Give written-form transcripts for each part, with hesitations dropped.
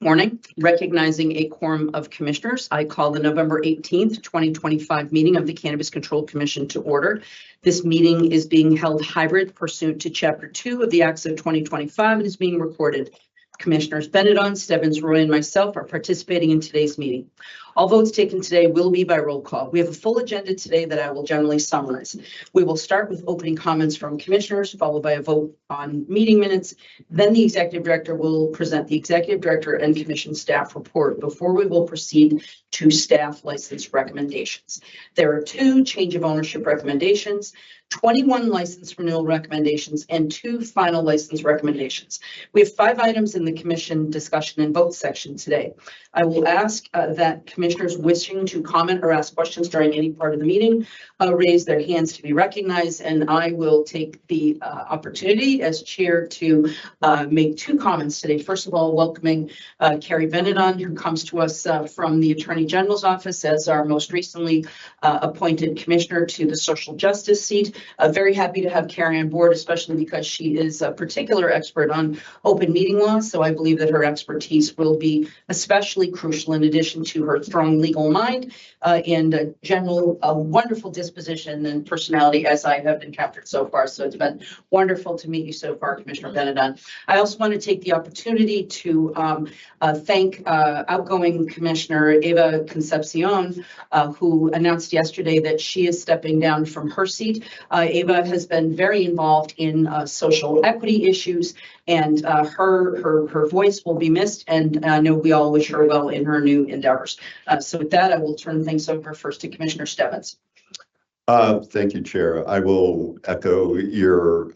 Morning. Recognizing a quorum of commissioners, I call the November 18th, 2025 meeting of the Cannabis Control Commission to order. This meeting is being held hybrid pursuant to Chapter 2 of the Acts of 2025 and is being recorded. Commissioners Benedon, Stebbins, Roy, and myself are participating in today's meeting. All votes taken today will be by roll call. We have a full agenda today that I will generally summarize. We will start with opening comments from commissioners, followed by a vote on meeting minutes. Then the executive director will present the executive director and commission staff report before we will proceed to staff license recommendations. There are 2 change of ownership recommendations, 21 license renewal recommendations, and 2 final license recommendations. We have 5 items in the commission discussion and vote section today. I will ask that commissioners wishing to comment or ask questions during any part of the meeting raise their hands to be recognized, and I will take the opportunity as chair to make 2 comments today. First of all, welcoming Carrie Benedon, who comes to us from the Attorney General's office as our most recently appointed commissioner to the social justice seat. Very happy to have Carrie on board, especially because she is a particular expert on open meeting law. So I believe that her expertise will be especially crucial, in addition to her strong legal mind and a general wonderful disposition and personality as I have encountered so far. So it's been wonderful to meet you so far, Commissioner Benedon. I also want to take the opportunity to thank outgoing Commissioner Eva Concepcion, who announced yesterday that she is stepping down from her seat. Eva has been very involved in social equity issues, and her voice will be missed, and I know we all wish her well in her new endeavors. So with that, I will turn things over first to Commissioner Stebbins. Thank you, Chair. I will echo your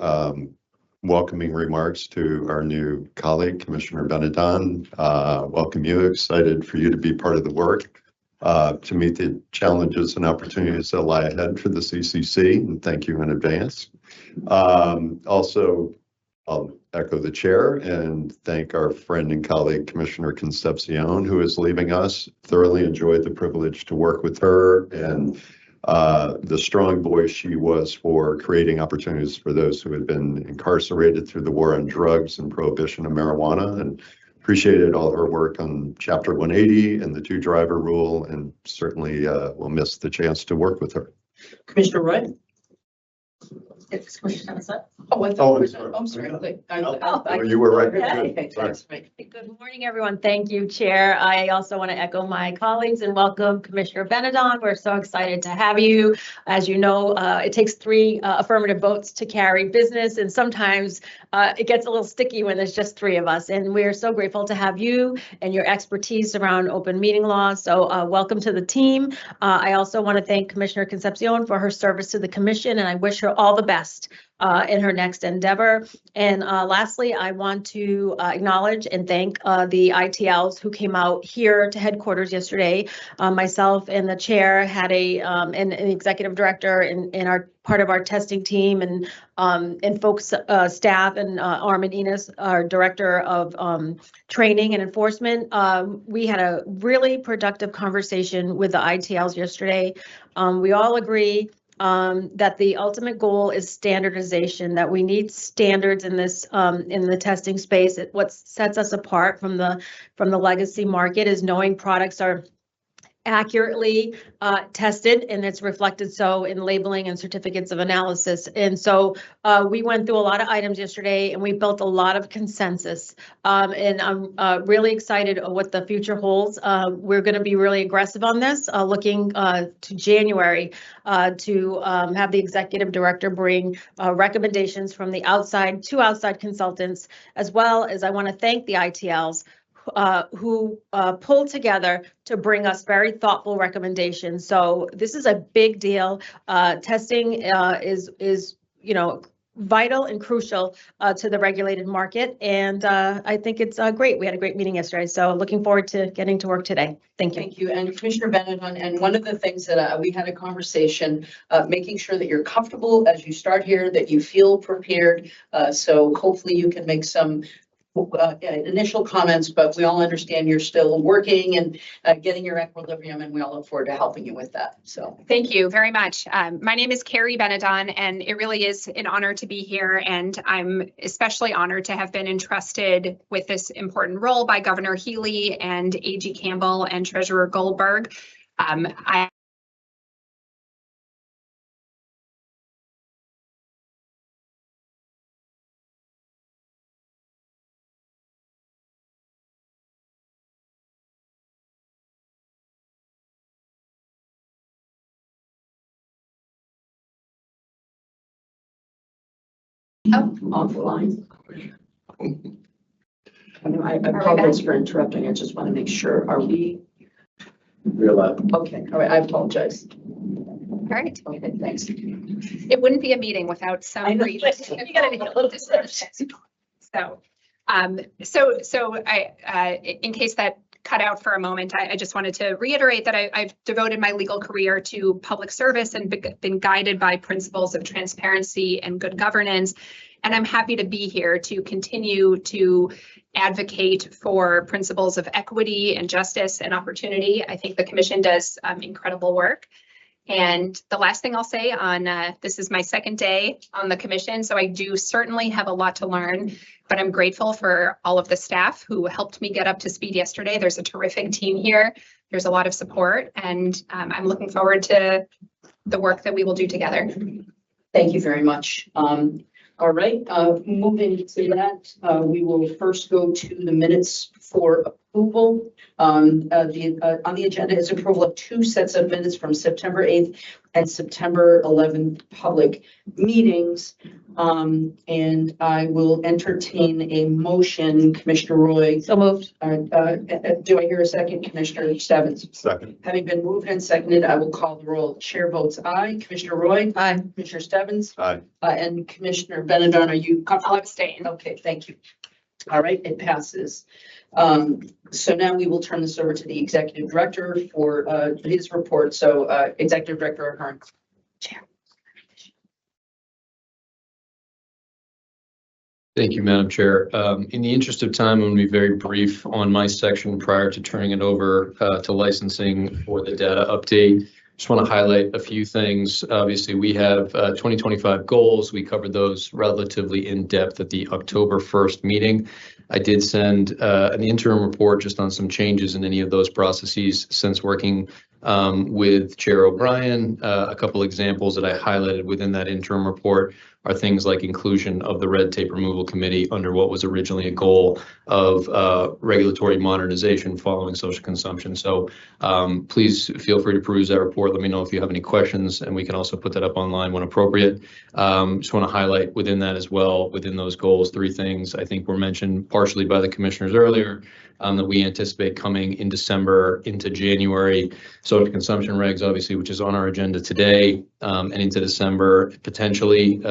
welcoming remarks to our new colleague, Commissioner Benedon. Welcome you. Excited for you to be part of the work, to meet the challenges and opportunities that lie ahead for the CCC, and thank you in advance. Also, I'll echo the chair and thank our friend and colleague, Commissioner Concepcion, who is leaving us. Thoroughly enjoyed the privilege to work with her and the strong voice she was for creating opportunities for those who had been incarcerated through the war on drugs and prohibition of marijuana, and appreciated all her work on Chapter 180 and the 2-driver rule, and certainly will miss the chance to work with her. Commissioner Roy. It's Commissioner Stebbins. Oh, I thought I'm sorry. You were right. Okay, that's right. Good morning, everyone. Thank you, Chair. I also want to echo my colleagues and welcome Commissioner Benedon. We're so excited to have you. As you know, it takes 3 affirmative votes to carry business, and sometimes it gets a little sticky when there's just 3 of us. And we're so grateful to have you and your expertise around open meeting law. So welcome to the team. I also want to thank Commissioner Concepcion for her service to the commission, and I wish her all the best in her next endeavor. And lastly, I want to acknowledge and thank the ITLs who came out here to headquarters yesterday. Myself and the chair had an executive director in our part of our testing team, and folks, staff, and Armin Enos, our director of training and enforcement. We had a really productive conversation with the ITLs yesterday. We all agree that the ultimate goal is standardization, that we need standards in this in the testing space. What sets us apart from the legacy market is knowing products are accurately tested, and it's reflected so in labeling and certificates of analysis. And so we went through a lot of items yesterday, and we built a lot of consensus. And I'm really excited what the future holds. We're going to be really aggressive on this, looking to January to have the executive director bring recommendations from the outside consultants, as well as I want to thank the ITLs who pulled together to bring us very thoughtful recommendations. So this is a big deal. Testing is vital and crucial to the regulated market, and I think it's great. We had a great meeting yesterday, so looking forward to getting to work today. Thank you. Thank you. And Commissioner Benedon, and one of the things that we had a conversation, making sure that you're comfortable as you start here, that you feel prepared. So hopefully you can make some initial comments, but we all understand you're still working and getting your equilibrium, and we all look forward to helping you with that. So thank you very much. My name is Carrie Benedon, and it really is an honor to be here. And I'm especially honored to have been entrusted with this important role by Governor Healy and AG Campbell and Treasurer Goldberg. offline. I apologize for interrupting. I just want to make sure. Are we? We're live. Okay. All right. I apologize. All right. Okay. Thanks. It wouldn't be a meeting without some. I know. brief- You gotta be a little description. So in case that cut out for a moment, I just wanted to reiterate that I've devoted my legal career to public service and been guided by principles of transparency and good governance. And I'm happy to be here to continue to advocate for principles of equity and justice and opportunity. I think the commission does incredible work. And the last thing I'll say on this is my second day on the commission, so I do certainly have a lot to learn, but I'm grateful for all of the staff who helped me get up to speed yesterday. There's a terrific team here. There's a lot of support, and I'm looking forward to the work that we will do together. Thank you very much. All right, moving to that, we will first go to the minutes for approval. On the agenda is approval of 2 sets of minutes from September 8th and September 11th public meetings. And I will entertain a motion, Commissioner Roy. So moved. Do I hear a second, Commissioner Stebbins? Second. Having been moved and seconded, I will call the roll. Chair votes aye. Commissioner Roy? Aye. Commissioner Stebbins? Aye. And Commissioner Benedon, are you I'll comfortable? abstain. Okay, thank you. All right, it passes. So now we will turn this over to the Executive Director for his report. So Executive Director Ahern. Chair. Thank you, Madam Chair. In the interest of time, I'm going to be very brief on my section prior to turning it over to licensing for the data update. Just want to highlight a few things. Obviously, we have 2025 goals. We covered those relatively in depth at the October 1st meeting. I did send an interim report just on some changes in any of those processes since working with Chair O'Brien. A couple examples that I highlighted within that interim report are things like inclusion of the Red Tape Removal Committee under what was originally a goal of regulatory modernization following social consumption. So please feel free to peruse that report. Let me know if you have any questions, and we can also put that up online when appropriate. Just want to highlight within that as well, within those goals, 3 things I think were mentioned partially by the commissioners earlier that we anticipate coming in December into January. Social consumption regs, obviously, which is on our agenda today, and into December potentially.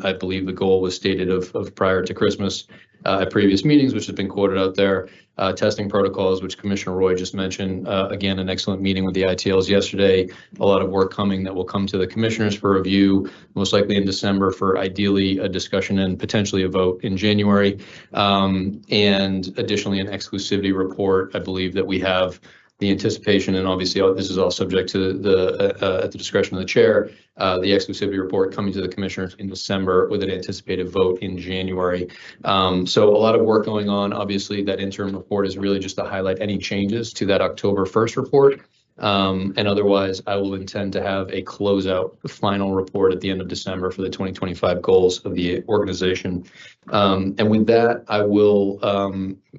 I believe the goal was stated of prior to Christmas at previous meetings, which has been quoted out there. Testing protocols, which Commissioner Roy just mentioned. Again, an excellent meeting with the ITLs yesterday. A lot of work coming that will come to the commissioners for review, most likely in December for ideally a discussion and potentially a vote in January. And additionally, an exclusivity report. I believe that we have the anticipation, and obviously this is all subject to at the discretion of the chair, the exclusivity report coming to the commissioners in December with an anticipated vote in January. So a lot of work going on. Obviously, that interim report is really just to highlight any changes to that October 1st report. And otherwise, I will intend to have a closeout final report at the end of December for the 2025 goals of the organization. And with that, I will,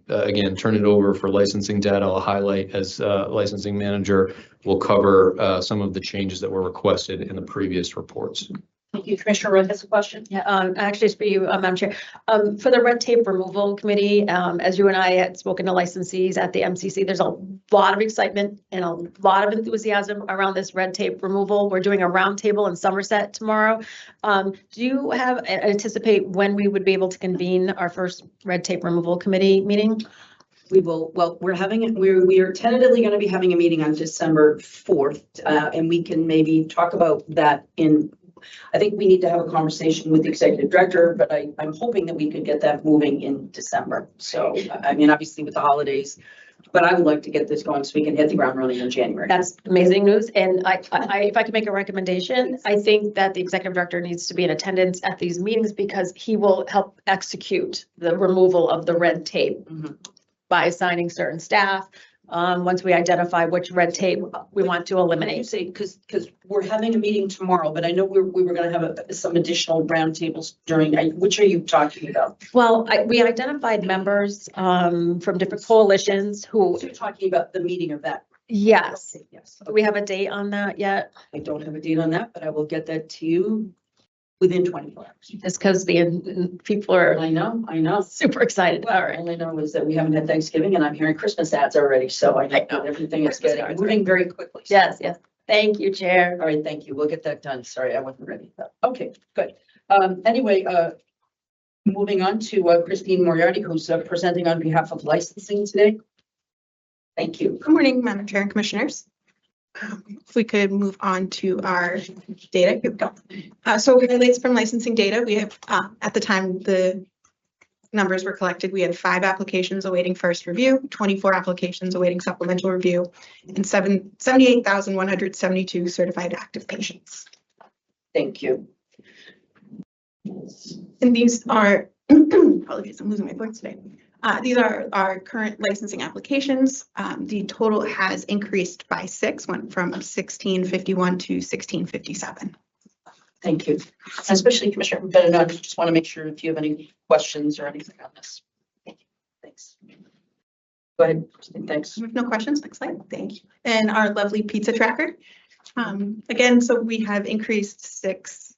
again, turn it over for licensing data. I'll highlight as licensing manager, we'll cover some of the changes that were requested in the previous reports. Thank you. Commissioner Roy has a question. Yeah, actually, it's for you, Madam Chair. For the Red Tape Removal Committee, as you and I had spoken to licensees at the MCC, there's a lot of excitement and a lot of enthusiasm around this red tape removal. We're doing a roundtable in Somerset tomorrow. Do you anticipate when we would be able to convene our first Red Tape Removal Committee meeting? We will, well, we're having it, we are tentatively going to be having a meeting on December 4th, and we can maybe talk about that in I think we need to have a conversation with the executive director, but I'm hoping that we could get that moving in December. So, I mean, obviously with the holidays, but I would like to get this going so we can hit the ground running in January. That's amazing news. And if I could make a recommendation, I think that the executive director needs to be in attendance at these meetings because he will help execute the removal of the red tape by assigning certain staff. Once we identify which red tape we want to When you eliminate. say, because we're having a meeting tomorrow, but I know we were going to have some additional roundtables during, which are you talking about? Well, we identified members from different coalitions who, So you're talking about the meeting of that? yes. Okay, yes. Do we have a date on that yet? I don't have a date on that, but I will get that to you within 24 hours. Just because the people are I know. super excited. Well, All right. all I know is that we haven't had Thanksgiving and I'm hearing Christmas ads already, so I know that everything is Christmas getting cards, moving very quickly. Yes, yes. Thank you, Chair. All right, thank you. We'll get that done. Sorry, I wasn't ready. Okay, good. Anyway, moving on to Christine Moriarty, who's presenting on behalf of licensing today. Thank you. Good morning, Madam Chair and Commissioners. If we could move on to our data, here we go. So highlights from licensing data, we have, at the time the numbers were collected, we had 5 applications awaiting first review, 24 applications awaiting supplemental review, and 78,172 certified active patients. Thank you. And these are, apologies, I'm losing my voice today. These are our current licensing applications. The total has increased by 6, went from 1651 to 1657. Thank you. Especially Commissioner Bennett, I just want to make sure if you have any questions or anything on this. Thanks. Go ahead, Christine, thanks. With no questions, next slide. Thank you. And our lovely pizza tracker. Again, so we have increased 6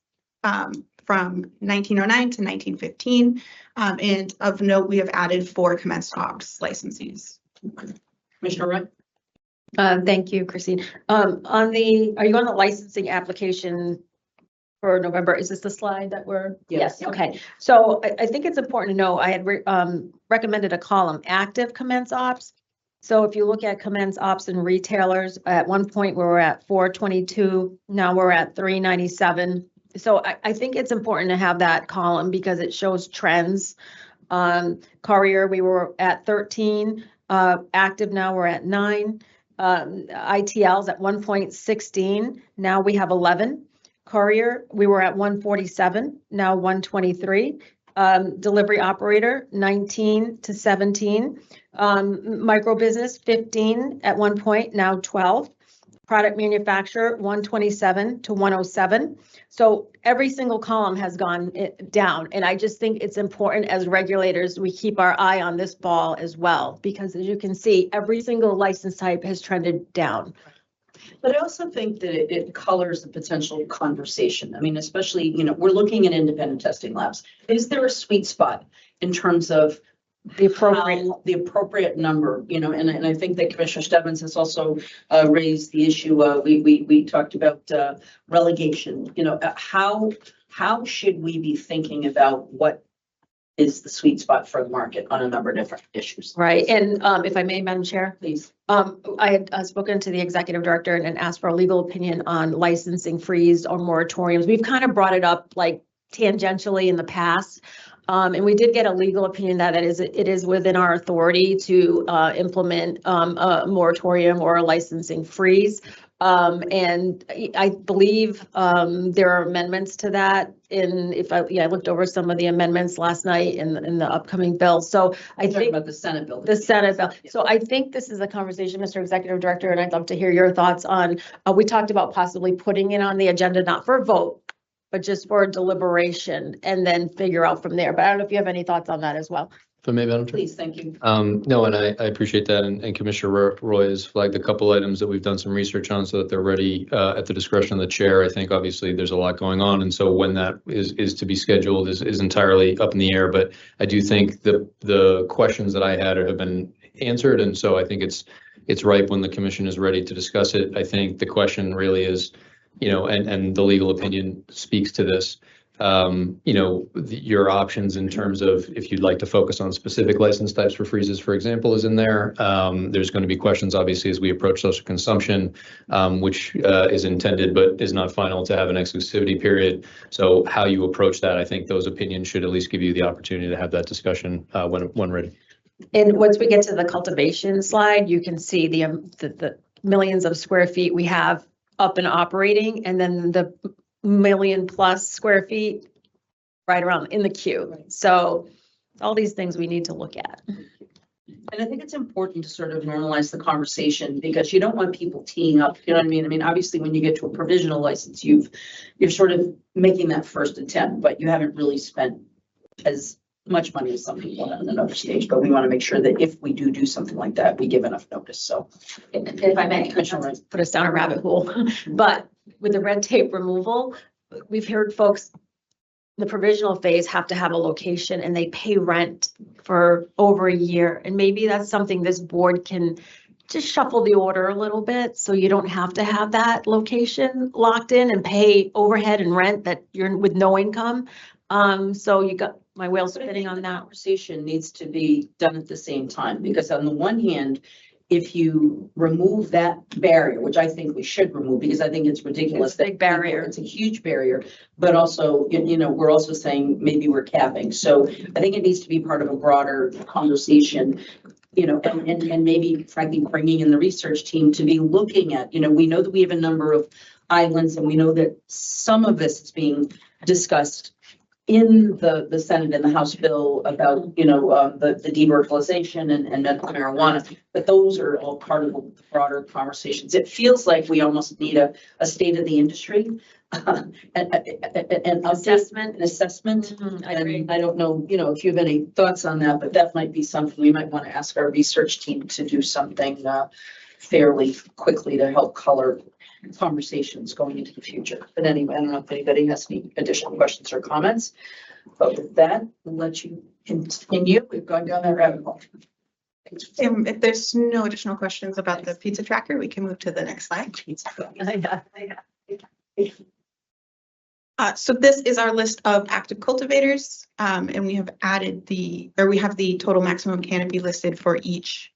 from 1909 to 1915. And of note, we have added 4 commenced ops licensees. Commissioner Wright? Thank you, Christine. Are you on the licensing application for November? Is this the slide that we're? Yes. Okay. So I think it's important to know, I had recommended a column, active commence ops. So if you look at commence ops and retailers, at one point we were at 422, now we're at 397. So I think it's important to have that column because it shows trends. Courier, we were at 13, active now we're at 9. ITLs at 1.16, now we have 11. Courier, we were at 147, now 123. Delivery operator, 19 to 17. Micro business, 15 at one point, now 12. Product manufacturer, 127 to 107. So every single column has gone down. And I just think it's important as regulators, we keep our eye on this ball as well, because as you can see, every single license type has trended down. But I also think that it colors the potential conversation. I mean, especially, we're looking at independent testing labs. Is there a sweet spot in terms of The appropriate. the appropriate number, and I think that Commissioner Stebbins has also raised the issue. We talked about relegation, how should we be thinking about what is the sweet spot for the market on a number of different issues? Right. And if I may, Madam Chair, Please. I had spoken to the executive director and asked for a legal opinion on licensing freeze or moratoriums. We've kind of brought it up like tangentially in the past. And we did get a legal opinion that it is within our authority to implement a moratorium or a licensing freeze. And I believe there are amendments to that. I looked over some of the amendments last night in the upcoming bill. So I Talking think about the Senate bill. the Senate bill. Yeah. So I think this is a conversation, Mr. Executive Director, and I'd love to hear your thoughts on. We talked about possibly putting it on the agenda, not for a vote, but just for deliberation and then figure out from there. But I don't know if you have any thoughts on that as well. If I may, Madam Chair. Please, thank you. No, and I appreciate that. And Commissioner Roy has flagged a couple items that we've done some research on so that they're ready at the discretion of the chair. I think obviously there's a lot going on. And so when that is to be scheduled is entirely up in the air. But I do think the questions that I had have been answered. And so I think it's ripe when the commission is ready to discuss it. I think the question really is, and the legal opinion speaks to this. your options in terms of if you'd like to focus on specific license types for freezes, for example, is in there. There's going to be questions, obviously, as we approach social consumption, which is intended but is not final to have an exclusivity period. So how you approach that, I think those opinions should at least give you the opportunity to have that discussion when ready. And once we get to the cultivation slide, you can see the millions of square feet we have up and operating, and then the million plus square feet right around in the queue. So all these things we need to look at. And I think it's important to sort of normalize the conversation because you don't want people teeing up, you know what I mean? I mean, obviously, when you get to a provisional license, you're sort of making that first attempt, but you haven't really spent as much money as some people have in another stage. But we want to make sure that if we do something like that, we give enough notice. So If I may, put us down a rabbit hole, but with the red tape removal, we've heard folks the provisional phase have to have a location and they pay rent for over a year. And maybe that's something this board can just shuffle the order a little bit. So you don't have to have that location locked in and pay overhead and rent that you're with no income. So you got my wheels spinning on that. Conversation needs to be done at the same time, because on the one hand, if you remove that barrier, which I think we should remove, because I think it's ridiculous. It's a big barrier. It's a huge barrier, but also, we're also saying maybe we're capping. So I think it needs to be part of a broader conversation, and maybe frankly, bringing in the research team to be looking at, we know that we have a number of islands, and we know that some of this is being discussed in the Senate and the House bill about, the deburglarization and medical marijuana, but those are all part of the broader conversations. It feels like we almost need a state of the industry and Assessment. an assessment. I agree. And I don't know, if you have any thoughts on that, but that might be something we might want to ask our research team to do something fairly quickly to help color conversations going into the future. But anyway, I don't know if anybody has any additional questions or comments. But with that, we'll let you continue. We've gone down that rabbit hole. If there's no additional questions about the pizza tracker, we can move to the next slide. So this is our list of active cultivators, and we have added we have the total maximum canopy listed for each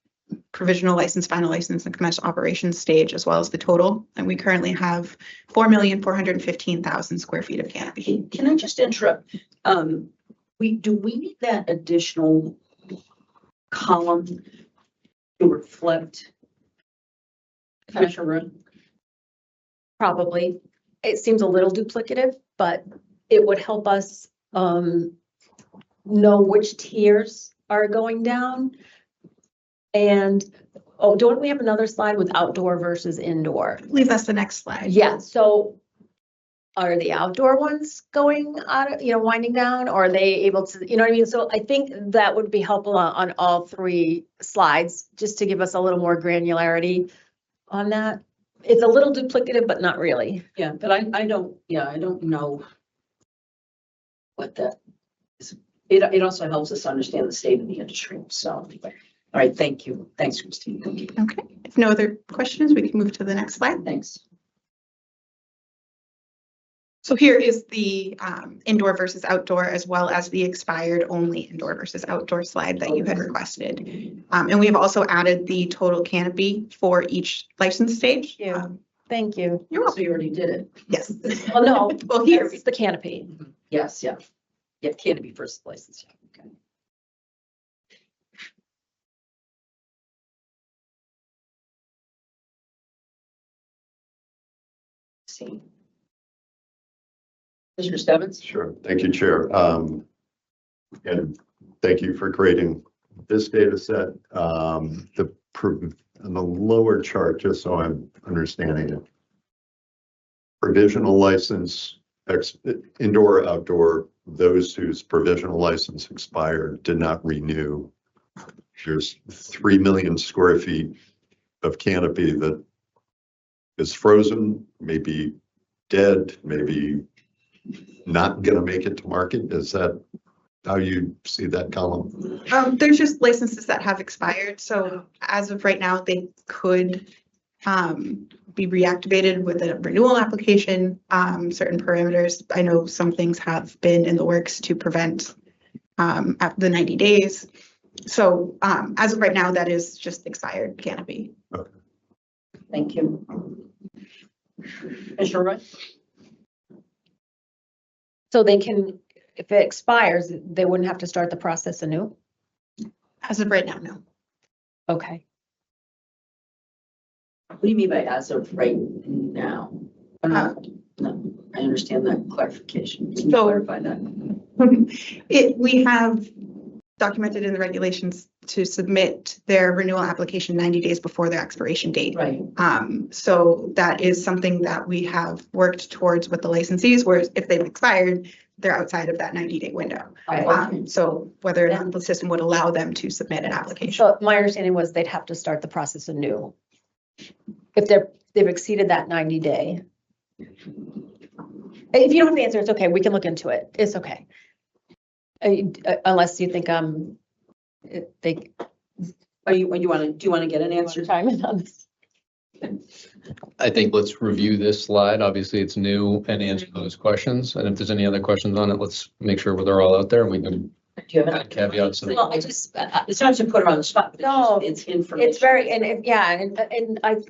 provisional license, final license, and commercial operations stage, as well as the total. And we currently have 4,415,000 square feet of canopy. Can I just interrupt? Do we need that additional column to reflect? Commissioner Rowe? Probably. It seems a little duplicative, but it would help us know which tiers are going down. And, don't we have another slide with outdoor versus indoor? I believe that's the next slide. Yeah, so are the outdoor ones going out, winding down, or are they able to, you know what I mean? So I think that would be helpful on all three slides, just to give us a little more granularity on that. It's a little duplicative, but not really. Yeah, but I don't know what that is. It also helps us understand the state of the industry. So, all right, thank you. Thanks, Christine. Thank you. Okay, if no other questions, we can move to the next slide. Thanks. So here is the indoor versus outdoor, as well as the expired only indoor versus outdoor slide that you had requested. And we have also added the total canopy for each license stage. Yeah. Thank you. You're So welcome. you already did it. Yes. Well, no, Well, here, it's the canopy. Yes, yeah. Yeah, canopy versus license. Yeah, okay. See. Mr. Stebbins? Sure. Thank you, Chair. And thank you for creating this data set. On the lower chart, just so I'm understanding it. Provisional license, indoor, outdoor, those whose provisional license expired did not renew. There's 3 million square feet of canopy that is frozen, maybe dead, maybe not going to make it to market. Is that how you see that column? there's just licenses that have expired. So as of right now, they could be reactivated with a renewal application, certain parameters. I know some things have been in the works to prevent at the 90 days. So as of right now, that is just expired canopy. Thank you. Commissioner Roy? So they can, if it expires, they wouldn't have to start the process anew? As of right now, no. Okay. What do you mean by as of right now? No, I understand that clarification. Can you So- clarify that? We have documented in the regulations to submit their renewal application 90 days before their expiration date. Right. So that is something that we have worked towards with the licensees, whereas if they've expired, they're outside of that 90-day window. So whether or not the system would allow them to submit an application. So my understanding was they'd have to start the process anew. If they've exceeded that 90-day. If you don't have the answer, it's okay. We can look into it. It's okay. Unless you think they Do you want to get an answer? chime in on this. I think let's review this slide. Obviously, it's new and answer those questions. And if there's any other questions on it, let's make sure they're all out there and we can Do you have add caveats. Well, it's not to put her on the spot, but No, it's information. It's very,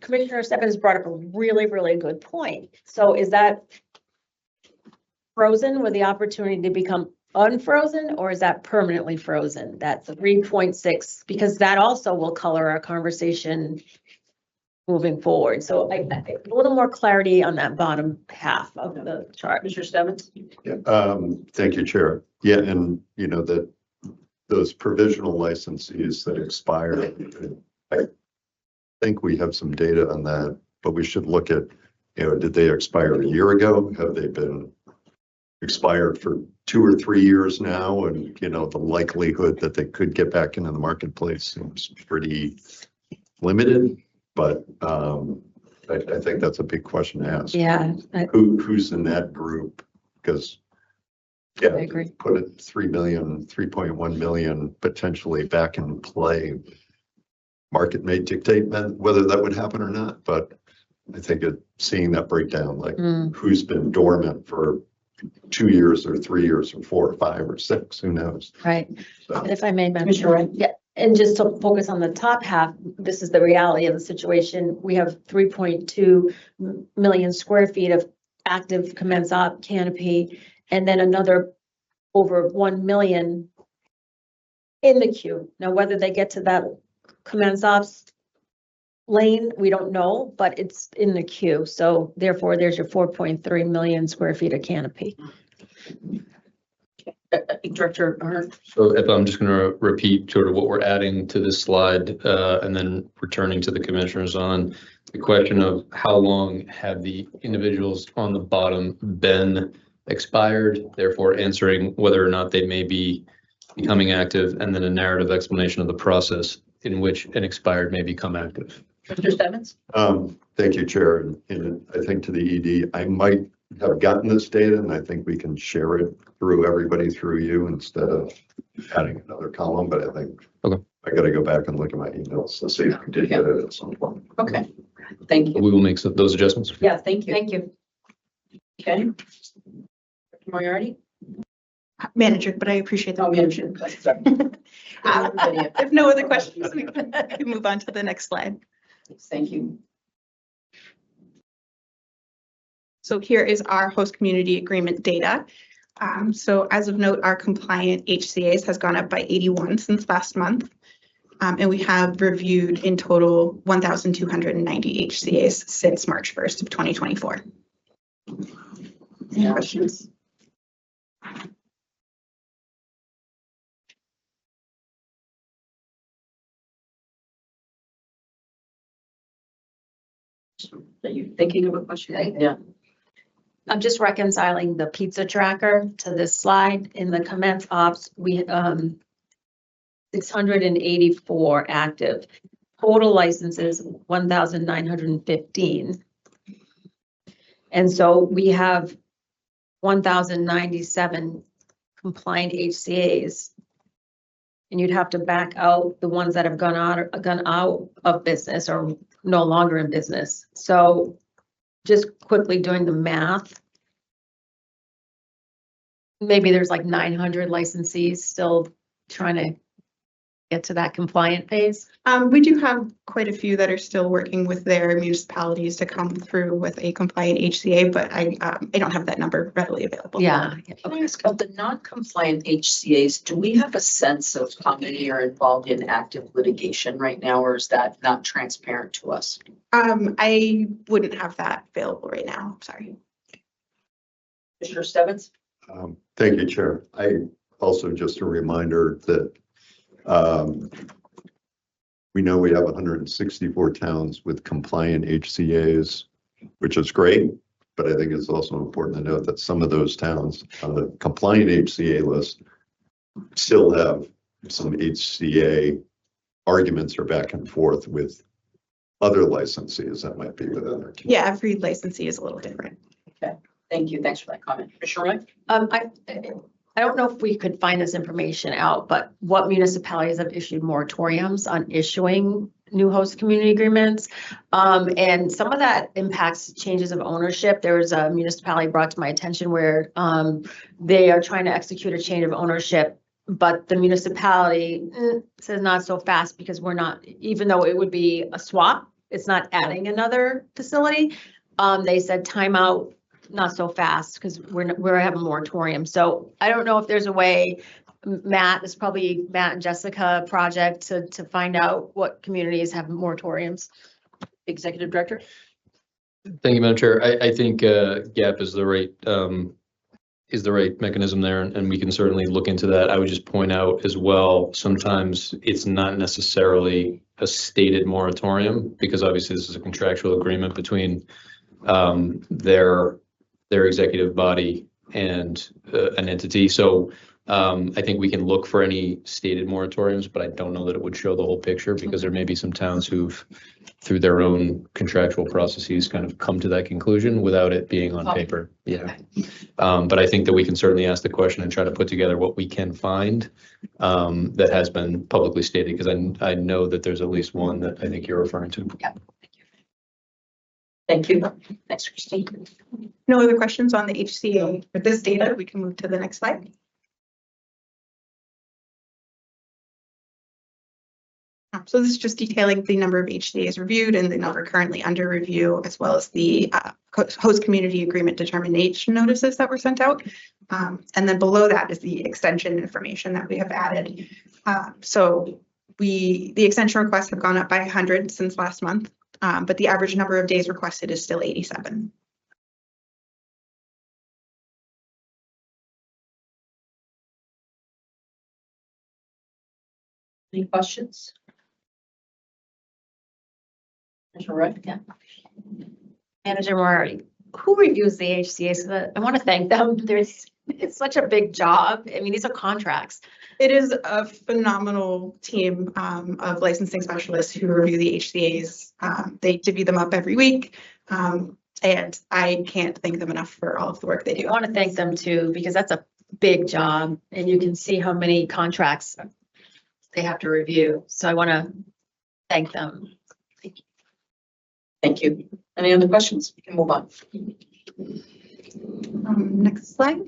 Commissioner Stebbins brought up a really, really good point. So is that frozen with the opportunity to become unfrozen, or is that permanently frozen? That's 3.6, because that also will color our conversation moving forward. So a little more clarity on that bottom half of the chart. Commissioner Stebbins? Thank you, Chair. Yeah, and that those provisional licensees that expire, I think we have some data on that, but we should look at, did they expire a year ago? Have they been expired for 2 or 3 years now? And, the likelihood that they could get back into the marketplace seems pretty limited, but I think that's a big question to ask. Yeah, Who's in that group? Because I agree. put it 3.1 million potentially back in play. Market may dictate whether that would happen or not, but I think seeing that breakdown, like who's been dormant for 2 years or 3 years or 4 or 5 or 6, who knows? Right. So, And if I may mention, Commissioner Wright? yeah, and just to focus on the top half, this is the reality of the situation. We have 3.2 million square feet of active commence op canopy, and then another over 1 million in the queue. Now, whether they get to that commence ops lane, we don't know, but it's in the queue. So therefore, there's your 4.3 million square feet of canopy. Director Ahern? So if I'm just going to repeat sort of what we're adding to this slide and then returning to the commissioners on the question of how long have the individuals on the bottom been expired, therefore answering whether or not they may be becoming active, and then a narrative explanation of the process in which an expired may become active. Commissioner Stebbins? Thank you, Chair. And I think to the ED, I might have gotten this data and I think we can share it through everybody through you instead of adding another column, but I think Okay. I got to go back and look at my emails to see if we did get it at some point. Okay, thank you. We will make those adjustments. Yeah, thank you. Thank you. Okay. Moriarty? Manager, but I appreciate that. Oh, manager. Sorry. If no other questions, we can move on to the next slide. Thank you. So here is our host community agreement data. So as of note, our compliant HCAs has gone up by 81 since last month. And we have reviewed in total 1,290 HCAs since March 1st of 2024. Any questions? Are you thinking of a question? Yeah. I'm just reconciling the pizza tracker to this slide. In the commence ops, we 684 active. Total licenses 1,915. And so we have 1,097 compliant HCAs. And you'd have to back out the ones that have gone out of business or no longer in business. So just quickly doing the math. Maybe there's like 900 licensees still trying to get to that compliant phase. We do have quite a few that are still working with their municipalities to come through with a compliant HCA, but I don't have that number readily available. Yeah. Can I ask, of the non-compliant HCAs, do we have a sense of how many are involved in active litigation right now, or is that not transparent to us? I wouldn't have that available right now. Sorry. Commissioner Stebbins? Thank you, Chair. Also just a reminder that we know we have 164 towns with compliant HCAs, which is great, but I think it's also important to note that some of those towns on the compliant HCA list still have some HCA arguments or back and forth with other licensees that might be within their. Yeah, every licensee is a little different. Thank you. Thanks for that comment. Commissioner Roy? I don't know if we could find this information out, but what municipalities have issued moratoriums on issuing new host community agreements? And some of that impacts changes of ownership. There was a municipality brought to my attention where they are trying to execute a change of ownership, but the municipality says not so fast because we're not, even though it would be a swap, it's not adding another facility. They said timeout, not so fast because we're having a moratorium. So I don't know if there's a way, Matt, it's probably Matt and Jessica project to find out what communities have moratoriums. Executive Director? Thank you, Madam Chair. I think GAP is the right mechanism there, and we can certainly look into that. I would just point out as well, sometimes it's not necessarily a stated moratorium because obviously this is a contractual agreement between their executive body and an entity. So I think we can look for any stated moratoriums, but I don't know that it would show the whole picture because there may be some towns who've, through their own contractual processes, kind of come to that conclusion without it being on paper. Yeah. But I think that we can certainly ask the question and try to put together what we can find that has been publicly stated, because I know that there's at least one that I think you're referring to. Yeah. Thank you. Thanks, Christine. No other questions on the HCA for this data? We can move to the next slide. So this is just detailing the number of HCAs reviewed and the number currently under review, as well as the host community agreement determination notices that were sent out. And then below that is the extension information that we have added. So the extension requests have gone up by 100 since last month, but the average number of days requested is still 87. Any questions? Right. Yeah. Manager Moriarty, who reviews the HCA? So I want to thank them. It's such a big job. I mean, these are contracts. It is a phenomenal team of licensing specialists who review the HCAs. They divvy them up every week. And I can't thank them enough for all of the work they do. I want to thank them too, because that's a big job and you can see how many contracts they have to review. So I want to thank them. Thank you. Any other questions? We can move on. Next slide.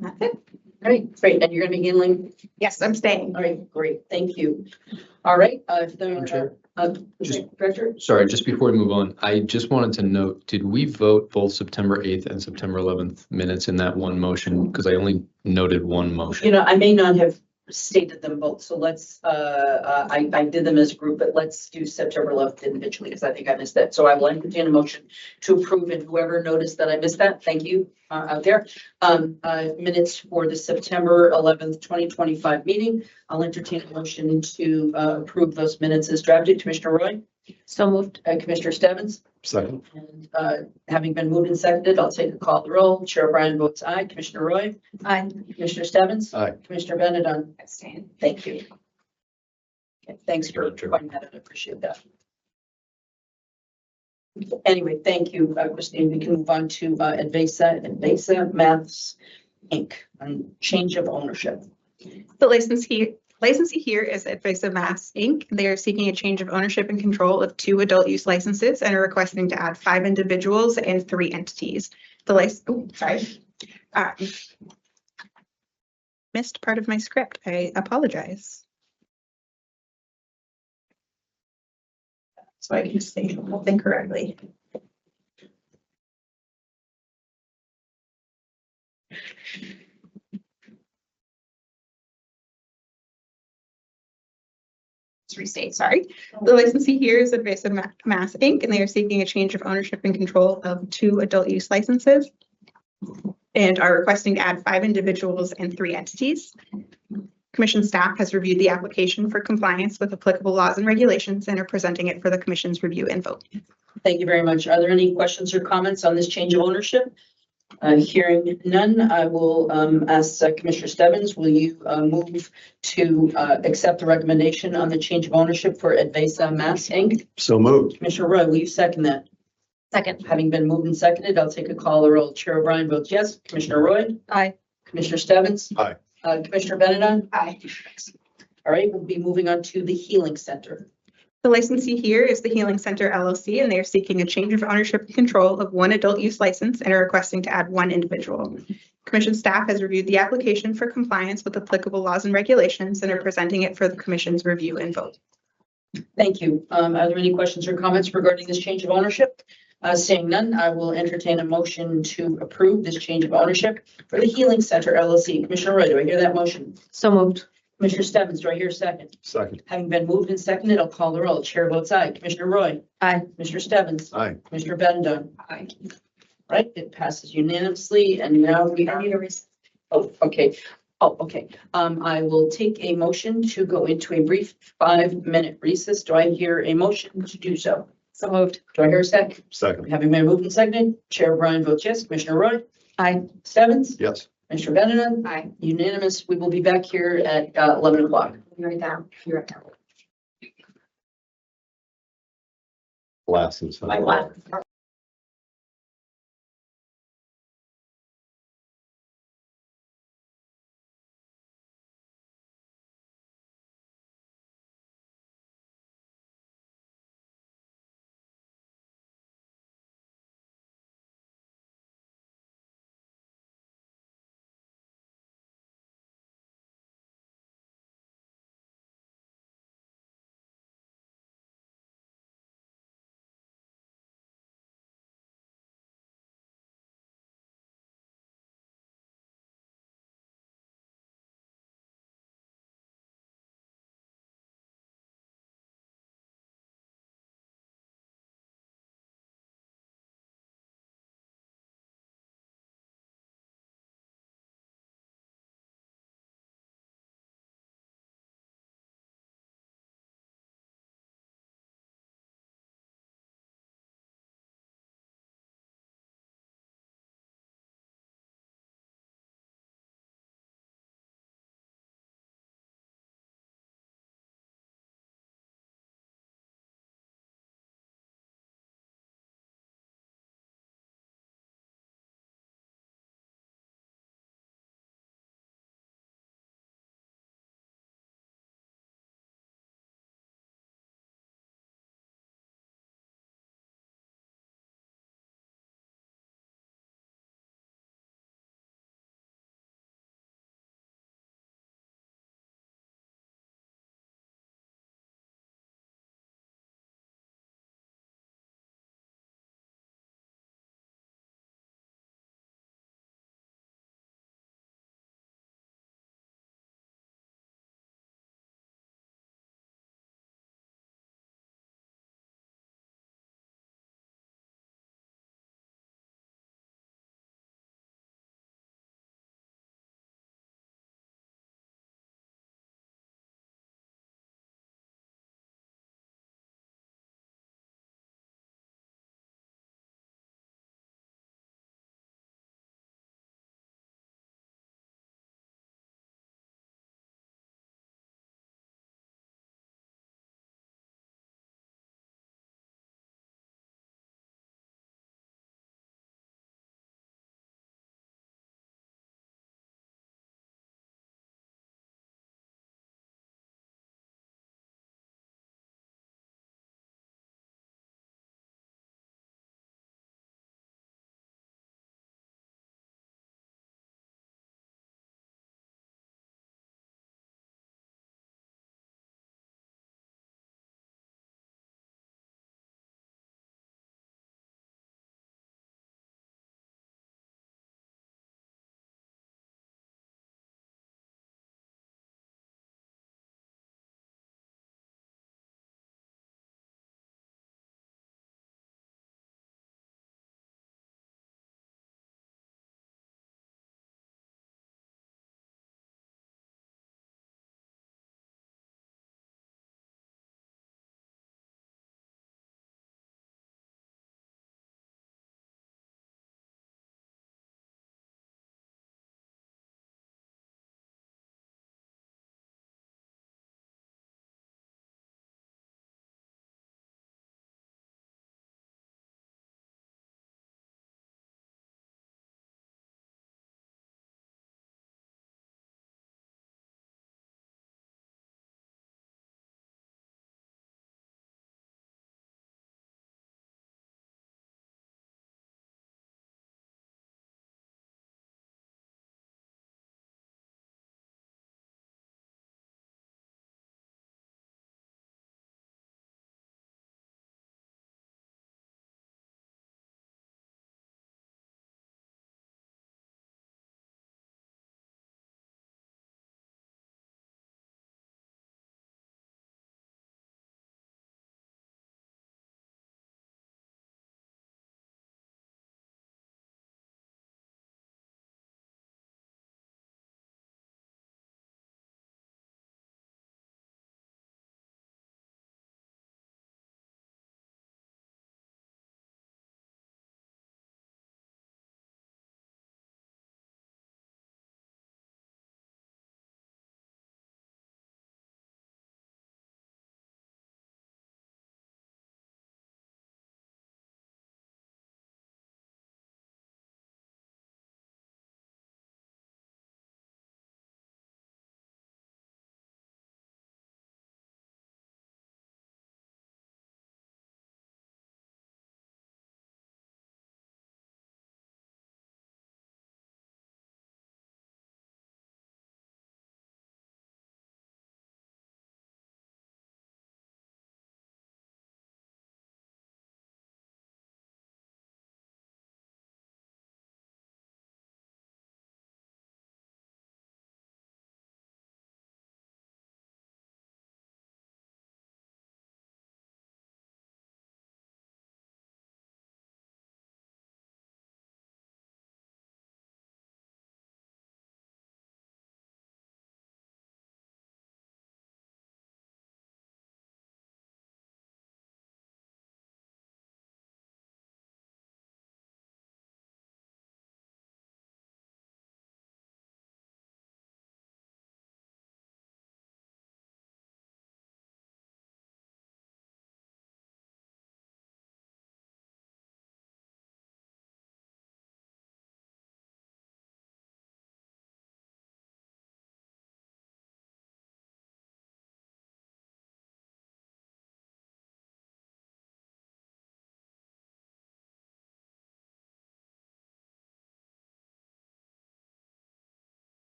That's it. Great. And you're going to be handling? Yes, I'm staying. All right, great. Thank you. All right. If Madam Chair. Director? Sorry, just before we move on, I just wanted to note, did we vote both September 8th and September 11th minutes in that one motion? Because I only noted one motion. You know, I may not have stated them both. So let's, I did them as a group, but let's do September 11th individually because I think I missed that. So I will entertain a motion to approve, and whoever noticed that I missed that, thank you out there. Minutes for the September 11th, 2025 meeting. I'll entertain a motion to approve those minutes as drafted. Commissioner Roy? So moved. Commissioner Stebbins? Second. And having been moved and seconded, I'll take a call of the roll. Chair O'Brien votes aye. Commissioner Roy? Aye. Commissioner Stebbins? Aye. Commissioner Benedon? Abstain. Thank you. Okay, thanks for pointing that out. I appreciate that. Anyway, thank you, Christine. We can move on to Advesa Maths Inc. and change of ownership. The licensee Licensee here is Advice of Mass Inc. They are seeking a change of ownership and control of 2 adult use licenses and are requesting to add 5 individuals and 3 entities. Missed part of my script. I apologize. So I can say the whole thing correctly. Let's restate, sorry. The licensee here is Advice of Mass Inc. and they are seeking a change of ownership and control of 2 adult use licenses and are requesting to add 5 individuals and 3 entities. Commission staff has reviewed the application for compliance with applicable laws and regulations and are presenting it for the commission's review and vote. Thank you very much. Are there any questions or comments on this change of ownership? Hearing none, I will ask Commissioner Stebbins, will you move to accept the recommendation on the change of ownership for Advesa Mass Inc.? So moved. Commissioner Roy, will you second that? Second. Having been moved and seconded, I'll take a call or roll. Chair O'Brien votes yes. Commissioner Roy? Aye. Commissioner Stebbins? Aye. Commissioner Benedon? Aye. All right, we'll be moving on to the Healing Center. The licensee here is the Healing Center LLC, and they are seeking a change of ownership and control of 1 adult use license and are requesting to add 1 individual. Commission staff has reviewed the application for compliance with applicable laws and regulations and are presenting it for the commission's review and vote. Thank you. Are there any questions or comments regarding this change of ownership? Seeing none, I will entertain a motion to approve this change of ownership for the Healing Center LLC. Commissioner Roy, do I hear that motion? So moved. Commissioner Stebbins, do I hear a second? Second. Having been moved and seconded, I'll call the roll. Chair votes aye. Commissioner Roy? Aye. Commissioner Stebbins? Aye. Commissioner Benedon? Aye. Right, it passes unanimously, and now we are. Oh, okay. Oh, okay. I will take a motion to go into a brief 5-minute recess. Do I hear a motion to do so? So moved. Do I hear a second? Second. Having been moved and seconded, Chair O'Brien votes yes. Commissioner Roy? Aye. Stebbins? Yes. Commissioner Benedon? Aye. Unanimous. We will be back here at 11 o'clock. You're down. You're down. Glasses. My glasses.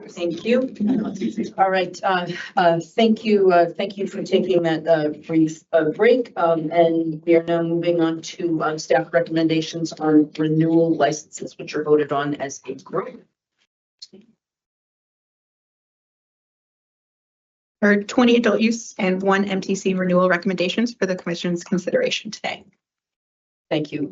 Thank you. All right, thank you for taking that brief break. And we are now moving on to staff recommendations on renewal licenses, which are voted on as a group. There are 20 adult use and 1 MTC renewal recommendations for the commission's consideration today. Thank you.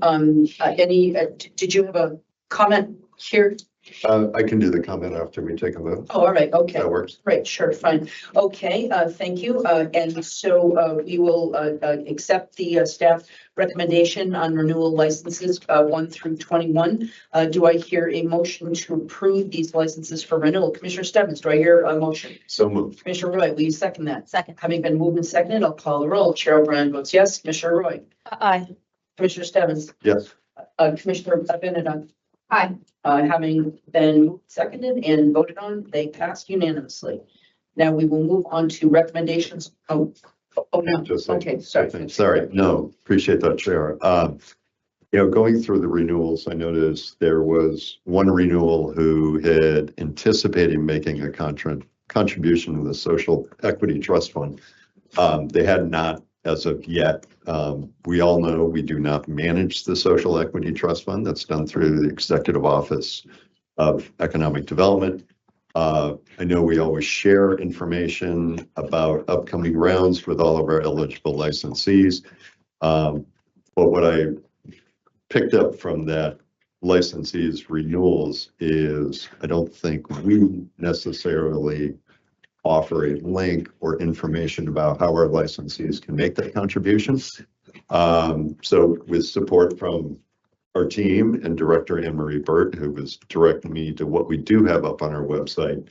Did you have a comment here? I can do the comment after we take a vote. Oh, all right, okay. That works. Right, sure, fine. Okay, thank you. And so we will accept the staff recommendation on renewal licenses 1 through 21. Do I hear a motion to approve these licenses for renewal? Commissioner Stebbins, do I hear a motion? So moved. Commissioner Roy, will you second that? Second. Having been moved and seconded, I'll call the roll. Chair O'Brien votes yes. Commissioner Roy. Aye. Commissioner Stebbins. Yes. Commissioner Benedon. Aye. Having been seconded and voted on, they passed unanimously. Now we will move on to recommendations. Oh, no. Just Okay, sorry. Sorry. No, appreciate that, Chair. Going through the renewals, I noticed there was one renewal who had anticipated making a contribution to the Social Equity Trust Fund. They had not as of yet. We all know we do not manage the Social Equity Trust Fund. That's done through the Executive Office of Economic Development. I know we always share information about upcoming rounds with all of our eligible licensees. But what I picked up from that licensees renewals is I don't think we necessarily offer a link or information about how our licensees can make that contribution. So with support from our team and Director Anne Marie Burt, who was directing me to what we do have up on our website,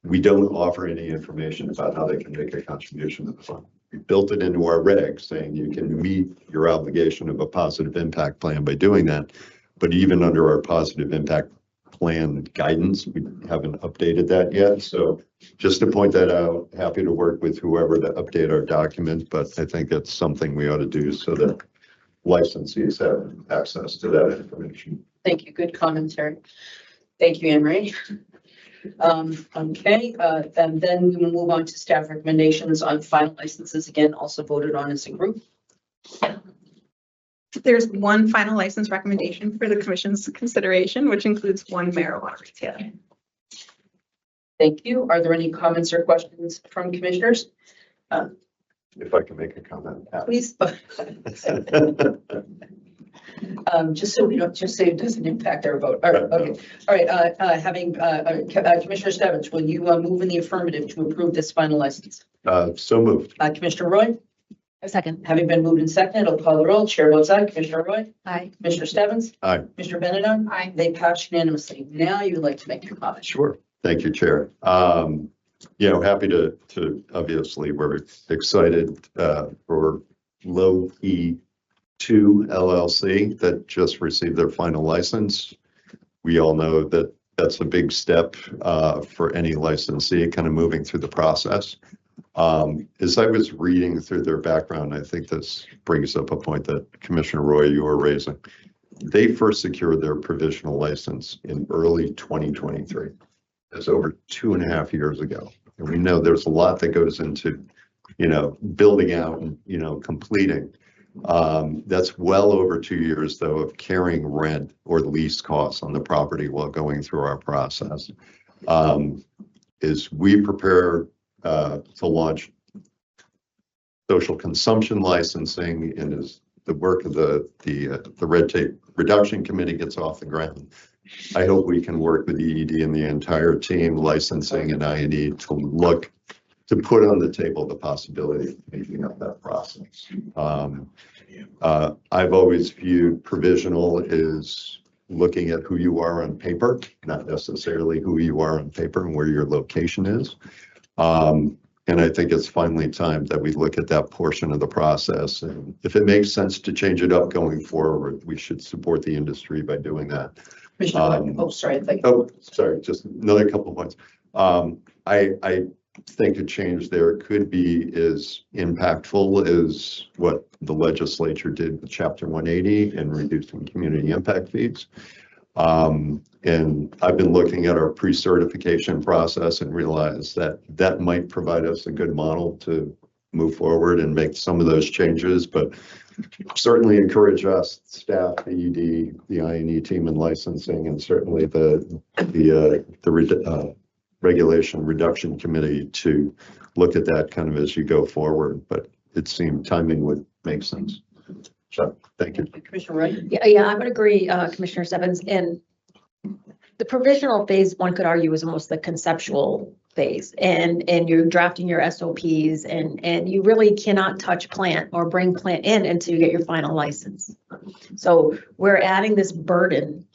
we don't offer any information about how they can make a contribution to the fund. We built it into our regs saying you can meet your obligation of a positive impact plan by doing that. But even under our positive impact plan guidance, we haven't updated that yet. So just to point that out, happy to work with whoever to update our document, but I think it's something we ought to do so that licensees have access to that information. Thank you. Good commentary. Thank you, Anne Marie. Okay, and then we will move on to staff recommendations on final licenses, again, also voted on as a group. There's 1 final license recommendation for the commission's consideration, which includes 1 marijuana retailer. Thank you. Are there any comments or questions from commissioners? If I can make a comment. Please. Just so it doesn't impact our vote. All right, okay. All right, having Commissioner Stebbins, will you move in the affirmative to approve this final license? So moved. Commissioner Roy, A second. having been moved and seconded, I'll call the roll. Chair votes aye. Commissioner Roy, Aye. Commissioner Stebbins, Aye. Commissioner Benedon. Aye. They pass unanimously. Now you would like to make your comment. Sure. Thank you, Chair. Happy to obviously we're excited for Low E2 LLC that just received their final license. We all know that that's a big step for any licensee kind of moving through the process. As I was reading through their background, I think this brings up a point that Commissioner Roy, you were raising. They first secured their provisional license in early 2023. That's over 2.5 years ago. And we know there's a lot that goes into, building out and, completing. That's well over 2 years, though, of carrying rent or lease costs on the property while going through our process. As we prepare to launch social consumption licensing and as the work of the red tape reduction committee gets off the ground, I hope we can work with EED and the entire team, licensing and I&E, to look to put on the table the possibility of making up that process. I've always viewed provisional as looking at who you are on paper, not necessarily who you are on paper and where your location is. And I think it's finally time that we look at that portion of the process. And if it makes sense to change it up going forward, we should support the industry by doing that. Sorry, just another couple of points. I think a change there could be as impactful as what the legislature did with Chapter 180 and reducing community impact fees. And I've been looking at our pre-certification process and realized that that might provide us a good model to move forward and make some of those changes, but certainly encourage us, staff, AED, the INE team and licensing, and certainly the regulation reduction committee to look at that kind of as you go forward. But it seemed timing would make sense. So thank you. Commissioner Wright? Yeah, I would agree, Commissioner Stebbins. And the provisional phase, one could argue, is almost the conceptual phase, and you're drafting your SOPs, and you really cannot touch plant or bring plant in until you get your final license. So we're adding this burden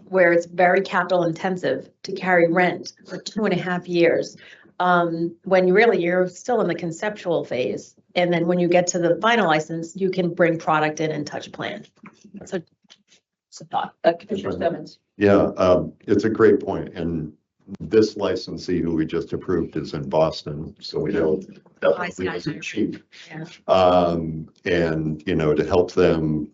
where it's very capital intensive to carry rent for 2.5 years. When you're still in the conceptual phase. And then when you get to the final license, you can bring product in and touch plant. So it's a thought. Commissioner Stebbins? Yeah, it's a great point. And this licensee who we just approved is in Boston, so we don't definitely isn't cheap. Yeah. And, you know, to help them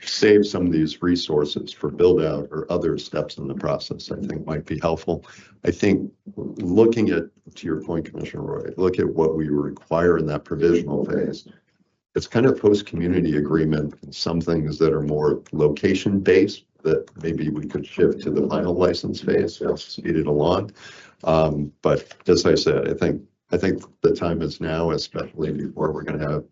save some of these resources for build out or other steps in the process, I think might be helpful. I think looking at, to your point, Commissioner Roy, look at what we require in that provisional phase. It's kind of post-community agreement and some things that are more location based that maybe we could shift to the final license phase to speed it along. But as I said, I think the time is now, especially before we're going to have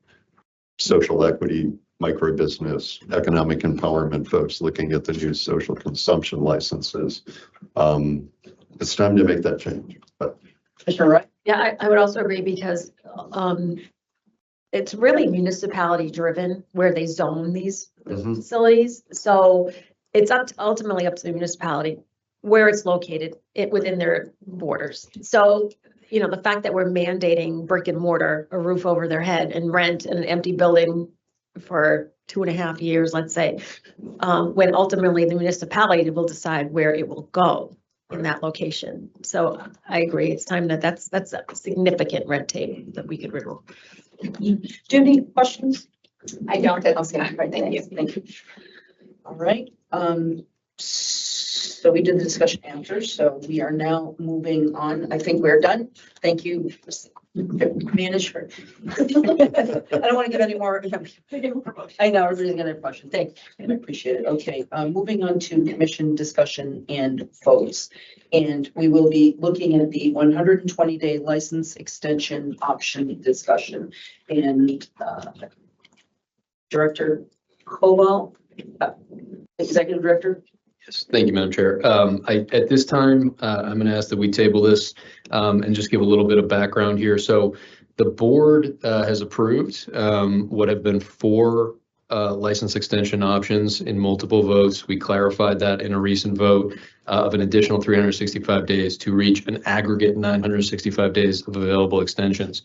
social equity, micro business, economic empowerment folks looking at the new social consumption licenses. It's time to make that change. But Commissioner Wright? Yeah, I would also agree because it's really municipality driven where they zone these facilities. So it's ultimately up to the municipality where it's located within their borders. So, you know, the fact that we're mandating brick and mortar, a roof over their head, and rent in an empty building for 2.5 years, let's say, when ultimately the municipality will decide where it will go in that location. So I agree. It's time that's a significant red tape that we could remove. Do you have any questions? I don't. That's Okay, right. Thank you. Thank you. All right. So we did the discussion after, so we are now moving on. I think we're done. Thank you, Manager. I don't want to give any more. I know everybody's gonna have a question. Thank you, and I appreciate it. Okay, moving on to commission discussion and votes. And we will be looking at the 120-day license extension option discussion. And Director Koval, Executive Director. Yes, thank you, Madam Chair. At this time, I'm going to ask that we table this and just give a little bit of background here. So the board has approved what have been 4 license extension options in multiple votes. We clarified that in a recent vote of an additional 365 days to reach an aggregate 965 days of available extensions.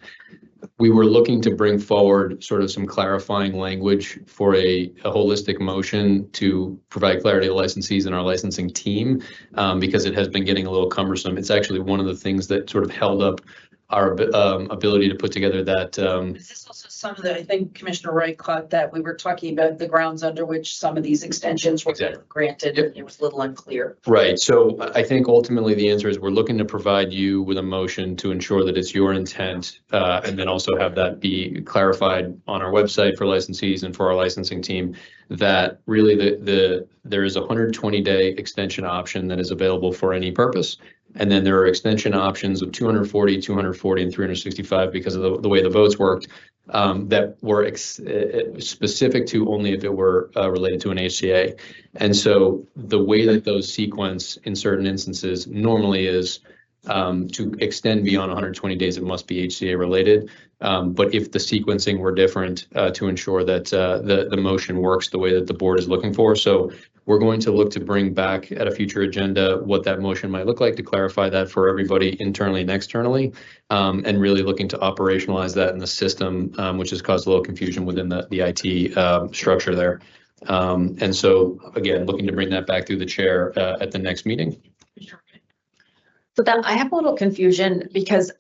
We were looking to bring forward sort of some clarifying language for a holistic motion to provide clarity to licensees and our licensing team because it has been getting a little cumbersome. It's actually one of the things that sort of held up our ability to put together that. Is this also some of the, I think Commissioner Wright caught that we were talking about the grounds under which some of these extensions were granted. Yep. It was a little unclear. Right. So I think ultimately the answer is we're looking to provide you with a motion to ensure that it's your intent and then also have that be clarified on our website for licensees and for our licensing team that really there is a 120-day extension option that is available for any purpose. And then there are extension options of 240, 240, and 365 because of the way the votes worked that were specific to only if it were related to an HCA. And so the way that those sequence in certain instances normally is to extend beyond 120 days, it must be HCA related. But if the sequencing were different to ensure that the motion works the way that the board is looking for. So we're going to look to bring back at a future agenda what that motion might look like to clarify that for everybody internally and externally, and really looking to operationalize that in the system, which has caused a little confusion within the IT structure there. And so again, looking to bring that back through the chair at the next meeting. So that I have a little confusion because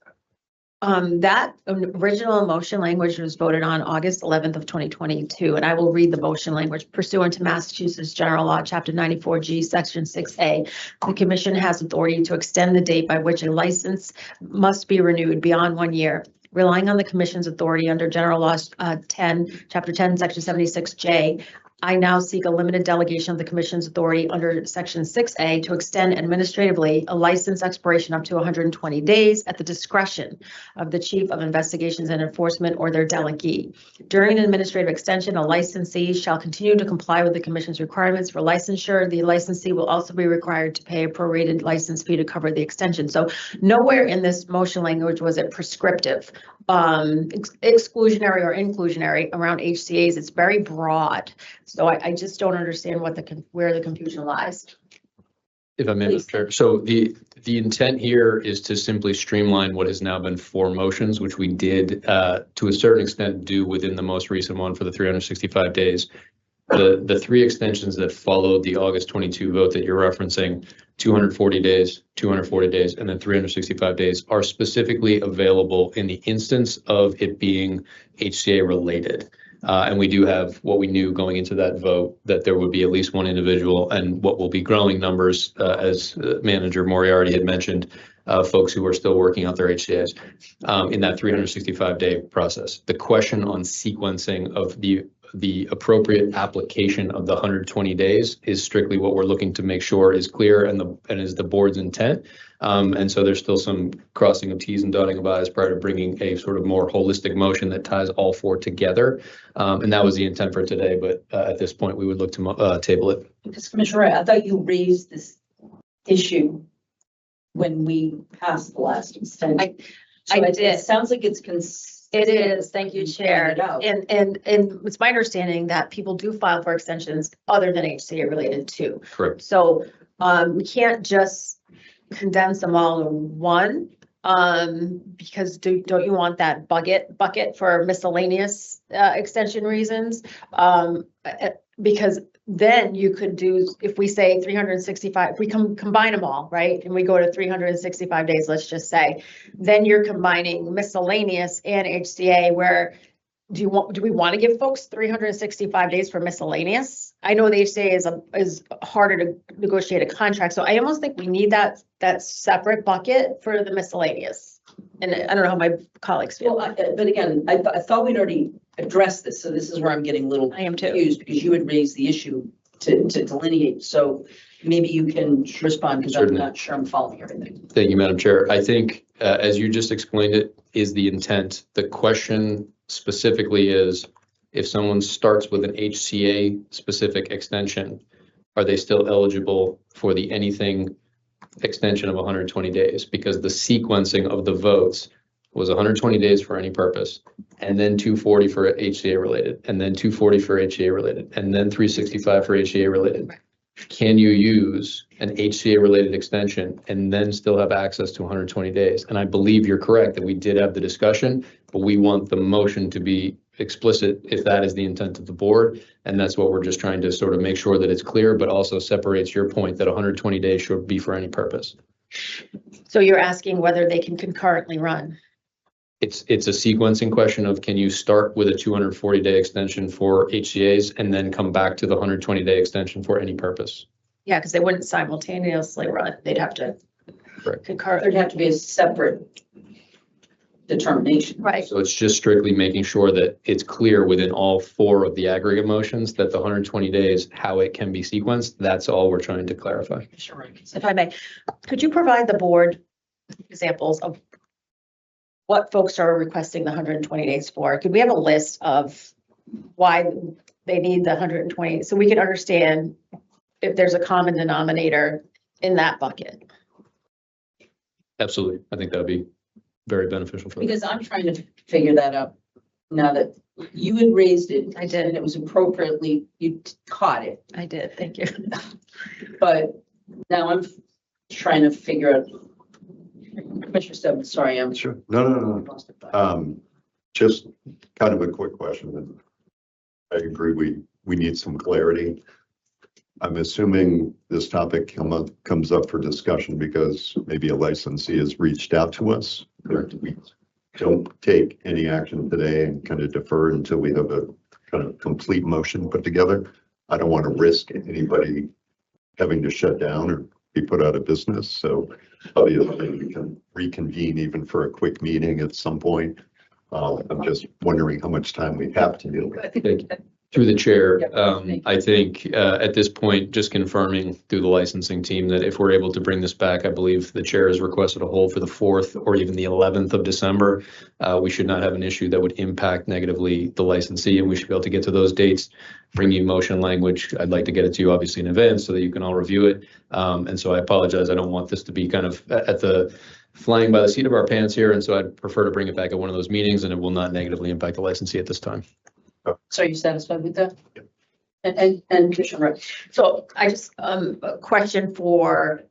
That original motion language was voted on August 11th of 2022, and I will read the motion language. Pursuant to Massachusetts General Law, Chapter 94G, Section 6A, the commission has authority to extend the date by which a license must be renewed beyond 1 year. Relying on the commission's authority under General Law 10, Chapter 10, Section 76J, I now seek a limited delegation of the commission's authority under Section 6A to extend administratively a license expiration up to 120 days at the discretion of the Chief of Investigations and Enforcement or their delegee. During an administrative extension, a licensee shall continue to comply with the commission's requirements for licensure. The licensee will also be required to pay a prorated license fee to cover the extension. So nowhere in this motion language was it prescriptive, exclusionary or inclusionary around HCA's. It's very broad. So I just don't understand where the confusion lies. If I may, Please. Mr. Chair. So the intent here is to simply streamline what has now been 4 motions, which we did to a certain extent do within the most recent one for the 365 days. The 3 extensions that followed the August 22 vote that you're referencing, 240 days, 240 days, and then 365 days are specifically available in the instance of it being HCA related. And we do have what we knew going into that vote, that there would be at least 1 individual and what will be growing numbers, as Manager Moriarty had mentioned, folks who are still working out their HCAs in that 365-day process. The question on sequencing of the appropriate application of the 120 days is strictly what we're looking to make sure is clear and is the board's intent. And so there's still some crossing of T's and dotting of I's prior to bringing a sort of more holistic motion that ties all 4 together. And that was the intent for today, but at this point, we would look to table it. Because Commissioner, I thought you raised this issue when we passed the last extension. I So did. It sounds like it's It is, thank you, You Chair. pointed out. And it's my understanding that people do file for extensions other than HCA related too. Correct. So we can't just condense them all in one, because don't you want that bucket for miscellaneous extension reasons? Because then you could do, if we say 365, if we combine them all, right? And we go to 365 days, let's just say, then you're combining miscellaneous and HCA, where do we want to give folks 365 days for miscellaneous? I know the HCA is harder to negotiate a contract, so I almost think we need that separate bucket for the miscellaneous. And I don't know how my colleagues feel. Well, but again, I thought we'd already addressed this, so this is where I'm getting a little I am too. confused because you had raised the issue to delineate. So maybe you can respond because I'm Certainly. not sure I'm following everything. Thank you, Madam Chair. I think, as you just explained it, is the intent. The question specifically is, if someone starts with an HCA specific extension, are they still eligible for the anything extension of 120 days? Because the sequencing of the votes was 120 days for any purpose, and then 240 for HCA related, and then 240 for HCA related, and then 365 for HCA related. Can you use an HCA related extension and then still have access to 120 days? And I believe you're correct that we did have the discussion, but we want the motion to be explicit if that is the intent of the board. And that's what we're just trying to sort of make sure that it's clear, but also separates your point that 120 days should be for any purpose. So you're asking whether they can concurrently run? It's a sequencing question of, can you start with a 240-day extension for HCAs and then come back to the 120-day extension for any purpose? Yeah, because they wouldn't simultaneously run. They'd have to Correct. concur. There'd have to be a separate determination. Right. So it's just strictly making sure that it's clear within all 4 of the aggregate motions that the 120 days, how it can be sequenced. That's all we're trying to clarify. Sure. If I may, could you provide the board examples of what folks are requesting the 120 days for? Could we have a list of why they need the 120, so we can understand if there's a common denominator in that bucket? Absolutely. I think that would be very beneficial for them. Because I'm trying to figure that out now that you had raised it. I did. And it was appropriately, you caught it. I did, thank you. But now I'm trying to figure out. Commissioner Stebbins, sorry, I'm. Sure. No. lost it. Just kind of a quick question. And I agree, we need some clarity. I'm assuming this topic comes up for discussion because maybe a licensee has reached out to us. Do we don't take any action today and kind of defer until we have a kind of complete motion put together. I don't want to risk anybody having to shut down or be put out of business. So obviously we can reconvene even for a quick meeting at some point. I'm just wondering how much time we have to deal with. Through the chair, I think at this point, just confirming through the licensing team that if we're able to bring this back, I believe the chair has requested a hold for the 4th or even the 11th of December. We should not have an issue that would impact negatively the licensee, and we should be able to get to those dates, bring you motion language. I'd like to get it to you obviously in advance so that you can all review it. And so I apologize. I don't want this to be kind of at the flying by the seat of our pants here. And so I'd prefer to bring it back at one of those meetings, and it will not negatively impact the licensee at this time. So are you satisfied with that? And Commissioner Wright? So I just, a question for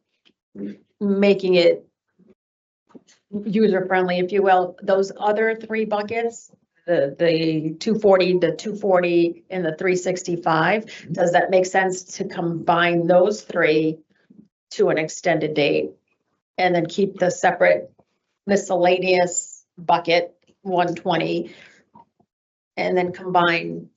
making it user-friendly, if you will, those other 3 buckets, the 240, the 240 and the 365, does that make sense to combine those 3 to an extended date and then keep the separate miscellaneous bucket 120 and then combine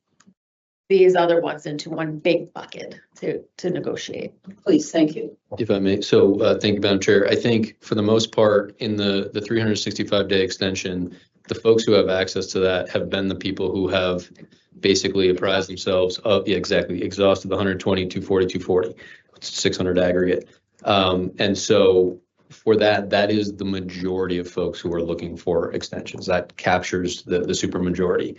these other ones into one big bucket to negotiate? Please, thank you. If I may, so thank you, Madam Chair. I think for the most part in the 365-day extension, the folks who have access to that have been the people who have basically apprised themselves of, yeah, exactly, exhausted the 120, 240, 240, 600 aggregate. And so for that is the majority of folks who are looking for extensions. That captures the super majority.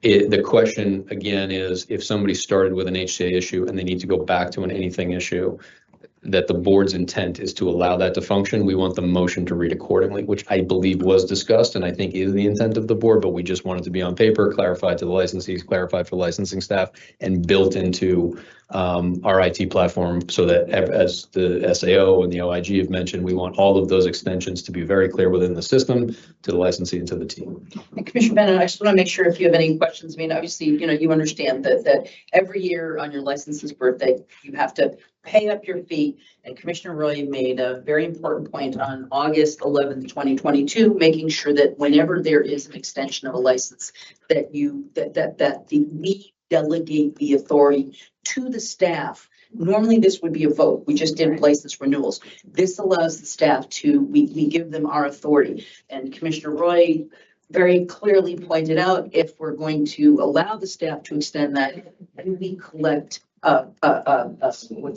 The question again is if somebody started with an HCA issue and they need to go back to an anything issue, that the board's intent is to allow that to function. We want the motion to read accordingly, which I believe was discussed and I think is the intent of the board, but we just wanted to be on paper, clarified to the licensees, clarified for licensing staff, and built into our IT platform so that as the SAO and the OIG have mentioned, we want all of those extensions to be very clear within the system to the licensee and to the team. And Commissioner Bennett, I just want to make sure if you have any questions. I mean, obviously, you understand that every year on your licensee's birthday, you have to pay up your fee. And Commissioner Roy made a very important point on August 11th, 2022, making sure that whenever there is an extension of a license, that we delegate the authority to the staff. Normally, this would be a vote. We just did license renewals. This allows the staff we give them our authority. And Commissioner Roy very clearly pointed out, if we're going to allow the staff to extend that, we collect what's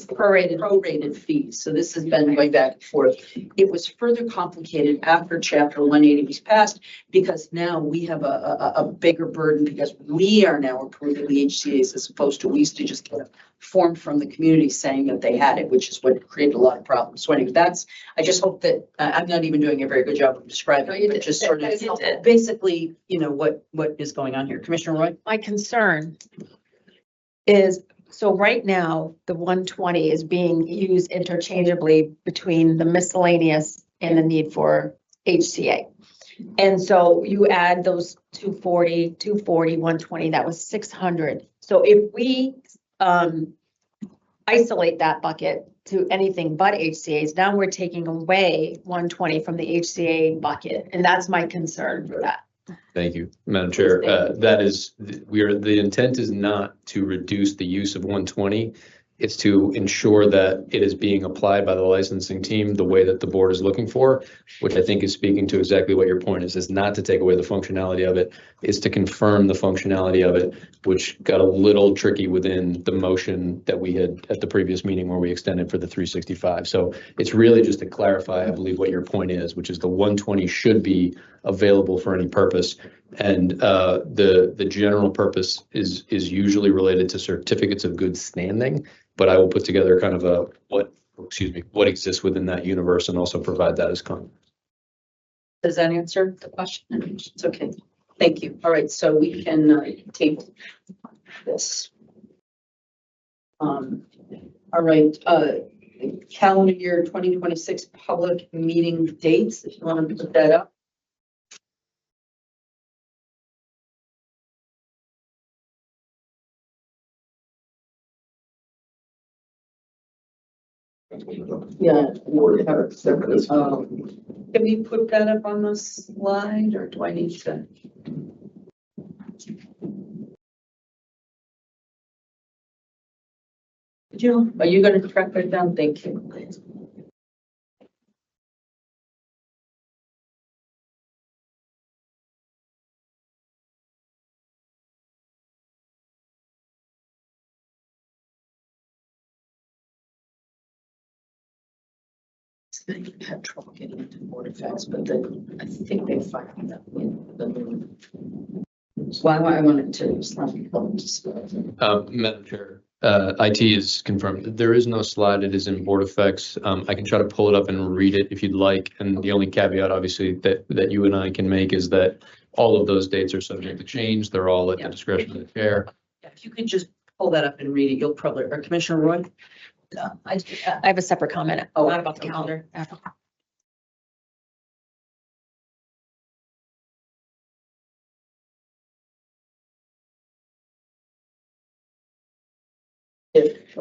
the prorated fees. So this has been going back and forth. It was further complicated after Chapter 180 was passed because now we have a bigger burden because we are now approving the HCAs as opposed to we used to just get a form from the community saying that they had it, which is what created a lot of problems. So anyway, I just hope that I'm not even doing a very good job of describing it, but just sort of basically, what is going on here. Commissioner Roy? My concern is, so right now, the 120 is being used interchangeably between the miscellaneous and the need for HCA. And so you add those 240, 120, that was 600. So if we isolate that bucket to anything but HCAs, now we're taking away 120 from the HCA bucket. And that's my concern for that. Thank you, Madam Chair. The intent is not to reduce the use of 120. It's to ensure that it is being applied by the licensing team the way that the board is looking for, which I think is speaking to exactly what your point is not to take away the functionality of it, is to confirm the functionality of it, which got a little tricky within the motion that we had at the previous meeting where we extended for the 365. So it's really just to clarify, I believe, what your point is, which is the 120 should be available for any purpose. And the general purpose is usually related to certificates of good standing, but I will put together kind of what exists within that universe and also provide that as comment. Does that answer the question? It's okay. Thank you. All right, so we can table this. All right, calendar year 2026 public meeting dates, if you want to put that up. Yeah. Can we put that up on the slide or do I need to? Jill, are you going to track that down? Thank you. I had trouble getting into board effects, but then I think they finally got the. Well, I wanted to. Madam Chair, IT is confirmed. There is no slide. It is in board effects. I can try to pull it up and read it if you'd like. And the only caveat, obviously, that you and I can make is that all of those dates are subject to change. They're all at the discretion of the chair. If you could just pull that up and read it, you'll probably, or Commissioner Roy? I have a separate comment, not about the calendar. If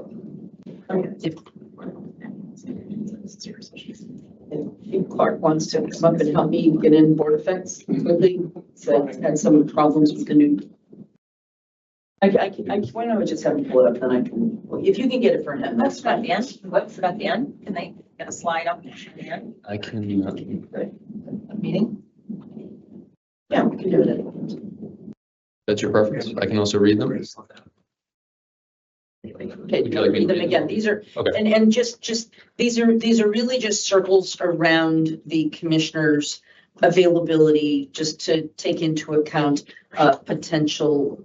Clark wants to come up and help me get in board effects quickly, so I had some problems with the new. Why don't I just have him pull it up, then I can, if you can get it for him, that's That's at fine. the end. What's at the end? Can they get a slide up at the end? I can, A meeting? Yeah, we can do it. that's your preference. I can also read them. Okay, Would you like me read to them read again. These are, Okay. and just, these are really just circles around the commissioner's availability, just to take into account potential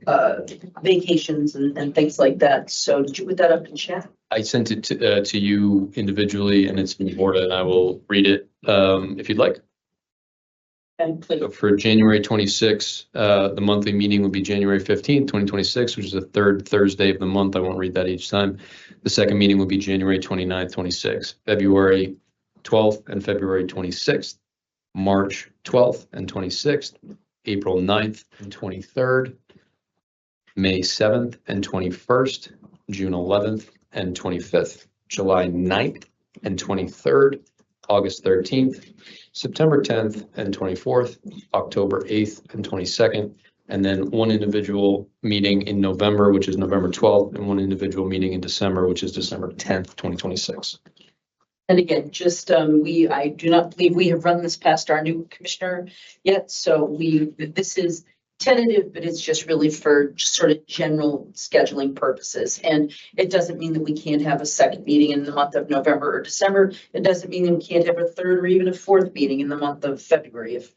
vacations and things like that. So did you put that up in chat? I sent it to you individually and it's been boarded and I will read it if you'd like. And please. So for January 26, the monthly meeting will be January 15th, 2026, which is the third Thursday of the month. I won't read that each time. The second meeting will be January 29th, 26, February 12th and February 26th, March 12th and 26th, April 9th and 23rd, May 7th and 21st, June 11th and 25th, July 9th and 23rd, August 13th, September 10th and 24th, October 8th and 22nd, and then one individual meeting in November, which is November 12th, and one individual meeting in December, which is December 10th, 2026. And again, just, I do not believe we have run this past our new commissioner yet, so this is tentative, but it's just really for sort of general scheduling purposes. And it doesn't mean that we can't have a second meeting in the month of November or December. It doesn't mean that we can't have a third or even a fourth meeting in the month of February if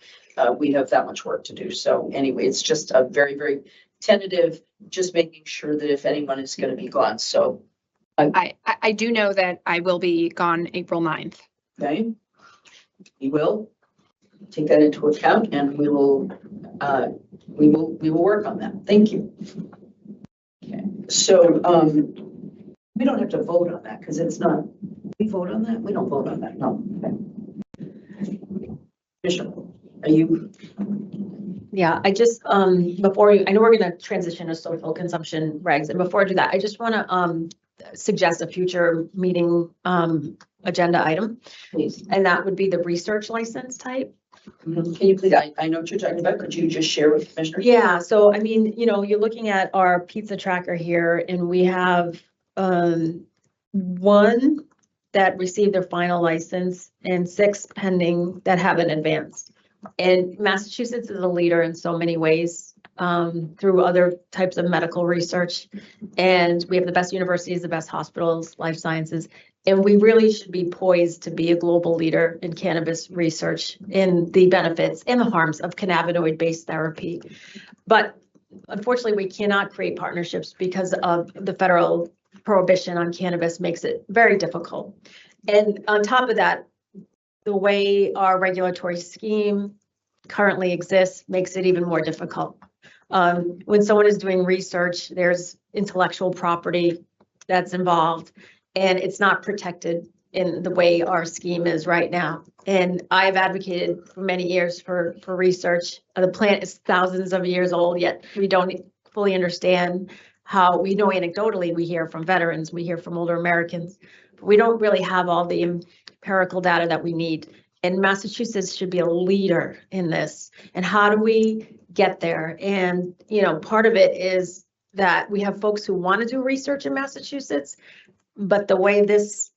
we have that much work to do. So anyway, it's just a very, very tentative, just making sure that if anyone is going to be gone. So I do know that I will be gone April 9th. okay, we will take that into account and we will work on that. Thank you. Okay, so we don't have to vote on that because it's not, we vote on that? We don't vote on that, no. Okay. Bishop, are you? Yeah, I just, before you, I know we're gonna transition to social consumption regs, and before I do that, I just wanna suggest a future meeting agenda item, Please. and that would be the research license type. Can you please, I know what you're talking about. Could you just share with Commissioner? Yeah, so I mean, you know, you're looking at our pizza tracker here, and we have one that received their final license and 6 pending that haven't advanced. And Massachusetts is a leader in so many ways through other types of medical research. And we have the best universities, the best hospitals, life sciences. And we really should be poised to be a global leader in cannabis research in the benefits and the harms of cannabinoid-based therapy. But unfortunately, we cannot create partnerships because of the federal prohibition on cannabis makes it very difficult. And on top of that, the way our regulatory scheme currently exists makes it even more difficult. When someone is doing research, there's intellectual property that's involved, and it's not protected in the way our scheme is right now. And I've advocated for many years for research. The plant is thousands of years old, yet we don't fully understand how. We know anecdotally, we hear from veterans, we hear from older Americans, but we don't really have all the empirical data that we need. And Massachusetts should be a leader in this. And how do we get there? And, part of it is that we have folks who want to do research in Massachusetts, but the way this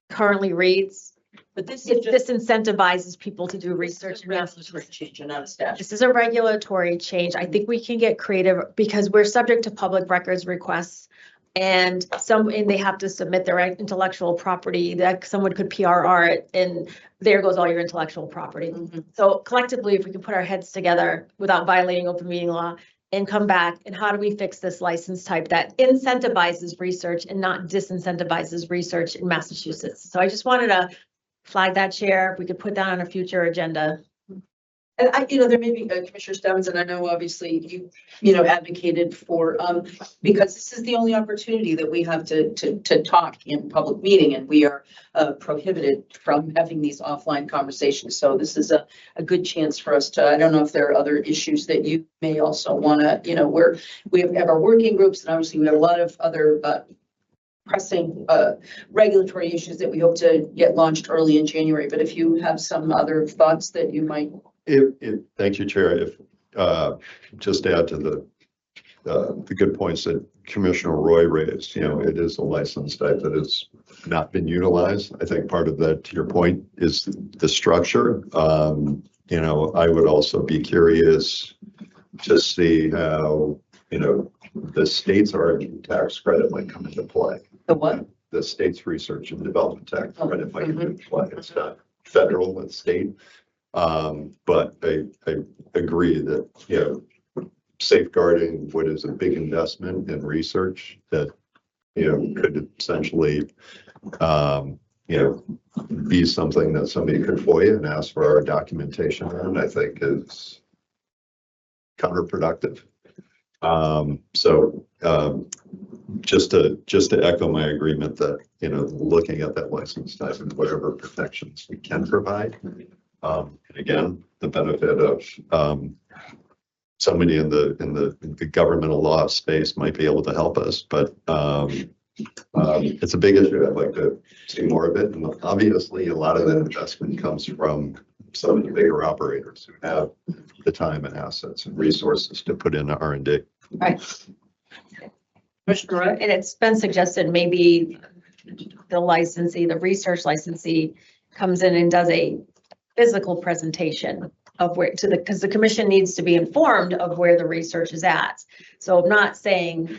currently reads, But this it is just disincentivizes people to do research in Massachusetts. regulatory change and not a statute. This is a regulatory change. I think we can get creative because we're subject to public records requests. And they have to submit their intellectual property, that someone could PRR it, and there goes all your intellectual property. Mhm. So collectively, if we can put our heads together without violating open meeting law and come back, and how do we fix this license type that incentivizes research and not disincentivizes research in Massachusetts? So I just wanted to flag that, Chair. If we could put that on a future agenda. And there may be Commissioner Stebbins, and I know obviously you advocated for, because this is the only opportunity that we have to talk in public meeting, and we are prohibited from having these offline conversations. So this is a good chance for us to, I don't know if there are other issues that you may also want to, we have our working groups, and obviously we have a lot of other pressing regulatory issues that we hope to get launched early in January. But if you have some other thoughts that you might. Thank you, Chair. If just to add to the good points that Commissioner Roy raised, it is a license type that has not been utilized. I think part of that, to your point, is the structure. I would also be curious to see how, the state's R&D tax credit might come into play. The what? The state's research and development tax credit might come into play. It's not federal, it's state. But I agree that, safeguarding what is a big investment in research that, could essentially, be something that somebody could FOIA and ask for our documentation on, I think is counterproductive. Just to echo my agreement that, looking at that license type and whatever protections we can provide. And again, the benefit of somebody in the governmental law space might be able to help us, but it's a big issue. I'd like to see more of it. And obviously, a lot of that investment comes from some of the bigger operators who have the time and assets and resources to put in R&D. Right. Commissioner Wright? And it's been suggested maybe the licensee, the research licensee comes in and does a physical presentation of where because the commission needs to be informed of where the research is at. So I'm not saying,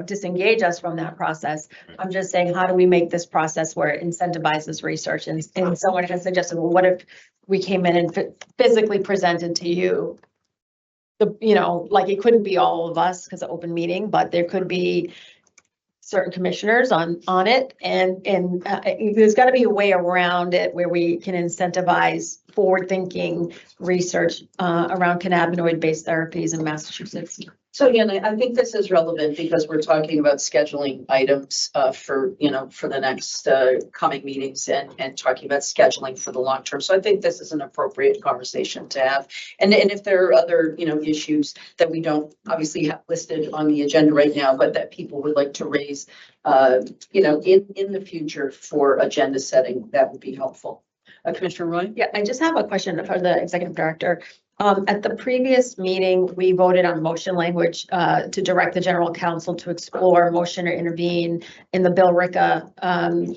disengage us from that process. I'm just saying, how do we make this process where it incentivizes research? And someone has suggested, well, what if we came in and physically presented to you like it couldn't be all of us because of open meeting, but there could be certain commissioners on it. And there's got to be a way around it where we can incentivize forward-thinking research around cannabinoid-based therapies in Massachusetts. So again, I think this is relevant because we're talking about scheduling items for the next coming meetings and talking about scheduling for the long term. So I think this is an appropriate conversation to have. And if there are other, issues that we don't obviously have listed on the agenda right now, but that people would like to raise, in the future for agenda setting, that would be helpful. Commissioner Roy? Yeah, I just have a question for the executive director. At the previous meeting, we voted on motion language to direct the general counsel to explore motion or intervene in the Bill Ricca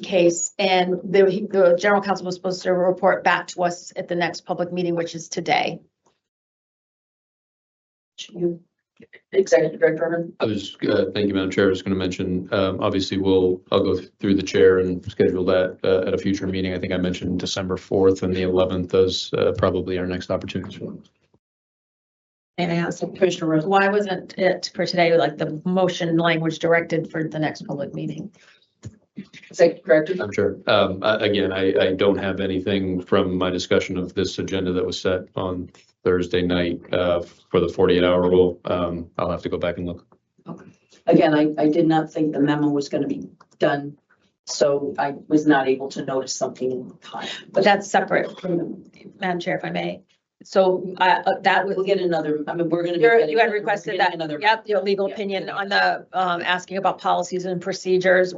case. And the general counsel was supposed to report back to us at the next public meeting, which is today. Executive Director. Thank you, Madam Chair. I was going to mention, obviously, I'll go through the chair and schedule that at a future meeting. I think I mentioned December 4th and the 11th as probably our next opportunities. And I asked Commissioner Rose. why wasn't it for today, like the motion language directed for the next public meeting? Executive Director. I'm sure. Again, I don't have anything from my discussion of this agenda that was set on Thursday night for the 48-hour rule. I'll have to go back and look. Okay. Again, I did not think the memo was going to be done, so I was not able to notice something in time. But that's separate from, Madam Chair, if I may. So that We'll was, get another, we're going to. you had requested that, yep, your legal opinion on the asking about policies and procedures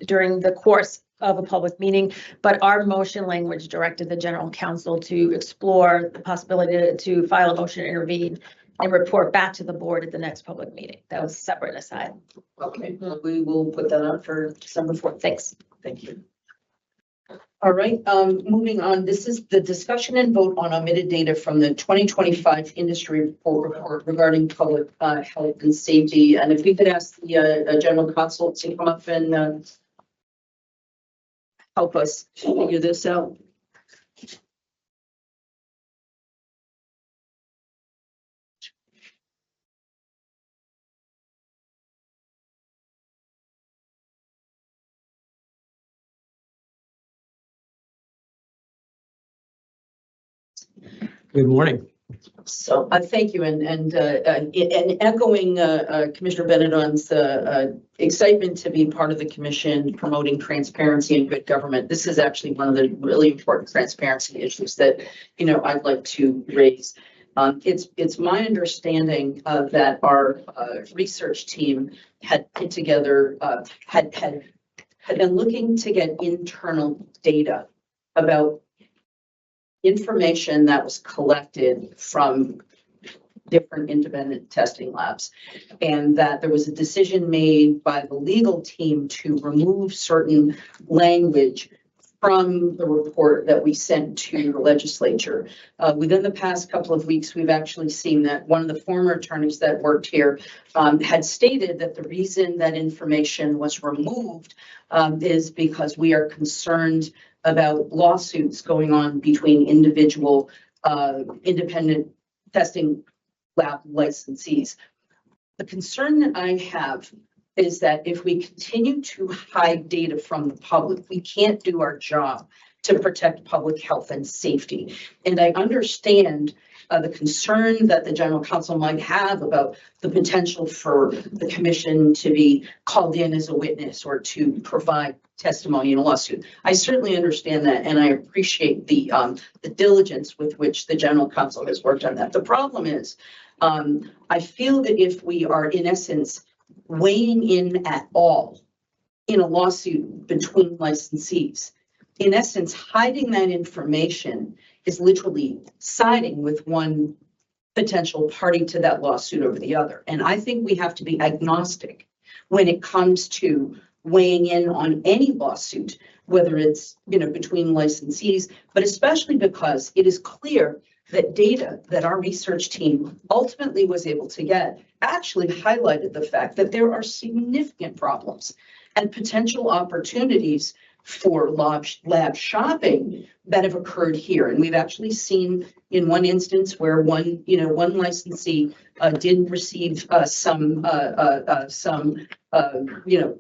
during the course of a public meeting, but our motion language directed the general counsel to explore the possibility to file a motion to intervene and report back to the board at the next public meeting. That was separate and aside. Okay, well, we will put that on for December 4th. Thanks. Thank you. All right, moving on, this is the discussion and vote on omitted data from the 2025 industry report regarding public health and safety. And if we could ask the general counsel to come up and help us figure this out. Good morning. So thank you, and echoing Commissioner Benedon's excitement to be part of the commission promoting transparency and good government. This is actually one of the really important transparency issues that I'd like to raise. It's my understanding that our research team had put together had been looking to get internal data about information that was collected from different independent testing labs, and that there was a decision made by the legal team to remove certain language from the report that we sent to the legislature. Within the past couple of weeks, we've actually seen that one of the former attorneys that worked here had stated that the reason that information was removed is because we are concerned about lawsuits going on between individual independent testing lab licensees. The concern that I have is that if we continue to hide data from the public, we can't do our job to protect public health and safety. And I understand the concern that the general counsel might have about the potential for the commission to be called in as a witness or to provide testimony in a lawsuit. I certainly understand that, and I appreciate the diligence with which the general counsel has worked on that. The problem is, I feel that if we are in essence weighing in at all in a lawsuit between licensees, in essence, hiding that information is literally siding with one potential party to that lawsuit over the other. And I think we have to be agnostic when it comes to weighing in on any lawsuit, whether it's between licensees, but especially because it is clear that data that our research team ultimately was able to get actually highlighted the fact that there are significant problems and potential opportunities for lab shopping that have occurred here. And we've actually seen in one instance where one licensee did receive some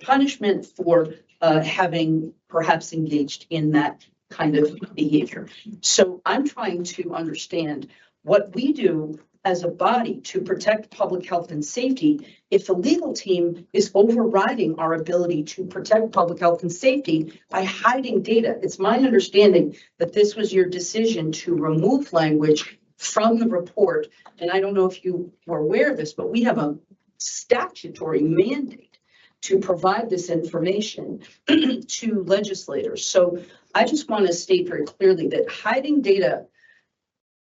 punishment for having perhaps engaged in that kind of behavior. So I'm trying to understand what we do as a body to protect public health and safety if the legal team is overriding our ability to protect public health and safety by hiding data. It's my understanding that this was your decision to remove language from the report. And I don't know if you were aware of this, but we have a statutory mandate to provide this information to legislators. So I just want to state very clearly that hiding data,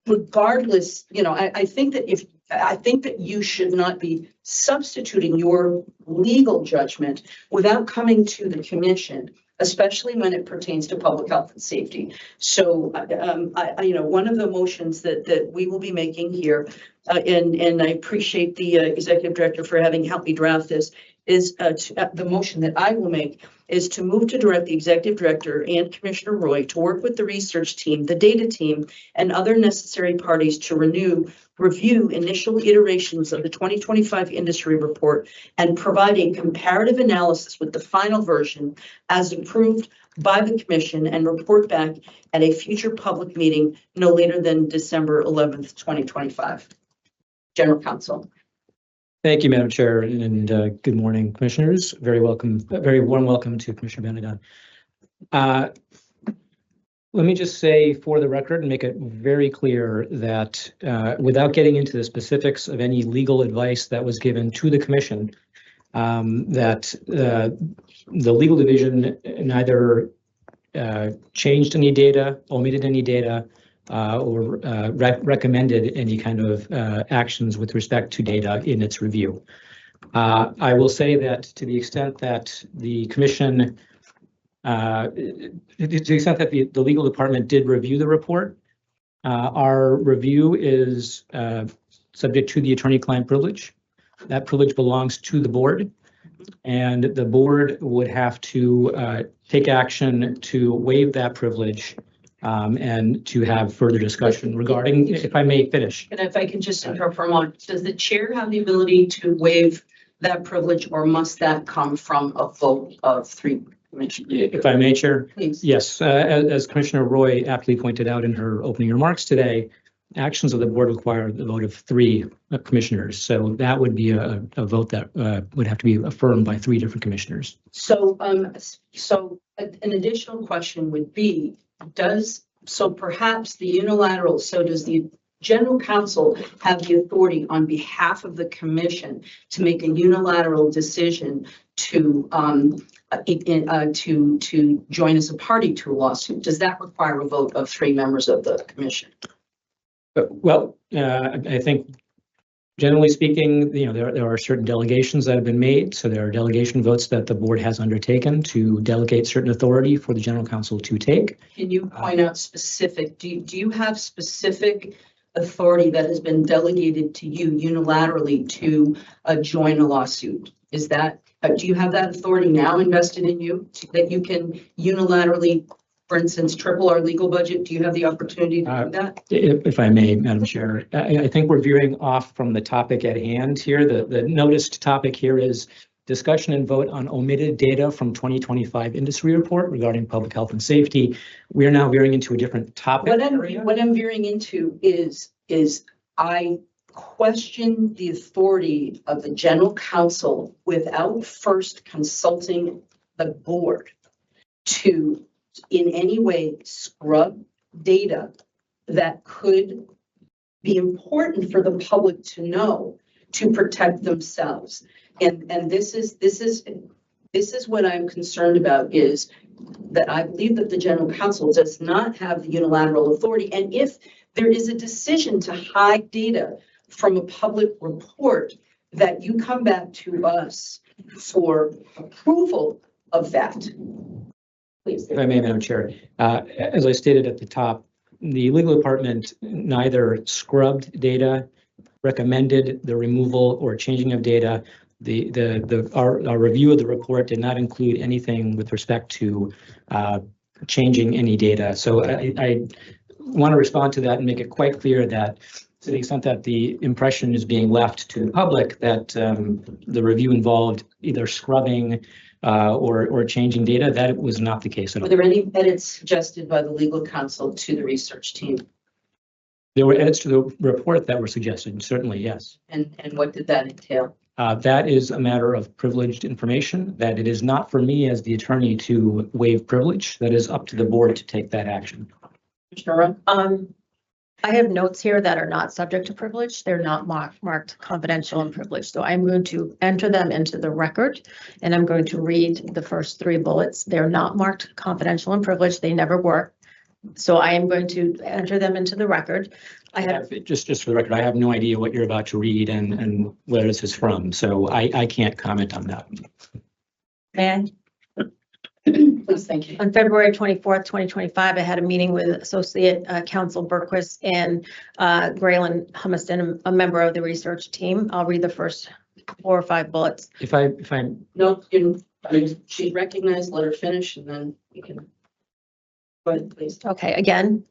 regardless, I think that you should not be substituting your legal judgment without coming to the commission, especially when it pertains to public health and safety. So, one of the motions that we will be making here, and I appreciate the executive director for having helped me draft this, is the motion that I will make is to move to direct the executive director and Commissioner Roy to work with the research team, the data team, and other necessary parties to review initial iterations of the 2025 industry report and provide a comparative analysis with the final version as approved by the commission and report back at a future public meeting no later than December 11th, 2025. General Counsel. Thank you, Madam Chair, and good morning, commissioners. Very warm welcome to Commissioner Benedon. Let me just say for the record and make it very clear that without getting into the specifics of any legal advice that was given to the commission, that the legal division neither changed any data, omitted any data, or recommended any kind of actions with respect to data in its review. I will say that to the extent that the commission, to the extent that the legal department did review the report, our review is subject to the attorney-client privilege. That privilege belongs to the board, and the board would have to take action to waive that privilege and to have further discussion regarding, if I may finish. And if I can just interrupt for a moment, does the chair have the ability to waive that privilege, or must that come from a vote of 3 commissioners? If I may, Chair. Please. Yes, as Commissioner Roy aptly pointed out in her opening remarks today, actions of the board require the vote of 3 commissioners. So that would be a vote that would have to be affirmed by 3 different commissioners. So, an additional question would be, does the general counsel have the authority on behalf of the commission to make a unilateral decision to join as a party to a lawsuit? Does that require a vote of 3 members of the commission? Well, I think generally speaking, there are certain delegations that have been made. So there are delegation votes that the board has undertaken to delegate certain authority for the general counsel to take. Can you point out specific, do you have specific authority that has been delegated to you unilaterally to join a lawsuit? Is that, do you have that authority now invested in you that you can unilaterally, for instance, triple our legal budget? Do you have the opportunity to do that? If I may, Madam Chair, I think we're veering off from the topic at hand here. The noticed topic here is discussion and vote on omitted data from 2025 industry report regarding public health and safety. We are now veering into a different topic. What I'm veering into is I question the authority of the general counsel without first consulting the board to in any way scrub data that could be important for the public to know to protect themselves. And this is what I'm concerned about, is that I believe that the general counsel does not have the unilateral authority. And if there is a decision to hide data from a public report, that you come back to us for approval of that. Please. If I may, Madam Chair, as I stated at the top, the legal department neither scrubbed data, recommended the removal or changing of data. Our review of the report did not include anything with respect to changing any data. So I want to respond to that and make it quite clear that to the extent that the impression is being left to the public that the review involved either scrubbing or changing data, that was not the case at all. Were there any edits suggested by the legal counsel to the research team? There were edits to the report that were suggested, certainly, yes. And what did that entail? That is a matter of privileged information, that it is not for me as the attorney to waive privilege. That is up to the board to take that action. Commissioner Run? I have notes here that are not subject to privilege. They're not marked confidential and privileged. So I'm going to enter them into the record, and I'm going to read the first 3 bullets. They're not marked confidential and privileged. They never were. So I am going to enter them into the record. I have just for the record, I have no idea what you're about to read and where this is from, so I can't comment on that. May I? Please, thank you. On February 24th, 2025, I had a meeting with Associate Counsel Berquist and Graylin Humiston, a member of the research team. I'll read the first 4 or 5 bullets. If I No, she's recognized, let her finish, and then you can. Go ahead, please. Okay, again,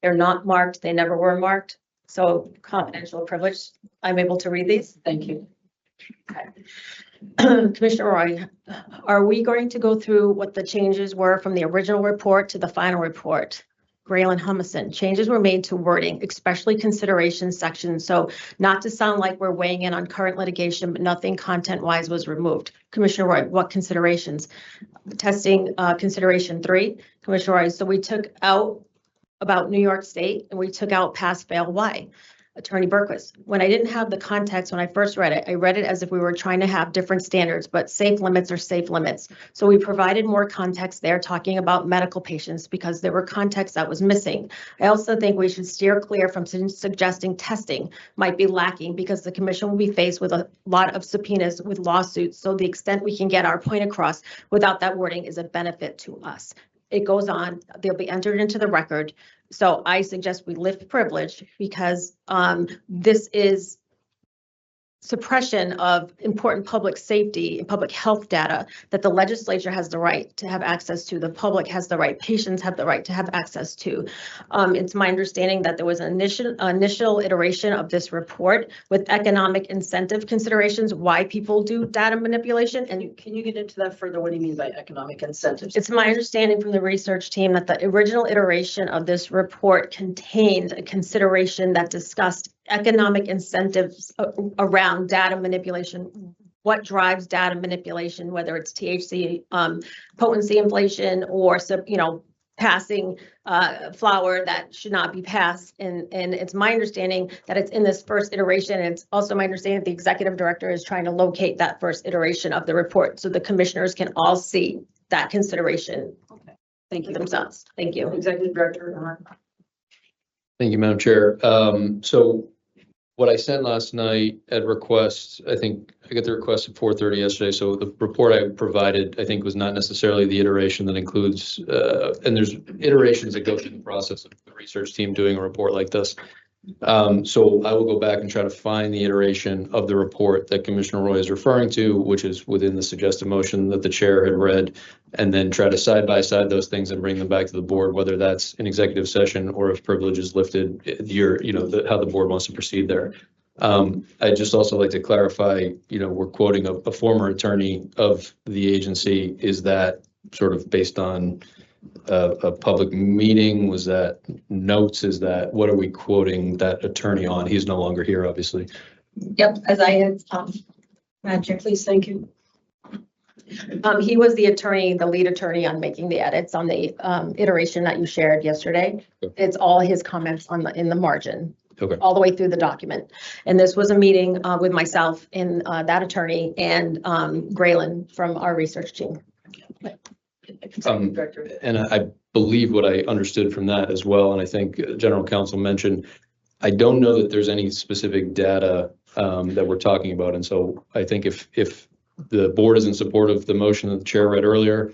they're not marked. They never were marked. So confidential and privileged. I'm able to read these. Thank you. Okay. Commissioner Roy, are we going to go through what the changes were from the original report to the final report? Graylin Humiston, changes were made to wording, especially consideration section. So not to sound like we're weighing in on current litigation, but nothing content-wise was removed. Commissioner Roy, what considerations? Testing consideration 3, Commissioner Roy. So we took out about New York State and we took out pass fail. Why? Attorney Berquist. When I didn't have the context when I first read it, I read it as if we were trying to have different standards, but safe limits are safe limits. So we provided more context there talking about medical patients because there were context that was missing. I also think we should steer clear from suggesting testing might be lacking because the commission will be faced with a lot of subpoenas with lawsuits. So the extent we can get our point across without that wording is a benefit to us. It goes on, they'll be entered into the record. So I suggest we lift privilege because this is suppression of important public safety and public health data that the legislature has the right to have access to, the public has the right, patients have the right to have access to. It's my understanding that there was an initial iteration of this report with economic incentive considerations, why people do data manipulation. And Can you get into that further? What do you mean by economic incentives? it's my understanding from the research team that the original iteration of this report contained a consideration that discussed economic incentives around data manipulation. What drives data manipulation, whether it's THC potency inflation or passing flower that should not be passed. And it's my understanding that it's in this first iteration. And it's also my understanding that the executive director is trying to locate that first iteration of the report so the commissioners can all see that consideration. Thank you. Themselves. Thank you. Executive Director. Thank you, Madam Chair. So what I sent last night at request, I think I got the request at 4:30 yesterday. So the report I provided, I think, was not necessarily the iteration that includes, and there's iterations that go through the process of the research team doing a report like this. So I will go back and try to find the iteration of the report that Commissioner Roy is referring to, which is within the suggested motion that the chair had read, and then try to side by side those things and bring them back to the board, whether that's an executive session or if privilege is lifted, how the board wants to proceed there. I'd just also like to clarify, we're quoting a former attorney of the agency. Is that sort of based on a public meeting? Was that notes? Is that, what are we quoting that attorney on? He's no longer here, obviously. Yep, as I had, Madam Chair, Please, thank you. He was the attorney, the lead attorney on making the edits on the iteration that you shared yesterday. Okay. It's all his comments in the margin. Okay. All the way through the document. And this was a meeting with myself and that attorney and Graylin from our research team. And I believe what I understood from that as well, and I think General Counsel mentioned, I don't know that there's any specific data that we're talking about. And so I think if the board is in support of the motion that the chair read earlier,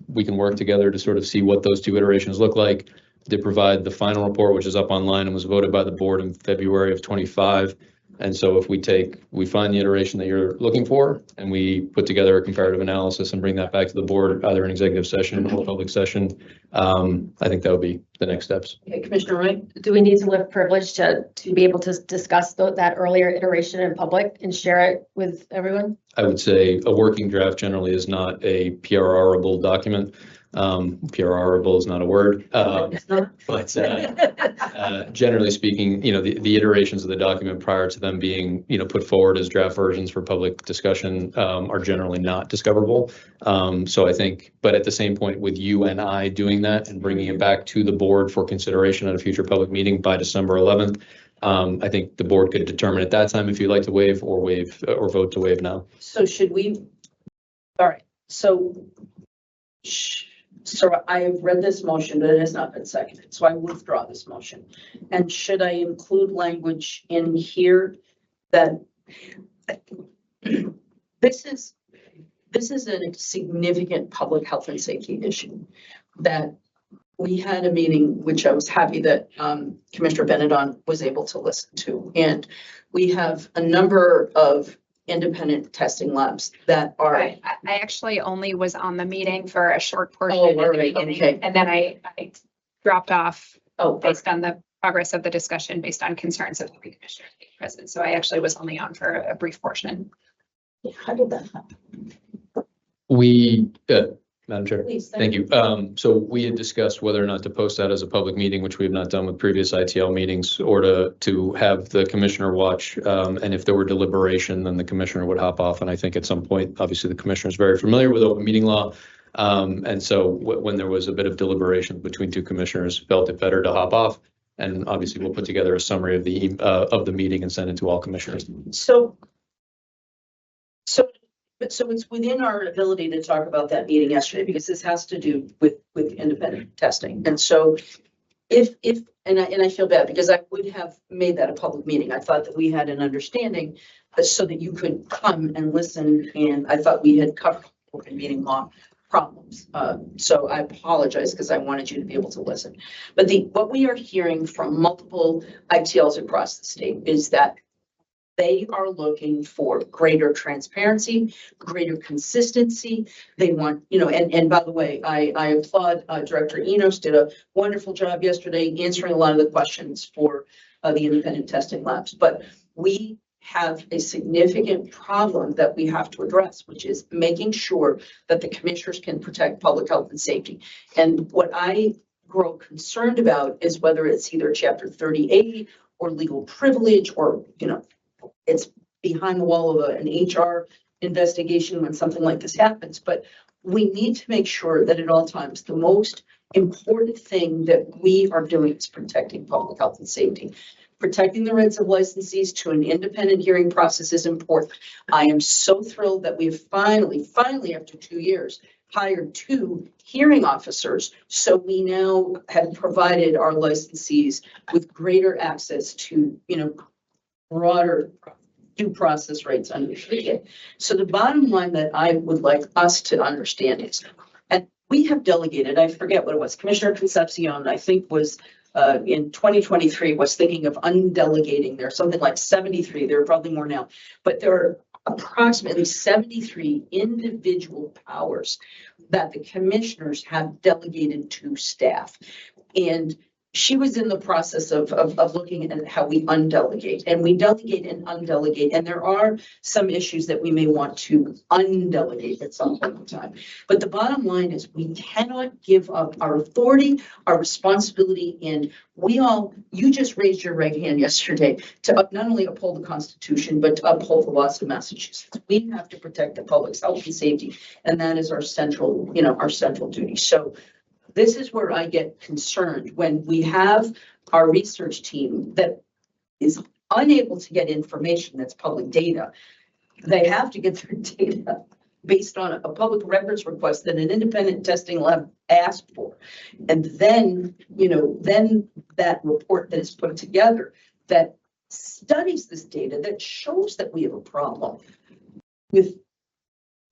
we can work together to sort of see what those two iterations look like. They provide the final report, which is up online and was voted by the board in February of 25. And so if we find the iteration that you're looking for and we put together a comparative analysis and bring that back to the board, either in executive session or public session, I think that would be the next steps. Okay, Commissioner Wright. Do we need to lift privilege to be able to discuss that earlier iteration in public and share it with everyone? I would say a working draft generally is not a PRR-able document. PRR-able is not a word, but generally speaking, the iterations of the document prior to them being, put forward as draft versions for public discussion are generally not discoverable. So I think, but at the same point with you and I doing that and bringing it back to the board for consideration at a future public meeting by December 11th, I think the board could determine at that time if you'd like to waive or vote to waive now. So should we, all right, so I've read this motion, but it has not been seconded, so I withdraw this motion. And should I include language in here that this is a significant public health and safety issue that we had a meeting, which I was happy that Commissioner Benedon was able to listen to. And we have a number of independent testing labs that are. I actually only was on the meeting for a short portion Oh, in the right, beginning, okay. and then I dropped off Oh, based on the progress of the discussion, based on concerns of the three commissioners being present. So I actually was only on for a brief portion. how did that happen? Madam Chair. Please, Thank you. So we had discussed whether or not to post that as a public meeting, which we have not done with previous ITL meetings, or to have the commissioner watch. And if there were deliberation, then the commissioner would hop off. And I think at some point, obviously the commissioner is very familiar with open meeting law. And so when there was a bit of deliberation between two commissioners, felt it better to hop off. And obviously, we'll put together a summary of the meeting and send it to all commissioners. So it's within our ability to talk about that meeting yesterday, because this has to do with independent testing. And so and I feel bad because I would have made that a public meeting. I thought that we had an understanding so that you could come and listen, and I thought we had covered open meeting law problems. So I apologize because I wanted you to be able to listen. But what we are hearing from multiple ITLs across the state is that they are looking for greater transparency, greater consistency. They want, and by the way, I applaud Director Enos, did a wonderful job yesterday answering a lot of the questions for the independent testing labs. But we have a significant problem that we have to address, which is making sure that the commissioners can protect public health and safety. And what I grow concerned about is whether it's either Chapter 38 or legal privilege, or, it's behind the wall of an HR investigation when something like this happens. But we need to make sure that at all times, the most important thing that we are doing is protecting public health and safety. Protecting the rights of licensees to an independent hearing process is important. I am so thrilled that we have finally, after 2 years, hired 2 hearing officers. So we now have provided our licensees with greater access to, broader due process rights under it. So the bottom line that I would like us to understand is, and we have delegated, I forget what it was, Commissioner Concepcion, I think was in 2023 was thinking of undelegating. There's something like 73, there are probably more now, but there are approximately 73 individual powers that the commissioners have delegated to staff. And she was in the process of looking at how we undelegate, and we delegate and undelegate. And there are some issues that we may want to undelegate at some point in time. But the bottom line is we cannot give up our authority, our responsibility. And you just raised your right hand yesterday to not only uphold the Constitution, but to uphold the laws of Massachusetts. We have to protect the public's health and safety. And that is our central duty. So this is where I get concerned when we have our research team that is unable to get information that's public data. They have to get their data based on a public records request that an independent testing lab asked for. And then, then that report that is put together that studies this data, that shows that we have a problem with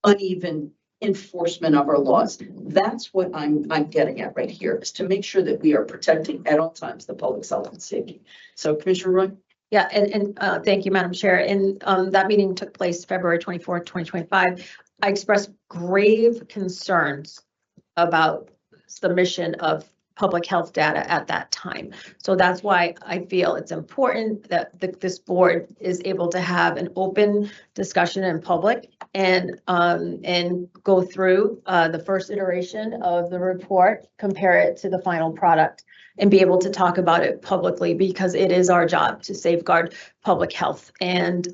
uneven enforcement of our laws. That's what I'm getting at right here, is to make sure that we are protecting at all times the public's health and safety. So Commissioner Roy? Yeah, and thank you, Madam Chair. And that meeting took place February 24th, 2025. I expressed grave concerns about submission of public health data at that time. So that's why I feel it's important that this board is able to have an open discussion in public and go through the first iteration of the report, compare it to the final product, and be able to talk about it publicly, because it is our job to safeguard public health. And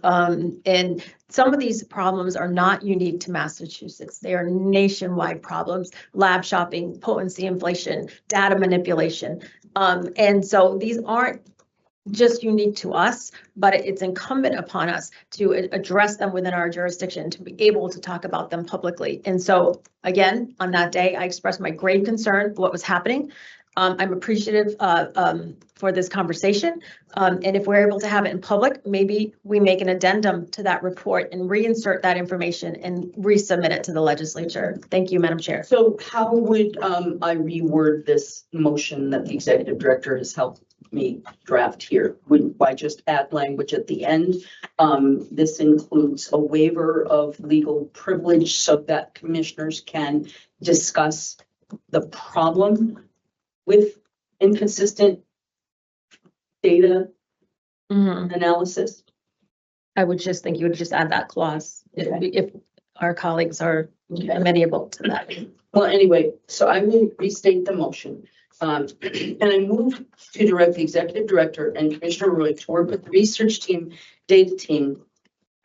some of these problems are not unique to Massachusetts. They are nationwide problems: lab shopping, potency inflation, data manipulation. And so these aren't just unique to us, but it's incumbent upon us to address them within our jurisdiction, to be able to talk about them publicly. And so again, on that day, I expressed my grave concern for what was happening. I'm appreciative for this conversation. And if we're able to have it in public, maybe we make an addendum to that report and reinsert that information and resubmit it to the legislature. Thank you, Madam Chair. So how would I reword this motion that the executive director has helped me draft here? Would I just add language at the end? This includes a waiver of legal privilege so that commissioners can discuss the problem with inconsistent data analysis. I would just think you would just add that clause if our colleagues are amenable to that. Well, anyway, so I will restate the motion. And I move to direct the executive director and Commissioner Roy to work with the research team, data team,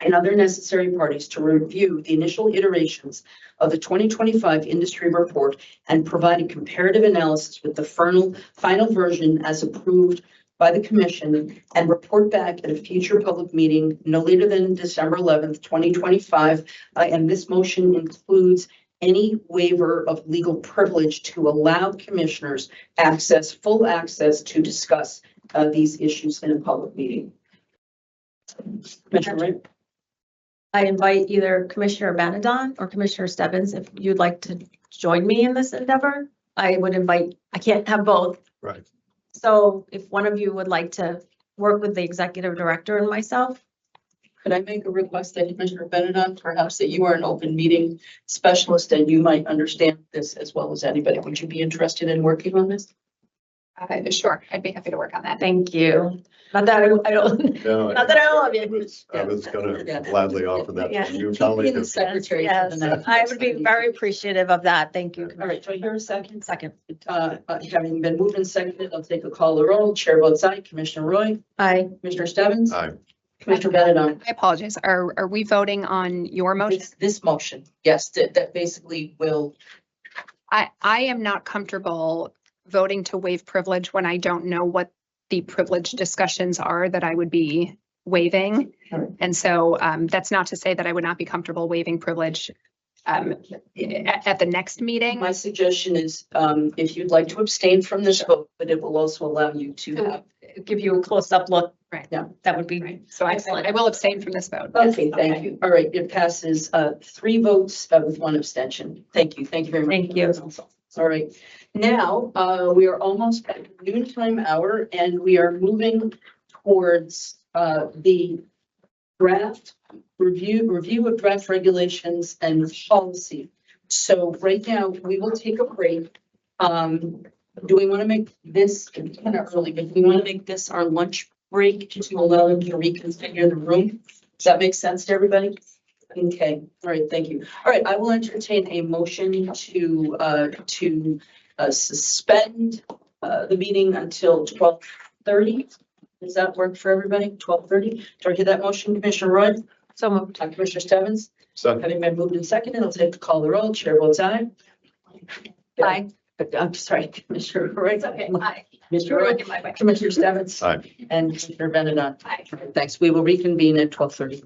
and other necessary parties to review the initial iterations of the 2025 industry report and provide a comparative analysis with the final version as approved by the commission and report back at a future public meeting no later than December 11th, 2025. And this motion includes any waiver of legal privilege to allow commissioners full access to discuss these issues in a public meeting. Commissioner Wright? I invite either Commissioner Benedon or Commissioner Stebbins, if you'd like to join me in this endeavor. I can't have both. Right. So if one of you would like to work with the executive director and myself, Could I make a request that Commissioner Benedon, perhaps that you are an open meeting specialist and you might understand this as well as anybody? Would you be interested in working on this? Sure, I'd be happy to work on that. thank you. Not that I don't, No, not that I love you. I was gonna Yeah. gladly offer that Yeah. to you, Being colleague. the secretary. for Yes, the next- I would be very appreciative of that. Thank you. All right, do I hear a second? Second. Having been moved and seconded, I'll take a call or roll. Chair votes aye. Commissioner Roy, Aye. Commissioner Stebbins, Aye. Commissioner Benedon. I apologize. Are we voting on your motion? This motion, yes, that basically will, I am not comfortable voting to waive privilege when I don't know what the privilege discussions are that I would be waiving. Alright. And so that's not to say that I would not be comfortable waiving privilege at the next meeting. my suggestion is, if you'd like to abstain from this vote, but it will also allow you to have. Give you a close-up look. Right. Yeah. That would be Right. So I will abstain from this vote. Okay, thank you. All right, it passes 3 votes with 1 abstention. Thank you very much. Thank you. All right, now we are almost at noontime hour and we are moving towards the draft review of draft regulations and policy. So right now, we will take a break. Do we want to make this kind of early, but do we want to make this our lunch break to allow them to reconfigure the room? Does that make sense to everybody? Okay, all right, thank you. All right, I will entertain a motion to suspend the meeting until 12:30. Does that work for everybody? 12:30? Do I hear that motion, Commissioner Roy? So moved. Commissioner Stebbins? Second. Having been moved and seconded, I'll take the call the roll. Chair votes aye. Aye. I'm sorry, Commissioner Roy. Okay. Aye. Commissioner Roy, Commissioner Stebbins, Aye. and Commissioner Benedon. Aye. Thanks. We will reconvene at 12:30.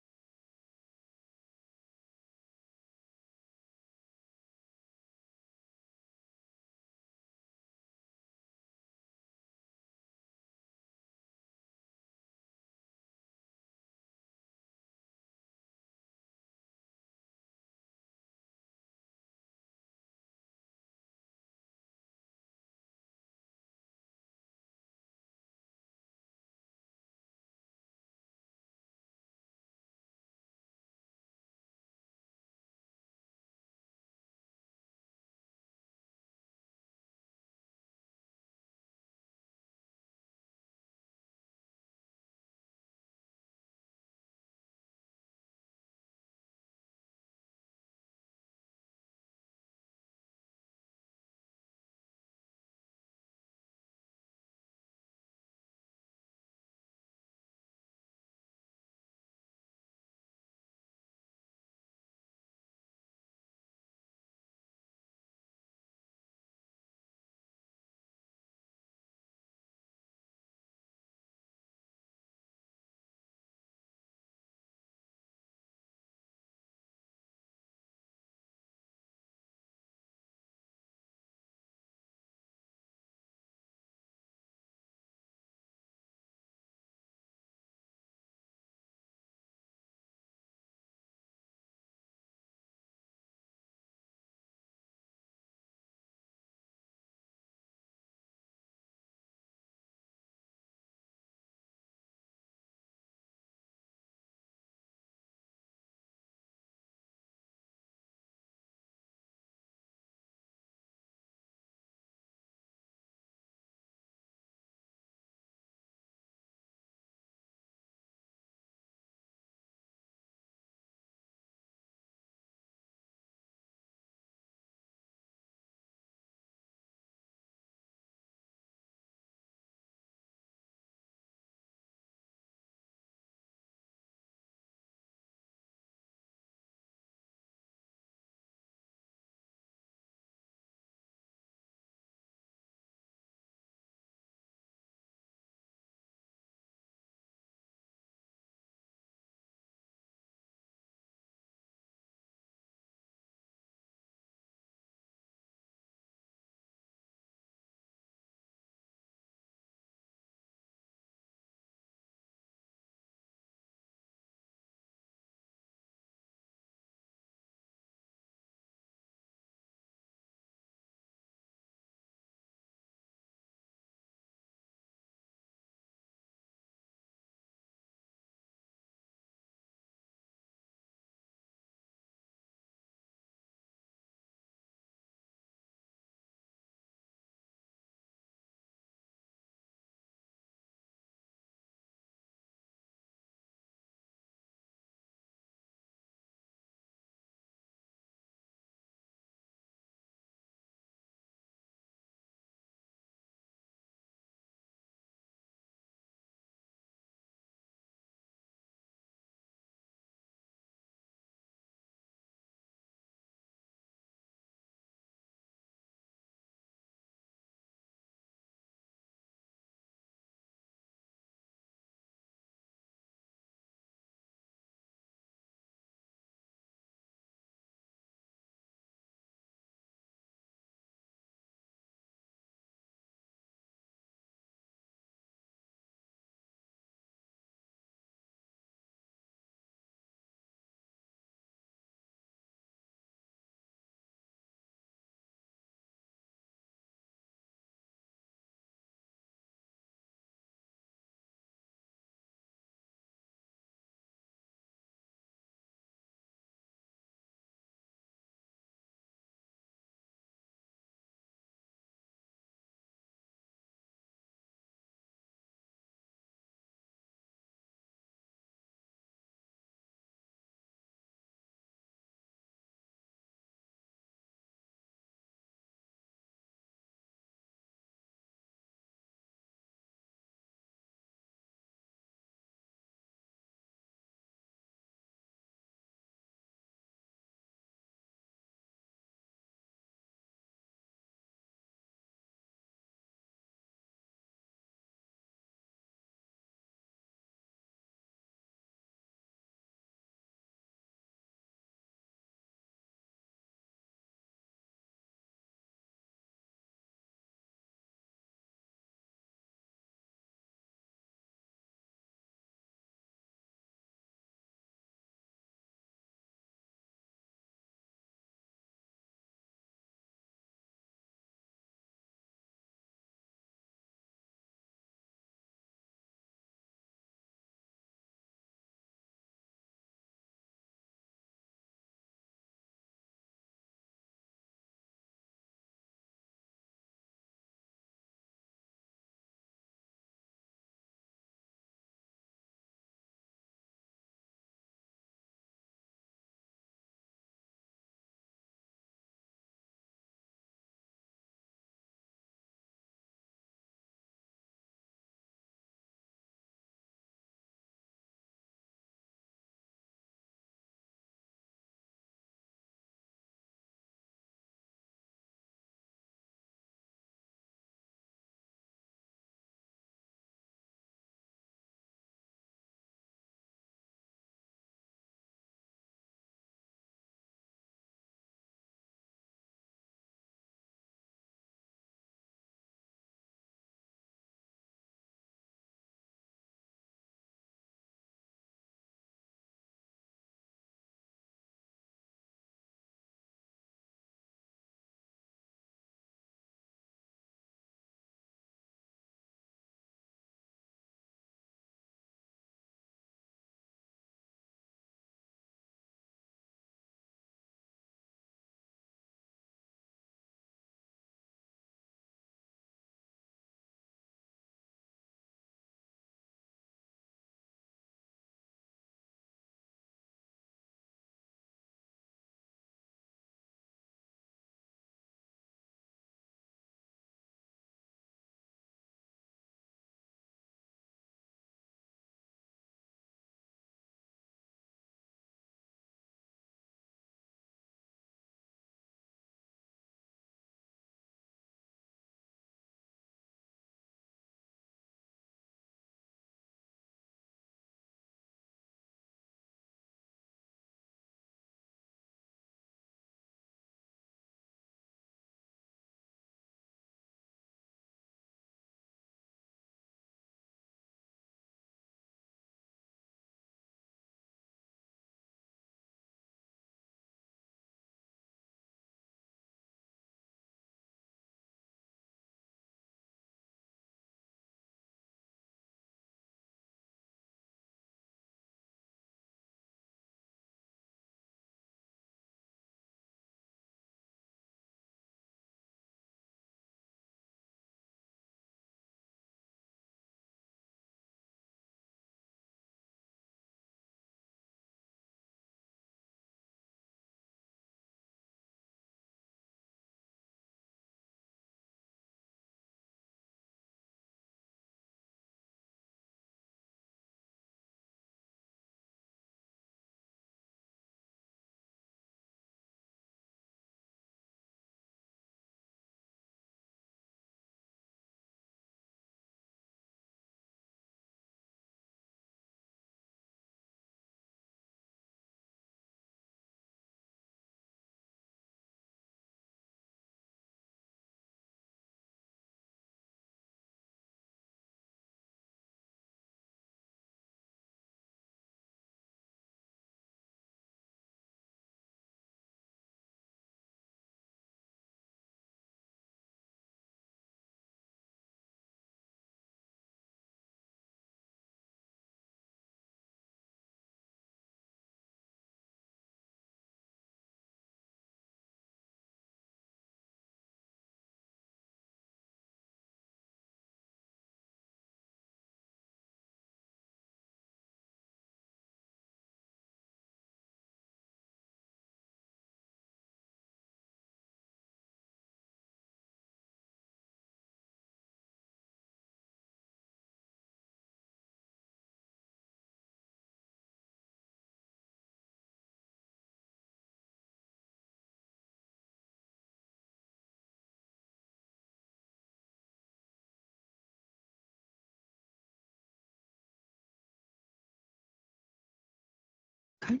Okay,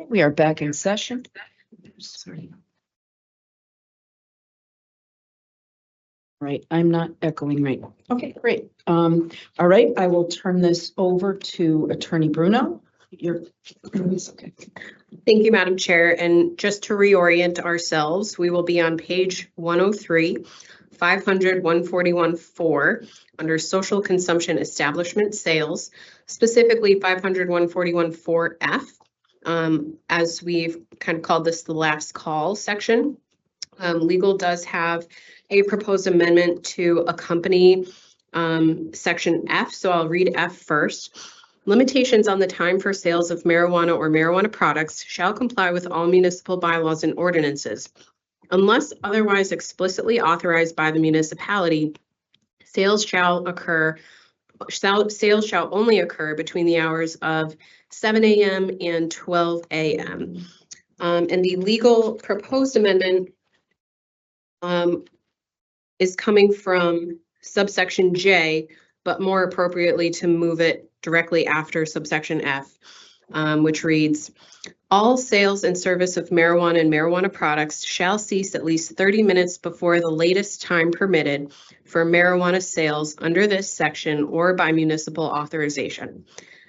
we are back in session. Sorry. Right, I'm not echoing right now. Okay, great. All right, I will turn this over to Attorney Bruno. You're, okay. Thank you, Madam Chair. And just to reorient ourselves, we will be on page 103, 500, 141-4, under social consumption establishment sales, specifically 500, 141-4F. As we've kind of called this the last call section. Legal does have a proposed amendment to accompany section F, so I'll read F first. Limitations on the time for sales of marijuana or marijuana products shall comply with all municipal bylaws and ordinances. Unless otherwise explicitly authorized by the municipality, sales shall only occur between the hours of 7 a.m. and 12 a.m. And the legal proposed amendment is coming from subsection J, but more appropriately to move it directly after subsection F, which reads, all sales and service of marijuana and marijuana products shall cease at least 30 minutes before the latest time permitted for marijuana sales under this section or by municipal authorization.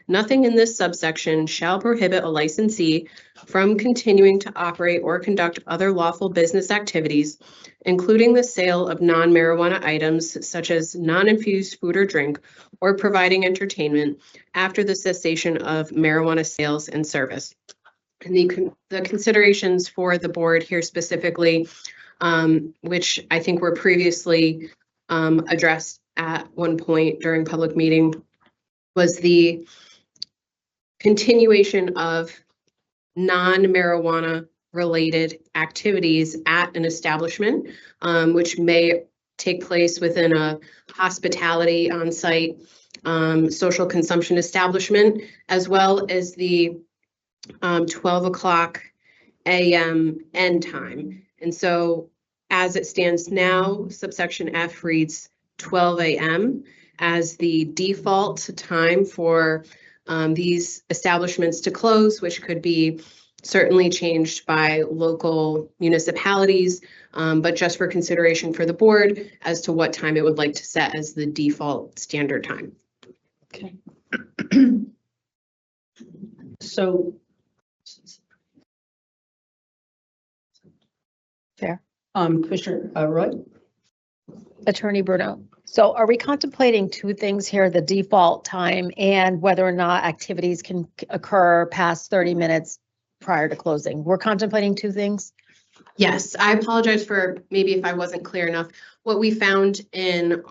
Nothing in this subsection shall prohibit a licensee from continuing to operate or conduct other lawful business activities, including the sale of non-marijuana items such as non-infused food or drink, or providing entertainment after the cessation of marijuana sales and service. And the considerations for the board here specifically, which I think were previously addressed at one point during public meeting, was the continuation of non-marijuana related activities at an establishment, which may take place within a hospitality on-site social consumption establishment, as well as the 12 o'clock a.m. end time. And so as it stands now, subsection F reads 12 a.m. as the default time for these establishments to close, which could be certainly changed by local municipalities, but just for consideration for the board as to what time it would like to set as the default standard time. Okay. So. Fair. Commissioner Roy? Attorney Bruno. So are we contemplating two things here, the default time and whether or not activities can occur past 30 minutes prior to closing? We're contemplating two things? Yes, I apologize for maybe if I wasn't clear enough. What we found in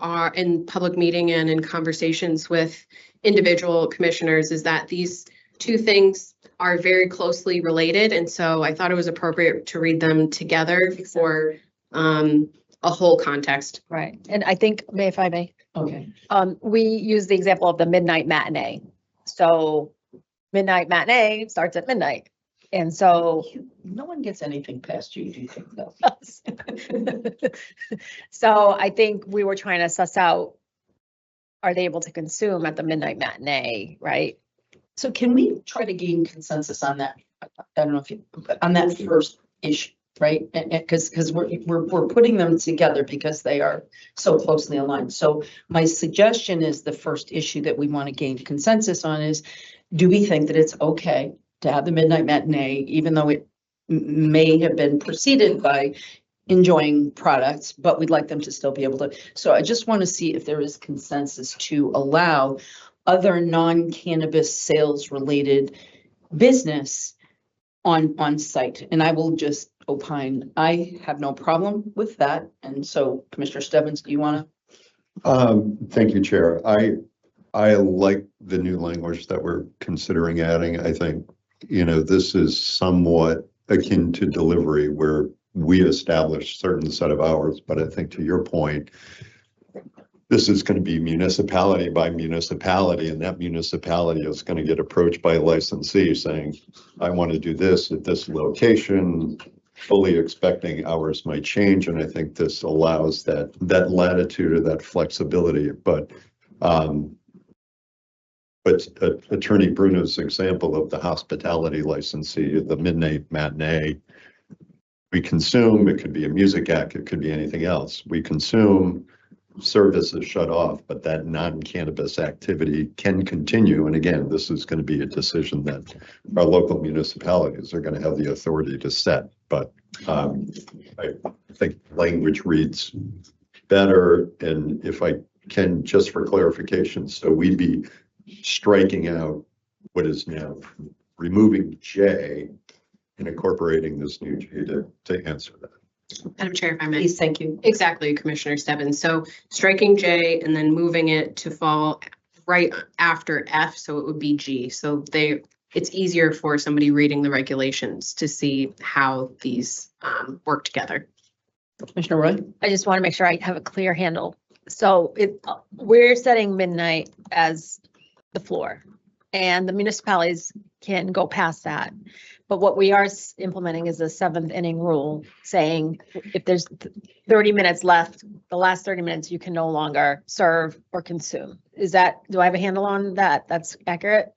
public meeting and in conversations with individual commissioners is that these two things are very closely related. And so I thought it was appropriate to read them together for a whole context. Right. And I think, if I may, Okay. we use the example of the midnight matinee. So midnight matinee starts at midnight. And so No one gets anything past you, do you think, though? so I think we were trying to suss out, are they able to consume at the midnight matinee, right? So can we try to gain consensus on that? I don't know if you, on that first issue, right? And because we're putting them together because they are so closely aligned. So my suggestion is the first issue that we want to gain consensus on is, do we think that it's okay to have the midnight matinee, even though it may have been preceded by enjoying products, but we'd like them to still be able to. So I just want to see if there is consensus to allow other non-cannabis sales related business on site. And I will just opine, I have no problem with that. And so Commissioner Stebbins, do you want to? Thank you, Chair. I like the new language that we're considering adding. I think, this is somewhat akin to delivery where we establish certain set of hours, but I think to your point, this is going to be municipality by municipality, and that municipality is going to get approached by a licensee saying, I want to do this at this location, fully expecting hours might change. And I think this allows that latitude or that flexibility. But But Attorney Bruno's example of the hospitality licensee, the midnight matinee, we consume, it could be a music act, it could be anything else. We consume, service is shut off, but that non-cannabis activity can continue. And again, this is going to be a decision that our local municipalities are going to have the authority to set. But I think language reads better. And if I can, just for clarification, so we'd be striking out what is now removing J and incorporating this new G to answer that. Madam Chair, if I may. Please, thank you. Exactly, Commissioner Stebbins. So striking J and then moving it to fall right after F, so it would be G. So it's easier for somebody reading the regulations to see how these work together. Commissioner Roy? I just want to make sure I have a clear handle. So we're setting midnight as the floor, and the municipalities can go past that. But what we are implementing is a 7th inning rule saying if there's 30 minutes left, the last 30 minutes you can no longer serve or consume. Do I have a handle on that? That's accurate?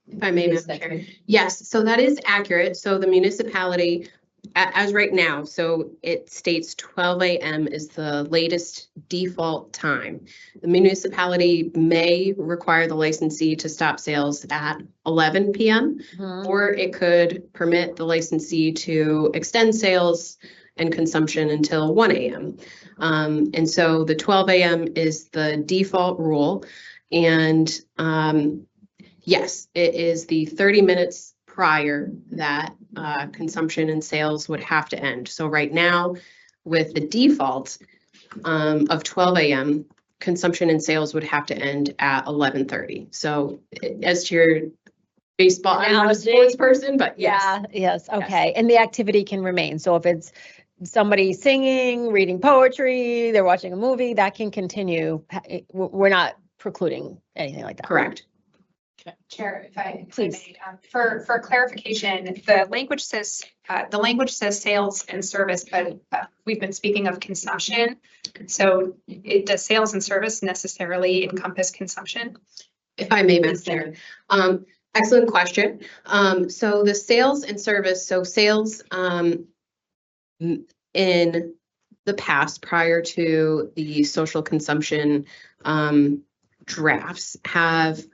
If I may, Madam Chair. Yes, so that is accurate. So the municipality, as right now, so it states 12 a.m. is the latest default time. The municipality may require the licensee to stop sales at 11 p.m. Or it could permit the licensee to extend sales and consumption until 1 a.m. And so the 12 a.m. is the default rule. And yes, it is the 30 minutes prior that consumption and sales would have to end. So right now, with the default of 12 a.m., consumption and sales would have to end at 11:30. So as to your baseball, I'm not a sports person, but yes. Yeah, yes, okay. And the activity can remain. So if it's somebody singing, reading poetry, they're watching a movie, that can continue. We're not precluding anything like that. Correct. Chair, if I Please. may, for clarification, the language says sales and service, but we've been speaking of consumption. So does sales and service necessarily encompass consumption? If I may, Madam Chair. Excellent question. So the sales and service, so sales in the past, prior to the social consumption drafts, have,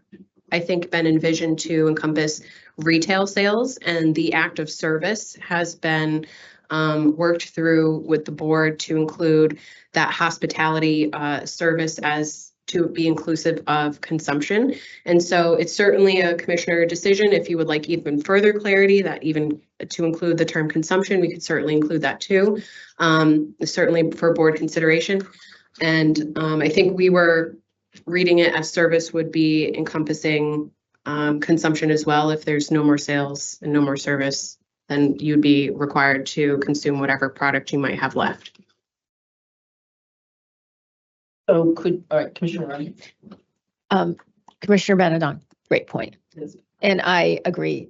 I think, been envisioned to encompass retail sales, and the act of service has been worked through with the board to include that hospitality service as to be inclusive of consumption. And so it's certainly a commissioner decision. If you would like even further clarity, that even to include the term consumption, we could certainly include that too, certainly for board consideration. And I think we were reading it as service would be encompassing consumption as well. If there's no more sales and no more service, then you'd be required to consume whatever product you might have left. So all right, Commissioner Roy? Commissioner Benedon, great point. And I agree.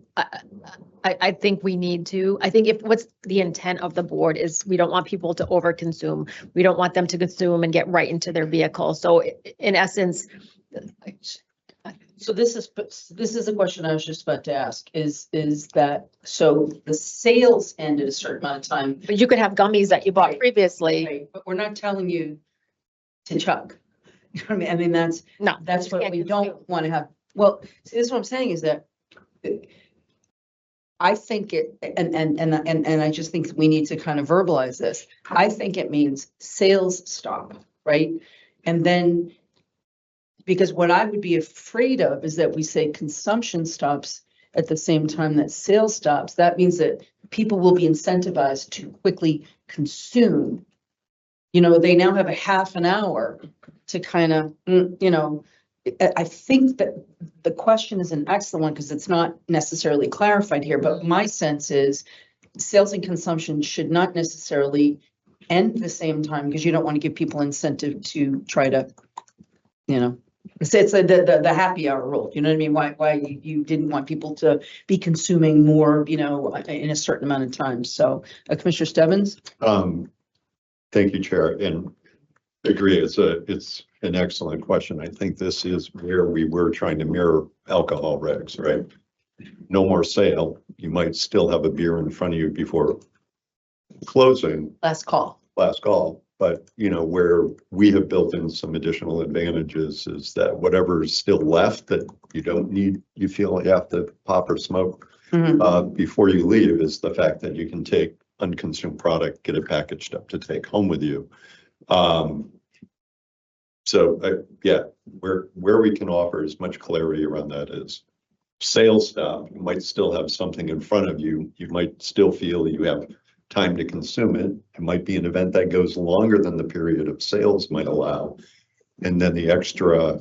I think we need to, I think what's the intent of the board is we don't want people to overconsume. We don't want them to consume and get right into their vehicle. So in essence. So this is a question I was just about to ask, is that, so the sales end at a certain amount of time. But you could have gummies that you bought Right. previously. Right, but we're not telling you to chug. You know what I mean? I mean, that's what can't we consume. don't want to have. Well, see, this is what I'm saying is that I think and I just think we need to kind of verbalize this. I think it means sales stop, right? And then, because what I would be afraid of is that we say consumption stops at the same time that sales stops. That means that people will be incentivized to quickly consume. You know, they now have a half an hour to kind of, you know, I think that the question is an excellent one because it's not necessarily clarified here, but my sense is sales and consumption should not necessarily end at the same time because you don't want to give people incentive to try to, you know, it's the happy hour rule. You know what I mean? Why you didn't want people to be consuming more, you know, in a certain amount of time. So Commissioner Stebbins? Thank you, Chair. And Agree. It's an excellent question. I think this is where we were trying to mirror alcohol regs, right? No more sale. You might still have a beer in front of you before closing, Last call. last call. But, you know, where we have built in some additional advantages is that whatever's still left that you don't need, you feel you have to pop or smoke before you leave is the fact that you can take unconsumed product, get it packaged up to take home with you. Yeah, where we can offer as much clarity around that is sales stuff. You might still have something in front of you. You might still feel you have time to consume it. It might be an event that goes longer than the period of sales might allow. And then the extra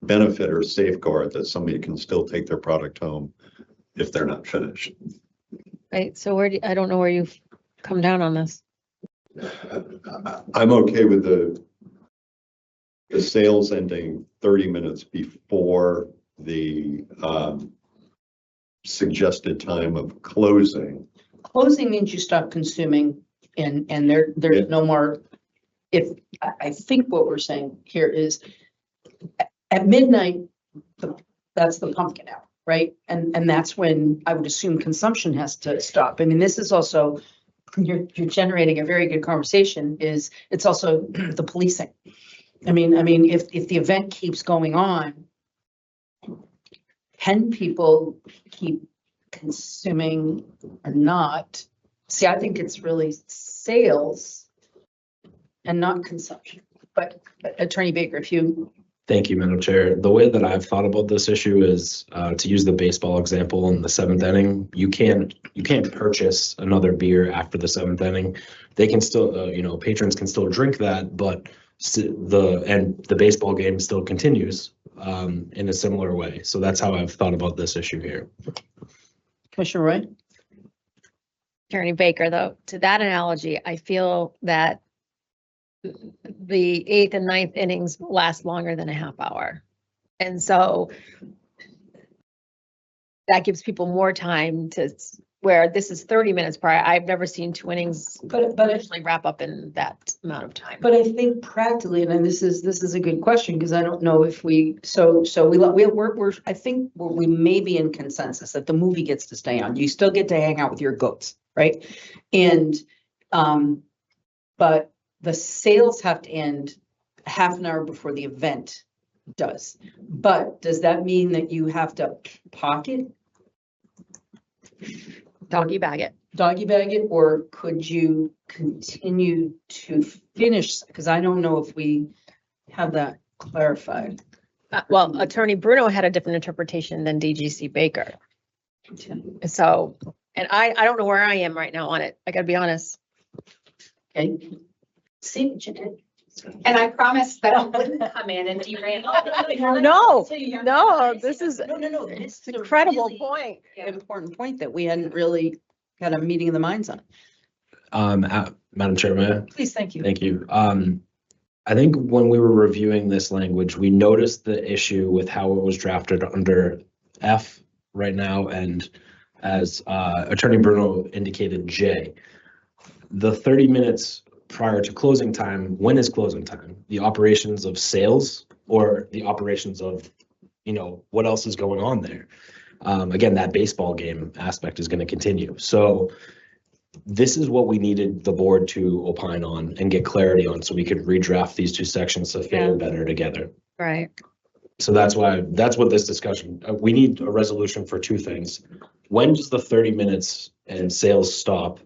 benefit or safeguard that somebody can still take their product home if they're not finished. Right, so I don't know where you've come down on this. I'm okay with the sales ending 30 minutes before the suggested time of closing. Closing means you stop consuming and there's no more. I think what we're saying here is at midnight, that's the pumpkin hour, right? And that's when I would assume consumption has to stop. I mean, this is also, you're generating a very good conversation, it's also the policing. I mean, if the event keeps going on, can people keep consuming or not? See, I think it's really sales and not consumption. But Attorney Baker, if you. Thank you, Madam Chair. The way that I've thought about this issue is to use the baseball example in the 7th inning. You can't purchase another beer after the 7th inning. They can still, patrons can still drink that, but the baseball game still continues in a similar way. So that's how I've thought about this issue here. Commissioner Roy? Attorney Baker, though, to that analogy, I feel that the 8th and 9th innings last longer than a half hour. And so that gives people more time to, where this is 30 minutes prior. I've never seen 2 innings But actually wrap up in that amount of time. But I think practically, and this is a good question, because I don't know if we, I think we may be in consensus that the movie gets to stay on. You still get to hang out with your goats, right? And, but the sales have to end half an hour before the event does. But does that mean that you have to pocket? Doggy bag it, or could you continue to finish? Because I don't know if we have that clarified. Well, Attorney Bruno had a different interpretation than DGC Baker. So, and I don't know where I am right now on it. I gotta be honest. Okay. See what you did. And I promised that I wouldn't come in and derail. No, this is No. This is an incredible really point. important point that we hadn't really had a meeting of the minds on. Madam Chair, may I? Please, thank you. Thank you. I think when we were reviewing this language, we noticed the issue with how it was drafted under F right now, and as Attorney Bruno indicated, J. The 30 minutes prior to closing time, when is closing time? The operations of sales or the operations of, what else is going on there? Again, that baseball game aspect is going to continue. So this is what we needed the board to opine on and get clarity on so we could redraft these 2 sections to fit better together. Right. So that's what this discussion, we need a resolution for 2 things. When does the 30 minutes and sales stop?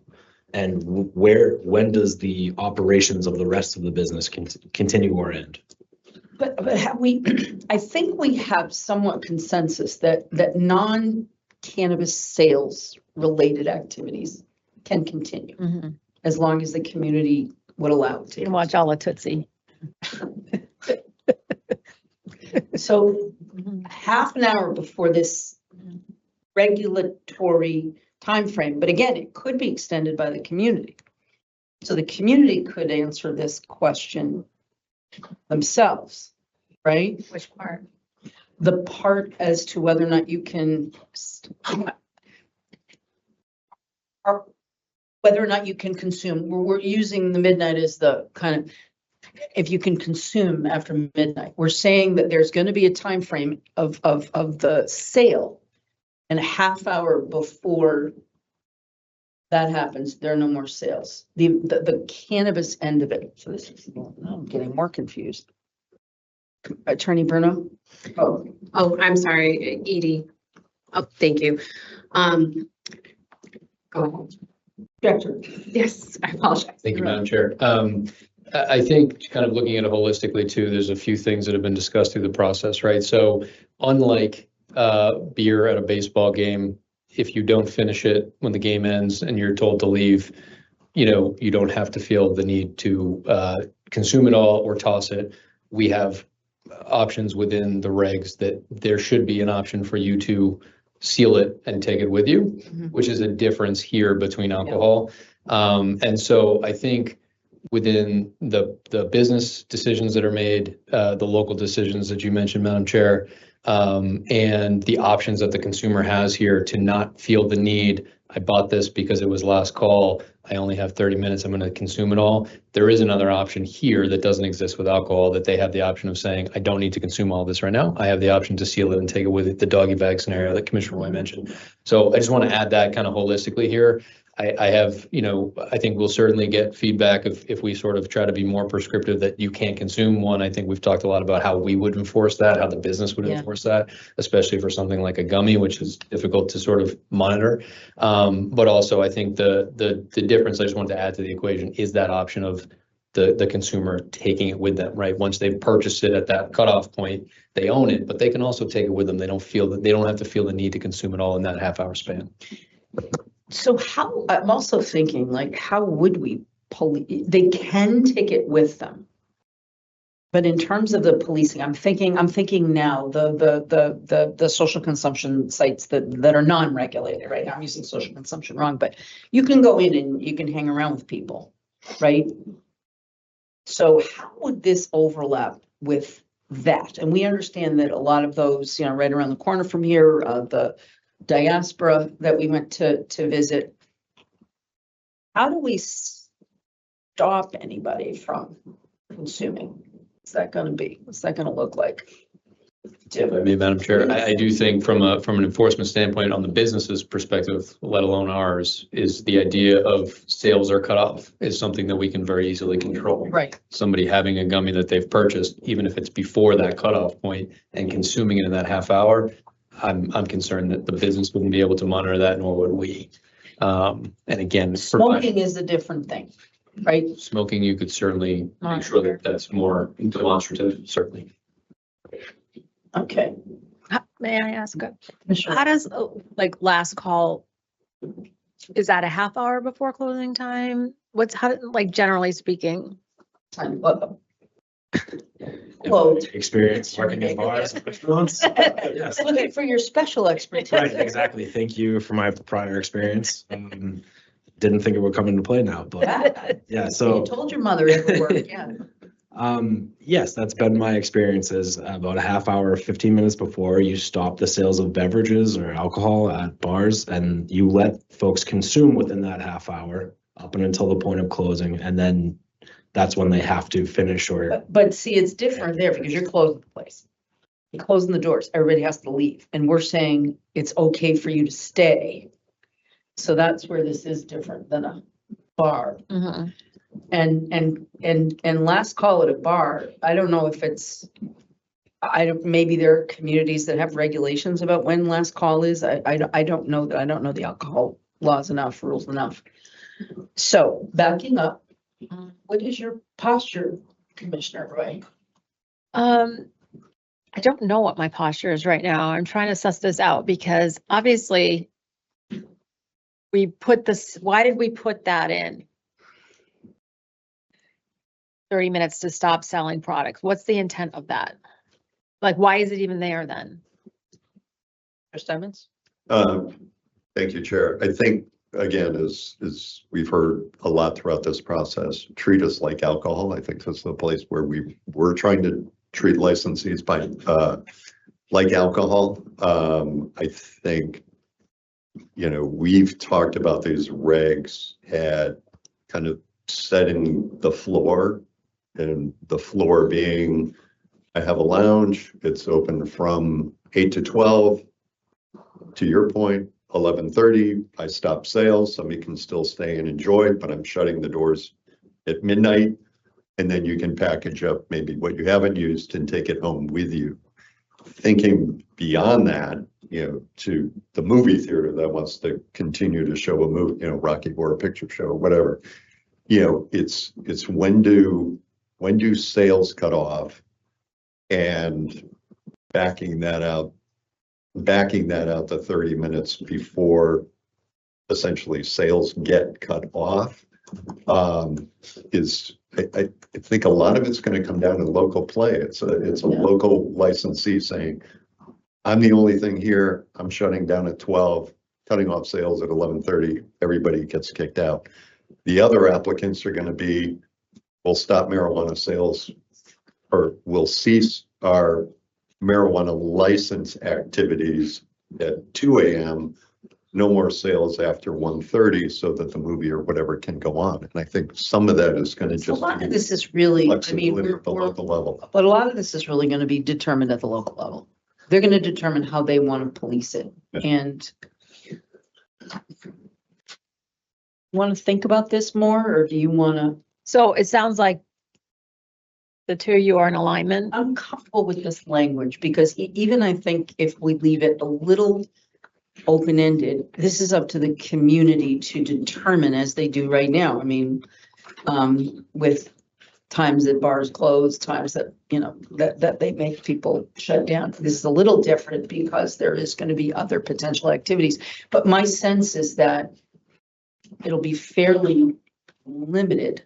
And when does the operations of the rest of the business continue or end? But have we, I think we have somewhat consensus that non-cannabis sales related activities can continue as long as the community would allow it to. You can watch all the Tootsie. So half an hour before this regulatory timeframe, but again, it could be extended by the community. So the community could answer this question themselves, right? Which part? The part as to whether or not you can, or whether or not you can consume. We're using the midnight as the kind of, if you can consume after midnight. We're saying that there's going to be a time frame of the sale, and a half hour before that happens, there are no more sales. The cannabis end of it. So this is, I'm getting more confused. Attorney Bruno? Oh, Oh, I'm sorry, Edie. Oh, thank you. Go ahead. Director. Yes, I apologize. Thank you, Madam Chair. I think kind of looking at it holistically too, there's a few things that have been discussed through the process, right? So unlike beer at a baseball game, if you don't finish it when the game ends and you're told to leave, you don't have to feel the need to consume it all or toss it. We have options within the regs that there should be an option for you to seal it and take it with you, which is a difference here between alcohol. And so I think within the business decisions that are made, the local decisions that you mentioned, Madam Chair, and the options that the consumer has here to not feel the need, I bought this because it was last call, I only have 30 minutes, I'm going to consume it all. There is another option here that doesn't exist with alcohol, that they have the option of saying, I don't need to consume all this right now. I have the option to seal it and take it with it, the doggy bag scenario that Commissioner Roy mentioned. So I just want to add that kind of holistically here. I have, I think we'll certainly get feedback if we sort of try to be more prescriptive that you can't consume one. I think we've talked a lot about how we would enforce that, how the business would enforce that, especially for something like a gummy, which is difficult to sort of monitor. But also I think the difference I just wanted to add to the equation is that option of the consumer taking it with them, right? Once they've purchased it at that cutoff point, they own it, but they can also take it with them. They don't have to feel the need to consume it all in that half-hour span. So I'm also thinking, like, how would we police? They can take it with them. But in terms of the policing, I'm thinking now the social consumption sites that are non-regulated, right? I'm using social consumption wrong, but you can go in and you can hang around with people, right? So how would this overlap with that? And we understand that a lot of those, right around the corner from here, the diaspora that we went to visit. How do we stop anybody from consuming? What's that going to be? What's that going to look like? If I may, Madam Chair, I do think from an enforcement standpoint on the business's perspective, let alone ours, is the idea of sales are cut off is something that we can very easily control. Right. Somebody having a gummy that they've purchased, even if it's before that cutoff point and consuming it in that half hour, I'm concerned that the business wouldn't be able to monitor that, nor would we. And again, Smoking is a different thing, right? Smoking, you could certainly make sure that that's more demonstrative, certainly. Okay. May I ask, how does, last call, is that a half hour before closing time? Generally speaking? Well, Experience working in bars. Yes. looking for your special expertise. Right, exactly. Thank you for my prior experience. Didn't think it would come into play now, but yeah, so. You told your mother it would work, yeah. Yes, that's been my experiences. About a half hour, 15 minutes before you stop the sales of beverages or alcohol at bars, and you let folks consume within that half hour up and until the point of closing, and then that's when they have to finish or. But see, it's different there because you're closing the place. You're closing the doors. Everybody has to leave. And we're saying it's okay for you to stay. So that's where this is different than a bar. Mm-hmm. And last call at a bar, I don't know if it's, maybe there are communities that have regulations about when last call is. I don't know that. I don't know the alcohol laws enough, rules enough. So backing up, what is your posture, Commissioner Roy? I don't know what my posture is right now. I'm trying to suss this out because obviously we put this, why did we put that in? 30 minutes to stop selling products. What's the intent of that? Why is it even there then? Mr. Stevens? Thank you, Chair. I think, again, as we've heard a lot throughout this process, treat us like alcohol. I think that's the place where we're trying to treat licensees like alcohol. I think, we've talked about these regs at kind of setting the floor And the floor being, I have a lounge, it's open from 8 to 12. To your point, 11:30, I stop sales, somebody can still stay and enjoy, but I'm shutting the doors at midnight. And then you can package up maybe what you haven't used and take it home with you. Thinking beyond that, to the movie theater that wants to continue to show a movie, Rocky Horror Picture Show, or whatever. It's when do sales cut off, and backing that out to 30 minutes before essentially sales get cut off is, I think a lot of it's going to come down to local play. It's a local licensee saying, I'm the only thing here. I'm shutting down at 12, cutting off sales at 11:30. Everybody gets kicked out. The other applicants are going to be, we'll stop marijuana sales, or we'll cease our marijuana license activities at 2 a.m. No more sales after 1:30 so that the movie or whatever can go on. And I think some of that is going to So a just lot be of this is really, I mean, flexibility at the local level. but a lot of this is really going to be determined at the local level. They're going to determine how they want to police it. Yeah. And want to think about this more, or do you want to? So it sounds like the two of you are in alignment. I'm comfortable with this language because even I think if we leave it a little open-ended, this is up to the community to determine, as they do right now. I mean, with times that bars close, times that, that they make people shut down. This is a little different because there is going to be other potential activities. But my sense is that it'll be fairly limited.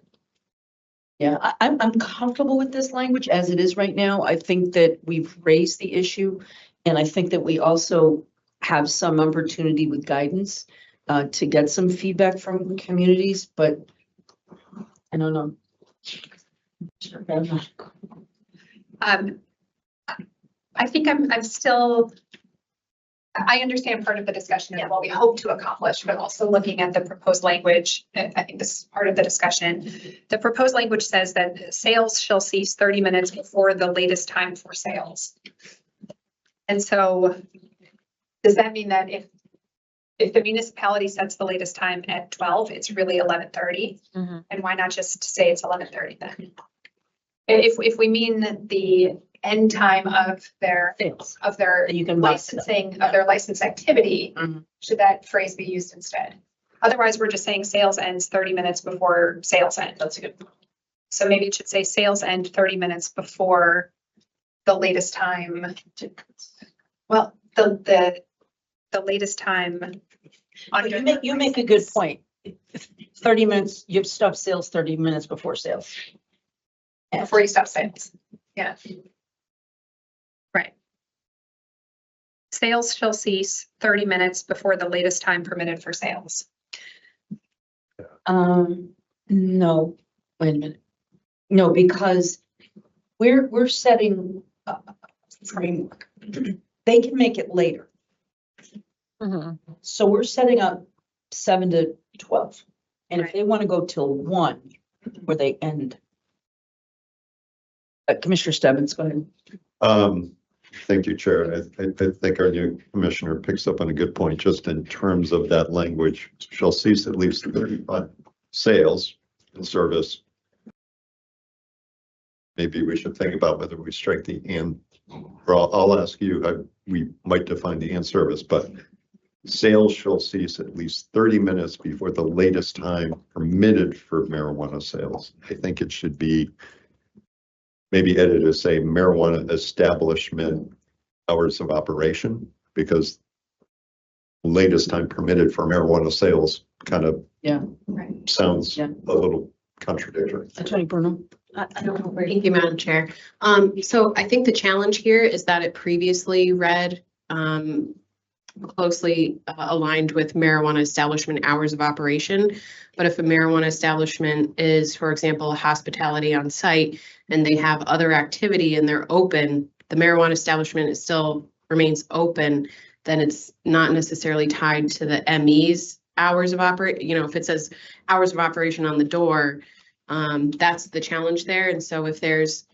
Yeah, I'm comfortable with this language as it is right now. I think that we've raised the issue, and I think that we also have some opportunity with guidance to get some feedback from communities, but I don't know. I think I'm still, I understand part of the discussion and what we hope to accomplish, but also looking at the proposed language, I think this is part of the discussion. The proposed language says that sales shall cease 30 minutes before the latest time for sales. And so does that mean that if the municipality sets the latest time at 12, it's really 11:30? Mhm. And why not just say it's 11:30 then? If we mean the end time of their Sales. licensing, of their license activity, Mhm. should that phrase be used instead? Otherwise, we're just saying sales ends 30 minutes before sales end. That's a good point. So maybe it should say sales end 30 minutes before the latest time. Well, the latest time. You make a good point. 30 minutes, you've stopped sales 30 minutes before sales. Before you stop sales. Yeah. Right. Sales shall cease 30 minutes before the latest time permitted for sales. No, wait a minute. No, because we're setting a framework. They can make it later. Mhm. So we're setting up 7 to 12. And if they want to go till 1, where they end. Commissioner Stebbins, go ahead. Thank you, Chair. I think our new commissioner picks up on a good point, just in terms of that language, shall cease at least 35 sales and service. Maybe we should think about whether we strike the and, or I'll ask you, we might define the and service, but sales shall cease at least 30 minutes before the latest time permitted for marijuana sales. I think it should be maybe edited to say marijuana establishment hours of operation, because latest time permitted for marijuana sales kind of sounds a little contradictory. Attorney Bruno. Thank you, Madam Chair. So I think the challenge here is that it previously read closely aligned with marijuana establishment hours of operation. But if a marijuana establishment is, for example, a hospitality on site and they have other activity and they're open, the marijuana establishment is still remains open, then it's not necessarily tied to the ME's hours of operation. If it says hours of operation on the door, That's the challenge there. And so if there's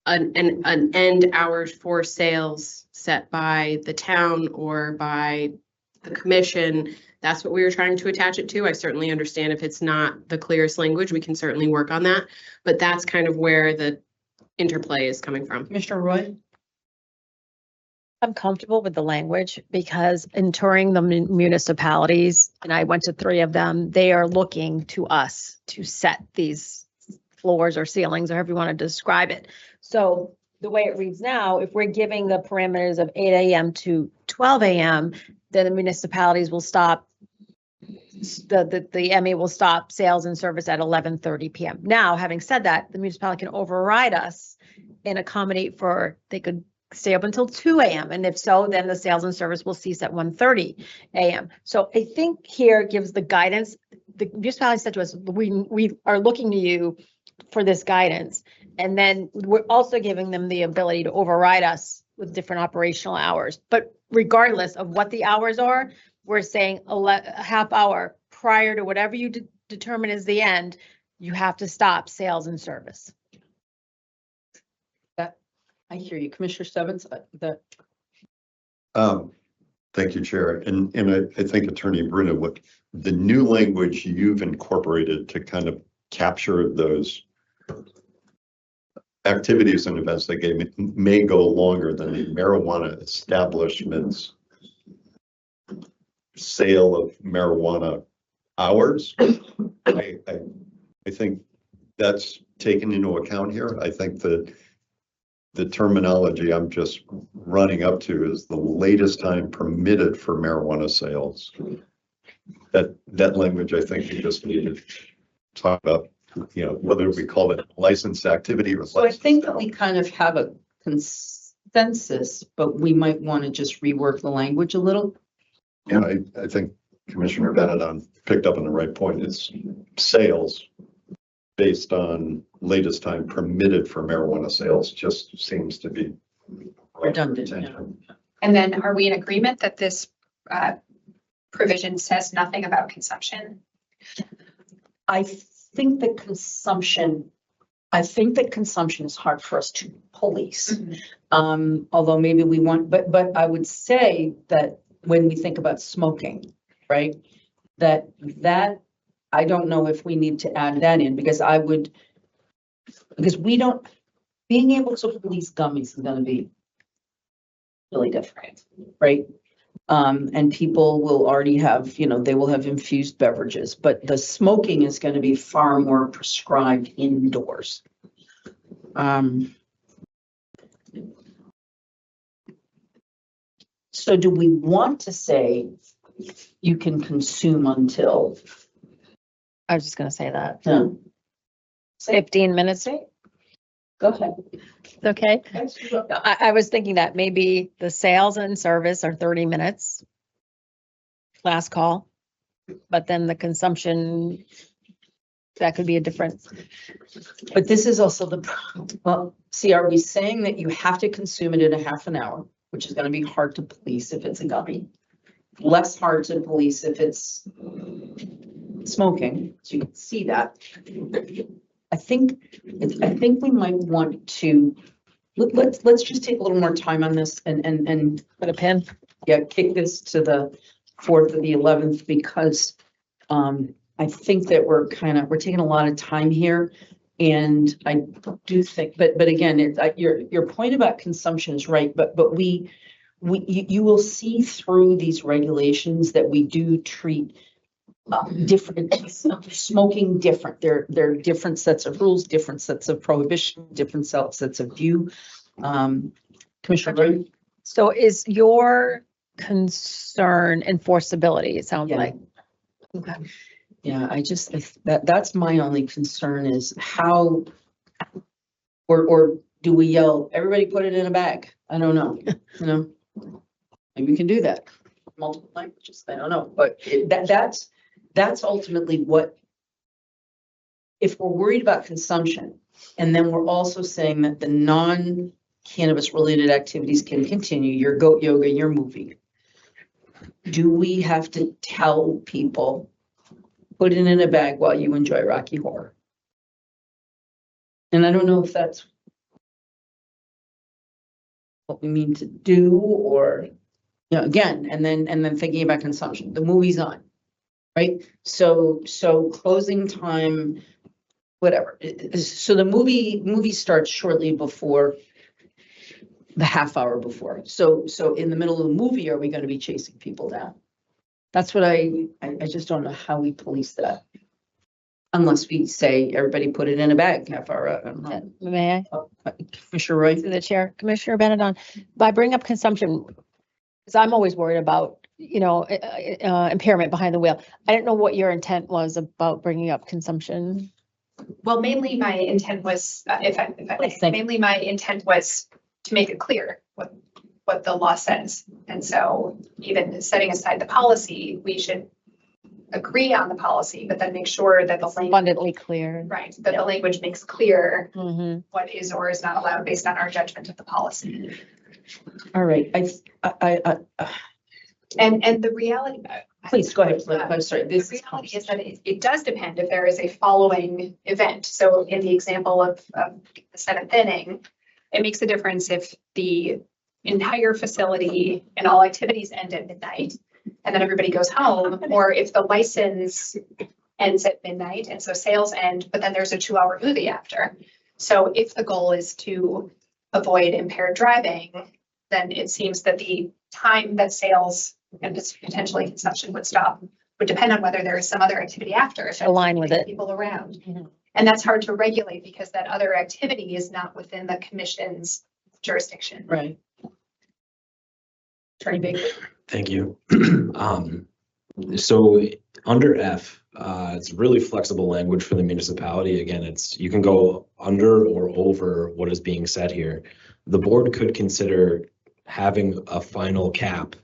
an end hours for sales set by the town or by the commission, that's what we were trying to attach it to. I certainly understand if it's not the clearest language, we can certainly work on that. But that's kind of where the interplay is coming from. Commissioner Roy? I'm comfortable with the language because in touring the municipalities, and I went to 3 of them, they are looking to us to set these floors or ceilings, or however you want to describe it. So the way it reads now, if we're giving the parameters of 8 a.m. to 12 a.m., then the municipalities will stop, the MA will stop sales and service at 11:30 p.m. Now, having said that, the municipality can override us and accommodate for, they could stay up until 2 a.m. And if so, then the sales and service will cease at 1:30 a.m. So I think here gives the guidance. The municipality said to us, we are looking to you for this guidance. And then we're also giving them the ability to override us with different operational hours. But regardless of what the hours are, we're saying a half hour prior to whatever you determine is the end, you have to stop sales and service. I hear you. Commissioner Stebbins, Thank you, Chair. And I think Attorney Bruno, what the new language you've incorporated to kind of capture those activities and events that may go longer than the marijuana establishment's sale of marijuana hours. I think that's taken into account here. I think that the terminology I'm just running up to is the latest time permitted for marijuana sales. That language, I think you just need to talk about, whether we call it licensed activity or. so I think that we kind of have a consensus, but we might want to just rework the language a little. Yeah, I think Commissioner Benedon picked up on the right point. It's sales based on latest time permitted for marijuana sales just seems to be Redundant. And then are we in agreement that this provision says nothing about consumption? I think that consumption is hard for us to police. Although maybe we want, but I would say that when we think about smoking, right, that I don't know if we need to add that in because being able to police gummies is going to be really different, right? And people will already have, they will have infused beverages, but the smoking is going to be far more prescribed indoors. So do we want to say you can consume until? I was just going to say that. No. 15 minutes. Go ahead. Okay. I was thinking that maybe the sales and service are 30 minutes. Last call, but then the consumption, that could be a difference. But this is also are we saying that you have to consume it in a half an hour, which is going to be hard to police if it's a gummy, less hard to police if it's smoking, so you can see that. I think we might want to let's just take a little more time on this and Put a pin. kick this to the 4th or the 11th because I think that we're taking a lot of time here, and I do think, but again, your point about consumption is right, but you will see through these regulations that we do treat different smoking different. There are different sets of rules, different sets of prohibition, different sets of view. Commissioner Ray? So is your concern enforceability? It sounds like. Okay. Yeah, that's my only concern is how, or do we yell, everybody put it in a bag? I don't know, maybe we can do that. Multiple languages, I don't know, but that's ultimately what, if we're worried about consumption, and then we're also saying that the non-cannabis related activities can continue, your goat yoga, your movie. Do we have to tell people, put it in a bag while you enjoy Rocky Horror? And I don't know if that's what we mean to do, or, you know, again, and then thinking about consumption, the movie's on, right? So closing time, whatever. So the movie starts shortly before, the half hour before. So in the middle of the movie, are we going to be chasing people down? That's what I just don't know how we police that. Unless we say, everybody put it in a bag, half hour, I don't know. May Commissioner Roy? I, through the chair, Commissioner Benedon, by bringing up consumption, because I'm always worried about, you know, impairment behind the wheel. I didn't know what your intent was about bringing up consumption. Well, mainly my intent was, if I may, Please, thank you. mainly my intent was to make it clear what the law says. And so even setting aside the policy, we should agree on the policy, but then make sure that the language, Abundantly clear. right, that the language makes clear Mm-hmm. what is or is not allowed based on our judgment of the policy. All right, And the reality. please go ahead. I'm sorry. The reality is that it does depend if there is a following event. So in the example of the seventh inning, it makes a difference if the entire facility and all activities end at midnight and then everybody goes home, or if the license ends at midnight and so sales end, but then there's a 2-hour movie after. So if the goal is to avoid impaired driving, then it seems that the time that sales and potentially consumption would stop would depend on whether there is some other activity after. If Align with it. people around. Mhm. And that's hard to regulate because that other activity is not within the commission's jurisdiction. Right. Attorney Baker. Thank you. So under F, it's really flexible language for the municipality. Again, you can go under or over what is being said here. The board could consider having a final cap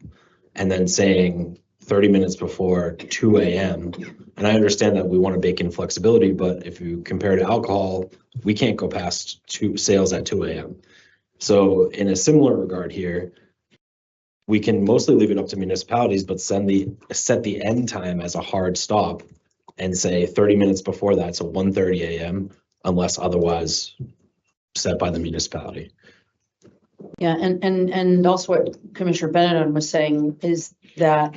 and then saying 30 minutes before 2 a.m. And I understand that we want to bake in flexibility, but if you compare to alcohol, we can't go past sales at 2 a.m. So in a similar regard here, we can mostly leave it up to municipalities, but set the end time as a hard stop and say 30 minutes before that, so 1:30 a.m. unless otherwise set by the municipality. Yeah, and also what Commissioner Benedon was saying is that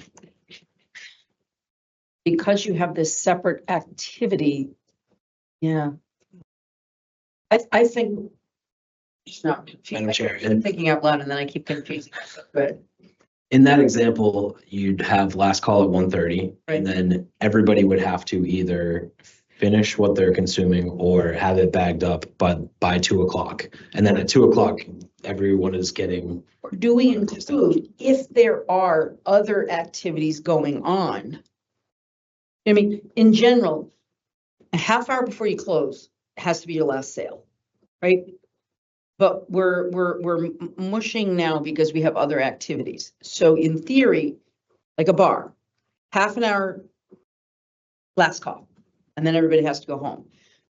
because you have this separate activity, yeah. I think. No, Madam Chair, I'm thinking out loud and then I keep confusing myself, but. In that example, you'd have last call at 1:30, Right. and then everybody would have to either finish what they're consuming or have it bagged up, but by 2 o'clock. And then at 2 o'clock, everyone is getting. Do we include if there are other activities going on? I mean, in general, a half hour before you close has to be your last sale, right? But we're mushing now because we have other activities. So in theory, like a bar, half an hour last call, and then everybody has to go home.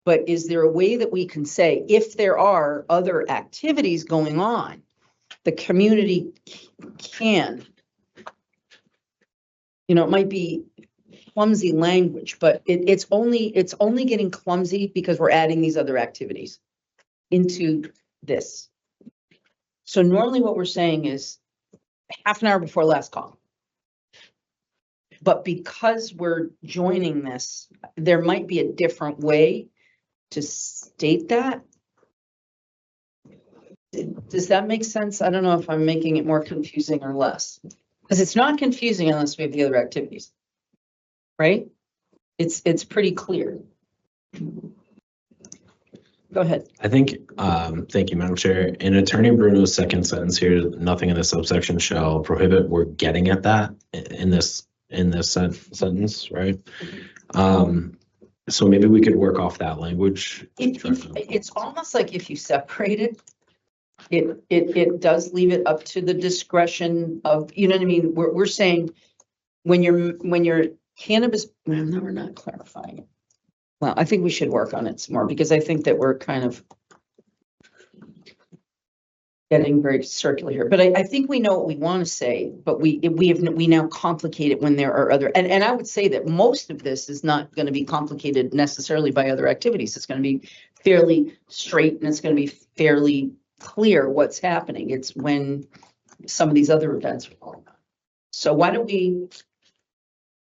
But is there a way that we can say, if there are other activities going on, the community can, you know, it might be clumsy language, but it's only getting clumsy because we're adding these other activities into this. So normally what we're saying is half an hour before last call. But because we're joining this, there might be a different way to state that. Does that make sense? I don't know if I'm making it more confusing or less. Because it's not confusing unless we have the other activities. Right? It's pretty clear. Go ahead. I think, thank you, Madam Chair. In Attorney Bruno's second sentence here, nothing in this subsection shall prohibit. We're getting at that in this sentence, right? So maybe we could work off that language. It's almost like if you separate it does leave it up to the discretion of, you know what I mean? We're saying when you're cannabis, well, no, we're not clarifying it. Well, I think we should work on it some more because I think that we're kind of getting very circular here, but I think we know what we want to say, but we now complicate it when there are other, and I would say that most of this is not going to be complicated necessarily by other activities. It's going to be fairly straight and it's going to be fairly clear what's happening. It's when some of these other events are going on. So why don't we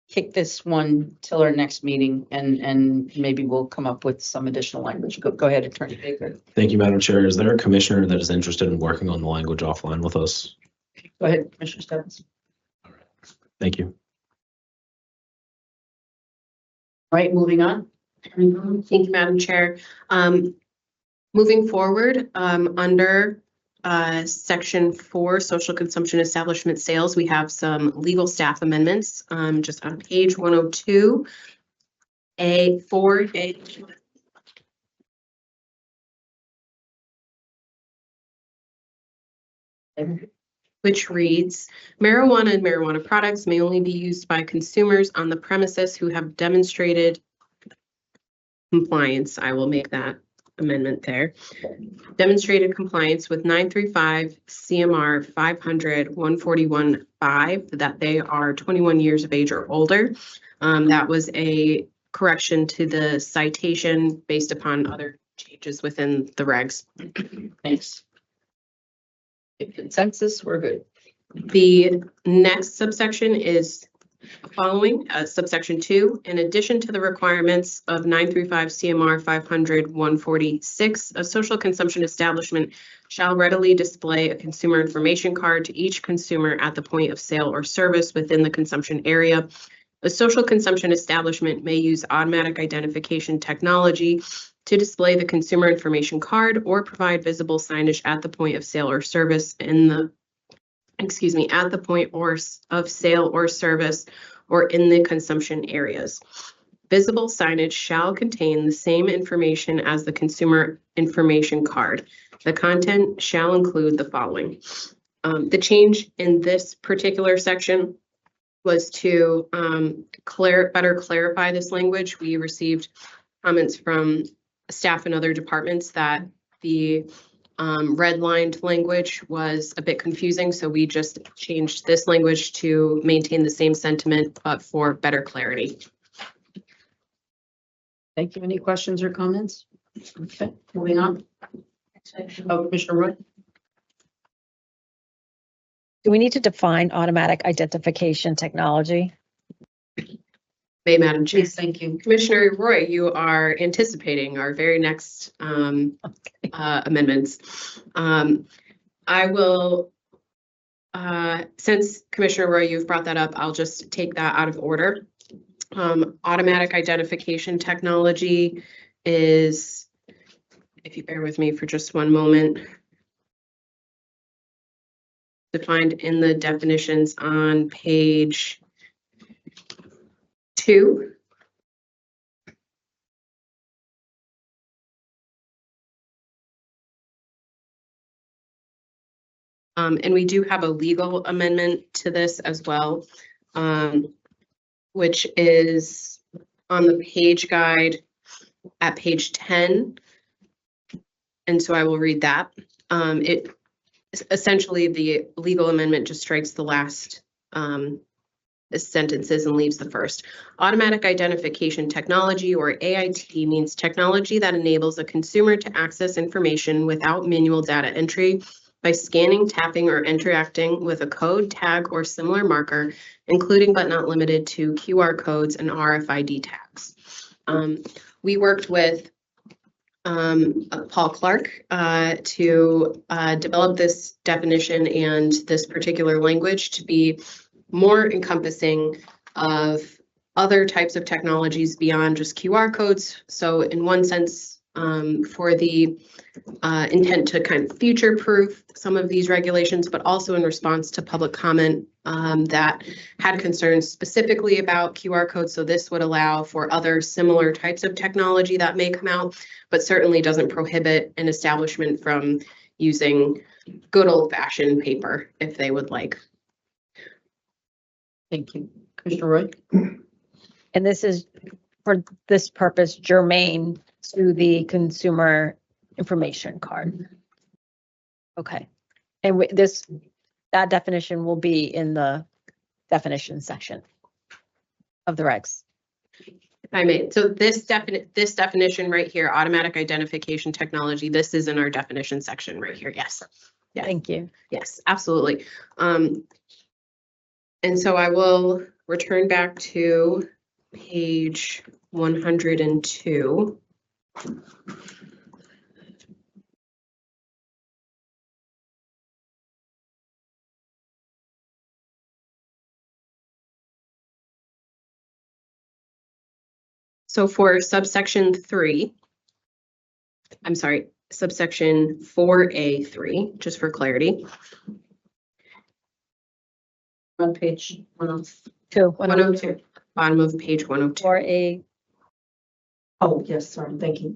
kick this one till our next meeting and maybe we'll come up with some additional language. Go ahead, Attorney Baker. Thank you, Madam Chair. Is there a commissioner that is interested in working on the language offline with us? Go ahead, Commissioner Stebbins. Thank you. All right, moving on. Thank you, Madam Chair. Moving forward, under Section 4, Social Consumption Establishment Sales, we have some legal staff amendments, just on page 102, A4, which reads, marijuana and marijuana products may only be used by consumers on the premises who have demonstrated compliance. I will make that amendment there. Demonstrated compliance with 935 CMR 500-141-5, that they are 21 years of age or older. That was a correction to the citation based upon other changes within the regs. Thanks. Consensus, we're good. The next subsection is following, subsection 2, in addition to the requirements of 935 CMR 500-146, a social consumption establishment shall readily display a consumer information card to each consumer at the point of sale or service within the consumption area. A social consumption establishment may use automatic identification technology to display the consumer information card or provide visible signage at the point of sale or service in the at the point of sale or service or in the consumption areas. Visible signage shall contain the same information as the consumer information card. The content shall include the following. The change in this particular section was to better clarify this language. We received comments from staff in other departments that the redlined language was a bit confusing, so we just changed this language to maintain the same sentiment, but for better clarity. Thank you. Any questions or comments? Okay, moving on. Oh, Commissioner Roy? Do we need to define automatic identification technology? May, Madam Chair. Please, thank you. Commissioner Roy, you are anticipating our very next amendments. I will, since Commissioner Roy, you've brought that up, I'll just take that out of order. Automatic identification technology is, if you bear with me for just one moment, defined in the definitions on page 2. And we do have a legal amendment to this as well, which is on the page guide at page 10. And so I will read that. It essentially, the legal amendment just strikes the last sentences and leaves the first. Automatic identification technology, or AIT, means technology that enables a consumer to access information without manual data entry by scanning, tapping, or interacting with a code, tag, or similar marker, including but not limited to QR codes and RFID tags. We worked with Paul Clark to develop this definition and this particular language to be more encompassing of other types of technologies beyond just QR codes. So in one sense, for the intent to kind of future-proof some of these regulations, but also in response to public comment that had concerns specifically about QR codes. So this would allow for other similar types of technology that may come out, but certainly doesn't prohibit an establishment from using good old-fashioned paper if they would like. Thank you. Commissioner Roy? And this is for this purpose germane to the consumer information card. Okay. And that definition will be in the definition section of the regs. I made, so this definition right here, automatic identification technology, this is in our definition section right here. Yes. Yes. Thank you. Yes, absolutely. And so I will return back to page 102. So for subsection 3, I'm sorry, subsection 4A3, just for clarity. On page 102. 102, bottom of page 102. For a, Oh, yes, sorry, thank you.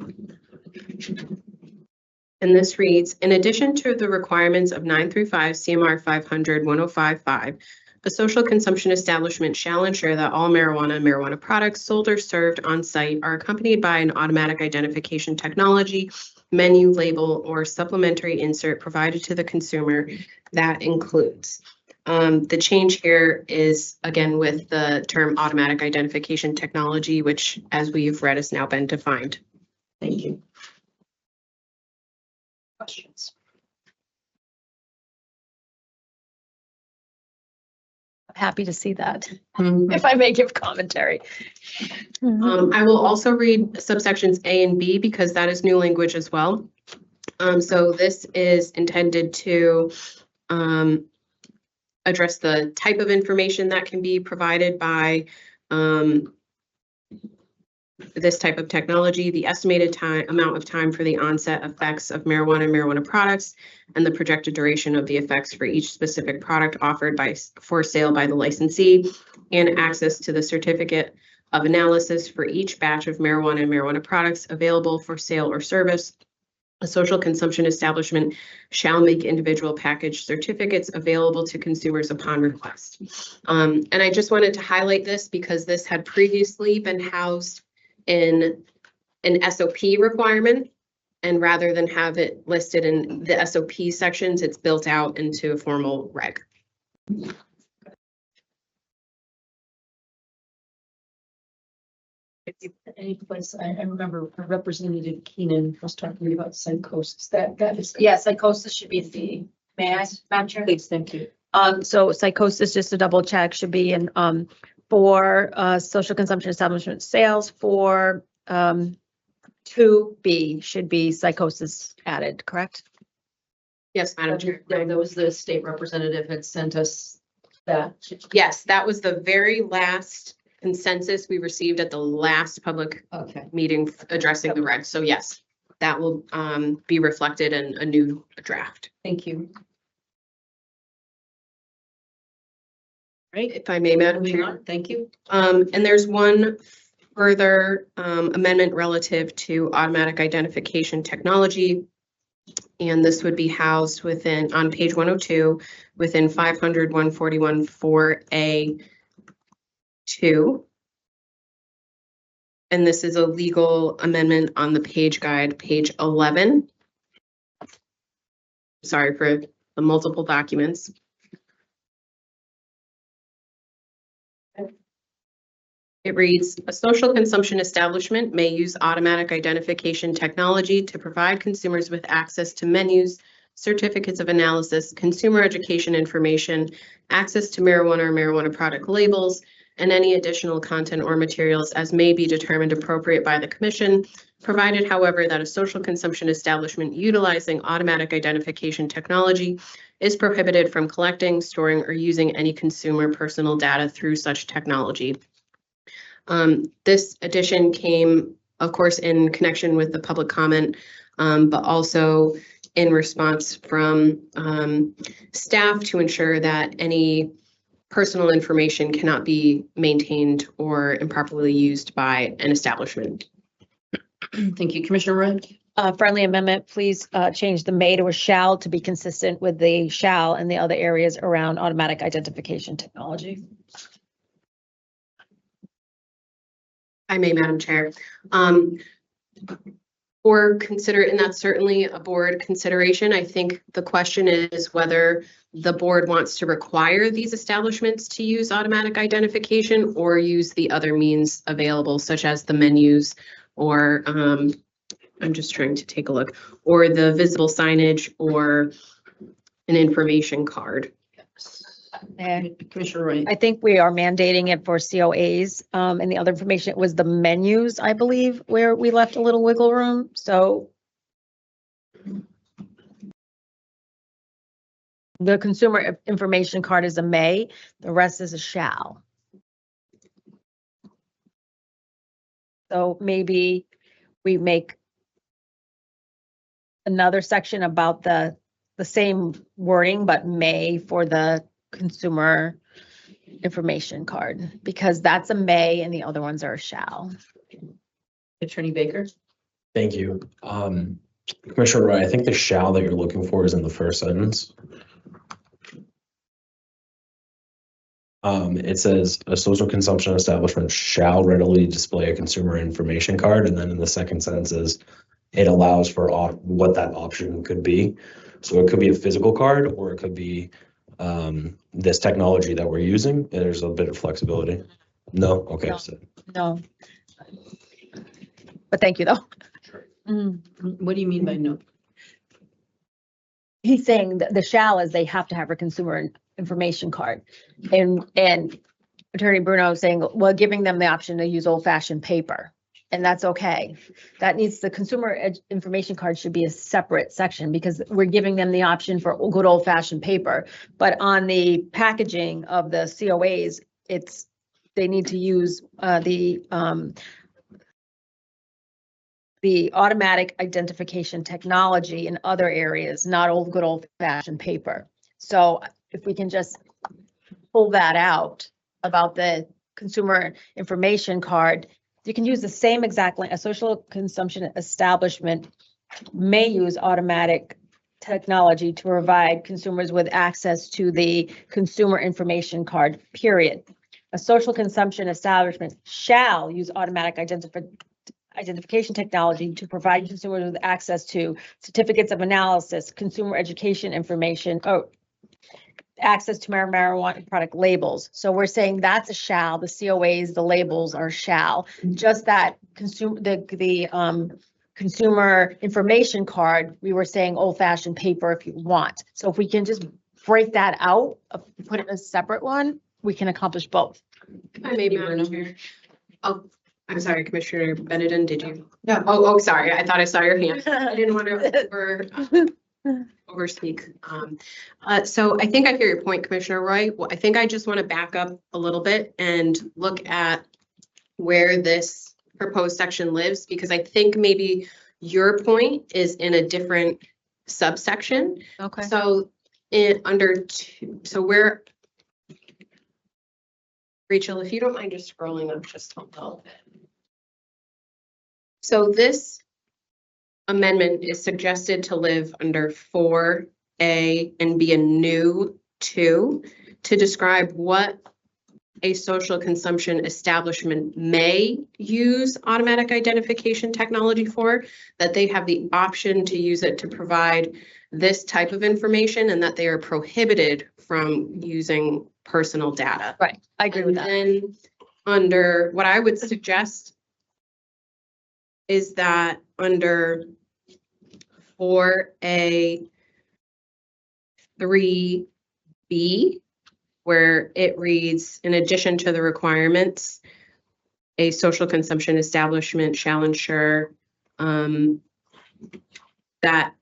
And this reads, in addition to the requirements of 935 CMR 500-1055, a social consumption establishment shall ensure that all marijuana and marijuana products sold or served on site are accompanied by an automatic identification technology, menu, label, or supplementary insert provided to the consumer that includes. The change here is, again, with the term automatic identification technology, which, as we've read, has now been defined. Thank you. Questions? happy to see that, if I may give commentary. I will also read subsections A and B because that is new language as well. So this is intended to address the type of information that can be provided by this type of technology, the estimated amount of time for the onset effects of marijuana and marijuana products, and the projected duration of the effects for each specific product offered for sale by the licensee, and access to the certificate of analysis for each batch of marijuana and marijuana products available for sale or service. A social consumption establishment shall make individual package certificates available to consumers upon request. And I just wanted to highlight this because this had previously been housed in an SOP requirement. And rather than have it listed in the SOP sections, it's built out into a formal reg. Any place, I remember Representative Keenan was talking about psychosis. That is. Yeah, psychosis should be the, may I, Madam Chair? Please, thank you. So psychosis, just to double check, should be in, for, social consumption establishment sales for, 2B should be psychosis added, correct? Yes, Madam Chair. That was the state representative had sent us that. Yes, that was the very last consensus we received at the last public meeting addressing the regs. So yes, that will be reflected in a new draft. Thank you. Right, if I may, Madam Chair. Thank you. And there's one further amendment relative to automatic identification technology. And this would be housed within, on page 102, within 500-141 4A2. And this is a legal amendment on the page guide, page 11. Sorry for the multiple documents. It reads, a social consumption establishment may use automatic identification technology to provide consumers with access to menus, certificates of analysis, consumer education information, access to marijuana or marijuana product labels, and any additional content or materials as may be determined appropriate by the Commission, provided, however, that a social consumption establishment utilizing automatic identification technology is prohibited from collecting, storing, or using any consumer personal data through such technology. This addition came, of course, in connection with the public comment, but also in response from staff to ensure that any personal information cannot be maintained or improperly used by an establishment. Thank you, Commissioner Red. Friendly amendment, please change the may to a shall to be consistent with the shall and the other areas around automatic identification technology. I may, Madam Chair. or consider it, and that's certainly a board consideration. I think the question is whether the board wants to require these establishments to use automatic identification or use the other means available, such as the menus or, I'm just trying to take a look, or the visible signage or an information card. And Commissioner Wright. I think we are mandating it for COAs, and the other information was the menus, I believe, where we left a little wiggle room, so. The consumer information card is a may, the rest is a shall. So maybe we make another section about the same wording, but may for the consumer information card, because that's a may and the other ones are a shall. Attorney Baker. Thank you. Commissioner Wright, I think the shall that you're looking for is in the first sentence. It says a social consumption establishment shall readily display a consumer information card. And then in the second sentence is it allows for what that option could be. So it could be a physical card or it could be this technology that we're using. There's a bit of flexibility. No? Okay. No. So No. But thank you though. What do you mean by no? He's saying that the shall is they have to have a consumer information card. And Attorney Bruno is saying, well, giving them the option to use old fashioned paper. And that's okay. That needs, the consumer information card should be a separate section because we're giving them the option for good old fashioned paper. But on the packaging of the COAs, they need to use the automatic identification technology in other areas, not good old fashioned paper. So if we can just pull that out about the consumer information card, you can use the same exact link. A social consumption establishment may use automatic technology to provide consumers with access to the consumer information card, period. A social consumption establishment shall use automatic identification technology to provide consumers with access to certificates of analysis, consumer education information, access to marijuana product labels. So we're saying that's a shall. The COAs, the labels are shall. Just that consumer information card, we were saying old-fashioned paper if you want. So if we can just break that out, put it in a separate one, we can accomplish both. If I may, Madam Chair. Oh, I'm sorry, Commissioner Benedon, did you? No. Oh, sorry. I thought I saw your hand. I didn't want to overspeak. So I think I hear your point, Commissioner Roy. Well, I think I just want to back up a little bit and look at where this proposed section lives, because I think maybe your point is in a different subsection. Okay. So where, Rachel, if you don't mind just scrolling up just a little bit. So this amendment is suggested to live under 4A and be a new 2 to describe what a social consumption establishment may use automatic identification technology for, that they have the option to use it to provide this type of information and that they are prohibited from using personal data. Right, I agree with that. And then under what I would suggest is that under 4A 3B, where it reads, in addition to the requirements, a social consumption establishment shall ensure that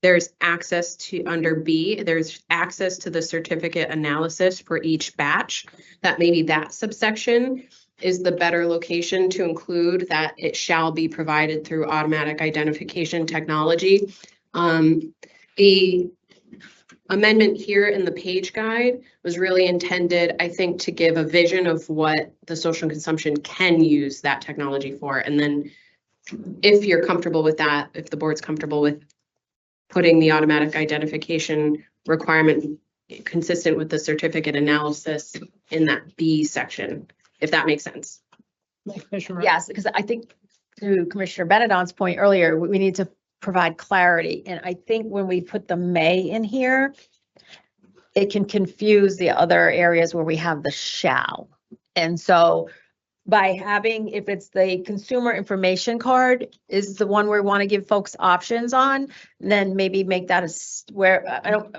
there's access to, under B, there's access to the certificate analysis for each batch, that maybe that subsection is the better location to include that it shall be provided through automatic identification technology. The amendment here in the page guide was really intended, I think, to give a vision of what the social consumption can use that technology for. And then if you're comfortable with that, if the board's comfortable with putting the automatic identification requirement consistent with the certificate analysis in that B section, if that makes sense. Yes, because I think to Commissioner Benedon's point earlier, we need to provide clarity. And I think when we put the may in here, it can confuse the other areas where we have the shall. And so by having, if it's the consumer information card is the one where we want to give folks options on, then maybe make that where, I don't,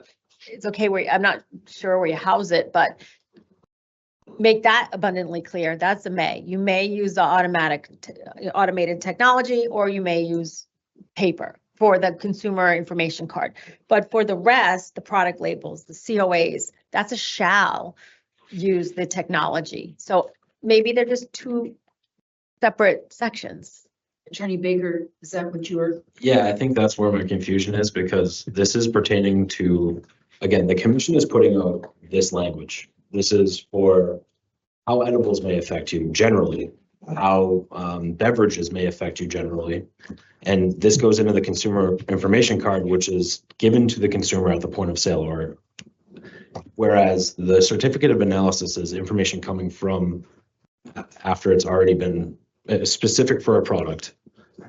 it's okay where, I'm not sure where you house it, but make that abundantly clear. That's a may. You may use the automated technology, or you may use paper for the consumer information card. But for the rest, the product labels, the COAs, that's a shall use the technology. So maybe they're just two separate sections. Attorney Baker, is that what you were? Yeah, I think that's where my confusion is, because this is pertaining to, again, the commission is putting out this language. This is for how edibles may affect you generally, how beverages may affect you generally. And this goes into the consumer information card, which is given to the consumer at the point of sale, or whereas the certificate of analysis is information coming from after it's already been specific for a product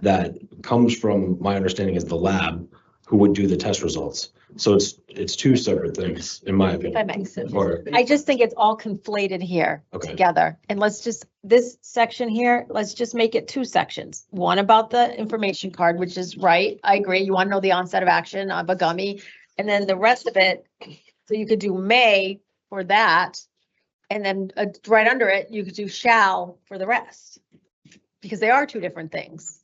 that comes from, my understanding is the lab who would do the test results. So it's two separate things, in my If I opinion. may. Or, I just think it's all conflated here Okay. together. And let's just, this section here, let's just make it two sections. One about the information card, which is right. I agree. You want to know the onset of action of a gummy. And then the rest of it, so you could do may for that. And then right under it, you could do shall for the rest. Because they are two different things.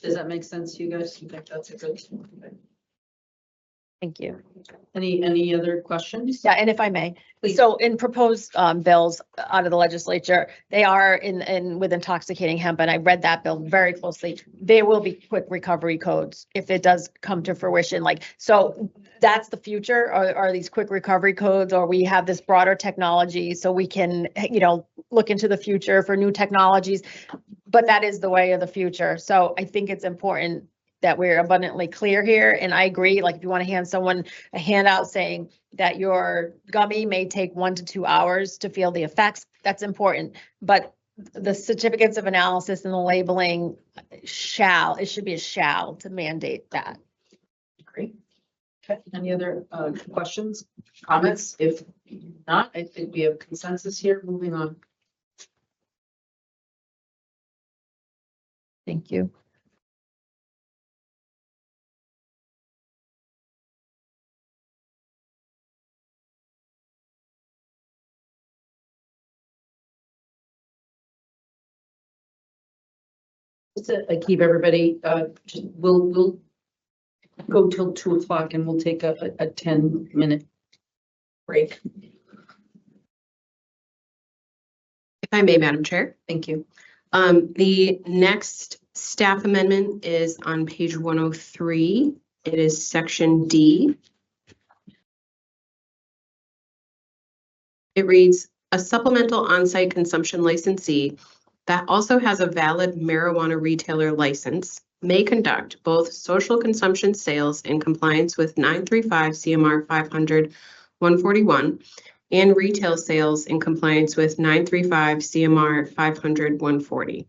Does that make sense to you guys? You think that's a good? Thank you. Any other questions? Yeah, and if I may, Please. so in proposed bills out of the legislature, they are in with intoxicating hemp, and I read that bill very closely. There will be quick recovery codes if it does come to fruition. Like, so that's the future, are these quick recovery codes, or we have this broader technology so we can, look into the future for new technologies. But that is the way of the future. So I think it's important that we're abundantly clear here. And I agree, like if you want to hand someone a handout saying that your gummy may take 1 to 2 hours to feel the effects, that's important. But the certificates of analysis and the labeling it should be a shall to mandate that. Great. Okay, any other questions, comments? If not, I think we have consensus here. Moving on. Thank you. Just to keep everybody, we'll go till 2 o'clock and we'll take a 10-minute break. If I may, Madam Chair. Thank you. The next staff amendment is on page 103. It is section D. It reads, a supplemental on-site consumption licensee that also has a valid marijuana retailer license may conduct both social consumption sales in compliance with 935 CMR 500-141 and retail sales in compliance with 935 CMR 500-140.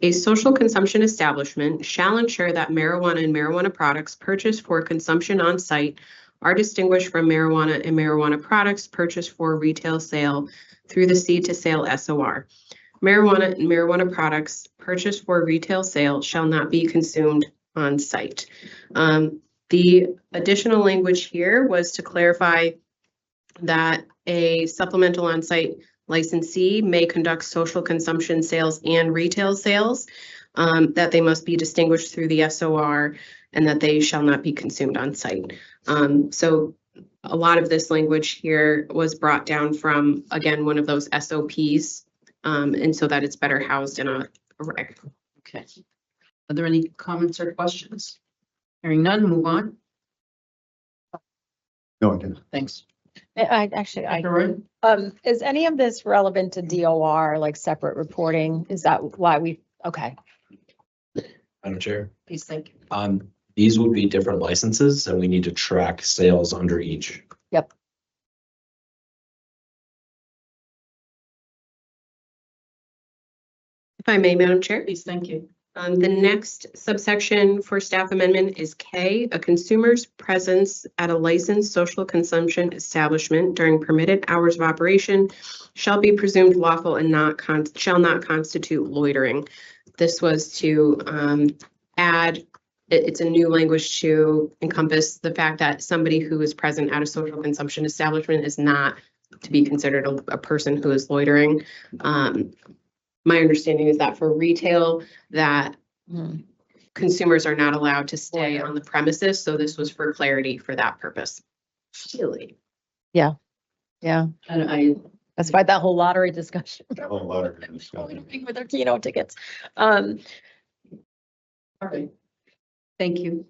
A social consumption establishment shall ensure that marijuana and marijuana products purchased for consumption on site are distinguished from marijuana and marijuana products purchased for retail sale through the seed to sale SOR. Marijuana and marijuana products purchased for retail sale shall not be consumed on site. The additional language here was to clarify that a supplemental on-site licensee may conduct social consumption sales and retail sales, that they must be distinguished through the SOR and that they shall not be consumed on site. So a lot of this language here was brought down from, again, one of those SOPs, and so that it's better housed in a reg. Okay. Are there any comments or questions? Hearing none, move on. No, I didn't. Thanks. Dr. Roy? Is any of this relevant to DOR, like separate reporting? Is that why okay, Madam Chair, Please, thank you. these would be different licenses and we need to track sales under each. Yep. If I may, Madam Chair. Please, thank you. The next subsection for staff amendment is K, a consumer's presence at a licensed social consumption establishment during permitted hours of operation shall be presumed lawful and shall not constitute loitering. This was to add, it's a new language to encompass the fact that somebody who is present at a social consumption establishment is not to be considered a person who is loitering. My understanding is that for retail, that consumers are not allowed to stay on the premises. So this was for clarity for that purpose. Really? Yeah, And I, that's why that whole lottery discussion. A lot of discussion. With their keynote tickets. all right. Thank you.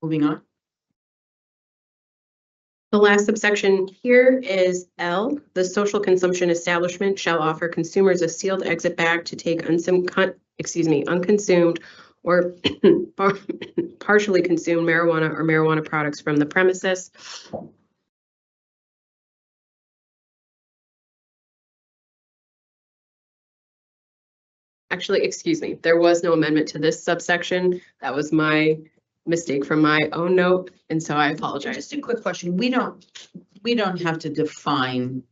Moving on. The last subsection here is L. The social consumption establishment shall offer consumers a sealed exit bag to take unconsumed or partially consumed marijuana or marijuana products from the premises. Actually, excuse me, there was no amendment to this subsection. That was my mistake from my own note, and so I apologize. Just a quick question. We don't have to define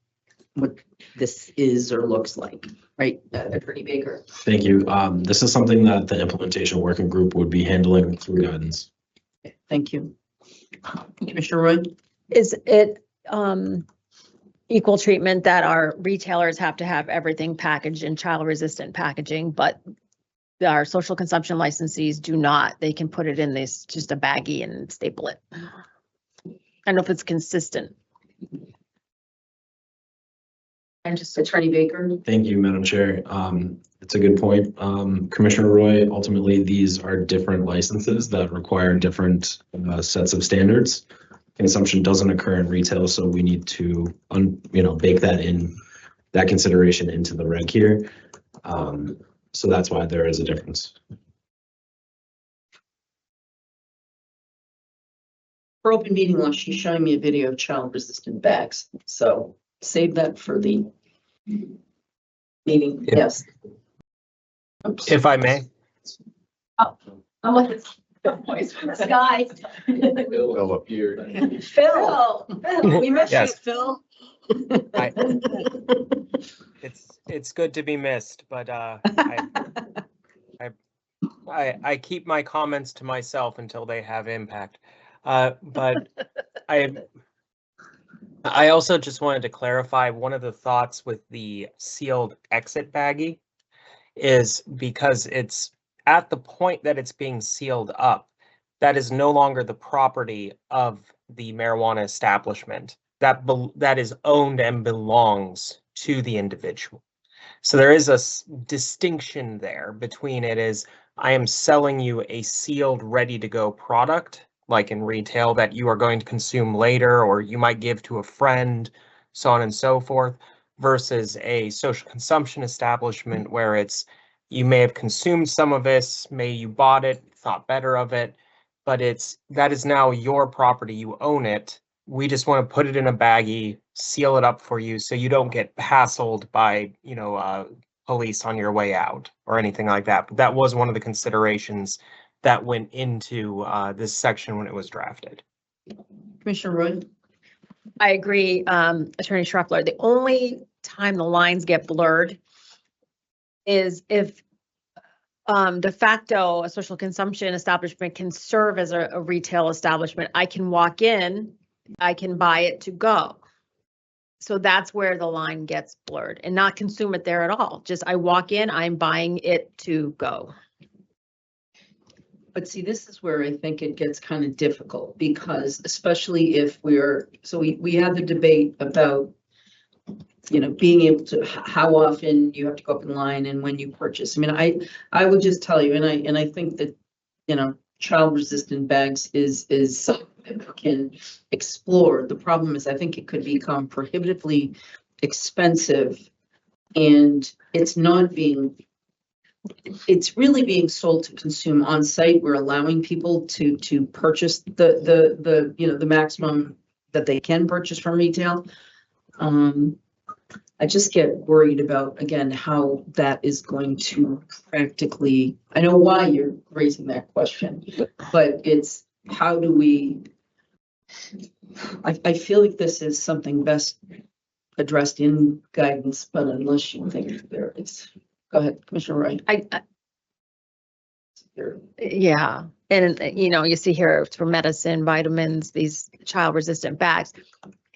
what this is or looks like, right? Attorney Baker. Thank you. This is something that the implementation working group would be handling through guidance. Thank you. Commissioner Roy? Is it equal treatment that our retailers have to have everything packaged in child resistant packaging, but our social consumption licensees do not? They can put it in this, just a baggie and staple it. I don't know if it's consistent. And just Attorney Baker? Thank you, Madam Chair. It's a good point. Commissioner Roy, ultimately, these are different licenses that require different sets of standards. Consumption doesn't occur in retail, so we need to, bake that consideration into the reg here. So that's why there is a difference. For open meeting law, she's showing me a video of child resistant bags. So save that for the meeting. Yes. Oops. If I may. I'm like this voice from the sky. Philip. Phil, we miss you, Yes. Phil. It's good to be missed, but I keep my comments to myself until they have impact. But I also just wanted to clarify one of the thoughts with the sealed exit baggie is because it's at the point that it's being sealed up, that is no longer the property of the marijuana establishment. That is owned and belongs to the individual. So there is a distinction there between it is I am selling you a sealed, ready to go product, like in retail, that you are going to consume later, or you might give to a friend, so on and so forth, versus a social consumption establishment where it's, you may have consumed some of this, maybe you bought it, thought better of it, but that is now your property, you own it. We just want to put it in a baggie, seal it up for you so you don't get hassled by, police on your way out or anything like that. But that was one of the considerations that went into this section when it was drafted. Commissioner Roy? I agree, Attorney Schroeffler. The only time the lines get blurred is if de facto a social consumption establishment can serve as a retail establishment. I can walk in, I can buy it to go. So that's where the line gets blurred and not consume it there at all. Just I walk in, I'm buying it to go. But see, this is where I think it gets kind of difficult because especially if we had the debate about, being able to, how often you have to go up in line and when you purchase. I mean, I would just tell you, and I think that, child resistant bags is something that we can explore. The problem is I think it could become prohibitively expensive and it's really being sold to consume on site. We're allowing people to purchase the maximum that they can purchase from retail. I just get worried about, again, how that is going to practically, I know why you're raising that question, but it's how do we, I feel like this is something best addressed in guidance, but unless you think there is, go ahead, Commissioner Wright. Yeah, and you see here it's for medicine, vitamins, these child-resistant bags.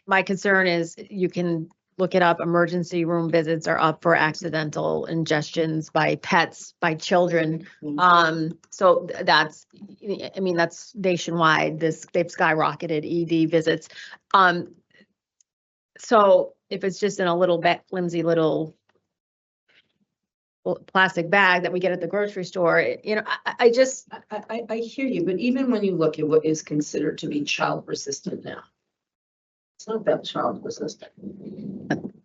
My concern is you can look it up, emergency room visits are up for accidental ingestions by pets, by children. So that's, I mean, that's nationwide, they've skyrocketed ED visits. So if it's just in a little bit flimsy little plastic bag that we get at the grocery store, I just. I hear you, but even when you look at what is considered to be child resistant now, it's not that child resistant.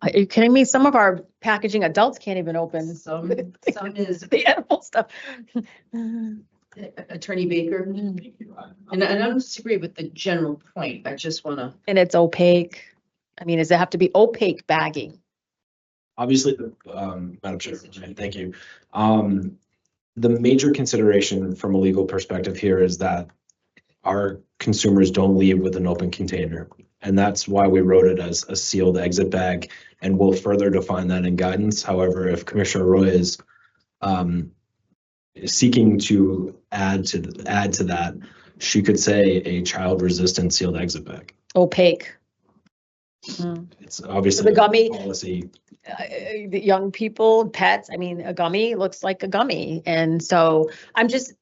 Are you kidding me? Some of our packaging adults can't even open. Some is The edible stuff. Attorney Baker. And I don't disagree with the general point. I just want to. And it's opaque. I mean, does it have to be opaque bagging? Obviously, Madam Chair, thank you. The major consideration from a legal perspective here is that our consumers don't leave with an open container. And that's why we wrote it as a sealed exit bag, and we'll further define that in guidance. However, if Commissioner Roy is seeking to add to that, she could say a child-resistant sealed exit bag. Opaque. It's obviously The gummy policy. The young people, pets, I mean, a gummy looks like a gummy. And so I'm just.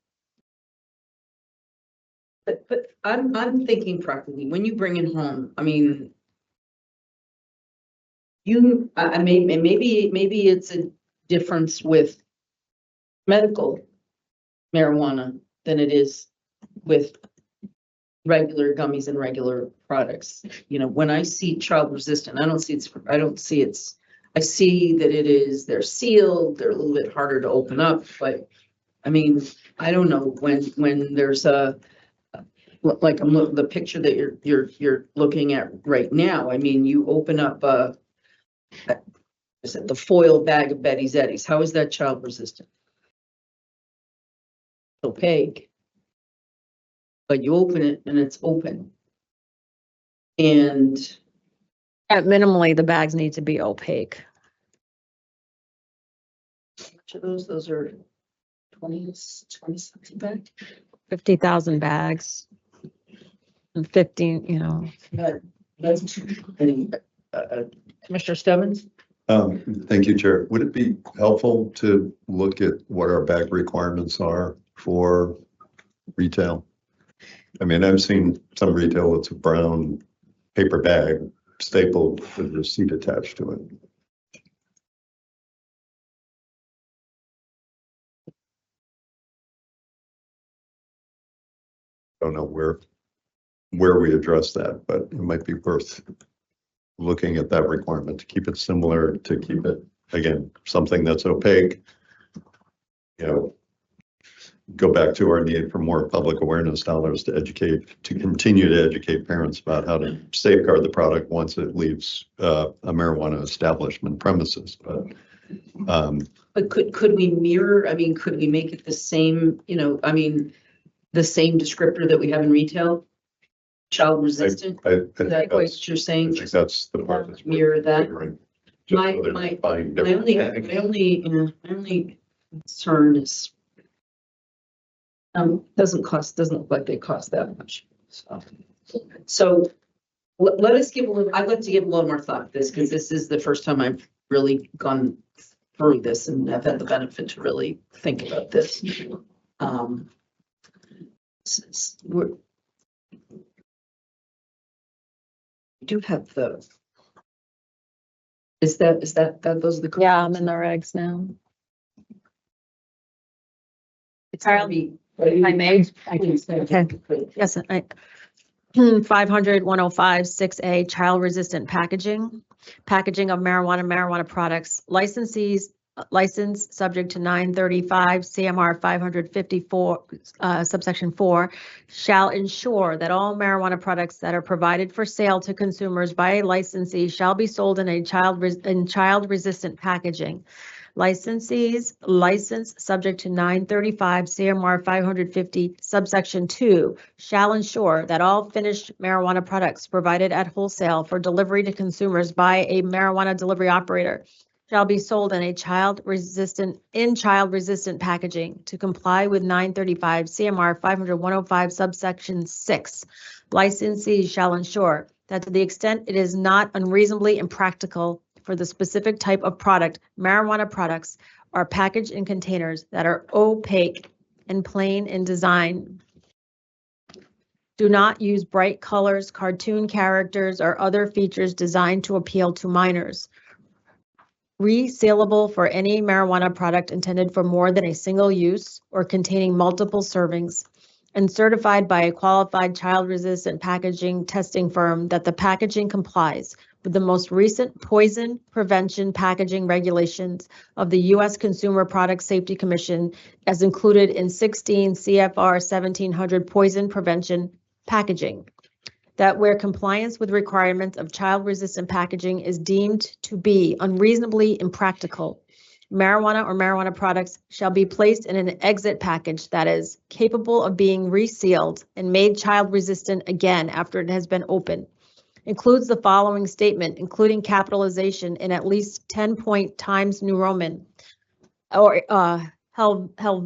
But I'm thinking practically, when you bring it home, I mean, maybe it's a difference with medical marijuana than it is with regular gummies and regular products. When I see child resistant, I see that they're sealed, they're a little bit harder to open up, but I mean, I don't know when there's like the picture that you're looking at right now. I mean, you open up is it the foil bag of Betty's Eddies? How is that child resistant? Opaque. But you open it and it's open. And At minimally, the bags need to be opaque. how much of those are 20 something bags? 50,000 bags. And 15, That's Commissioner Stebbins? Thank you, Chair. Would it be helpful to look at what our bag requirements are for retail? I mean, I've seen some retail, it's a brown paper bag stapled with a receipt attached to it. Don't know where we address that, but it might be worth looking at that requirement to keep it similar, to keep it, again, something that's opaque. Go back to our need for more public awareness dollars to continue to educate parents about how to safeguard the product once it leaves a marijuana establishment premises. But could we mirror, I mean, could we make it the same, the same descriptor that we have in retail? Child resistant? Is that what you're saying? I think that's the part that's mirror that. My only only concern is doesn't look like they cost that much. So let us give I'd like to give a little more thought to this, because this is the first time I've really gone through this and I've had the benefit to really think about this. We do have the. Is that those are the. yeah, I'm in the regs now. It's gotta be. I made, I can say, okay. Yes, 500, 105, 6A, child resistant packaging of marijuana products. Licensees license subject to 935 CMR 554 subsection 4 shall ensure that all marijuana products that are provided for sale to consumers by a licensee shall be sold in child-resistant packaging. Licensees license subject to 935 CMR 550 subsection 2 shall ensure that all finished marijuana products provided at wholesale for delivery to consumers by a marijuana delivery operator shall be sold in child-resistant packaging to comply with 935 CMR 500-105 subsection 6. Licensees shall ensure that to the extent it is not unreasonably impractical for the specific type of product, marijuana products are packaged in containers that are opaque and plain in design. Do not use bright colors, cartoon characters, or other features designed to appeal to minors. Resealable for any marijuana product intended for more than a single use or containing multiple servings, and certified by a qualified child-resistant packaging testing firm that the packaging complies with the most recent poison prevention packaging regulations of the U.S. Consumer Product Safety Commission as included in 16 CFR 1700 poison prevention packaging. That where compliance with requirements of child-resistant packaging is deemed to be unreasonably impractical, marijuana or marijuana products shall be placed in an exit package that is capable of being resealed and made child-resistant again after it has been opened. Includes the following statement, including capitalization in at least 10-point Times New Roman or Helvetica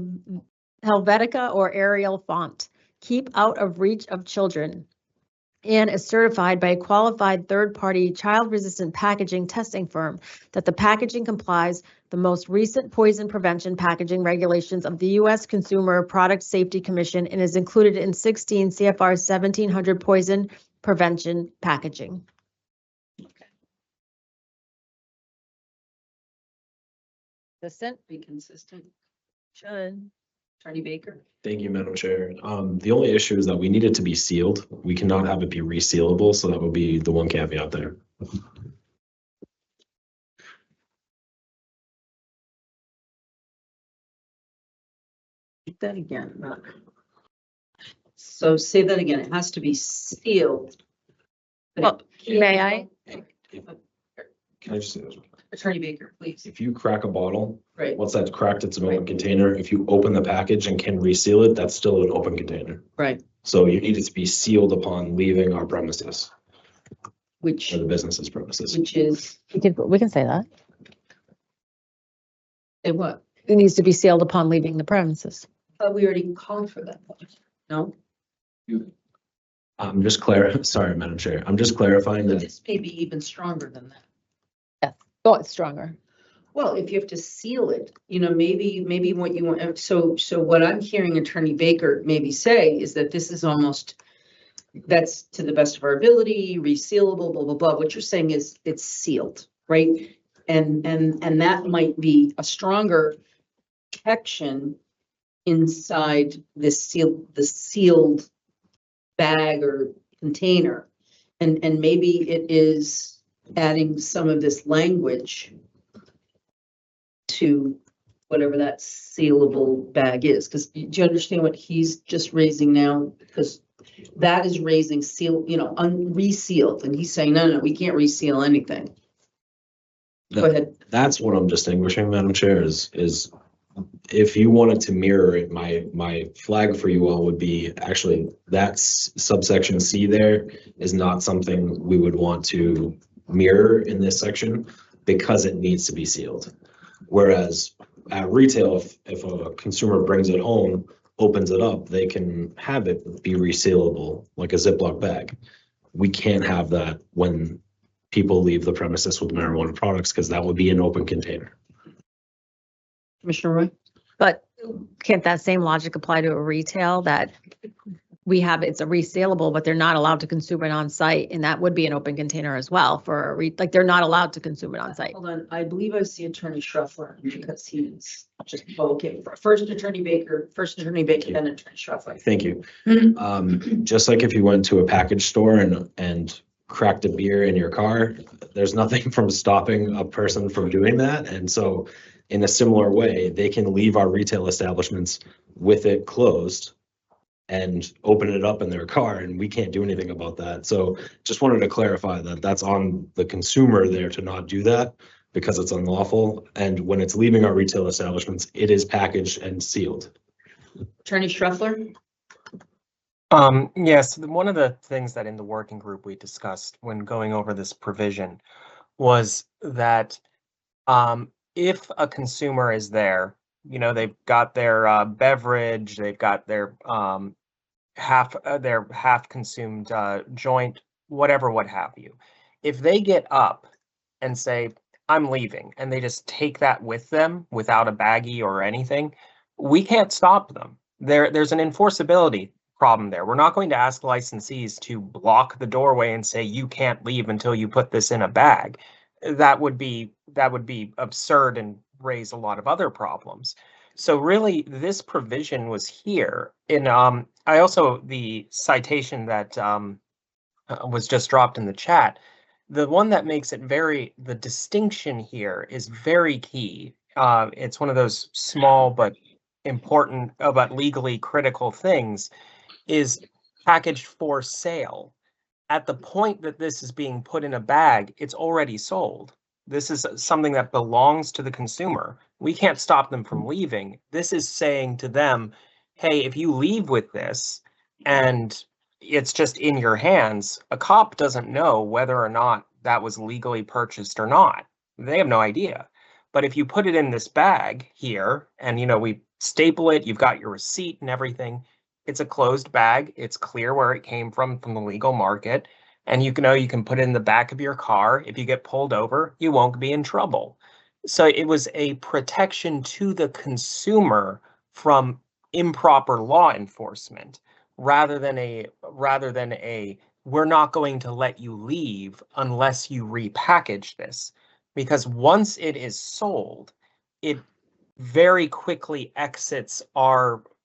or Arial font. Keep out of reach of children, and is certified by a qualified third-party child-resistant packaging testing firm that the packaging complies the most recent poison prevention packaging regulations of the U.S. Consumer Product Safety Commission and is included in 16 CFR 1700 poison prevention packaging. Consistent? Be consistent. Should. Attorney Baker. Thank you, Madam Chair. The only issue is that we need it to be sealed. We cannot have it be resealable, so that would be the one caveat there. That again. So say that again. It has to be sealed. Well, may I? Can I just say this? Attorney Baker, please. If you crack a bottle, Right. once that's cracked, it's an open container. If you open the package and can reseal it, that's still an open container. Right. So you need it to be sealed upon leaving our premises Which or the business's premises. is We can say that. say what? It needs to be sealed upon leaving the premises. We already called for that. No? I'm just sorry, Madam Chair. I'm just clarifying that. This may be even stronger than that. Oh, it's stronger. Well, if you have to seal it, maybe what you want, so what I'm hearing Attorney Baker maybe say is that this is almost, that's to the best of our ability, resealable, blah, blah, blah. What you're saying is it's sealed, right? And that might be a stronger protection inside this sealed bag or container. And maybe it is adding some of this language to whatever that sealable bag is, because do you understand what he's just raising now? Because that is raising resealed, and he's saying, no, we can't reseal anything. Go ahead. That's what I'm distinguishing, Madam Chair, is if you wanted to mirror it, my flag for you all would be actually that subsection C there is not something we would want to mirror in this section because it needs to be sealed. Whereas at retail, if a consumer brings it home, opens it up, they can have it be resealable like a Ziploc bag. We can't have that when people leave the premises with marijuana products because that would be an open container. Commissioner Roy? But can't that same logic apply to a retail that we have, it's a resealable, but they're not allowed to consume it on site, and that would be an open container as well for like they're not allowed to consume it on site. Hold on, I believe I see Attorney Schruffler because he's just, okay, first Attorney Baker, then Attorney Schruffler. Thank you. Just like if you went to a package store and cracked a beer in your car, there's nothing from stopping a person from doing that. And so in a similar way, they can leave our retail establishments with it closed and open it up in their car, and we can't do anything about that. So just wanted to clarify that that's on the consumer there to not do that because it's unlawful. And when it's leaving our retail establishments, it is packaged and sealed. Attorney Schroeffler? Yes, one of the things that in the working group we discussed when going over this provision was that if a consumer is there, you know, they've got their beverage, they've got their half consumed joint, whatever, what have you. If they get up and say, I'm leaving, and they just take that with them without a baggie or anything, we can't stop them. There's an enforceability problem there. We're not going to ask licensees to block the doorway and say, you can't leave until you put this in a bag. That would be absurd and raise a lot of other problems. So really, this provision was here in I also, the citation that was just dropped in the chat, the one that makes it the distinction here is very key. It's one of those small but important but legally critical things, is packaged for sale. At the point that this is being put in a bag, it's already sold. This is something that belongs to the consumer. We can't stop them from leaving. This is saying to them, hey, if you leave with this and it's just in your hands, a cop doesn't know whether or not that was legally purchased or not. They have no idea. But if you put it in this bag here and, you know, we staple it, you've got your receipt and everything, it's a closed bag. It's clear where it came from the legal market. And you can put it in the back of your car. If you get pulled over, you won't be in trouble. So it was a protection to the consumer from improper law enforcement rather than a we're not going to let you leave unless you repackage this. Because once it is sold, it very quickly exits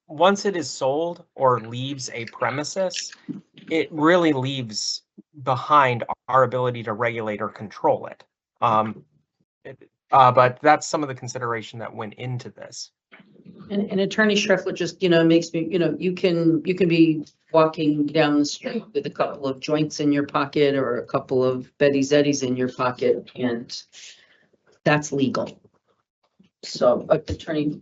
once it is sold or leaves a premises, it really leaves behind our ability to regulate or control it. But that's some of the consideration that went into this. And Attorney Schroeffler just, makes me, you can be walking down the street with a couple of joints in your pocket or a couple of Betty Zeddies in your pocket, and that's legal. So, Attorney,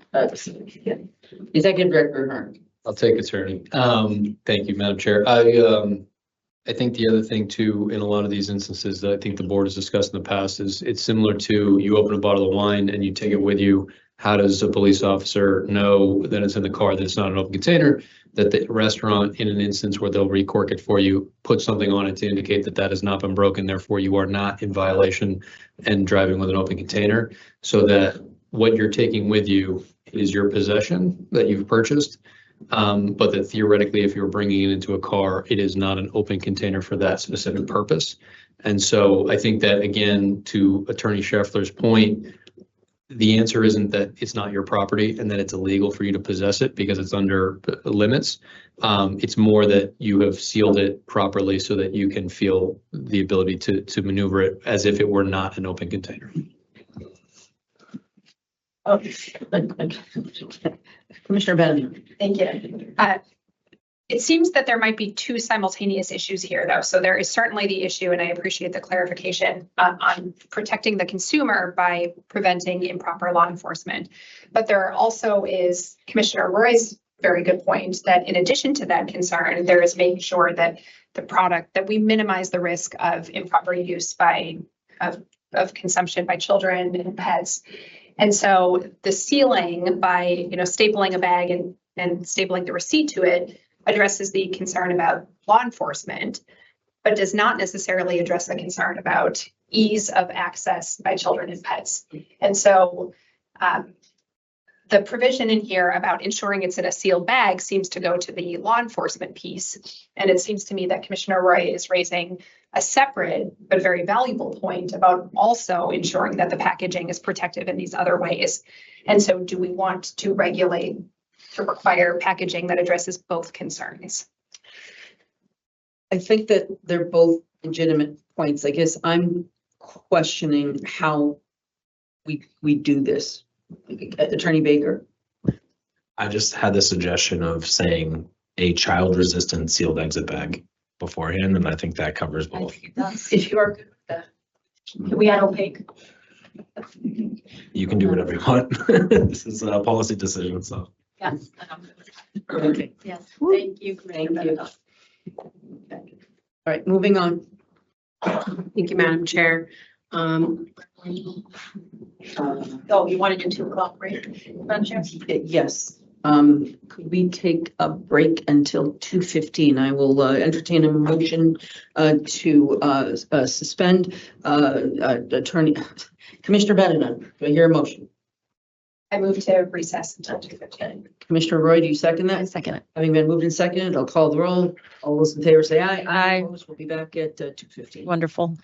Executive Director Hearn. I'll take attorney. Thank you, Madam Chair. I think the other thing too, in a lot of these instances that I think the board has discussed in the past, is it's similar to you open a bottle of wine and you take it with you. How does a police officer know that it's in the car, that it's not an open container, that the restaurant, in an instance where they'll recork it for you, put something on it to indicate that that has not been broken, therefore you are not in violation and driving with an open container, so that what you're taking with you is your possession that you've purchased, but that theoretically, if you're bringing it into a car, it is not an open container for that specific purpose. And so I think that, again, to Attorney Scheffler's point, the answer isn't that it's not your property and that it's illegal for you to possess it because it's under limits. It's more that you have sealed it properly so that you can feel the ability to maneuver it as if it were not an open container. Oh, Commissioner Bennett. Thank you. It seems that there might be two simultaneous issues here, though. So there is certainly the issue, and I appreciate the clarification on protecting the consumer by preventing improper law enforcement. But there also is Commissioner Roy's very good point that in addition to that concern, there is making sure that the product, that we minimize the risk of improper use of consumption by children and pets. And so the sealing by, stapling a bag and stapling the receipt to it addresses the concern about law enforcement, but does not necessarily address the concern about ease of access by children and pets. And so the provision in here about ensuring it's in a sealed bag seems to go to the law enforcement piece. And it seems to me that Commissioner Roy is raising a separate but very valuable point about also ensuring that the packaging is protective in these other ways. And so do we want to regulate to require packaging that addresses both concerns? I think that they're both legitimate points. I guess I'm questioning how we do this. Attorney Baker. I just had the suggestion of saying a child-resistant sealed exit bag beforehand, and I think that covers I both. think it does. If you are good with that. Can we add opaque? You can do whatever you want. This is a policy decision, so. Yes. Okay, Yes, thank you. thank you. All right, moving on. Thank you, Madam Chair. Oh, you want to do 2 o'clock break? Madam Chair? Yes, could we take a break until 2:15? I will entertain a motion to suspend Attorney Commissioner Benedon. Do I hear a motion? I move to recess until 2:15. Commissioner Roy, do you second I that? second it. Having been moved and seconded, I'll call the roll. All those in favor say aye. Aye. Opposed? We'll be back at 2:15. Wonderful.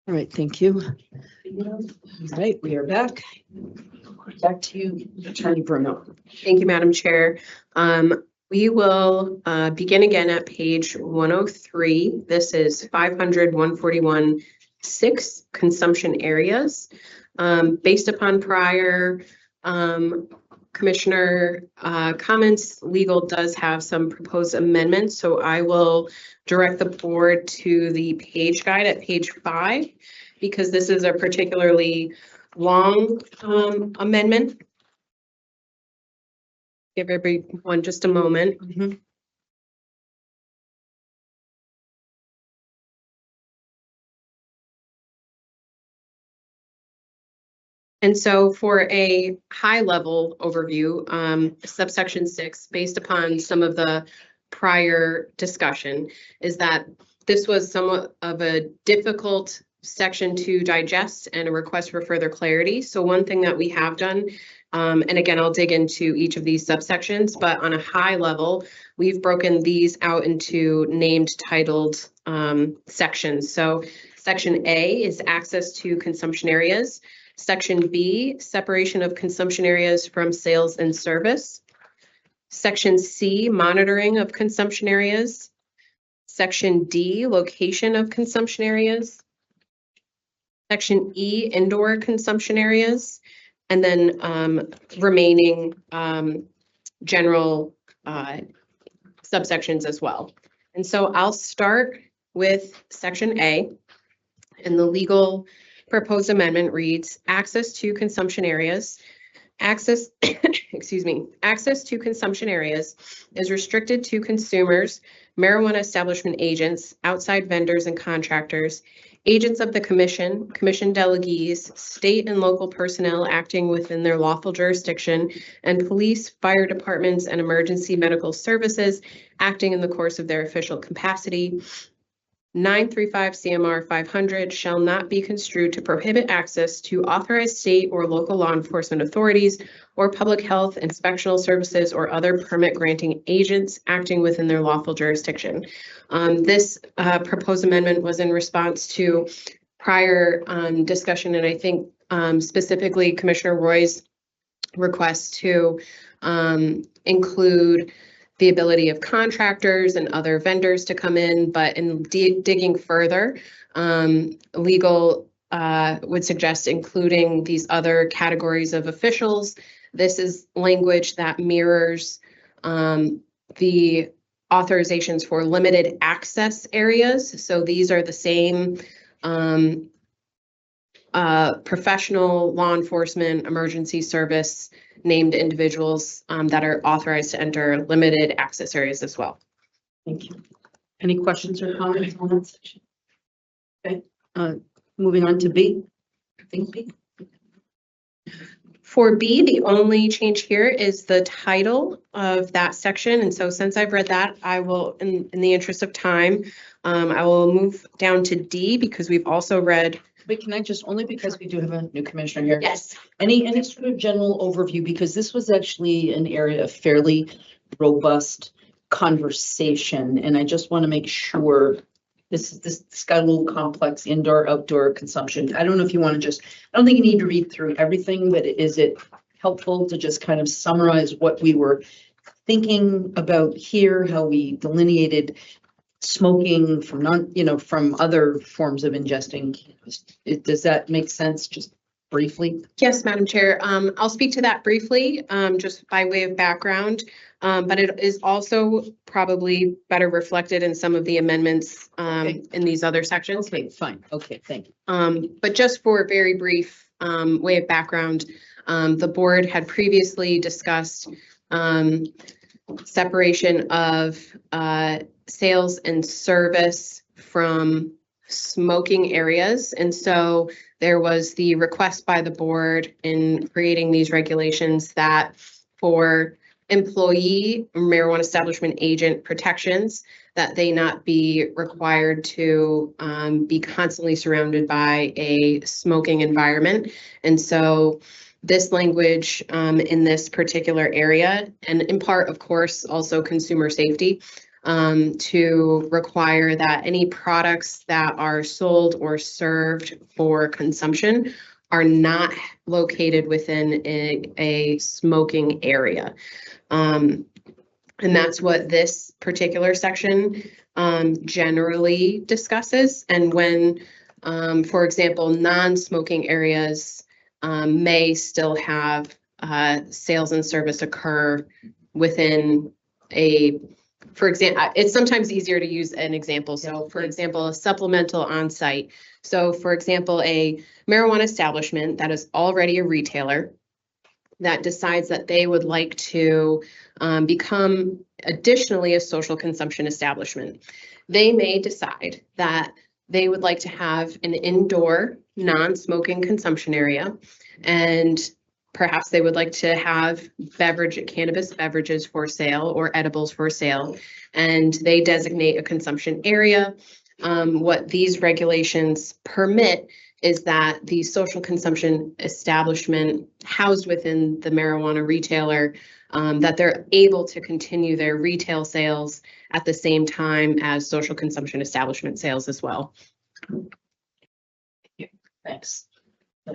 All right, thank you. All right, we are back. Back to you, Attorney Bruno. Thank you, Madam Chair. We will begin again at page 103. This is 500-141-6 consumption areas. Based upon prior Commissioner comments, legal does have some proposed amendments, so I will direct the board to the page guide at page 5 because this is a particularly long amendment. Give everyone just a moment. And so for a high level overview, subsection 6, based upon some of the prior discussion, is that this was somewhat of a difficult section to digest and a request for further clarity. So one thing that we have done, and again, I'll dig into each of these subsections, but on a high level, we've broken these out into named titled sections. So section A is access to consumption areas. Section B, separation of consumption areas from sales and service. Section C, monitoring of consumption areas. Section D, location of consumption areas. Section E, indoor consumption areas. And then remaining general subsections as well. And so I'll start with section A, and the legal proposed amendment reads access to consumption areas. Access, excuse me, access to consumption areas is restricted to consumers, marijuana establishment agents, outside vendors and contractors, agents of the commission, commission delegates, state and local personnel acting within their lawful jurisdiction, and police, fire departments, and emergency medical services acting in the course of their official capacity. 935 CMR 500 shall not be construed to prohibit access to authorized state or local law enforcement authorities or public health, inspectional services, or other permit granting agents acting within their lawful jurisdiction. This proposed amendment was in response to prior discussion, and I think specifically Commissioner Roy's request to include the ability of contractors and other vendors to come in, but in digging further, legal would suggest including these other categories of officials. This is language that mirrors the authorizations for limited access areas. So these are the same professional, law enforcement, emergency service named individuals that are authorized to enter limited access areas as well. Thank you. Any questions or comments on that section? Okay, moving on to B. I think B. For B, the only change here is the title of that section. And so since I've read that, I will, in the interest of time, I will move down to D because we've also read. Wait, can I just, only because we do have a new commissioner here. Yes. Any sort of general overview, because this was actually an area of fairly robust conversation. And I just want to make sure this got a little complex, indoor, outdoor consumption. I don't know if you want to just, I don't think you need to read through everything, but is it helpful to just kind of summarize what we were thinking about here, how we delineated smoking from from other forms of ingesting? Does that make sense, just briefly? Yes, Madam Chair. I'll speak to that briefly, just by way of background, but it is also probably better reflected in some of the amendments in these other sections. Okay, fine. Okay, thank you. But just for a very brief way of background, the board had previously discussed separation of sales and service from smoking areas. And so there was the request by the board in creating these regulations that for employee marijuana establishment agent protections, that they not be required to be constantly surrounded by a smoking environment. And so this language in this particular area, and in part, of course, also consumer safety, to require that any products that are sold or served for consumption are not located within a smoking area. And that's what this particular section generally discusses. And when, for example, non-smoking areas may still have sales and service occur within for example, it's sometimes easier to use an example. So for example, a supplemental on-site. So for example, a marijuana establishment that is already a retailer that decides that they would like to become additionally a social consumption establishment. They may decide that they would like to have an indoor non-smoking consumption area, and perhaps they would like to have cannabis beverages for sale or edibles for sale, and they designate a consumption area. What these regulations permit is that the social consumption establishment housed within the marijuana retailer, that they're able to continue their retail sales at the same time as social consumption establishment sales as well. Thanks.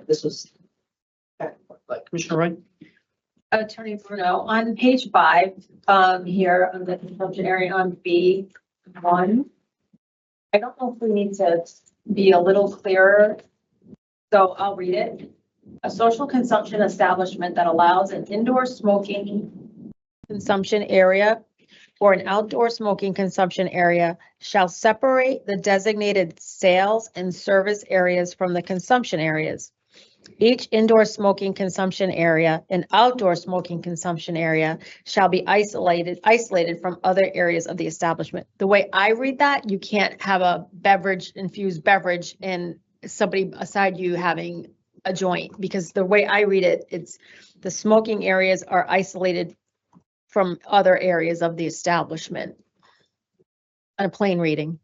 This was Commissioner Roy. Attorney Bruno, on page 5, here on the consumption area on B1, I don't know if we need to be a little clearer, so I'll read it. A social consumption establishment that allows an indoor smoking consumption area or an outdoor smoking consumption area shall separate the designated sales and service areas from the consumption areas. Each indoor smoking consumption area and outdoor smoking consumption area shall be isolated from other areas of the establishment. The way I read that, you can't have a infused beverage and somebody beside you having a joint, because the way I read it, it's the smoking areas are isolated from other areas of the establishment. A plain reading.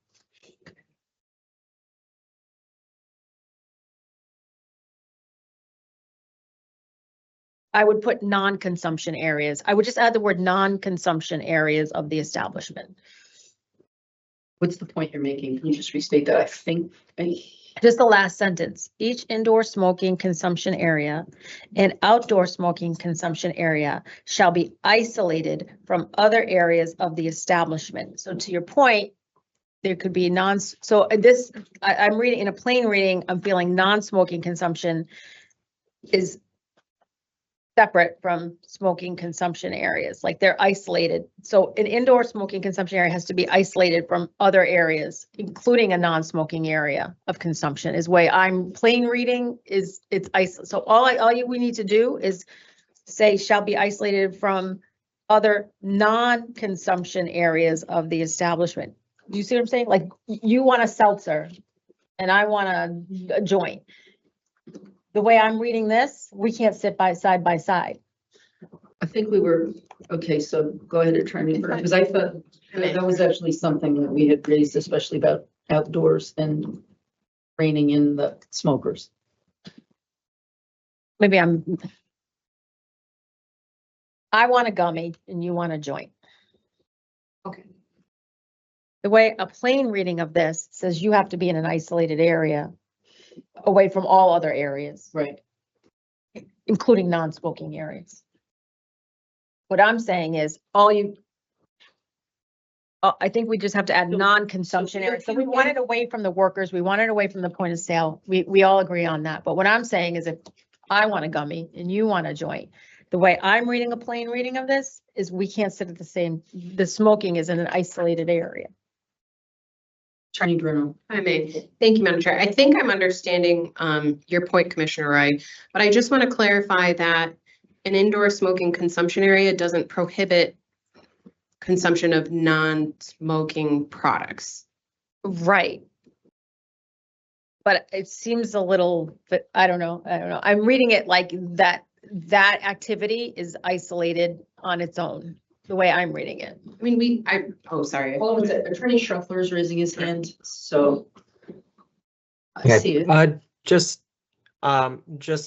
I would put non-consumption areas. I would just add the word non-consumption areas of the establishment. What's the point you're making? Can you just restate that? I think. Just the last sentence. Each indoor smoking consumption area and outdoor smoking consumption area shall be isolated from other areas of the establishment. So to your point, there could be I'm reading in a plain reading, I'm feeling non-smoking consumption is separate from smoking consumption areas, like they're isolated. So an indoor smoking consumption area has to be isolated from other areas, including a non-smoking area of consumption, is way I'm plain reading is it's isolated. So we need to do is say shall be isolated from other non-consumption areas of the establishment. You see what I'm saying? Like you want a seltzer and I want a joint. The way I'm reading this, we can't sit side by side. I think we were, okay, so go ahead, Attorney, because I thought that was actually something that we had raised, especially about outdoors and reining in the smokers. Maybe I want a gummy and you want a joint. Okay. The way a plain reading of this says you have to be in an isolated area away from all other areas. Right. Including non-smoking areas. What I'm saying is I think we just have to add non-consumption areas. So we want it away from the workers. We want it away from the point of sale. We all agree on that. But what I'm saying is if I want a gummy and you want a joint, the way I'm reading a plain reading of this is we can't sit at the smoking is in an isolated area. Attorney Bruno. Thank you, Madam Chair. I think I'm understanding your point, Commissioner Roy, but I just want to clarify that an indoor smoking consumption area doesn't prohibit consumption of non-smoking products. Right. But it seems a little, but I don't know. I'm reading it like that activity is isolated on its own. The way I'm reading it. I mean, sorry. Well, was it Attorney Schruffler is raising his hand, so I see it. Just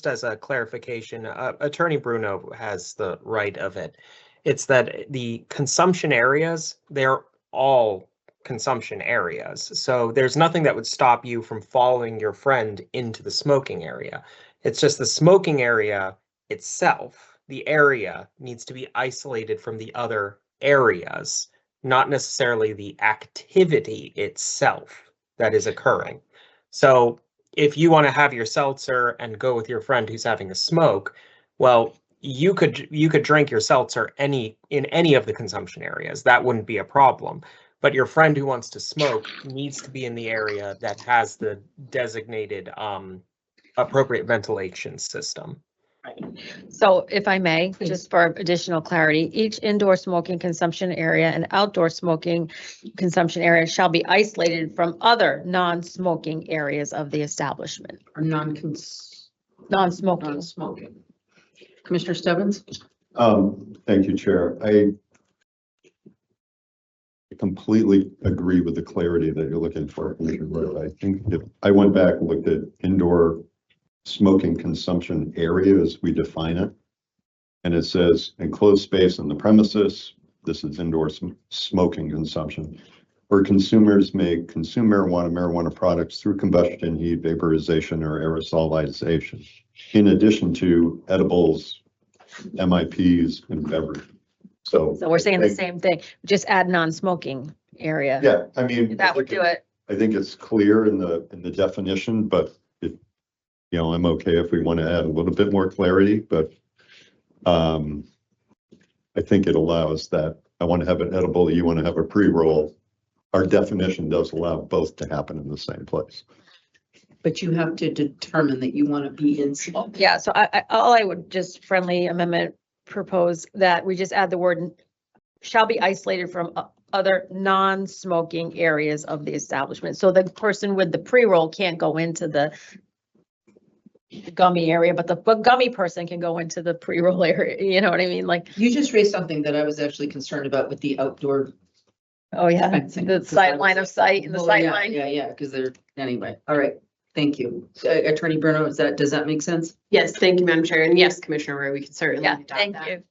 as a clarification, Attorney Bruno has the right of it. It's that the consumption areas, they're all consumption areas. So there's nothing that would stop you from following your friend into the smoking area. It's just the smoking area itself, the area needs to be isolated from the other areas, not necessarily the activity itself that is occurring. So if you want to have your seltzer and go with your friend who's having a smoke, well, you could drink your seltzer in any of the consumption areas. That wouldn't be a problem. But your friend who wants to smoke needs to be in the area that has the designated appropriate ventilation system. So if I may, just for additional clarity, each indoor smoking consumption area and outdoor smoking consumption area shall be isolated from other non-smoking areas of the establishment. Or Non-smoking. non-smoking. Commissioner Stebbins? Thank you, Chair. I completely agree with the clarity that you're looking for, Commissioner Rowe. I think if I went back and looked at indoor smoking consumption area as we define it, and it says enclosed space on the premises, this is indoor smoking consumption, where consumers may consume marijuana products through combustion, heat, vaporization, or aerosolization, in addition to edibles, MIPs, and beverages. So So we're saying the same thing, just add non-smoking area. Yeah, I mean. That would do it. I think it's clear in the definition, but I'm okay if we want to add a little bit more clarity, but I think it allows that. I want to have an edible, you want to have a pre-roll. Our definition does allow both to happen in the same place. But you have to determine that you want to be in smoke. Yeah, so all I would just friendly amendment propose that we just add the word shall be isolated from other non-smoking areas of the establishment. So the person with the pre-roll can't go into the gummy area, but the gummy person can go into the pre-roll area. You know what I mean? Like, You just raised something that I was actually concerned about with the outdoor. oh yeah, fencing, the 'cause I sight was line of like, sight and the well, sight yeah, line. Yeah, because anyway, all right, thank you. Attorney Bruno, does that make sense? Yes, thank you, Madam Chair. And yes, Commissioner Rowe, we could certainly Yeah, adopt thank that. you.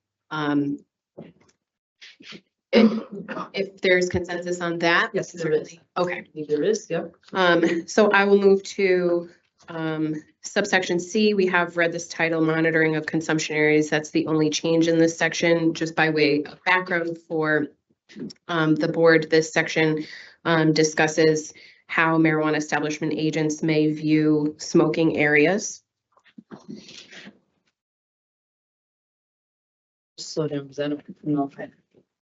If there's consensus on that. Yes, there is. Okay. There is, yep. So I will move to subsection C. We have read this title, monitoring of consumption areas. That's the only change in this section. Just by way of background for the board, this section discusses how marijuana establishment agents may view smoking areas. Slow down, because I don't know if I.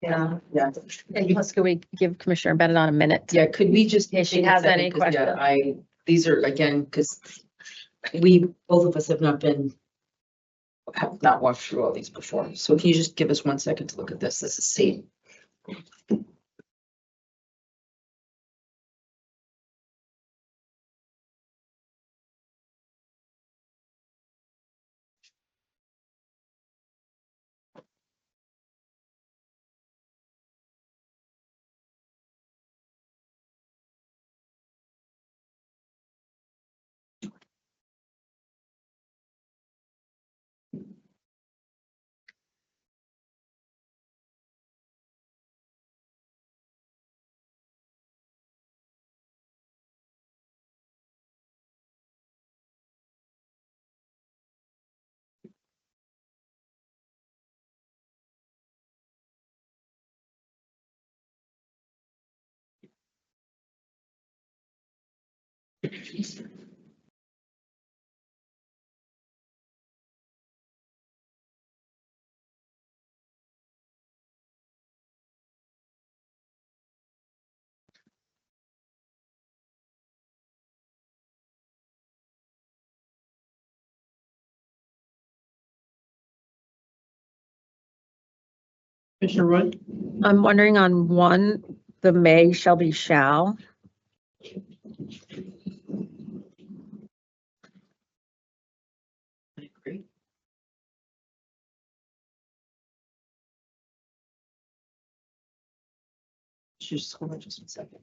Yeah. Yeah. And plus, could we give Commissioner Bennett on a minute? Yeah, could we just? If she take a has second, any 'cause, yeah, questions. these are, again, because both of us have not walked through all these before. So can you just give us 1 second to look at this? This is C. Commissioner Roy? I'm wondering on one, the may shall be shall. I agree. Just hold on just 1 second.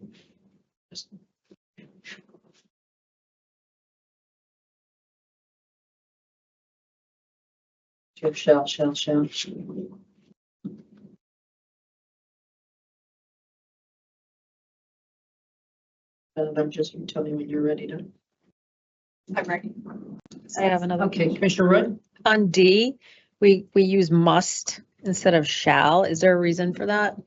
Shall. I'm just, you tell me when you're ready to. I'm ready. I have another. Okay, Commissioner Roy? On D, we use must instead of shall. Is there a reason for that?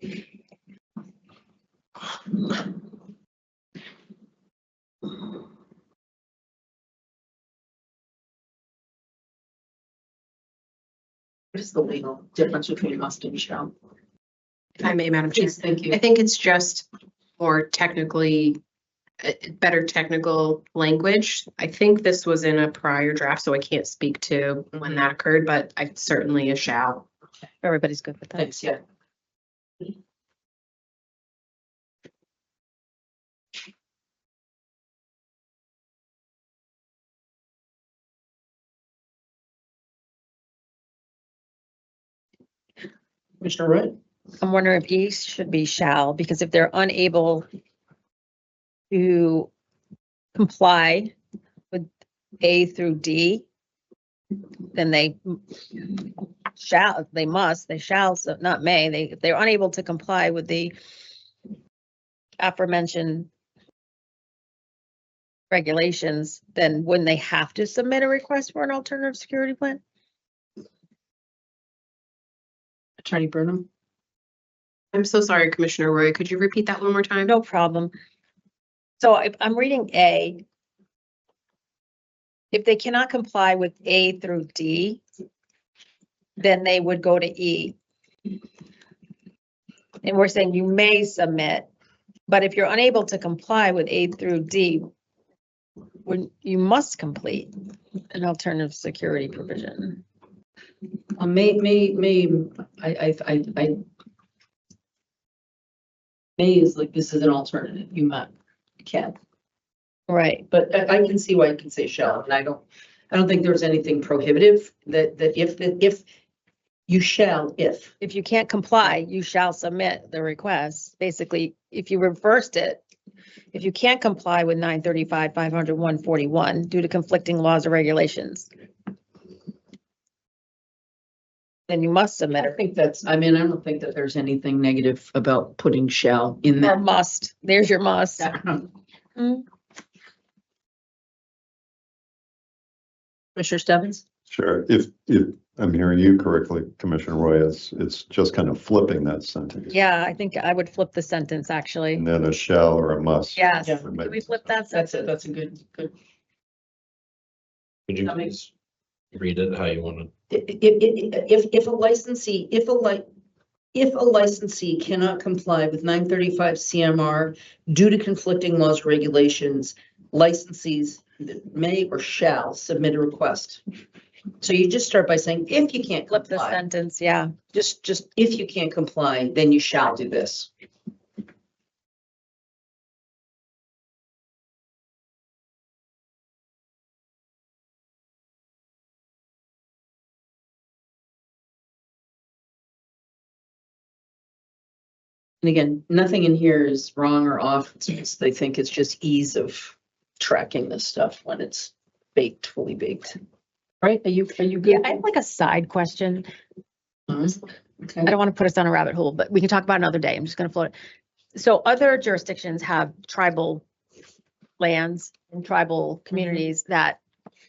What is the legal difference between must and shall? If I may, Madam Chair. Please, thank I you. think it's just more technically, better technical language. I think this was in a prior draft, so I can't speak to when that occurred, but I certainly a shall. Everybody's good with that. Thanks, yeah. Commissioner Roy? I'm wondering if E should be shall, because if they're unable to comply with A through D, then they shall, so not may, if they're unable to comply with the aforementioned regulations, then wouldn't they have to submit a request for an alternative security plan? Attorney Burnham? I'm so sorry, Commissioner Roy. Could you repeat that one more time? No problem. So I'm reading A. If they cannot comply with A through D, then they would go to E. And we're saying you may submit, but if you're unable to comply with A through D, when you must complete an alternative security provision. May is like, this is an alternative, you can, Right. but I can see why you can say shall, and I don't think there's anything prohibitive that if you shall, if. If you can't comply, you shall submit the request. Basically, if you reversed it, if you can't comply with 935, 500, 141 due to conflicting laws or regulations, then you must submit I it. think that's, I mean, I don't think that there's anything negative about putting shall in Or that. must. There's your must. Mm. Commissioner Stebbins? Sure. If I'm hearing you correctly, Commissioner Roy, it's just kind of flipping that sentence. Yeah, I think I would flip the sentence, actually. And then a shall or a must. Yes. Yeah. Can we flip that That's sentence? it, that's a good. Could you That makes- please read it how you want to? If a licensee, if a licensee cannot comply with 935 CMR due to conflicting laws, regulations, licensees may or shall submit a request. So you just start by saying, if you can't Flip the comply, sentence, yeah. just if you can't comply, then you shall do this. And again, nothing in here is wrong or off. It's just, they think it's just ease of tracking this stuff when it's baked, fully baked. Right? Are you Yeah, good? I have like a side question. Okay. I don't want to put us down a rabbit hole, but we can talk about it another day. I'm just going to float it. So other jurisdictions have tribal lands and tribal communities that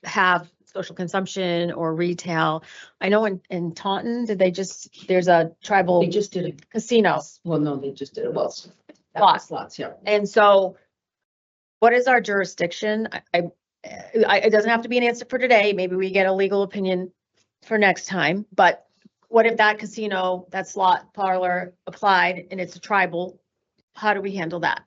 have social consumption or retail. I know in Taunton, there's a tribal They just did it. casino. Well, no, they just did it. Well, Lots. yeah. And so what is our jurisdiction? It doesn't have to be an answer for today. Maybe we get a legal opinion for next time, but what if that casino, that slot parlor applied and it's a tribal? How do we handle that?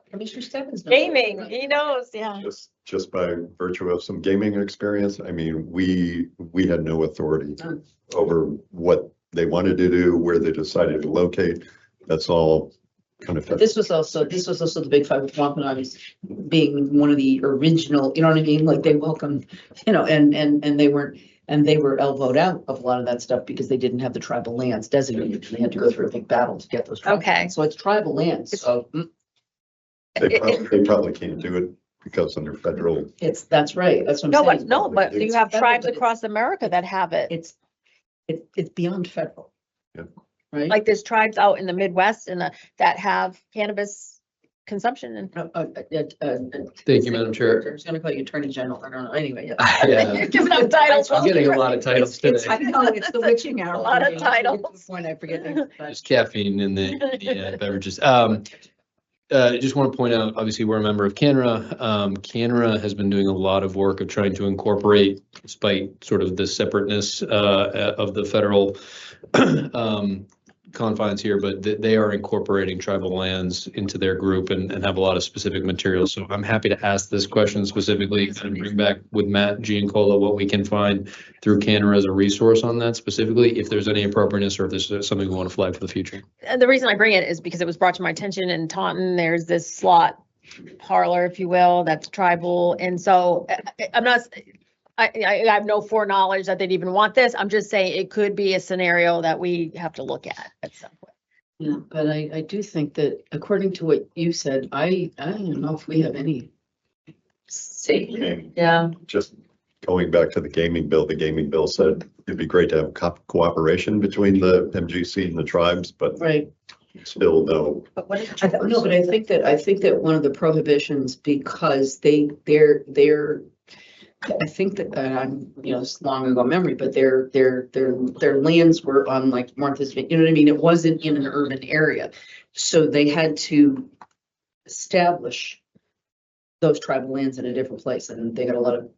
Commissioner Stebbins. knows. Gaming, he knows, yeah. Just by virtue of some gaming experience, I mean, we had no authority None. over what they wanted to do, where they decided to locate. That's all kind of. But this was also the big fight with Wampanoags being one of the original, you know what I mean? Like they welcomed, you know, and they were elbowed out of a lot of that stuff because they didn't have the tribal lands designated. They had to go through a big battle to get those. Tribal Okay. lands. So it's tribal lands. So They probably can't do it because under federal. that's right. That's what I'm saying. But you have It's federal, tribes but across America that have it. It's beyond federal. Yeah. right? Like there's tribes out in the Midwest and that have cannabis consumption and. Thank you, Madam Chair. I was gonna call you Attorney General, I don't know, anyway, yeah. Yeah, Giving out titles. I'm getting a lot of titles today. I know, it's the witching hour. A lot of for me. titles. When I forget. There's caffeine in the beverages. I just want to point out, obviously, we're a member of CANRA. CANRA has been doing a lot of work of trying to incorporate, despite sort of the separateness of the federal confines here, but they are incorporating tribal lands into their group and have a lot of specific materials. So I'm happy to ask this question specifically and bring back with Matt Giancola what we can find through CANRA as a resource on that specifically, if there's any appropriateness or if there's something we want to flag for the future. And the reason I bring it is because it was brought to my attention in Taunton, there's this slot parlor, if you will, that's tribal. And so I'm not, I have no foreknowledge that they'd even want this. I'm just saying it could be a scenario that we have to look at some point. Yeah, but I do think that according to what you said, I don't know if we have any. See, Yeah. Just going back to the gaming bill said it'd be great to have cooperation between the MGC and the tribes, but Right. still no. But what is? No, but I think that one of the prohibitions, because I think that I'm, it's long ago memory, but their lands were on like Martha's Vineyard, you know what I mean? It wasn't in an urban area. So they had to establish those tribal lands in a different place, and they got a lot of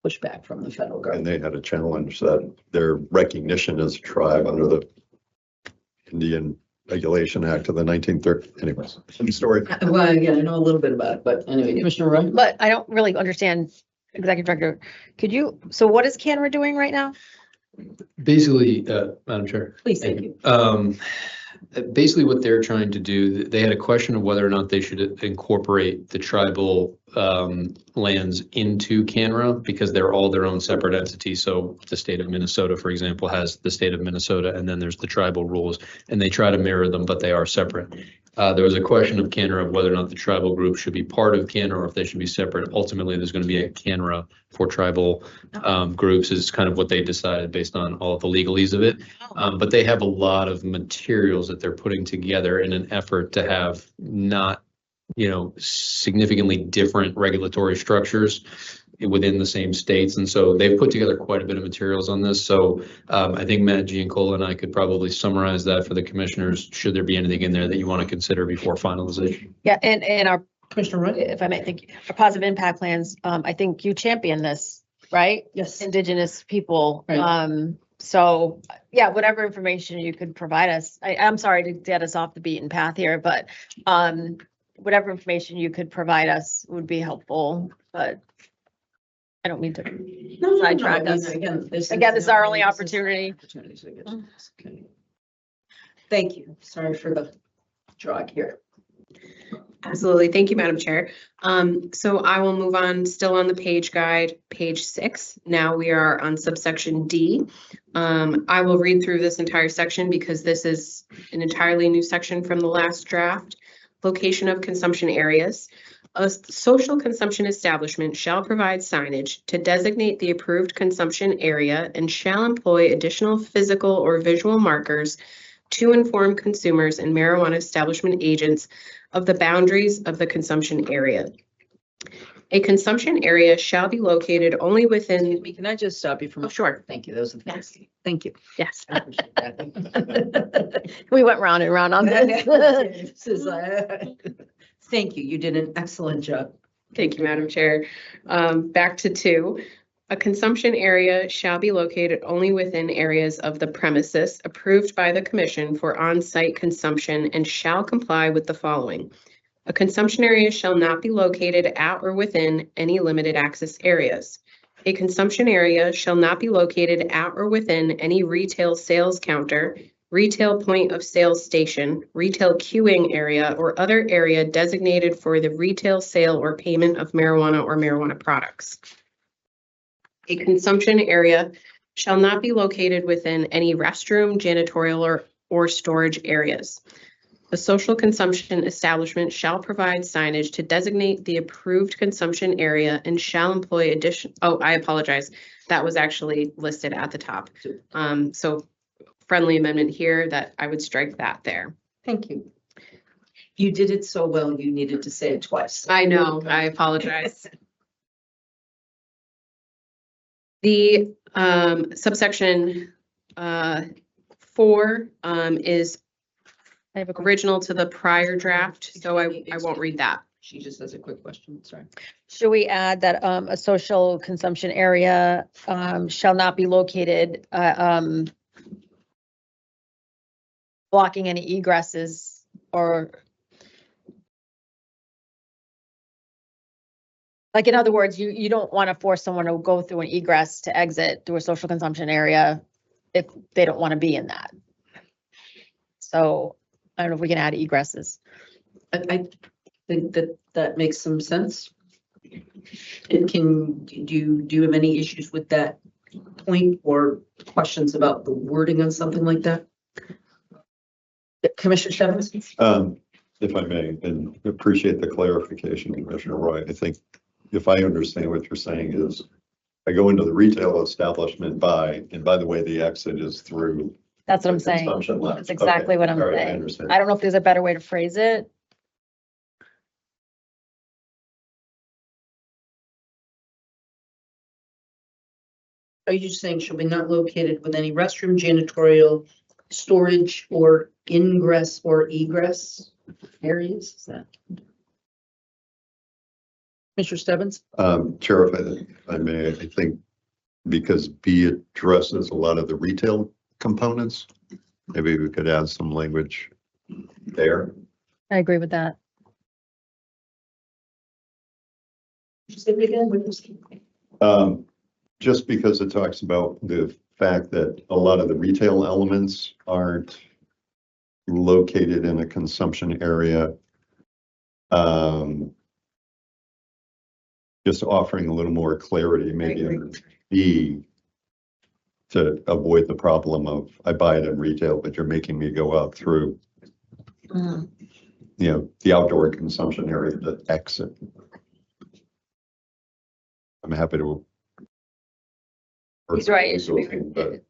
pushback from the federal And government. they had to challenge that their recognition as a tribe under the Indian Regulation Act of the 1930s. Anyways, same story. Well, yeah, I know a little bit about it, but anyway, Commissioner Roy? But I don't really understand, Executive Director. So what is CANRA doing right now? Basically, Madam Chair. Please, thank you. Basically what they're trying to do, they had a question of whether or not they should incorporate the tribal lands into CANRA because they're all their own separate entities. So the state of Minnesota, for example, has the state of Minnesota, and then there's the tribal rules, and they try to mirror them, but they are separate. There was a question of CANRA of whether or not the tribal group should be part of CANRA or if they should be separate. Ultimately, there's going to be a CANRA for tribal groups is kind of what they decided based on all of the legalese of it. But they have a lot of materials that they're putting together in an effort to have not, significantly different regulatory structures within the same states. And so they've put together quite a bit of materials on this. So I think Matt Giancola and I could probably summarize that for the commissioners, should there be anything in there that you want to consider before finalization. Yeah, and our, Commissioner Roy? if I may, thank you. Our positive impact plans, I think you champion this, right? Yes. Indigenous people. Right. So yeah, whatever information you could provide us. I'm sorry to get us off the beaten path here, but whatever information you could provide us would be helpful, but I don't mean to sidetrack us. Again, this is our only opportunity. Opportunities, I guess. Okay. Thank you. Sorry for the jog here. Absolutely. Thank you, Madam Chair. So I will move on, still on the page guide, page 6. Now we are on subsection D. I will read through this entire section because this is an entirely new section from the last draft. Location of consumption areas. A social consumption establishment shall provide signage to designate the approved consumption area and shall employ additional physical or visual markers to inform consumers and marijuana establishment agents of the boundaries of the consumption area. A consumption area shall be located only within. Can I just stop you from? Oh, sure. Thank you. Those are the Yes. things. Thank you. Yes. I appreciate that. We went round and round on this. This is, thank you. You did an excellent job. Thank you, Madam Chair. Back to 2. A consumption area shall be located only within areas of the premises approved by the Commission for on-site consumption and shall comply with the following. A consumption area shall not be located at or within any limited access areas. A consumption area shall not be located at or within any retail sales counter, retail point of sales station, retail queuing area, or other area designated for the retail sale or payment of marijuana or marijuana products. A consumption area shall not be located within any restroom, janitorial, or storage areas. The social consumption establishment shall provide signage to designate the approved consumption area and shall employ I apologize. That was actually listed at the top. So friendly amendment here that I would strike that there. Thank you. You did it so well, you needed to say it twice. I know, I apologize. The subsection 4 is I have a quick- original to the prior draft, so I won't read that. She just has a quick question, sorry. Should we add that a social consumption area shall not be located blocking any egresses or like, in other words, you don't want to force someone to go through an egress to exit through a social consumption area if they don't want to be in that. So I don't know if we can add egresses. I think that that makes some sense. And do you have any issues with that point or questions about the wording on something like that? Commissioner Stebbins? If I may, and appreciate the clarification, Commissioner Roy. I think if I understand what you're saying is I go into the retail establishment and by the way, the exit is through. That's what I'm the saying. consumption lounge. That's exactly Okay. what I'm All right, I saying. understand. I don't know if there's a better way to phrase it. Are you saying shall be not located with any restroom, janitorial, storage, or ingress or egress areas? Is that? Mr. Stebbins? Chair, if I may, I think because B addresses a lot of the retail components, maybe we could add some language there. I agree with that. Say it again. What was- Just because it talks about the fact that a lot of the retail elements aren't located in a consumption area. Just offering a little more clarity, maybe in B, to avoid the problem of I buy it in retail, but you're making me go out through, the outdoor consumption area to exit. I'm happy to. He's right, it should be, But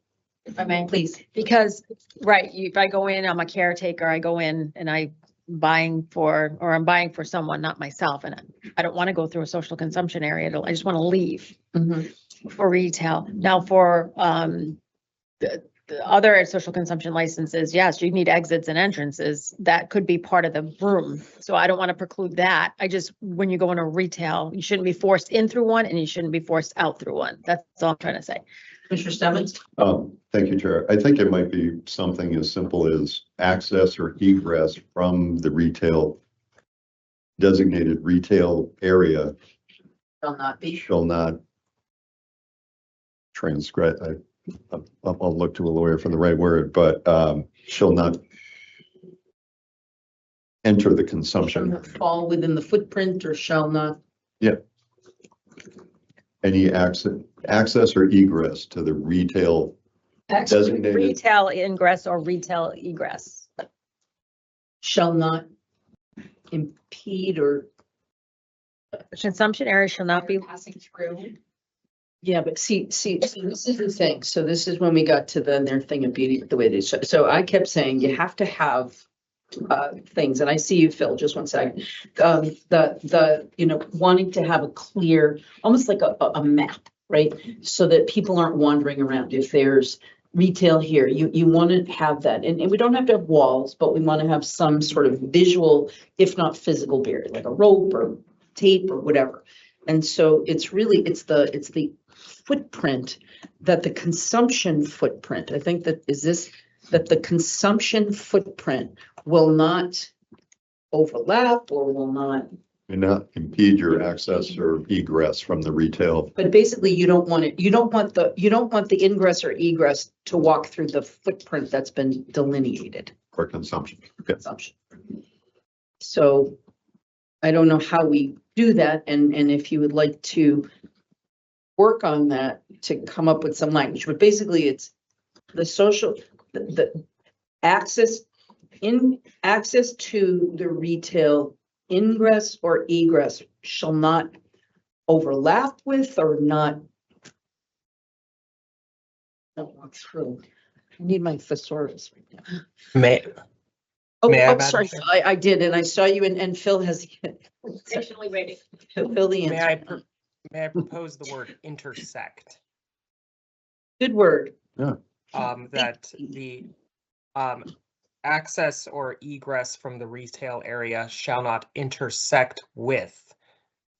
if I may. Please. Because, right, if I go in, I'm a caretaker, I go in and I'm buying for someone, not myself, and I don't want to go through a social consumption area, I just want to leave for retail. Now for the other social consumption licenses, yes, you need exits and entrances, that could be part of the room. So I don't want to preclude that. When you go into retail, you shouldn't be forced in through one and you shouldn't be forced out through one. That's all I'm trying to say. Mr. Stebbins? Thank you, Chair. I think it might be something as simple as access or egress from the designated retail area Shall not be. shall not transgress. I'll look to a lawyer for the right word, but shall not enter the Shall consumption. not fall within the footprint or shall not. Any access or egress to the retail designated. Retail ingress or retail egress. Shall not impede or, Consumption area shall not be. Passing through. yeah, but see, this is the thing. So this is when we got to their thing of beauty, the way it is. So I kept saying you have to have things, and I see you, Phil, just one second. Wanting to have a clear, almost like a map, right? So that people aren't wandering around. If there's retail here, you want to have that. And we don't have to have walls, but we want to have some sort of visual, if not physical barrier, like a rope or tape or whatever. And so it's the footprint that the consumption footprint, I think that the consumption footprint will not overlap or will not. May not impede your access or egress from the retail. But basically you don't want the ingress or egress to walk through the footprint that's been delineated. For consumption. Okay. Consumption. So I don't know how we do that, and if you would like to work on that to come up with some language, but basically it's the access to the retail ingress or egress shall not overlap with or not walk through. I need my thesaurus right now. May, Oh, May I, oh, Madam sorry, Chair? I did, and I saw you and Phil has. Patiently waiting. Phil the may I, answer. may I propose the word intersect? Good word. That the access or egress from the retail area shall not intersect with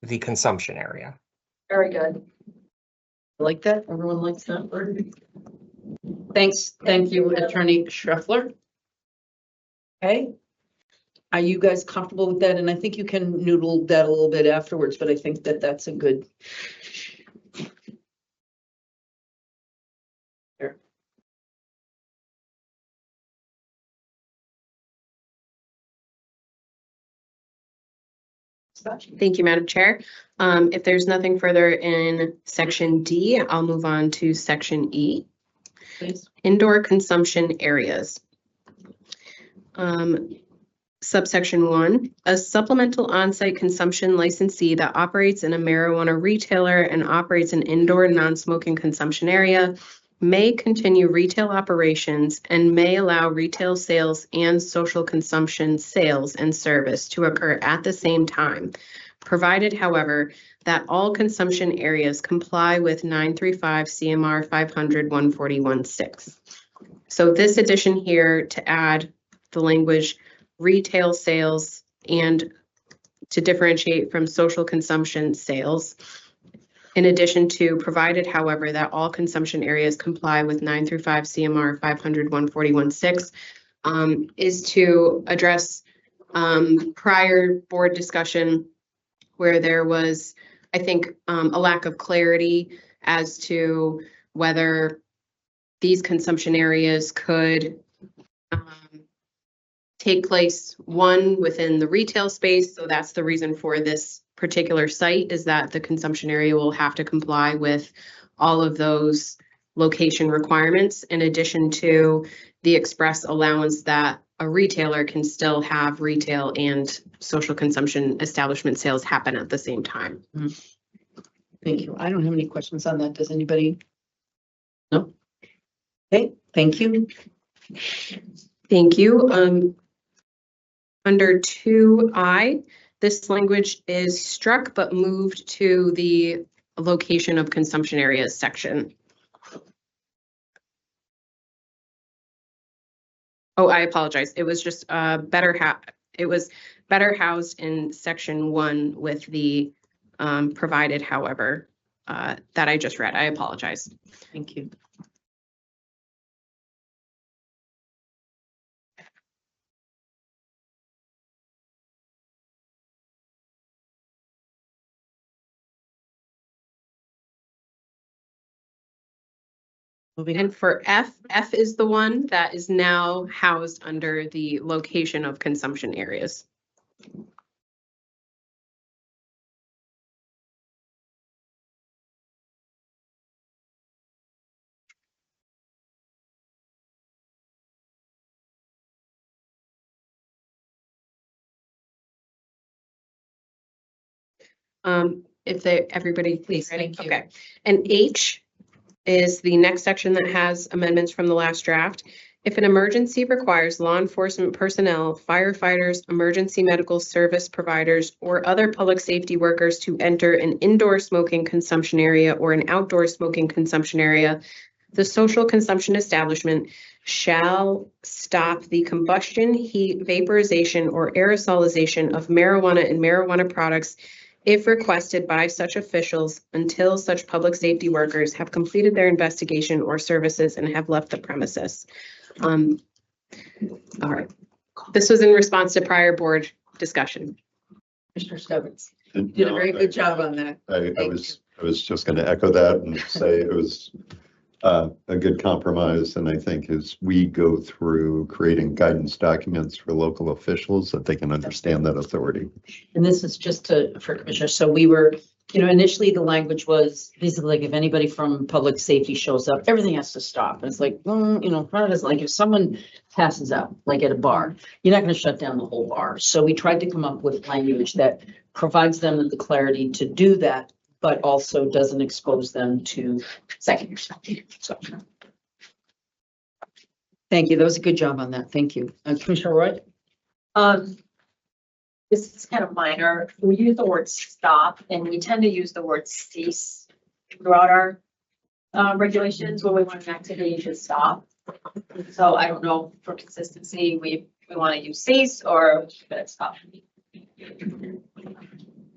the consumption area. Very good. Like that? Everyone likes that word? Thanks. Thank you, Attorney Scheffler. Okay. Are you guys comfortable with that? And I think you can noodle that a little bit afterwards, but I think that that's a good. Here. Thank you, Madam Chair. If there's nothing further in section D, I'll move on to section E. Please. Indoor consumption areas. Subsection 1, a supplemental on-site consumption licensee that operates in a marijuana retailer and operates an indoor non-smoking consumption area may continue retail operations and may allow retail sales and social consumption sales and service to occur at the same time, provided, however, that all consumption areas comply with 935 CMR 500-141-6. So this addition here to add the language retail sales and to differentiate from social consumption sales. In addition to provided, however, that all consumption areas comply with 935 CMR 500-141-6 is to address prior board discussion where there was, I think, a lack of clarity as to whether these consumption areas could take place, one, within the retail space. So that's the reason for this particular site, is that the consumption area will have to comply with all of those location requirements, in addition to the express allowance that a retailer can still have retail and social consumption establishment sales happen at the same time. Thank you. I don't have any questions on that. Does anybody? No? Okay, thank you. Thank you. Under 2I, this language is struck but moved to the location of consumption areas section. Oh, I apologize. It was just it was better housed in section 1 with the provided, however, that I just read. I apologize. Thank you. Moving on. And for F is the one that is now housed under the location of consumption areas. Everybody, Please, ready? thank you. Okay. And H is the next section that has amendments from the last draft. If an emergency requires law enforcement personnel, firefighters, emergency medical service providers, or other public safety workers to enter an indoor smoking consumption area or an outdoor smoking consumption area, the social consumption establishment shall stop the combustion, heat, vaporization, or aerosolization of marijuana and marijuana products if requested by such officials until such public safety workers have completed their investigation or services and have left the premises. All right. This was in response to prior board discussion. Commissioner Stebbins, you did a very good job on that. I was just going to echo that and say it was a good compromise. And I think as we go through creating guidance documents for local officials, that they can understand that authority. And this is just for commissioners. So we were, initially the language was basically like if anybody from public safety shows up, everything has to stop. And it's like, part of it's like if someone passes out, like at a bar, you're not going to shut down the whole bar. So we tried to come up with language that provides them the clarity to do that, but also doesn't expose them to second yourself. So Thank you. That was a good job on that. Thank you. Commissioner Roy? This is kind of minor. We use the word stop and we tend to use the word cease throughout our regulations when we want an activity to stop. So I don't know, for consistency, we want to use cease or should it stop?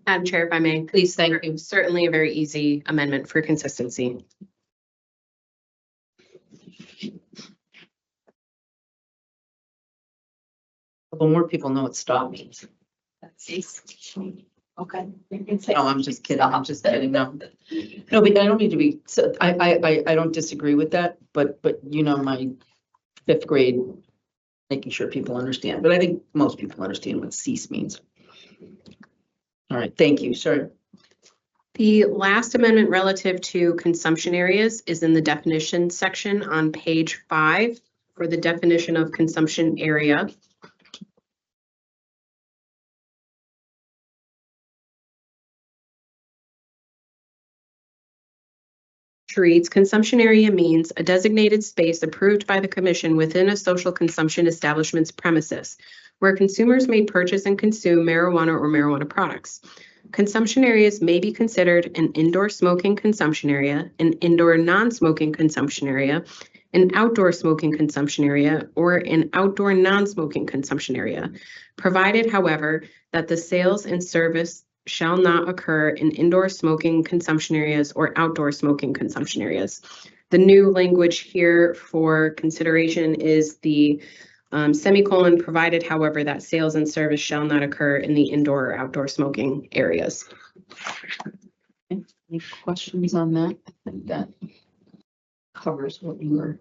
Madam Chair, if I may. Please, thank you. Certainly a very easy amendment for consistency. Well, more people know what stop means. Cease. Okay. No, I'm just kidding. I'm just kidding. No, no, but I don't need to be, so I don't disagree with that, but you know, my 5th grade, making sure people understand, but I think most people understand what cease means. All right, thank you. Sorry. The last amendment relative to consumption areas is in the definition section on page 5 for the definition of consumption area. Reads, consumption area means a designated space approved by the commission within a social consumption establishment's premises where consumers may purchase and consume marijuana or marijuana products. Consumption areas may be considered an indoor smoking consumption area, an indoor non-smoking consumption area, an outdoor smoking consumption area, or an outdoor non-smoking consumption area, provided, however, that the sales and service shall not occur in indoor smoking consumption areas or outdoor smoking consumption areas. The new language here for consideration is the semicolon, provided, however, that sales and service shall not occur in the indoor or outdoor smoking areas. Any questions on that? I think that covers what you were.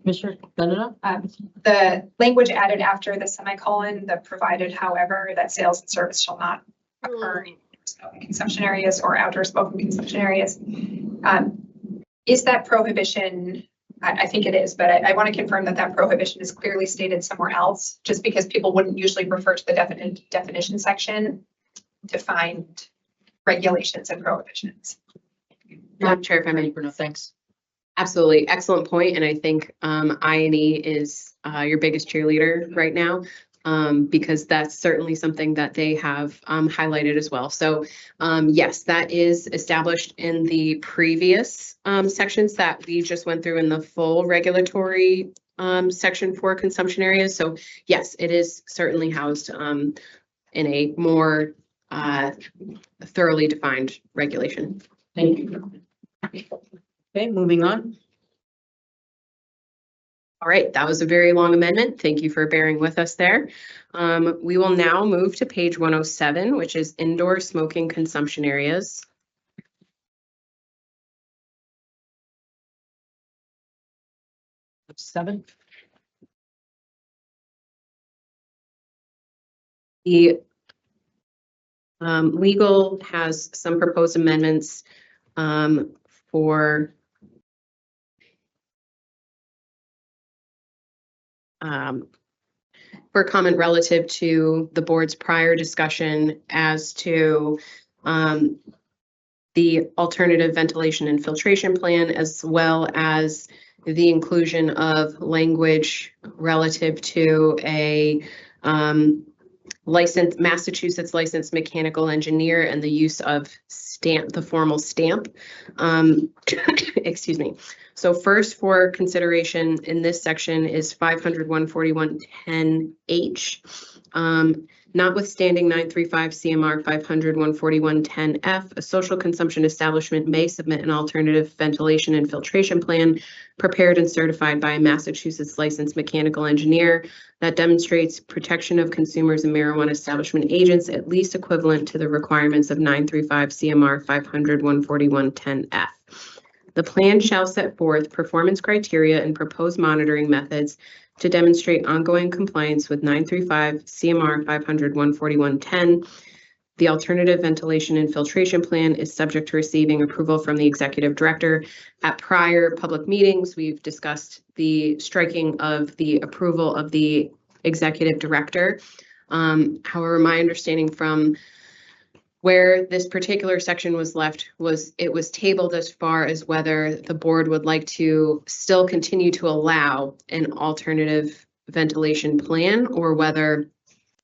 Commissioner Benedict? The language added after the semicolon, the provided, however, that sales and service shall not occur in smoking consumption areas or outdoor smoking consumption areas. Is that prohibition? I think it is, but I want to confirm that that prohibition is clearly stated somewhere else, just because people wouldn't usually refer to the definition section to find regulations and prohibitions. Madam Chair, if I may. No, thanks. Absolutely. Excellent point. And I think I&E is your biggest cheerleader right now, because that's certainly something that they have highlighted as well. So yes, that is established in the previous sections that we just went through in the full regulatory section for consumption areas. So yes, it is certainly housed in a more thoroughly defined regulation. Thank you. Okay, moving on. All right, that was a very long amendment. Thank you for bearing with us there. We will now move to page 107, which is indoor smoking consumption areas. Seven. The legal has some proposed amendments for comment relative to the board's prior discussion as to the alternative ventilation and filtration plan, as well as the inclusion of language relative to a Massachusetts licensed mechanical engineer and the use of the formal stamp. Excuse me. So first for consideration in this section is 500-141-10H. Notwithstanding 935 CMR 500-141-10F, a social consumption establishment may submit an alternative ventilation and filtration plan prepared and certified by a Massachusetts licensed mechanical engineer that demonstrates protection of consumers and marijuana establishment agents at least equivalent to the requirements of 935 CMR 500-141-10F. The plan shall set forth performance criteria and proposed monitoring methods to demonstrate ongoing compliance with 935 CMR 500-141-10. The alternative ventilation and filtration plan is subject to receiving approval from the executive director. At prior public meetings, we've discussed the striking of the approval of the executive director. However, my understanding from where this particular section was left was it was tabled as far as whether the board would like to still continue to allow an alternative ventilation plan or whether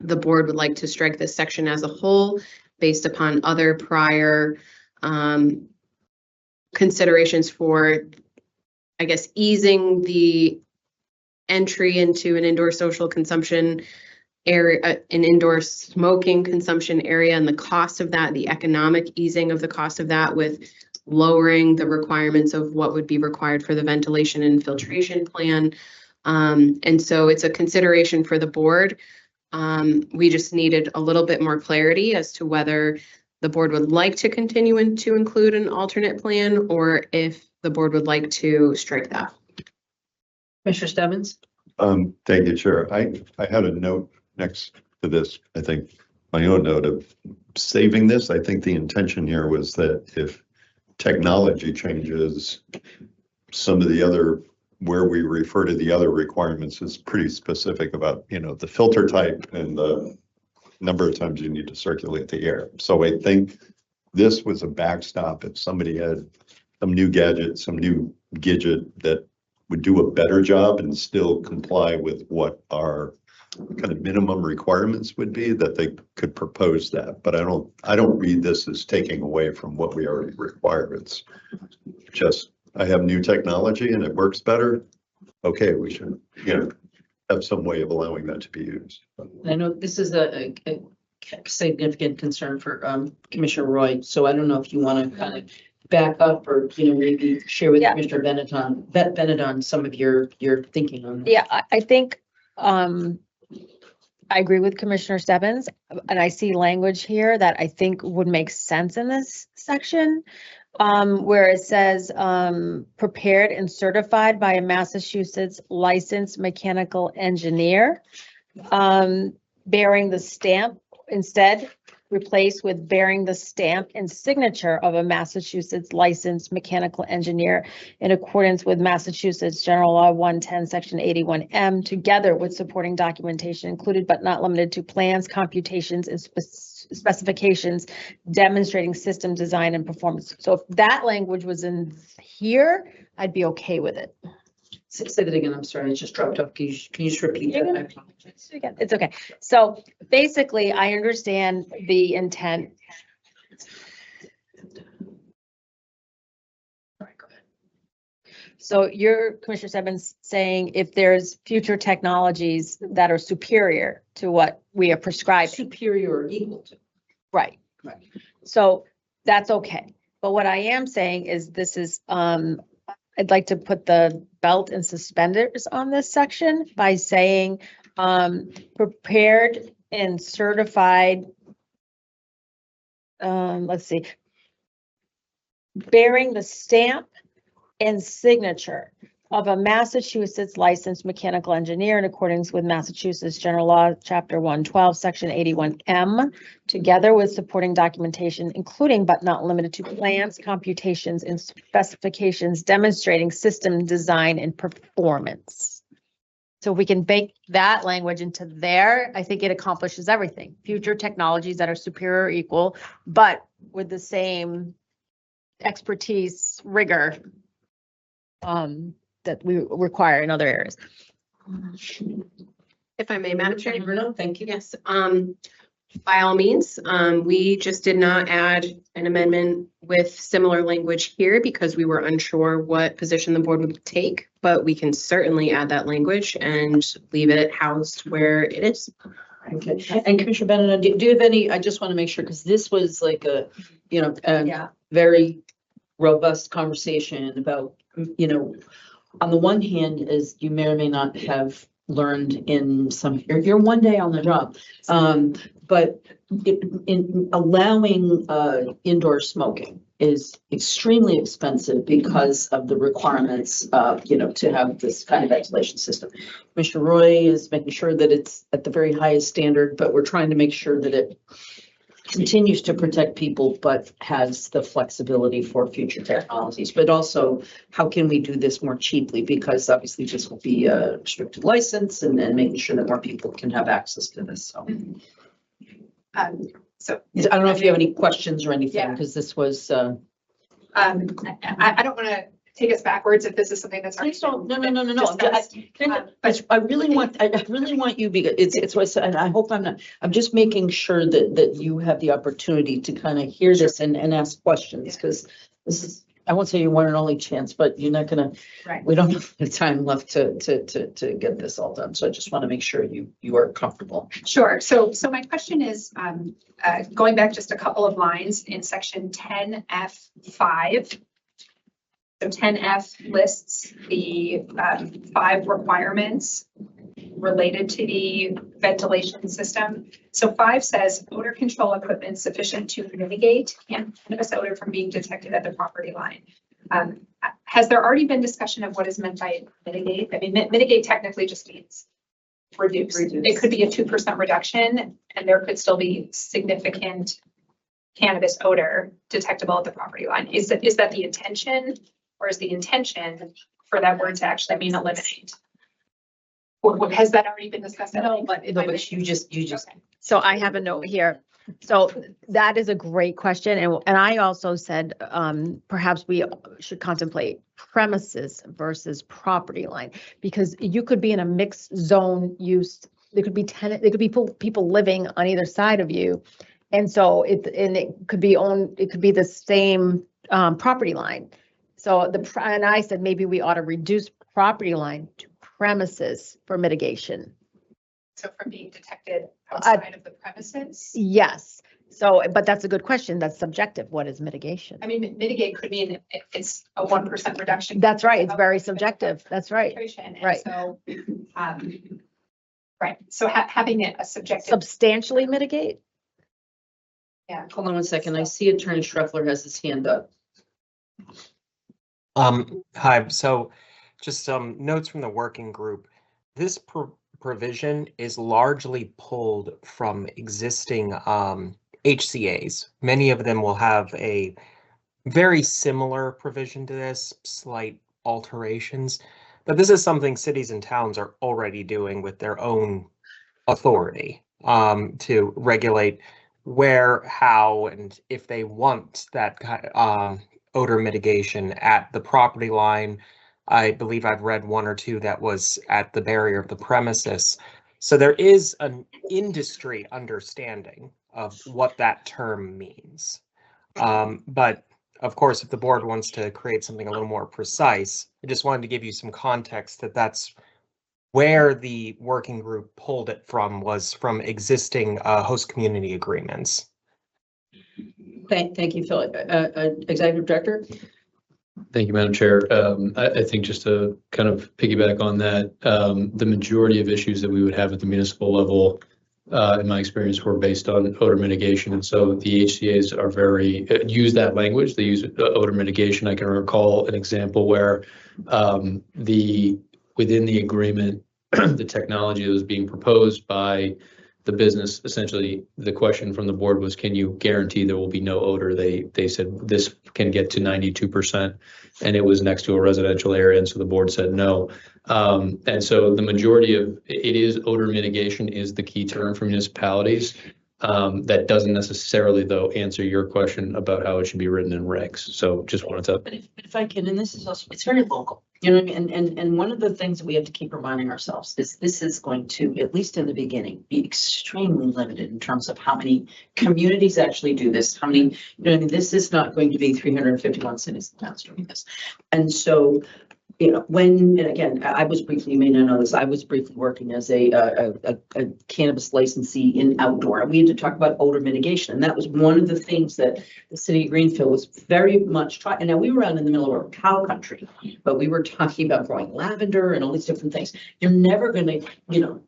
the board would like to strike this section as a whole based upon other prior considerations for, I guess, easing the entry into an indoor social consumption area, an indoor smoking consumption area, and the cost of that, the economic easing of the cost of that with lowering the requirements of what would be required for the ventilation and filtration plan. And so it's a consideration for the board. We just needed a little bit more clarity as to whether the board would like to continue to include an alternate plan or if the board would like to strike that. Commissioner Stebbins? Thank you, Chair. I had a note next to this, I think, my own note of saving this. I think the intention here was that if technology changes, some of the other, where we refer to the other requirements is pretty specific about, you know, the filter type and the number of times you need to circulate the air. So I think this was a backstop if somebody had some new gadget, some new gadget that would do a better job and still comply with what our kind of minimum requirements would be, that they could propose that. But I don't read this as taking away from what we already require. It's just, I have new technology and it works better. Okay, we should, you know, have some way of allowing that to be used. I know this is a significant concern for Commissioner Roy, so I don't know if you want to kind of back up or, you know, maybe share with Commissioner Benedon some of your thinking on that. Yeah, I think I agree with Commissioner Stebbins, and I see language here that I think would make sense in this section, where it says prepared and certified by a Massachusetts licensed mechanical engineer, bearing the stamp, instead replaced with bearing the stamp and signature of a Massachusetts licensed mechanical engineer in accordance with Massachusetts General Law 110, Section 81M, together with supporting documentation included but not limited to plans, computations, and specifications demonstrating system design and performance. So if that language was in here, I'd be okay with it. Say that again. I'm sorry, it just dropped off. Can you just repeat that? I apologize. It's okay. So basically, I understand the intent. All right, go ahead. So you're, Commissioner Stebbins, saying if there's future technologies that are superior to what we are prescribing. Superior or equal to. Right. Right. So that's okay. But what I am saying is this is, I'd like to put the belt and suspenders on this section by saying prepared and certified, let's see, bearing the stamp and signature of a Massachusetts licensed mechanical engineer in accordance with Massachusetts General Law, Chapter 112, Section 81M, together with supporting documentation, including but not limited to plans, computations, and specifications demonstrating system design and performance. So if we can bake that language into there, I think it accomplishes everything. Future technologies that are superior or equal, but with the same expertise, rigor, that we require in other areas. If I may, Madam Chair. Bruno, thank you. Yes, by all means, we just did not add an amendment with similar language here because we were unsure what position the board would take, but we can certainly add that language and leave it housed where it is. Okay, and Commissioner Bennett, do you have any, I just want to make sure, because this was like a, you know, very robust conversation about, you know, on the one hand, as you may or may not have learned in some, you're one day on the job, but in allowing indoor smoking is extremely expensive because of the requirements, you know, to have this kind of ventilation system. Commissioner Roy is making sure that it's at the very highest standard, but we're trying to make sure that it continues to protect people, but has the flexibility for future technologies. But also, how can we do this more cheaply? Because obviously this will be a restricted license and making sure that more people can have access to this. So So I don't know if you have any questions or anything, Yeah. because this was, I don't want to take us backwards if this is something that's already. please don't, no. discussed. But I really want you, because it's what I said, and I hope I'm just making sure that you have the opportunity to kind of hear this and ask questions, because this is, I won't say your one and only chance, but you're not gonna, Right. we don't have the time left to get this all done. So I just want to make sure you are comfortable. Sure. So my question is, going back just a couple of lines in section 10F5. So 10F lists the 5 requirements related to the ventilation system. So 5 says odor control equipment sufficient to mitigate cannabis odor from being detected at the property line. Has there already been discussion of what is meant by mitigate? I mean, mitigate technically just means reduce. It could be a 2% reduction, and there could still be significant cannabis odor detectable at the property line. Is that the intention, or is the intention for that word to actually mean eliminate? Or has that already been discussed? No, but You just. Okay. So I have a note here. So that is a great question. And I also said, perhaps we should contemplate premises versus property line, because you could be in a mixed zone use. There could be people living on either side of you. And so it could be the same property line. So and I said, maybe we ought to reduce property line to premises for mitigation. So from being detected outside of the premises? Yes. So, but that's a good question. That's subjective. What is mitigation? I mean, mitigate could mean it's a 1% reduction. That's right. It's very subjective. That's right. And Right. so, right. So having it a subjective. Substantially mitigate? Yeah. Hold on one second. I see Attorney Schreffler has his hand up. Hi, so just some notes from the working group. This provision is largely pulled from existing HCAs. Many of them will have a very similar provision to this, slight alterations, but this is something cities and towns are already doing with their own authority to regulate where, how, and if they want that odor mitigation at the property line. I believe I've read 1 or 2 that was at the barrier of the premises. So there is an industry understanding of what that term means. But of course, if the board wants to create something a little more precise, I just wanted to give you some context that that's where the working group pulled it from, was from existing host community agreements. Thank you, Phil. Executive Director? Thank you, Madam Chair. I think just to kind of piggyback on that, the majority of issues that we would have at the municipal level, in my experience, were based on odor mitigation. And so the HCAs are very, use that language. They use odor mitigation. I can recall an example where within the agreement, the technology that was being proposed by the business, essentially the question from the board was, can you guarantee there will be no odor? They said this can get to 92%, and it was next to a residential area, and so the board said no. And so the majority of it is odor mitigation is the key term for municipalities. That doesn't necessarily, though, answer your question about how it should be written in regs. So just wanted to. But if I can, and this is also, it's very local, you know what I mean? And one of the things that we have to keep reminding ourselves is this is going to, at least in the beginning, be extremely limited in terms of how many communities actually do this, how many, you know what I mean? This is not going to be 351 cities and towns doing this. And so, you know, and again, I was briefly, you may not know this, I was briefly working as a cannabis licensee in outdoor. We had to talk about odor mitigation. And that was one of the things that the city of Greenfield was very much trying. And now we were out in the middle of a cow country, but we were talking about growing lavender and all these different things. You're never going to, you know,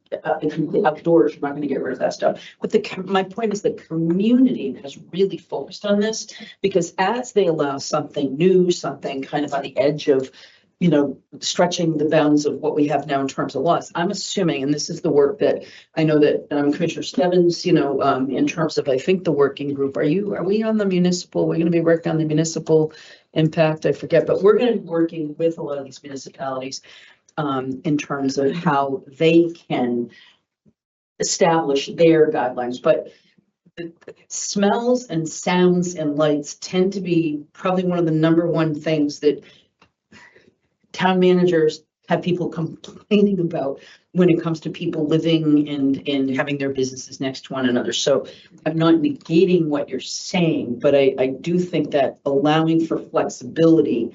outdoors, you're not going to get rid of that stuff. But my point is the community has really focused on this, because as they allow something new, something kind of on the edge of, you know, stretching the bounds of what we have now in terms of laws. I'm assuming, and this is the work that I know that Commissioner Stebbins, you know, in terms of, I think the working group, are we on the municipal? We're going to be working on the municipal impact. I forget, but we're going to be working with a lot of these municipalities in terms of how they can establish their guidelines. But smells and sounds and lights tend to be probably one of the number one things that town managers have people complaining about when it comes to people living and having their businesses next to one another. So I'm not negating what you're saying, but I do think that allowing for flexibility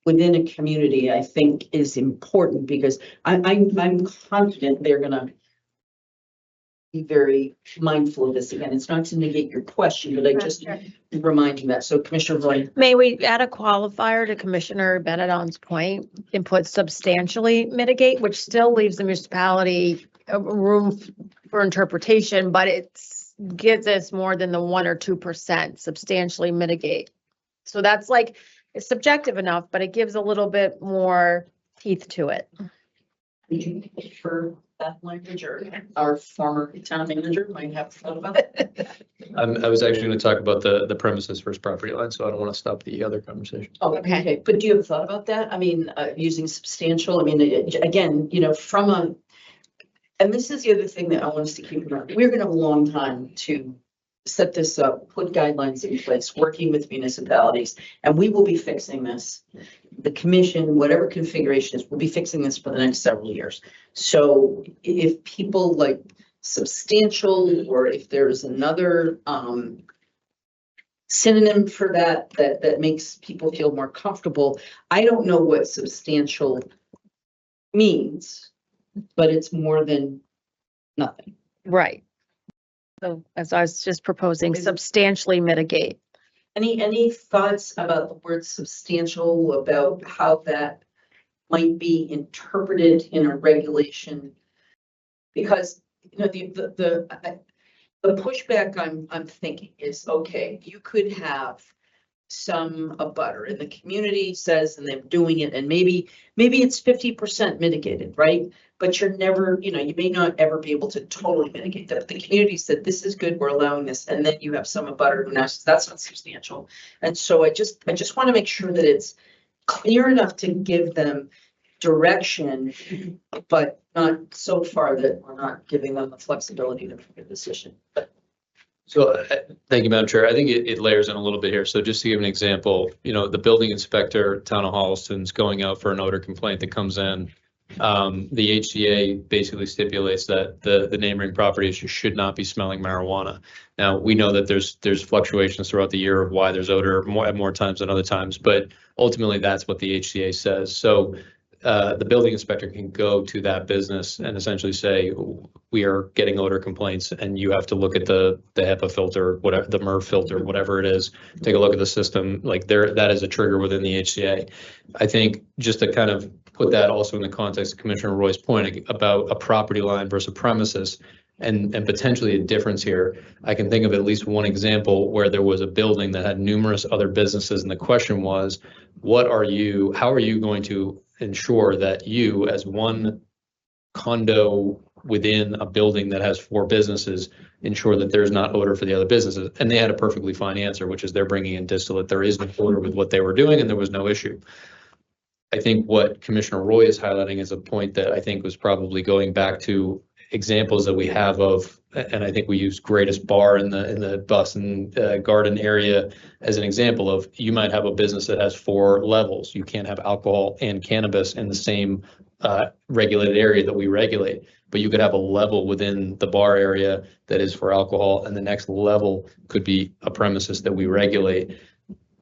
within a community, I think is important because I'm confident they're gonna be very mindful of this. Again, it's not to negate your question, but I just remind you that. So Commissioner Roy. May we add a qualifier to Commissioner Benedon's point and put substantially mitigate, which still leaves the municipality a room for interpretation, but it gives us more than the 1 or 2% substantially mitigate. So that's like, it's subjective enough, but it gives a little bit more teeth to it. Would you prefer that language, or our former town manager might have thought about it? I was actually going to talk about the premises versus property line, so I don't want to stop the other conversation. Oh, okay. But do you have a thought about that? I mean, using substantial, I mean, again, you know, and this is the other thing that I want us to keep in mind. We're going to have a long time to set this up, put guidelines in place, working with municipalities, and we will be fixing this. The commission, whatever configuration is, we'll be fixing this for the next several years. So if people like substantial, or if there's another synonym for that makes people feel more comfortable, I don't know what substantial means, but it's more than nothing. Right. So as I was just proposing, substantially mitigate. Any thoughts about the word substantial, about how that might be interpreted in a regulation? Because, you know, the pushback I'm thinking is, okay, you could have some abutter and the community says, and they're doing it, and maybe it's 50% mitigated, right? But you're never, you know, you may not ever be able to totally mitigate that. But the community said, this is good, we're allowing this. And then you have some abutter who now says that's not substantial. And so I just want to make sure that it's clear enough to give them direction, but not so far that we're not giving them the flexibility to make a decision. So thank you, Madam Chair. I think it layers in a little bit here. So just to give an example, you know, the building inspector, Town of Holliston's going out for an odor complaint that comes in. The HCA basically stipulates that the neighboring properties should not be smelling marijuana. Now, we know that there's fluctuations throughout the year of why there's odor at more times than other times, but ultimately that's what the HCA says. So the building inspector can go to that business and essentially say, we are getting odor complaints and you have to look at the HEPA filter, whatever, the MERV filter, whatever it is, take a look at the system. Like that is a trigger within the HCA. I think just to kind of put that also in the context of Commissioner Roy's point about a property line versus a premises and potentially a difference here. I can think of at least one example where there was a building that had numerous other businesses. And the question was, how are you going to ensure that you, as one condo within a building that has 4 businesses, ensure that there's not odor for the other businesses? And they had a perfectly fine answer, which is they're bringing in distillate. There is no odor with what they were doing and there was no issue. I think what Commissioner Roy is highlighting is a point that I think was probably going back to examples that we have of, and I think we use Greatest Bar in the Boston Garden area as an example of, you might have a business that has 4 levels. You can't have alcohol and cannabis in the same regulated area that we regulate, but you could have a level within the bar area that is for alcohol, and the next level could be a premises that we regulate.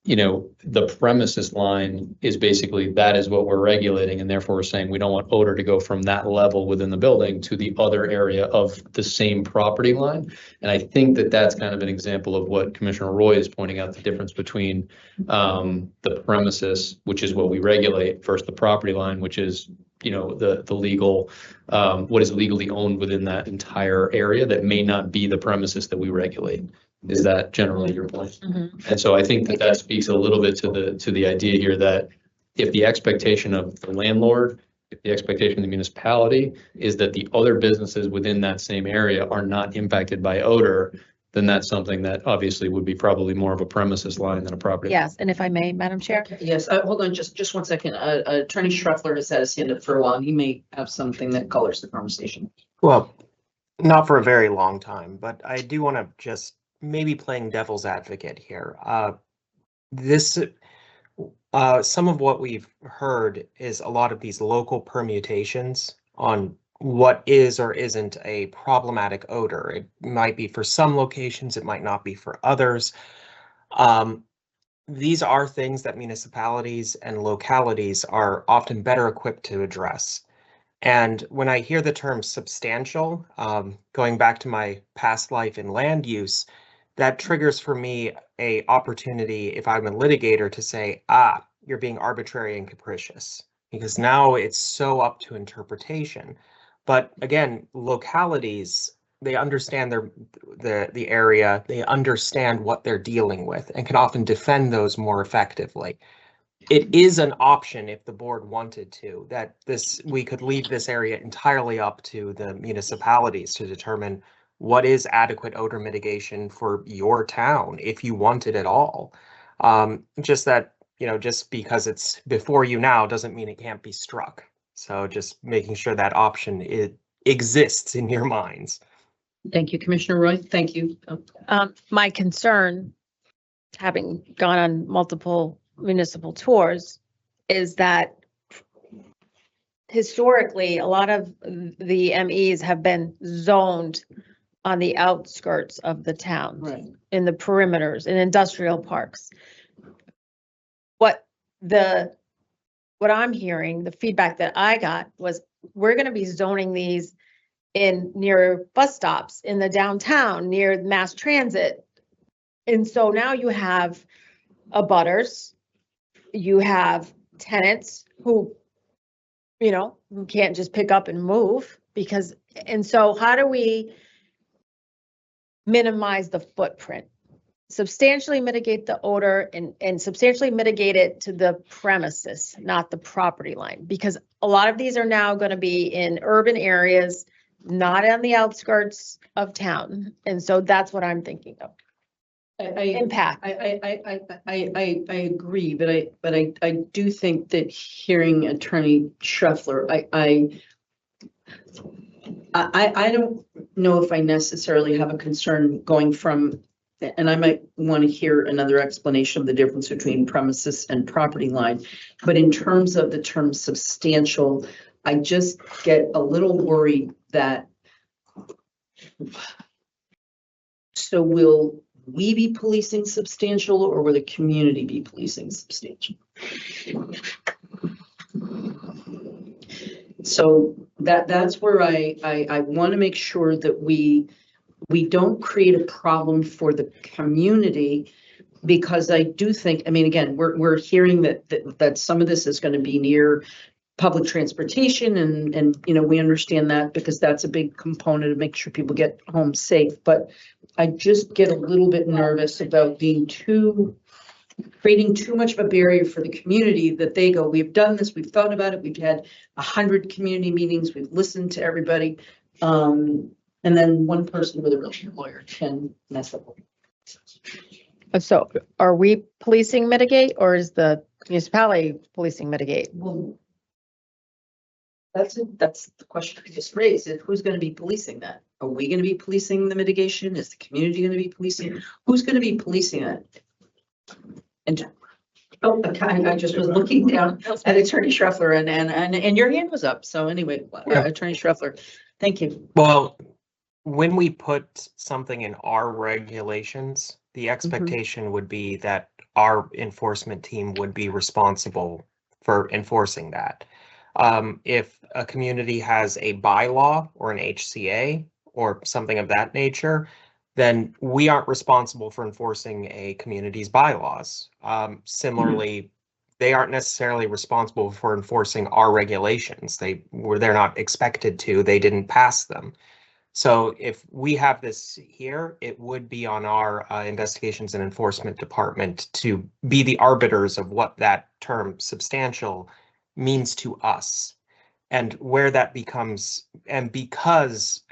You know, the premises line is basically, that is what we're regulating, and therefore we're saying we don't want odor to go from that level within the building to the other area of the same property line. And I think that that's kind of an example of what Commissioner Roy is pointing out, the difference between the premises, which is what we regulate, versus the property line, which is, you know, the legal, what is legally owned within that entire area that may not be the premises that we regulate. Is that generally your point? Mm-hmm. And so I think that speaks a little bit to the idea here that if the expectation of the landlord, if the expectation of the municipality is that the other businesses within that same area are not impacted by odor, then that's something that obviously would be probably more of a premises line than a property. Yes, and if I may, Madam Chair. Yes, hold on just 1 second. Attorney Schruffler has had his hand up for a while. He may have something that colors the conversation. Well, Not for a very long time, but I do want to just maybe playing devil's advocate here. This some of what we've heard is a lot of these local permutations on what is or isn't a problematic odor. It might be for some locations, it might not be for others. These are things that municipalities and localities are often better equipped to address. And when I hear the term substantial, going back to my past life in land use, that triggers for me a opportunity if I'm a litigator to say, you're being arbitrary and capricious, because now it's so up to interpretation. But again, localities, they understand the area, they understand what they're dealing with and can often defend those more effectively. It is an option if the board wanted to, that we could leave this area entirely up to the municipalities to determine what is adequate odor mitigation for your town, if you want it at all. Just that, just because it's before you now doesn't mean it can't be struck. So just making sure that option exists in your minds. Thank you, Commissioner Roy. Thank you. My concern, having gone on multiple municipal tours, is that historically, a lot of the MEs have been zoned on the outskirts of the town, Right. in the perimeters, in industrial parks. What I'm hearing, the feedback that I got was, we're going to be zoning these near bus stops in the downtown, near mass transit. And so now you have abutters, you have tenants who can't just pick up and move and so how do we minimize the footprint? Substantially mitigate the odor and substantially mitigate it to the premises, not the property line, because a lot of these are now going to be in urban areas, not on the outskirts of town. And so that's what I'm thinking of. Impact. I agree, but I do think that hearing Attorney Scheffler, I don't know if I necessarily have a concern going from, and I might want to hear another explanation of the difference between premises and property line. But in terms of the term substantial, I just get a little worried that, so will we be policing substantial, or will the community be policing substantial? So that's where I want to make sure that we don't create a problem for the community, because I do think, again, we're hearing that some of this is going to be near public transportation, and we understand that, because that's a big component of making sure people get home safe. But I just get a little bit nervous about creating too much of a barrier for the community, that they go, we've done this, we've thought about it, we've had 100 community meetings, we've listened to everybody. And then one person with a real lawyer can mess up. So are we policing mitigate, or is the municipality policing mitigate? Well, that's the question I just raised, is who's going to be policing that? Are we going to be policing the mitigation? Is the community going to be policing? Who's going to be policing it? And I just was looking down at Attorney Scheffler, and your hand was up. So anyway, Attorney Scheffler, thank you. Well, when we put something in our regulations, the expectation would be that our enforcement team would be responsible for enforcing that. If a community has a bylaw or an HCA or something of that nature, then we aren't responsible for enforcing a community's bylaws. Similarly, they aren't necessarily responsible for enforcing our regulations. They're not expected to, they didn't pass them. So if we have this here, it would be on our investigations and enforcement department to be the arbiters of what that term substantial means to us, and where that becomes, and because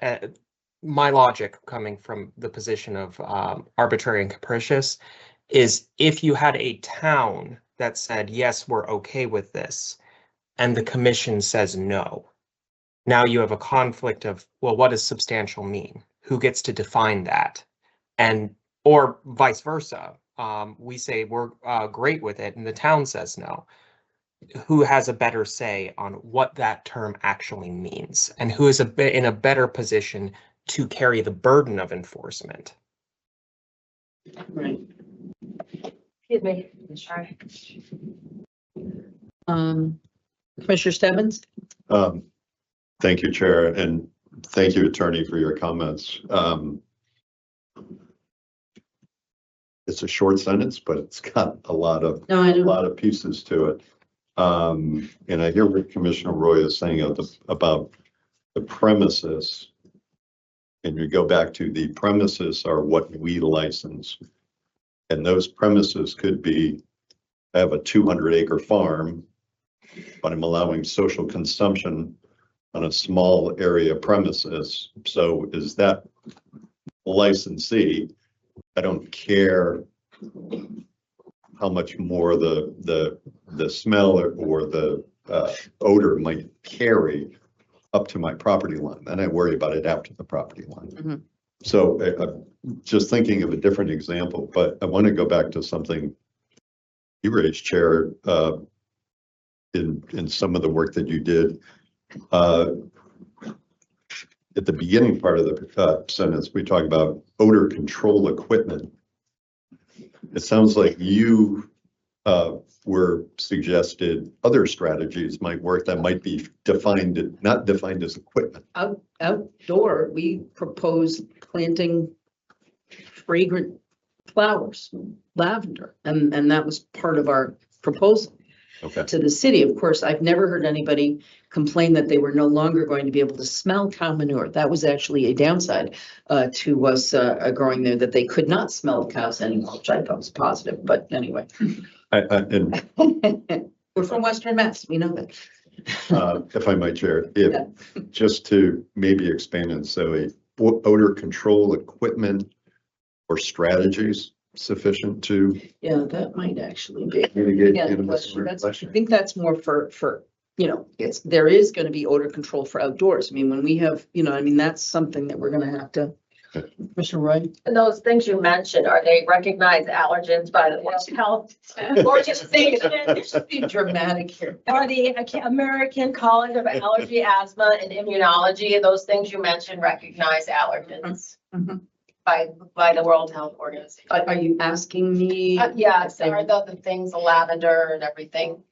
my logic coming from the position of arbitrary and capricious is, if you had a town that said, yes, we're okay with this, and the commission says no, now you have a conflict of, well, what does substantial mean? Who gets to define that? And, or vice versa. We say we're great with it and the town says no. Who has a better say on what that term actually means and who is in a better position to carry the burden of enforcement? Right. Excuse me, sorry. Commissioner Stebbins? Thank you, Chair, and thank you, Attorney, for your comments. It's a short sentence, but it's got a lot of pieces to it. And I hear what Commissioner Roy is saying about the premises. And you go back to the premises are what we license. And those premises could be, I have a 200-acre farm, but I'm allowing social consumption on a small area premises. So is that licensee? I don't care how much more the smell or the odor might carry up to my property line. And I worry about it after the property line. Mhm. So just thinking of a different example, but I want to go back to something you raised, Chair, in some of the work that you did. At the beginning part of the sentence, we talk about odor control equipment. It sounds like you were suggested other strategies might work that might be defined, not defined as equipment. Outdoor, we propose planting fragrant flowers, lavender, and that was part of our proposal to the city. Of course, I've never heard anybody complain that they were no longer going to be able to smell cow manure. That was actually a downside to us growing there, that they could not smell cows anymore, which I thought was positive, but anyway. And We're from Western Mass, we know that. if I might, Chair, just to maybe expand and say odor control equipment or strategies sufficient to Yeah, that might actually be. mitigate Yeah, cannabis I think that's more for, there is going to be odor control for outdoors. I mean, when we have, that's something that we're going to have to. Commissioner Roy? And those things you mentioned, are they recognized allergens by the World Health Organization? Just be dramatic here. Or the American College of Allergy, Asthma and Immunology, and those things you mentioned recognize allergens Mhm. by the World Health Organization. Are you asking me? Yes, are the things, the lavender and everything?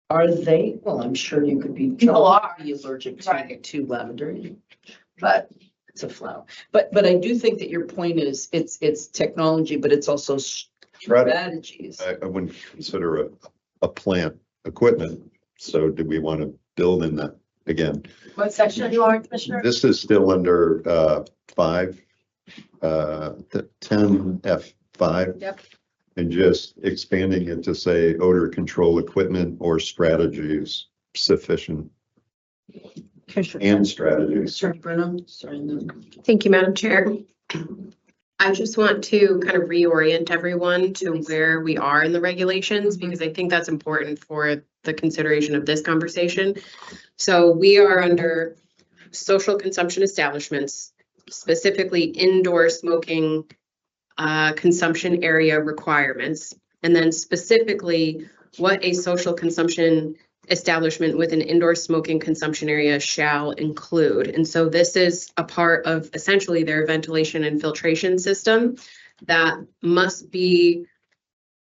Are they? Well, I'm sure you could be. People are. Be allergic Right. to lavender, but it's a flower. But I do think that your point is it's technology, but it's also strategies. I wouldn't consider a plant equipment. So do we want to build in that again? What section are you on, Commissioner? This is still under 5, 10 F5. Yep. And just expanding it to say odor control equipment or strategies sufficient and strategies. Attorney Bruno, sorry. No. Thank you, Madam Chair. I just want to kind of reorient everyone to where we are in the regulations, because I think that's important for the consideration of this conversation. So we are under social consumption establishments, specifically indoor smoking consumption area requirements, and then specifically what a social consumption establishment with an indoor smoking consumption area shall include. And so this is a part of essentially their ventilation and filtration system that must be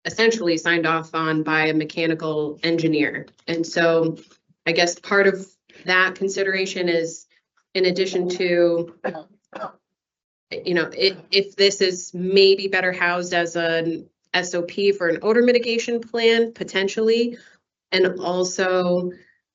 essentially signed off on by a mechanical engineer. And so I guess part of that consideration is, in addition to, if this is maybe better housed as an SOP for an odor mitigation plan, potentially, and also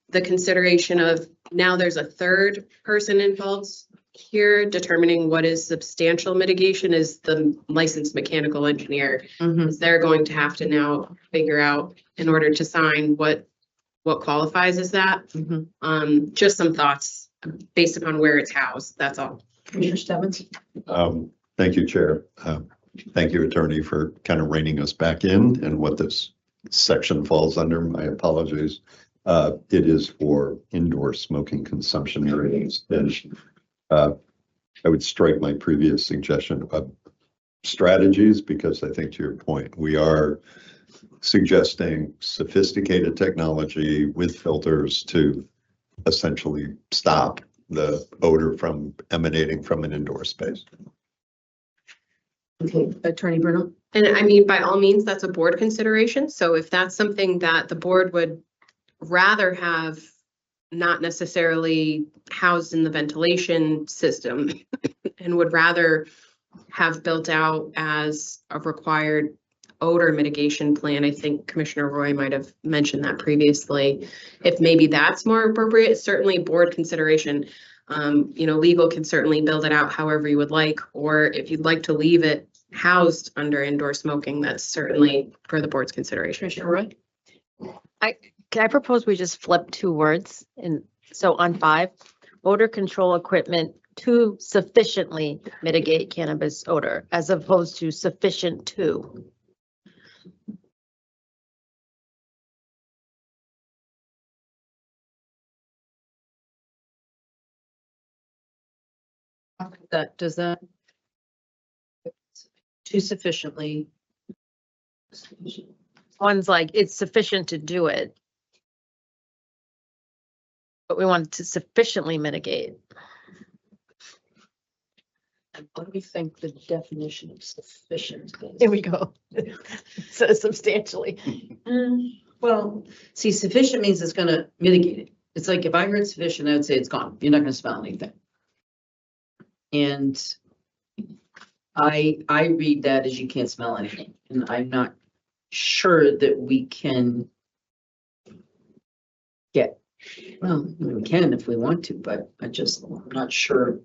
the consideration of now there's a third person involved here determining what is substantial mitigation is the licensed mechanical engineer. Mhm. They're going to have to now figure out in order to sign what qualifies as that. Mhm. Just some thoughts based upon where it's housed. That's all. Commissioner Stebbins? Thank you, Chair. Thank you, Attorney, for kind of reining us back in and what this section falls under. My apologies. It is for indoor smoking consumption areas. And I would strike my previous suggestion of strategies, because I think to your point, we are suggesting sophisticated technology with filters to essentially stop the odor from emanating from an indoor space. Okay, Attorney Bruno? And I mean, by all means, that's a board consideration. So if that's something that the board would rather have not necessarily housed in the ventilation system and would rather have built out as a required odor mitigation plan, I think Commissioner Roy might have mentioned that previously. If maybe that's more appropriate, certainly board consideration. Legal can certainly build it out however you would like, or if you'd like to leave it housed under indoor smoking, that's certainly for the board's consideration. Commissioner Roy? Can I propose we just flip 2 words? And so on 5, odor control equipment to sufficiently mitigate cannabis odor, as opposed to sufficient to. Does that? Too sufficiently. One's like, it's sufficient to do it. But we want to sufficiently mitigate. What do we think the definition of sufficient is? Here we go. So substantially. Well, see, sufficient means it's gonna mitigate it. It's like if I heard sufficient, I would say it's gone. You're not gonna smell anything. And I read that as you can't smell anything, and I'm not sure that we can get, well, we can if we want to, but I'm not sure.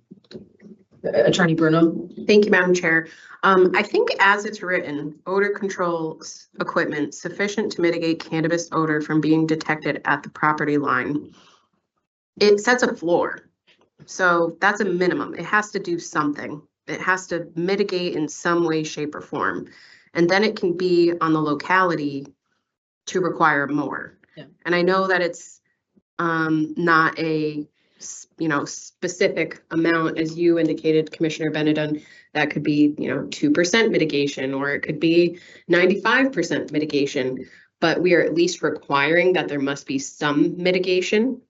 Attorney Bruno? Thank you, Madam Chair. I think as it's written, odor control equipment sufficient to mitigate cannabis odor from being detected at the property line. It sets a floor. So that's a minimum. It has to do something. It has to mitigate in some way, shape, or form. And then it can be on the locality to require more. Yeah. And I know that it's not a specific amount, as you indicated, Commissioner Benedon, that could be 2% mitigation, or it could be 95% mitigation, but we are at least requiring that there must be some mitigation,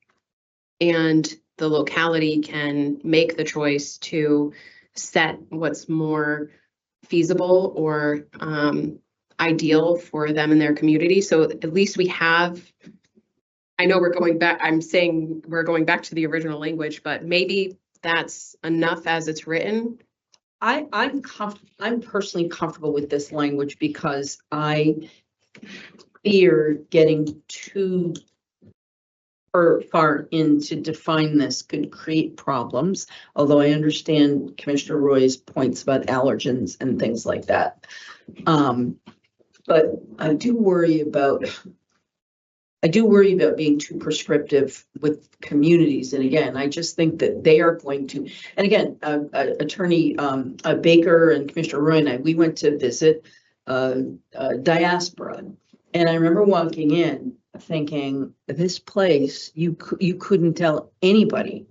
and the locality can make the choice to set what's more feasible or ideal for them and their community. So at least we have, I know we're going back, I'm saying we're going back to the original language, but maybe that's enough as it's written. I'm personally comfortable with this language because I fear getting too far in to define this could create problems, although I understand Commissioner Roy's points about allergens and things like that. But I do worry about being too prescriptive with communities. And again, I just think that they are going to, and again, Attorney Baker and Commissioner Roy and I, we went to visit Diaspora. And I remember walking in thinking, this place, you couldn't tell anybody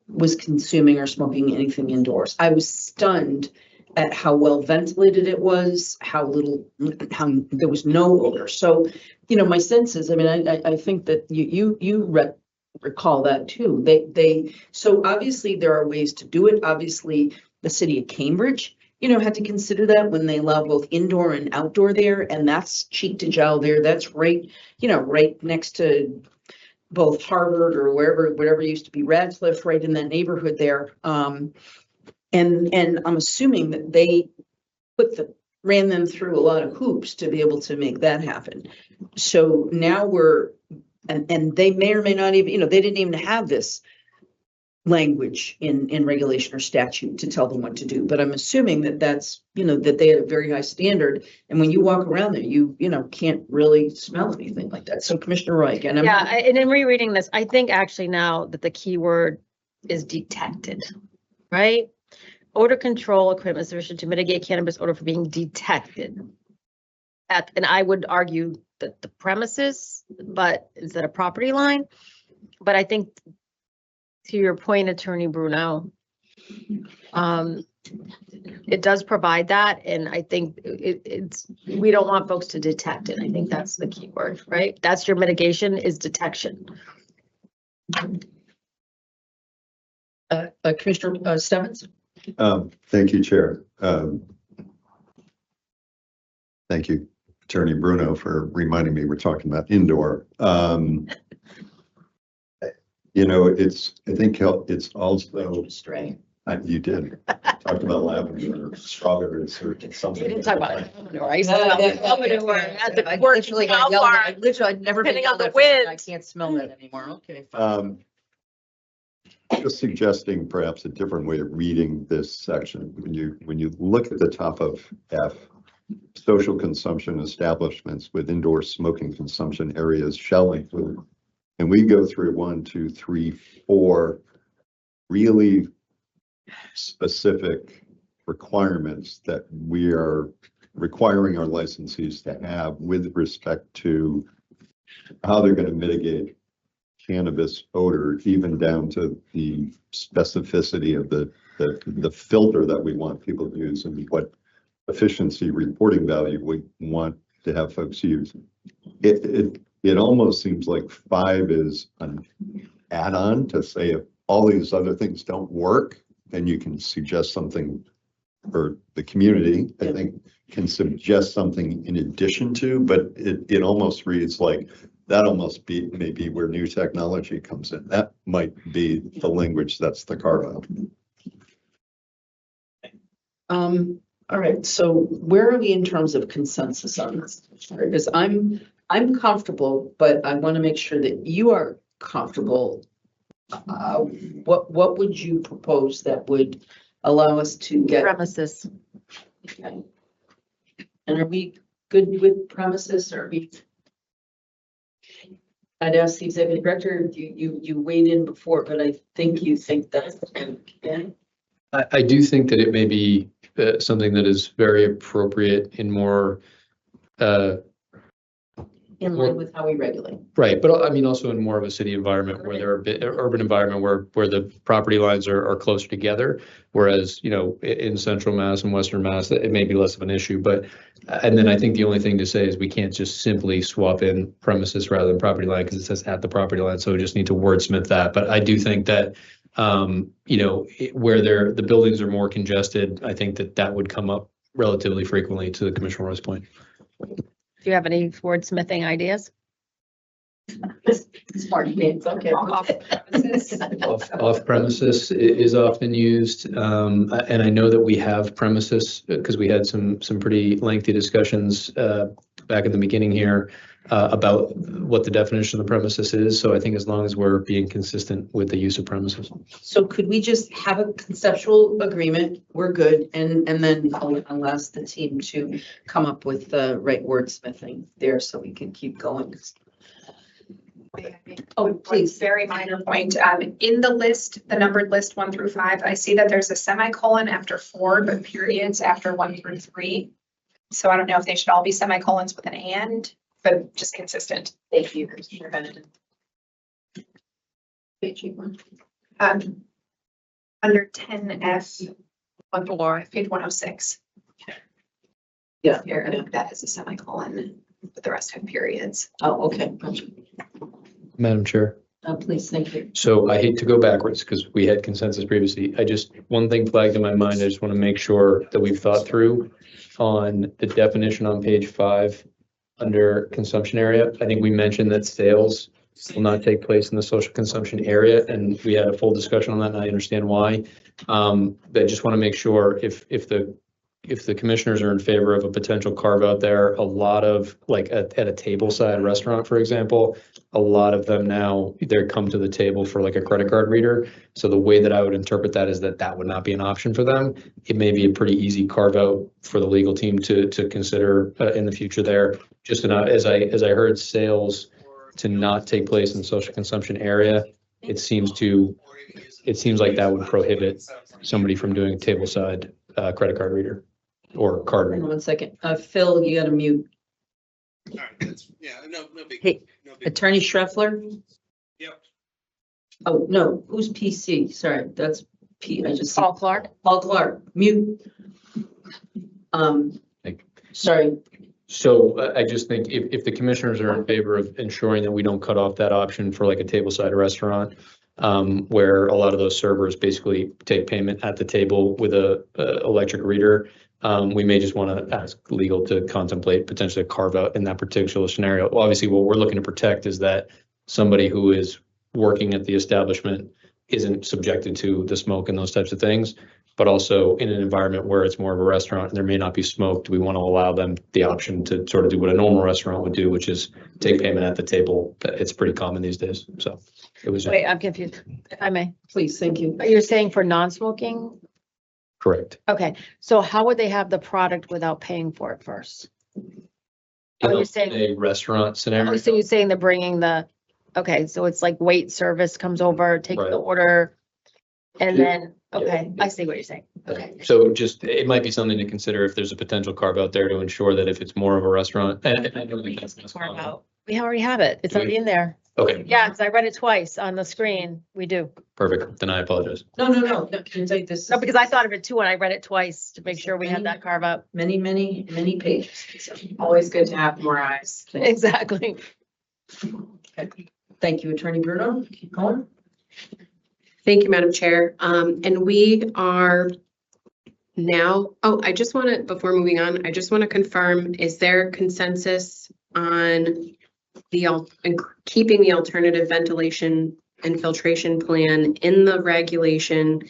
was consuming or smoking anything indoors. I was stunned at how well ventilated it was, how there was no odor. So, my sense is, I mean, I think that you recall that too. So obviously there are ways to do it. Obviously, the city of Cambridge, had to consider that when they allow both indoor and outdoor there, and that's cheek to jowl there. That's right, right next to both Harvard or whatever used to be Radcliffe, right in that neighborhood there. And I'm assuming that they ran them through a lot of hoops to be able to make that happen. So now and they may or may not even, they didn't even have this language in regulation or statute to tell them what to do. But I'm assuming that that's, that they had a very high standard. And when you walk around there, you can't really smell anything like that. So Commissioner Roy, again. And in rereading this, I think actually now that the key word is detected, right? Odor control equipment sufficient to mitigate cannabis odor from being detected and I would argue that the premises, but instead of property line. But I think to your point, Attorney Bruno, it does provide that, and I think it's, we don't want folks to detect it. I think that's the key word, right? That's your mitigation, is detection. Commissioner Stebbins? Thank you, Chair. Thank you, Attorney Bruno, for reminding me we're talking about indoor. You know, I think it's also, Stray. you did, talked about lavender or strawberries or something. You didn't talk about it. I used to Yeah, smell yeah, it. Lavender or at the I porch literally cow got yelled barn. at. I literally, I'd never been Depending on yelled the at for that. I wind. can't smell that anymore. Okay, fine. Just suggesting perhaps a different way of reading this section. When you look at the top of F, social consumption establishments with indoor smoking consumption areas shall include, and we go through 1, 2, 3, 4 really specific requirements that we are requiring our licensees to have with respect to how they're going to mitigate cannabis odor, even down to the specificity of the filter that we want people to use and what efficiency reporting value we want to have folks use. It almost seems like 5 is an add-on to say if all these other things don't work, then you can suggest something, or the community, I think, can suggest something in addition to, but it almost reads like that almost be maybe where new technology comes in. That might be the language that's the carve out. All right, so where are we in terms of consensus on this? Because I'm comfortable, but I want to make sure that you are comfortable. What would you propose that would allow us to get? Premises. Okay. And are we good with premises, or are we? I'd ask the executive director, you weighed in before, but I think you think that's okay. I do think that it may be something that is very appropriate in more In line with how we regulate. right, but I mean also in more of a city environment where there are urban environment where the property lines are closer together, whereas in central Mass and western Mass it may be less of an issue. But and then I think the only thing to say is we can't just simply swap in premises rather than property line because it says at the property line, so we just need to wordsmith that. But I do think that where the buildings are more congested, I think that would come up relatively frequently, to the Commissioner Roy's point. Do you have any wordsmithing ideas? Smart names, okay. Off premises is often used, and I know that we have premises because we had some pretty lengthy discussions back in the beginning here about what the definition of the premises is. So I think as long as we're being consistent with the use of premises. So could we just have a conceptual agreement? We're good, and then I'll ask the team to come up with the right wordsmithing there so we can keep going. Oh, please. Very minor point. In the list, the numbered list 1 through 5, I see that there's a semicolon after 4, but periods after 1 through 3. So I don't know if they should all be semicolons with an and, but just consistent. Thank you, Commissioner Bennett. Page 1. Under 10F, page 106. Yeah. Here, I think that is a semicolon, but the rest have periods. Oh, okay. Gotcha. Madam Chair. Please, thank you. So I hate to go backwards because we had consensus previously. One thing flagged in my mind. I just want to make sure that we've thought through on the definition on page 5 under consumption area. I think we mentioned that sales will not take place in the social consumption area, and we had a full discussion on that, and I understand why. But I just want to make sure if the commissioners are in favor of a potential carve out there, a lot of like at a table side restaurant, for example, a lot of them now, they come to the table for like a credit card reader. So the way that I would interpret that is that would not be an option for them. It may be a pretty easy carve out for the legal team to consider in the future there. Just as I heard sales to not take place in the social consumption area, it seems like that would prohibit somebody from doing a table side credit card reader. Or card reader. 1 second. Phil, you got to mute. All right, that's, yeah, no big. Hey, no big- Attorney Schreffler? Yep. Oh, no, who's PC? Sorry, that's P, I just. Paul Clark. Paul Clark, mute. Thank you. Sorry, So I just think if the commissioners are in favor of ensuring that we don't cut off that option for like a tableside restaurant, where a lot of those servers basically take payment at the table with a electric reader, we may just want to ask legal to contemplate potentially a carve out in that particular scenario. Well, obviously, what we're looking to protect is that somebody who is working at the establishment isn't subjected to the smoke and those types of things. But also in an environment where it's more of a restaurant and there may not be smoke, we want to allow them the option to sort of do what a normal restaurant would do, which is take payment at the table. It's pretty common these days. So it was Wait, I'm confused, if I may. please, thank you. You're saying for non-smoking? correct. Okay, so how would they have the product without paying for it first? Oh, you're saying- A restaurant scenario. Oh, so you're saying they're bringing the, okay, so it's like wait service comes over, take Right. the order. And Yeah. then, okay, I see what you're saying. Okay. So just, it might be something to consider if there's a potential carve out there to ensure that if it's more of a restaurant. And I don't think that's Carve out. We already have it. It's Do we? already in there. Okay, Yeah, because I read it twice on the screen. We do. perfect. Then I apologize. No, can I take this? No, because I thought of it too, and I read it twice to make sure we had that carve out. Many pages. So, Always good to have more eyes. Exactly. okay. Thank you, Attorney Bruno. Keep going. Thank you, Madam Chair. And we are now, I just want to, before moving on, I just want to confirm, is there consensus on keeping the alternative ventilation and filtration plan in the regulation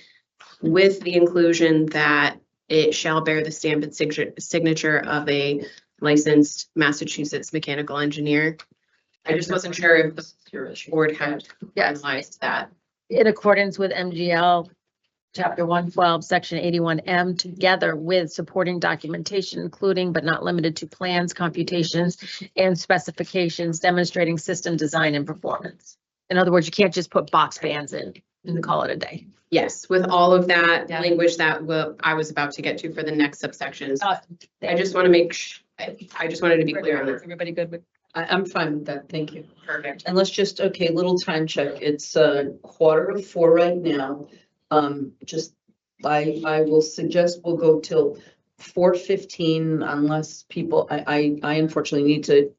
with the inclusion that it shall bear the stamp and signature of a licensed Massachusetts mechanical engineer? I just wasn't sure if the board had analyzed that. In accordance with MGL, Chapter 112, Section 81M, together with supporting documentation, including but not limited to plans, computations, and specifications demonstrating system design and performance. In other words, you can't just put box fans in and call it a day. Yes, with all of that Yeah. language that I was about to get to for the next subsections. I just want to I just wanted to be clear on that. Everybody good with? I'm fine with that. Thank you. Perfect. And let's just, okay, little time check. It's 3:45 right now. I will suggest we'll go till 4:15 unless people, I unfortunately need to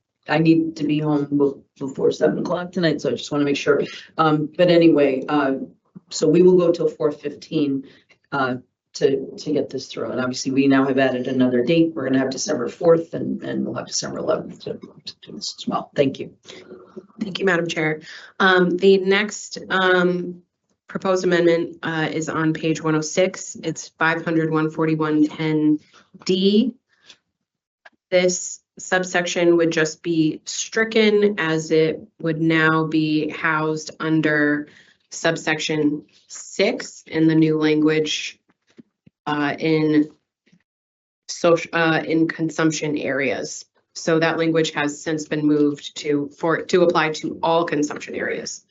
be home before 7 o'clock tonight, so I just want to make sure. But anyway, so we will go till 4:15 to get this through. And obviously, we now have added another date. We're gonna have December 4th and we'll have December 11th to do this as well. Thank you. Thank you, Madam Chair. The next proposed amendment is on page 106. It's 500-141-10D. This subsection would just be stricken as it would now be housed under subsection 6 in the new language in consumption areas. So that language has since been moved to apply to all consumption areas.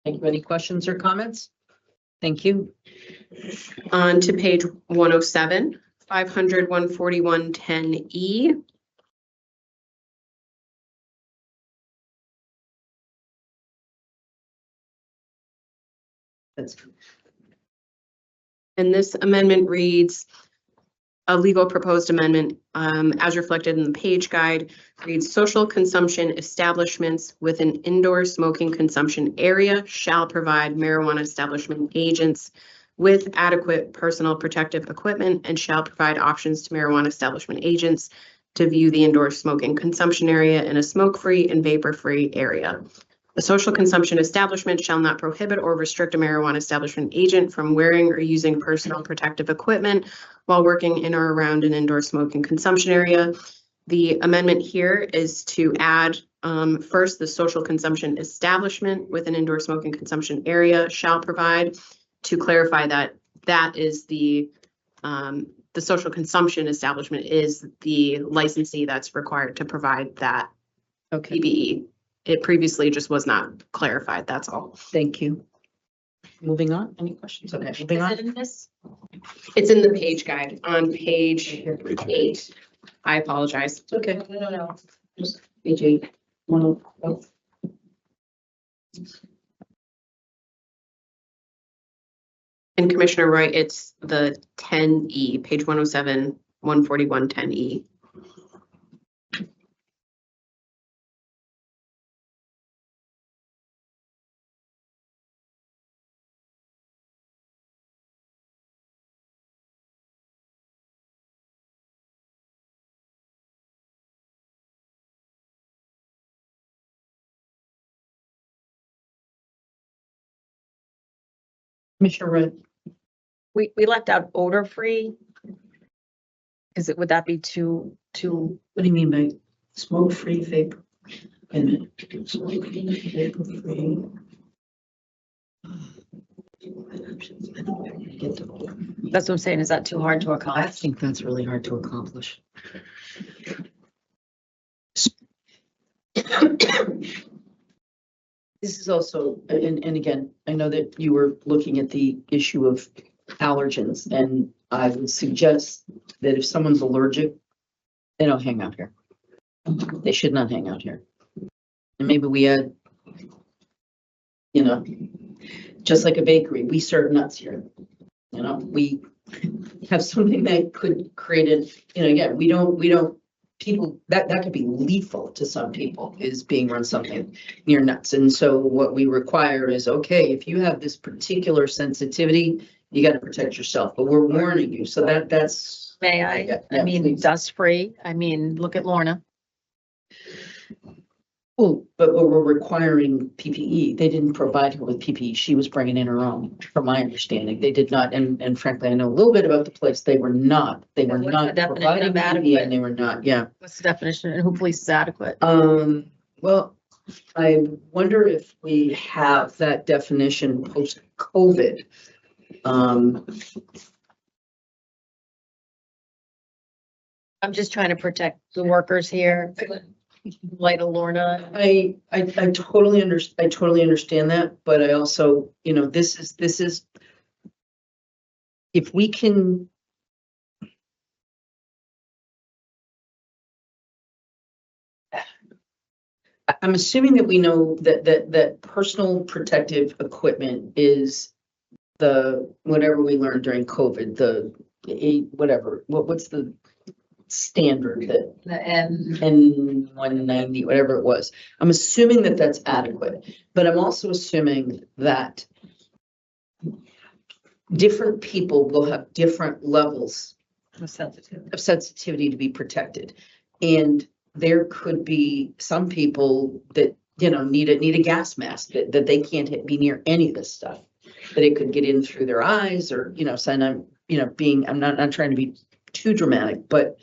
Thank you. Any questions or comments? Thank you. On to page 107, 500-141-10E. That's And this amendment reads, a legal proposed amendment, as reflected in the page guide, reads social consumption establishments with an indoor smoking consumption area shall provide marijuana establishment agents with adequate personal protective equipment and shall provide options to marijuana establishment agents to view the indoor smoking consumption area in a smoke-free and vapor-free area. A social consumption establishment shall not prohibit or restrict a marijuana establishment agent from wearing or using personal protective equipment while working in or around an indoor smoking consumption area. The amendment here is to add first, the social consumption establishment with an indoor smoking consumption area shall provide, to clarify that that is the social consumption establishment is the licensee that's required to provide that okay. PBE. It previously just was not clarified, that's all. Thank you. Moving on. Any questions? Okay, moving Is on. it in this? It's in the page guide on page 8. I apologize. It's okay. No. AJ, one of, And Commissioner Wright, it's the 10E, page 107, 141, 10E. Commissioner Red, We left out odor free. Would that be too? what do you mean by smoke-free vapor? Wait a minute. Smoke-free, vapor-free. That's what I'm saying. Is that too hard to I accomplish? think that's really hard to accomplish. This is also, and again, I know that you were looking at the issue of allergens, and I would suggest that if someone's allergic, they don't hang out here. They should not hang out here. And maybe we add, you know, just like a bakery, we serve nuts here. You know, we have something that could create again, we don't, people, that could be lethal to some people, is being run something near nuts. And so what we require is, okay, if you have this particular sensitivity, you got to protect yourself, but we're warning you. So that's. May I? Yeah, I mean, please. dust free. I mean, look at Lorna. Well, but we're requiring PPE. They didn't provide her with PPE. She was bringing in her own, from my understanding. They did not, and frankly, I know a little bit about the place. They were not What's the not definition providing of PPE, adequate? and they were not, yeah. What's the definition and who polices adequate? Well, I wonder if we have that definition post-COVID. I'm just trying to protect the workers here. Light of Lorna. I totally understand that, but I also, this is, if we can. I'm assuming that we know that personal protective equipment is whatever we learned during COVID, what's the standard that The N. N190, whatever it was. I'm assuming that that's adequate, but I'm also assuming that different people will have different levels of sensitivity to be protected. And there could be some people that, need a gas mask that they can't be near any of this stuff, that it could get in through their eyes or, so I'm not trying to be too dramatic, but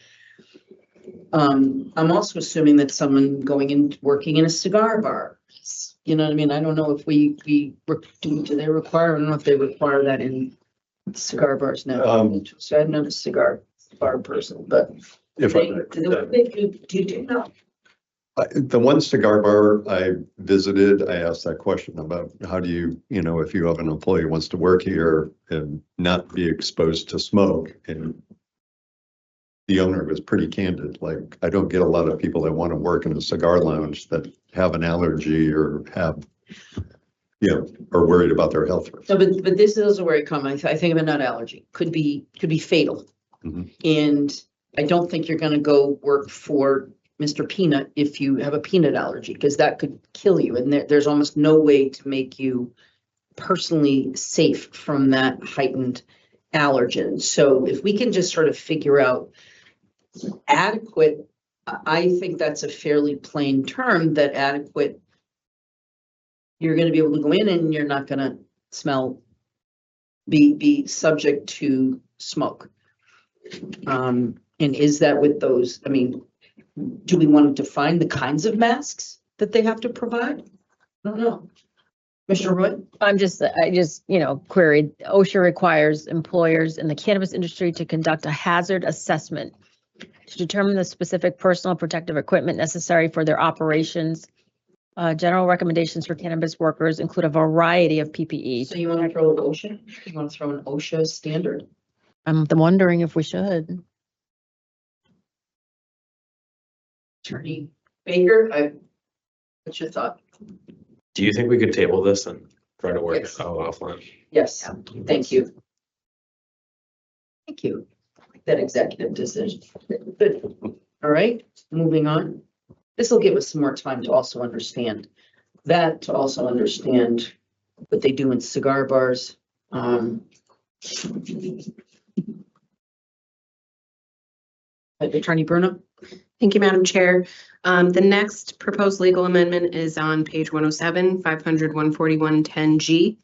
I'm also assuming that someone working in a cigar bar, you know what I mean? I don't know if do they require, I don't know if they require that in cigar bars now. So I'm not a cigar bar person, but If do you know? The one cigar bar I visited, I asked that question about how do you, if you have an employee who wants to work here and not be exposed to smoke, and the owner was pretty candid. Like, I don't get a lot of people that want to work in a cigar lounge that have an allergy or have, are worried about their health risk. No, but this is where it comes. I think of a nut allergy could be fatal. Mhm. And I don't think you're going to go work for Mr. Peanut if you have a peanut allergy, because that could kill you. And there's almost no way to make you personally safe from that heightened allergen. So if we can just sort of figure out adequate, I think that's a fairly plain term, that adequate, you're going to be able to go in and you're not going to smell, be subject to smoke. And is that with those, do we want to define the kinds of masks that they have to provide? I don't know. Mr. Roy? I just, queried, OSHA requires employers in the cannabis industry to conduct a hazard assessment to determine the specific personal protective equipment necessary for their operations. General recommendations for cannabis workers include a variety of PPE. So you want to throw an OSHA? You want to throw an OSHA standard? I'm wondering if we should. Attorney Baker, what's your thought? Do you think we could table this and try to work Yes. it out offline? Yes, thank you. Thank you. That executive decision. Good. All right, moving on. This will give us some more time to also understand that, to also understand what they do in cigar bars. Attorney Bruno? Thank you, Madam Chair. The next proposed legal amendment is on page 107, 500, 14110G,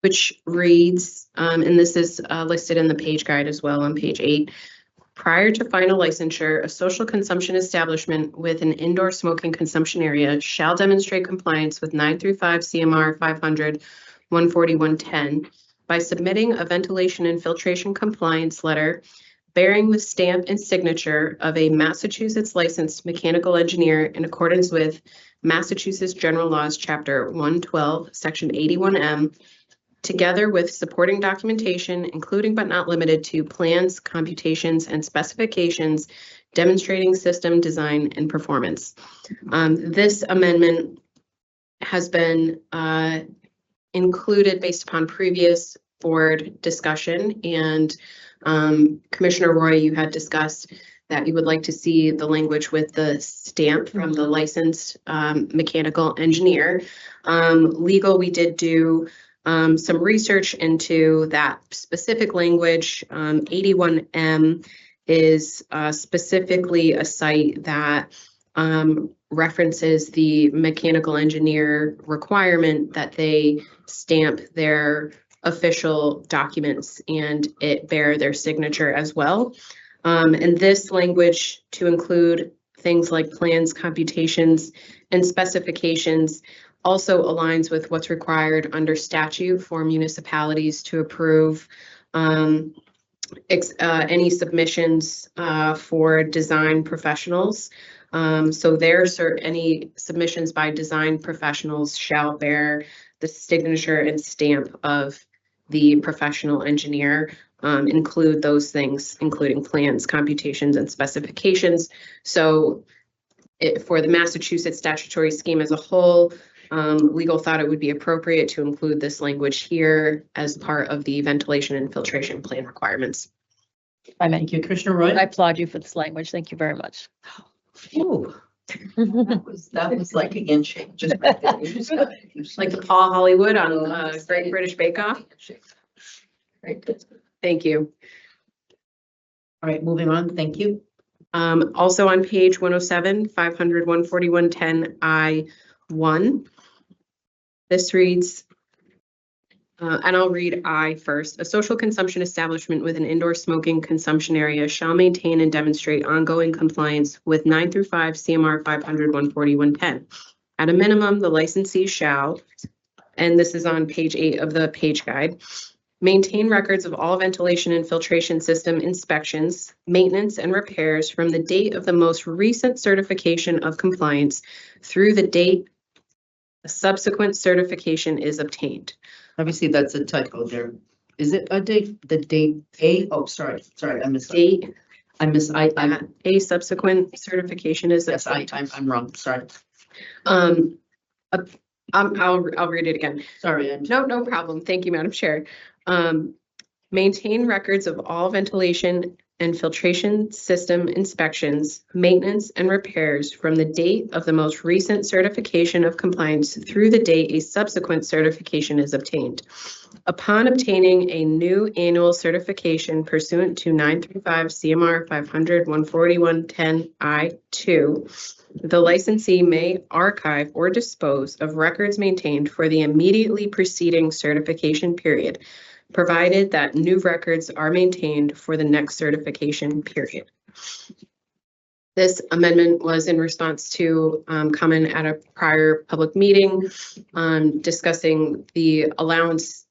which reads, and this is listed in the page guide as well on page 8. Prior to final licensure, a social consumption establishment with an indoor smoking consumption area shall demonstrate compliance with 9 through 5 CMR 500, 14110 by submitting a ventilation and filtration compliance letter bearing the stamp and signature of a Massachusetts licensed mechanical engineer in accordance with Massachusetts General Laws, Chapter 112, Section 81M, together with supporting documentation, including but not limited to plans, computations, and specifications demonstrating system design and performance. This amendment has been included based upon previous board discussion, and Commissioner Roy, you had discussed that you would like to see the language with the stamp from the licensed mechanical engineer. Legal, we did do some research into that specific language. 81M is specifically a site that references the mechanical engineer requirement that they stamp their official documents and it bear their signature as well. And this language to include things like plans, computations, and specifications also aligns with what's required under statute for municipalities to approve any submissions for design professionals. So any submissions by design professionals shall bear the signature and stamp of the professional engineer, include those things, including plans, computations, and specifications. So for the Massachusetts statutory scheme as a whole, legal thought it would be appropriate to include this language here as part of the ventilation and filtration plan requirements. Thank you, Commissioner Roy. I applaud you for this language. Thank you very much. Ooh, that was like a handshake, just right there. You just got it. You just Like the Paul Hollywood on Great British Bake Off. Right. All Thank you. right, moving on. Thank you. Also on page 107, 500, 14110 I1. This reads, and I'll read I first. A social consumption establishment with an indoor smoking consumption area shall maintain and demonstrate ongoing compliance with 9 through 5 CMR 500, 14110. At a minimum, the licensee shall, and this is on page 8 of the page guide, maintain records of all ventilation and filtration system inspections, maintenance, and repairs from the date of the most recent certification of compliance through the date a subsequent certification is obtained. Obviously, that's a typo there. Is it a date? The date A? Oh, sorry, I missed. Date I'm a subsequent certification is yes, obtained. I'm wrong. Sorry. I'll read it again. Sorry. No problem. Thank you, Madam Chair. Maintain records of all ventilation and filtration system inspections, maintenance, and repairs from the date of the most recent certification of compliance through the date a subsequent certification is obtained. Upon obtaining a new annual certification pursuant to 9 through 5 CMR 500, 14110 I2, the licensee may archive or dispose of records maintained for the immediately preceding certification period, provided that new records are maintained for the next certification period. This amendment was in response to comment at a prior public meeting discussing the allowance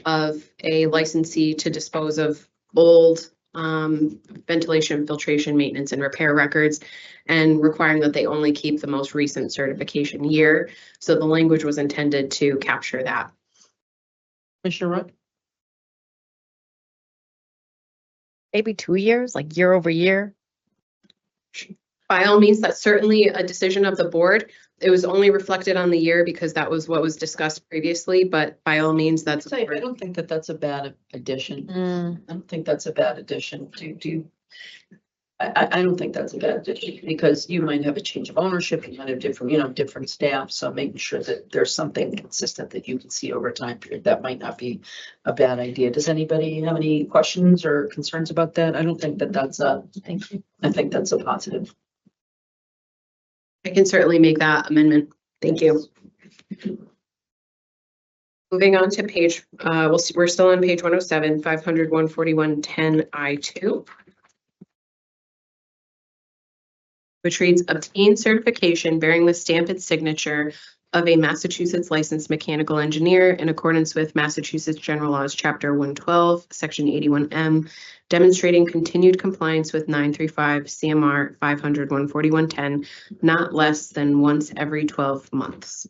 of a licensee to dispose of old ventilation, filtration, maintenance, and repair records, and requiring that they only keep the most recent certification year. So the language was intended to capture that. Commissioner Roy? Maybe 2 years, like year over year. By all means, that's certainly a decision of the board. It was only reflected on the year because that was what was discussed previously, but by all means, that's. I don't think that that's a bad addition. Mm, I don't think that's a bad addition I don't think that's a bad addition because you might have a change of ownership, you might have different, different staff. So making sure that there's something consistent that you can see over time period, that might not be a bad idea. Does anybody have any questions or concerns about that? I don't think that that's thank you. I think that's a positive. I can certainly make that amendment. Thank you. Moving on to page, we're still on page 107, 500, 141, 10 I2. Which reads, obtain certification bearing the stamp and signature of a Massachusetts licensed mechanical engineer in accordance with Massachusetts General Laws, Chapter 112, Section 81M, demonstrating continued compliance with 935 CMR 500, 14110, not less than once every 12 months.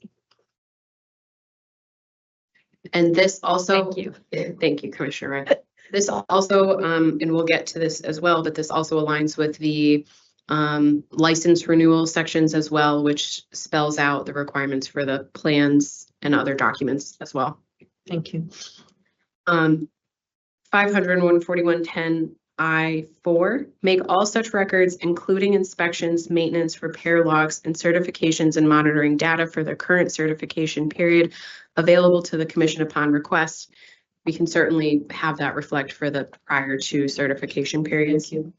And this also, thank you, Commissioner Wright. This also, and we'll get to this as well, but this also aligns with the license renewal sections as well, which spells out the requirements for the plans and other documents as well. Thank you. 500 and 14110 I4, make all such records, including inspections, maintenance, repair logs, and certifications and monitoring data for the current certification period available to the commission upon request. We can certainly have that reflect for the prior to certification periods. Thank you.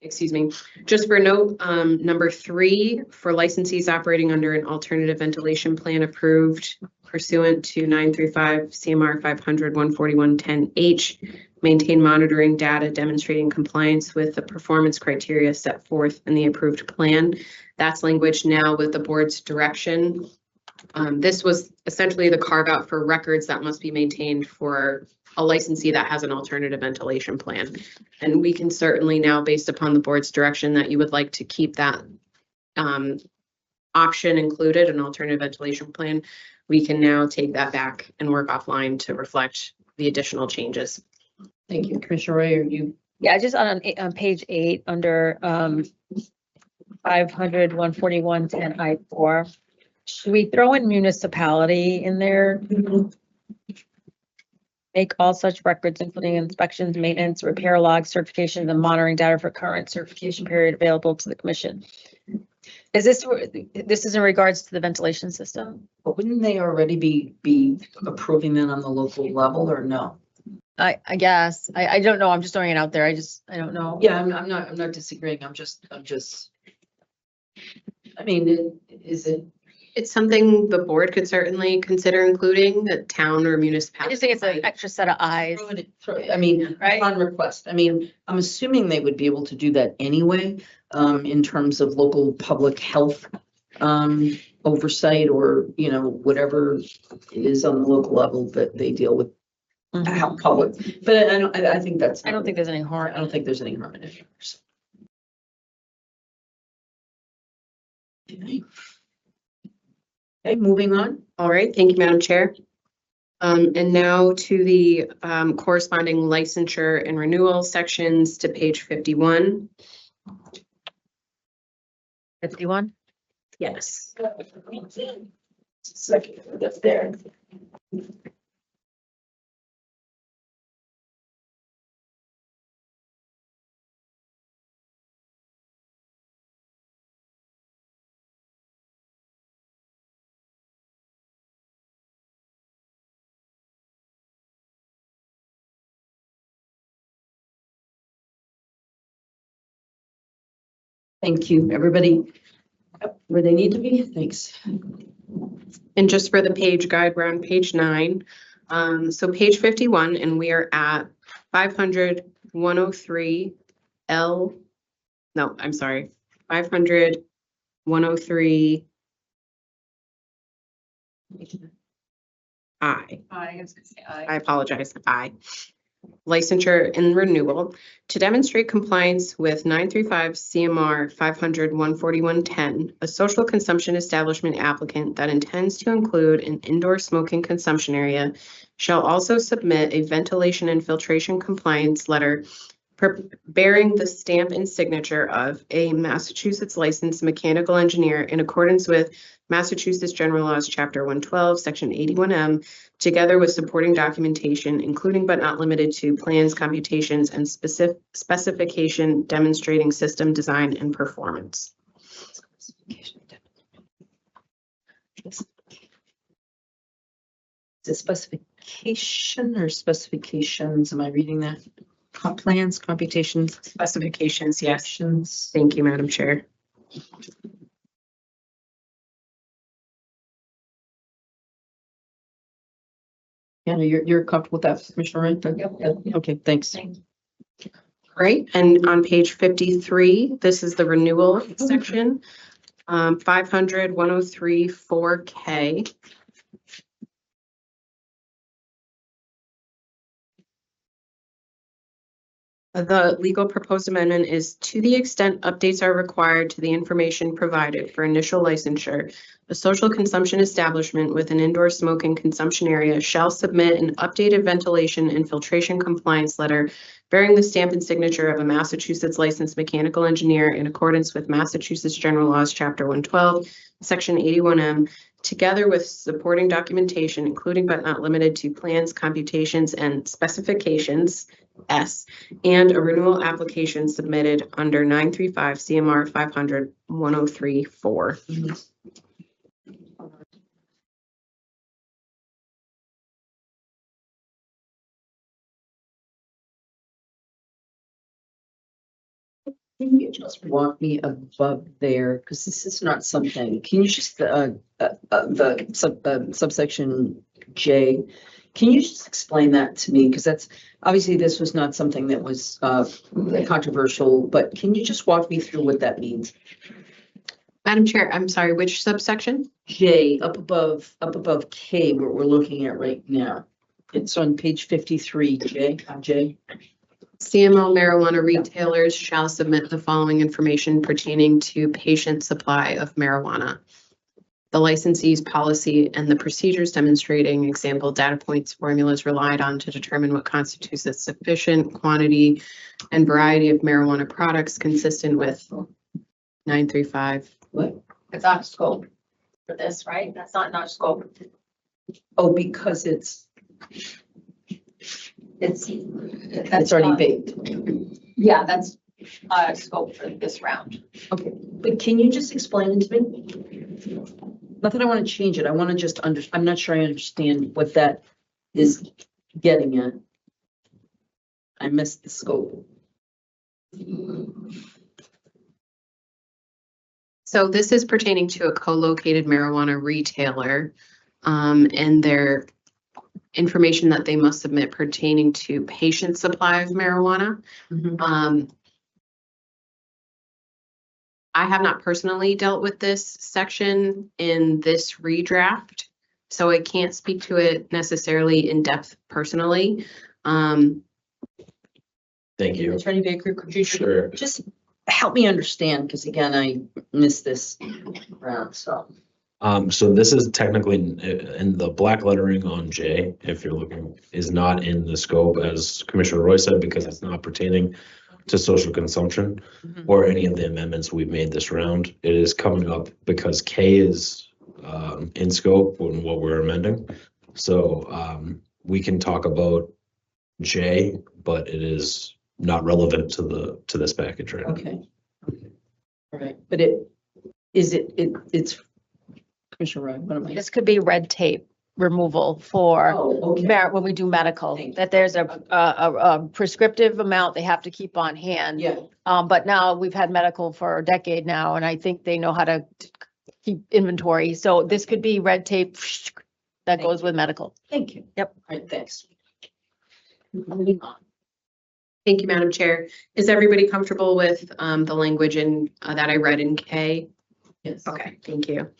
Excuse me, just for note, number 3, for licensees operating under an alternative ventilation plan approved pursuant to 935 CMR 500 14110H, maintain monitoring data demonstrating compliance with the performance criteria set forth in the approved plan. That's language now with the board's direction. This was essentially the carve out for records that must be maintained for a licensee that has an alternative ventilation plan. And we can certainly now, based upon the board's direction that you would like to keep that option included, an alternative ventilation plan, we can now take that back and work offline to reflect the additional changes. Thank you, Commissioner Ray. Are you? Yeah, just on page 8 under 500, 141, 10 I4. Should we throw in municipality in there? Make all such records, including inspections, maintenance, repair logs, certifications, and monitoring data for current certification period available to the commission. Is this is in regards to the ventilation system? But wouldn't they already be approving that on the local level or no? I guess. I don't know. I'm just throwing it out there. I don't know. Yeah, I'm not disagreeing. I mean, is it? It's something the board could certainly consider including, the town or I municipality. just think it's an extra set of eyes. I mean, Right. on request. I mean, I'm assuming they would be able to do that anyway, in terms of local public health oversight or, whatever it is on the local level that they deal with how public. But I think that's. I don't think there's any harm. I don't think there's any harm in it. Okay, moving on. All right, thank you, Madam Chair. And now to the corresponding licensure and renewal sections to page 51. 51? Yes. Second, that's there. Thank you, everybody. Where they need to be, thanks. And just for the page guide, we're on page 9. So page 51, and we are at 500, 103 L. No, I'm sorry, 500, 103 I. I was gonna say I apologize, I. licensure and renewal to demonstrate compliance with 935 CMR 500-14110, a social consumption establishment applicant that intends to include an indoor smoking consumption area shall also submit a ventilation and filtration compliance letter bearing the stamp and signature of a Massachusetts licensed mechanical engineer in accordance with Massachusetts General Laws, Chapter 112, Section 81M, together with supporting documentation, including but not limited to plans, computations, and specification demonstrating system design and performance. Is it specification or specifications? Am I reading that? Plans, computations, Specifications, yes. actions. Thank you, Madam Chair. Anna, you're comfortable with that, Commissioner Wright? Yep. Okay, thanks. Right, and on page 53, this is the renewal section, 500-103-4K. The legal proposed amendment is to the extent updates are required to the information provided for initial licensure, a social consumption establishment with an indoor smoking consumption area shall submit an updated ventilation and filtration compliance letter bearing the stamp and signature of a Massachusetts licensed mechanical engineer in accordance with Massachusetts General Laws, Chapter 112, Section 81M, together with supporting documentation, including but not limited to plans, computations, and specifications, S, and a renewal application submitted under 935 CMR 500-103-4. Can you just walk me above there? Because this is not something, can you just, the subsection J, can you just explain that to me? Because that's, obviously this was not something that was controversial, but can you just walk me through what that means? Madam Chair, I'm sorry, which subsection? J, up above K, what we're looking at right now. It's on page 53, J. CMO marijuana retailers shall submit the following information pertaining to patient supply of marijuana. The licensee's policy and the procedures demonstrating example data points formulas relied on to determine what constitutes a sufficient quantity and variety of marijuana products consistent with 935. What? It's not scope for this, right? That's not in our scope. Oh, because it's already baked. Yeah, that's scope for this round. Okay, but can you just explain it to me? Not that I want to change it. I want to just I'm not sure I understand what that is getting at. I missed the scope. So this is pertaining to a co-located marijuana retailer and their information that they must submit pertaining to patient supply of marijuana. I have not personally dealt with this section in this redraft, so I can't speak to it necessarily in depth personally. Thank you. Attorney Baker, could you Sure. just help me understand? Because again, I missed this round, so. So this is technically in the black lettering on J, if you're looking, is not in the scope, as Commissioner Roy said, because it's not pertaining to social consumption or any of the amendments we've made this round. It is coming up because K is in scope and what we're amending. So we can talk about J, but it is not relevant to this package right now. Okay. All right, but it's Commissioner Ryan, what am I? This could be red tape removal for okay. when we do medical, Thank you. that there's a prescriptive amount they have to keep on hand. Yeah, But now we've had medical for a decade now, and I think they know how to keep inventory. So this could be red tape that goes with medical. thank you. Yep. All right, thanks. Thank you, Madam Chair. Is everybody comfortable with the language in that I read in K? Yes. Okay, thank you.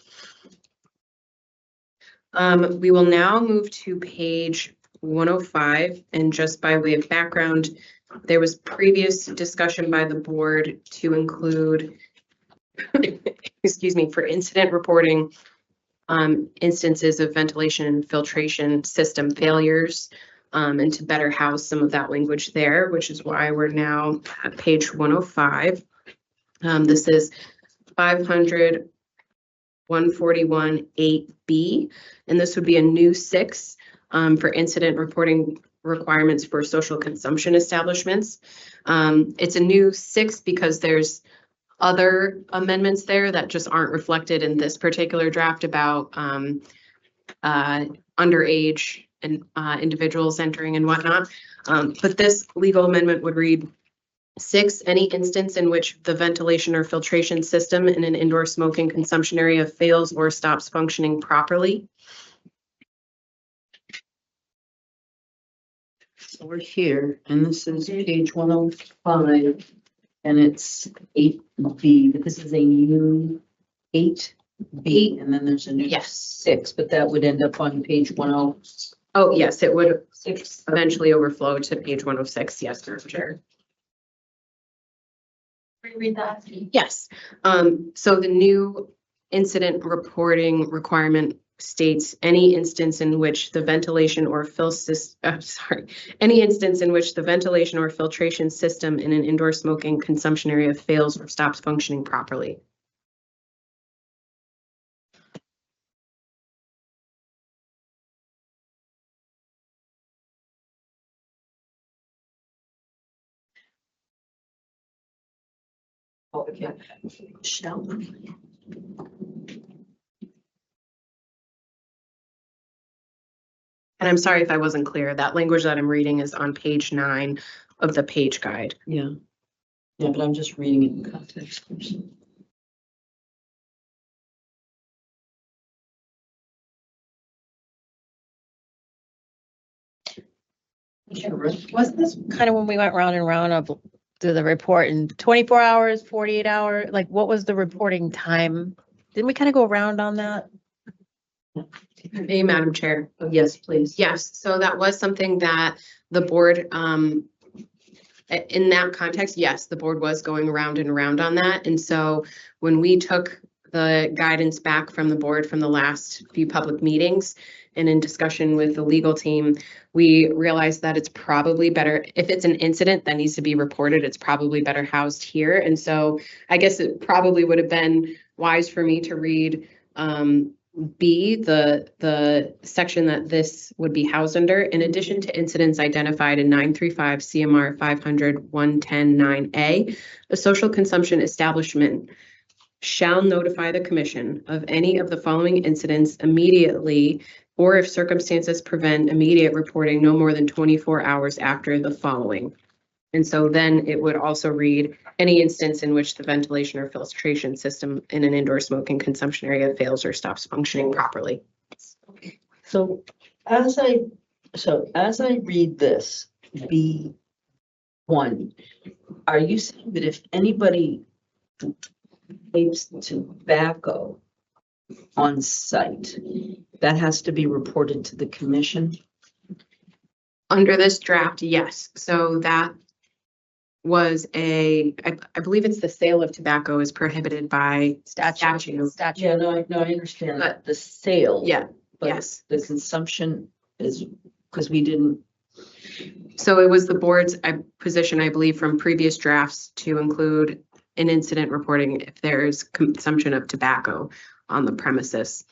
We will now move to page 105. And just by way of background, there was previous discussion by the board to include, excuse me, for incident reporting, instances of ventilation and filtration system failures, and to better house some of that language there, which is why we're now at page 105. This is 500 141 8B, and this would be a new 6 for incident reporting requirements for social consumption establishments. It's a new 6 because there's other amendments there that just aren't reflected in this particular draft about underage and individuals entering and whatnot. But this legal amendment would read 6, any instance in which the ventilation or filtration system in an indoor smoking consumption area fails or stops functioning properly. So we're here, and this is page 105, and it's 8B, but this is a new 8B, and then there's a new Yes. 6, but that would end up on page 106. Oh, yes, it would eventually overflow to page 106. Yes, Madam Chair. Reread that. Yes. So the new incident reporting requirement states any instance in which the ventilation or any instance in which the ventilation or filtration system in an indoor smoking consumption area fails or stops functioning properly. Oh, okay. Shall. And I'm sorry if I wasn't clear. That language that I'm reading is on page 9 of the page guide. Yeah. Yeah, but I'm just reading it in context. Wasn't this kind of when we went round and round of the report in 24 hours, 48 hours? Like, what was the reporting time? Didn't we kind of go around on that? Hey, Madam Chair. Oh, yes, please. Yes, so that was something that the board, in that context, yes, the board was going around and around on that. And so when we took the guidance back from the board from the last few public meetings and in discussion with the legal team, we realized that it's probably better, if it's an incident that needs to be reported, it's probably better housed here. And so I guess it probably would have been wise for me to read B, the section that this would be housed under, in addition to incidents identified in 935 CMR 500 110 9A, a social consumption establishment shall notify the commission of any of the following incidents immediately, or if circumstances prevent immediate reporting, no more than 24 hours after the following. And so then it would also read any instance in which the ventilation or filtration system in an indoor smoking consumption area fails or stops functioning properly. So as I read this, B1, are you saying that if anybody vapes tobacco on site, that has to be reported to the commission? Under this draft, yes. So that was I believe it's the sale of tobacco is prohibited by statute. Yeah, no, I understand that, the sale. Yeah, but yes. the consumption is, because we didn't. So it was the board's position, I believe, from previous drafts to include an incident reporting if there's consumption of tobacco on the premises.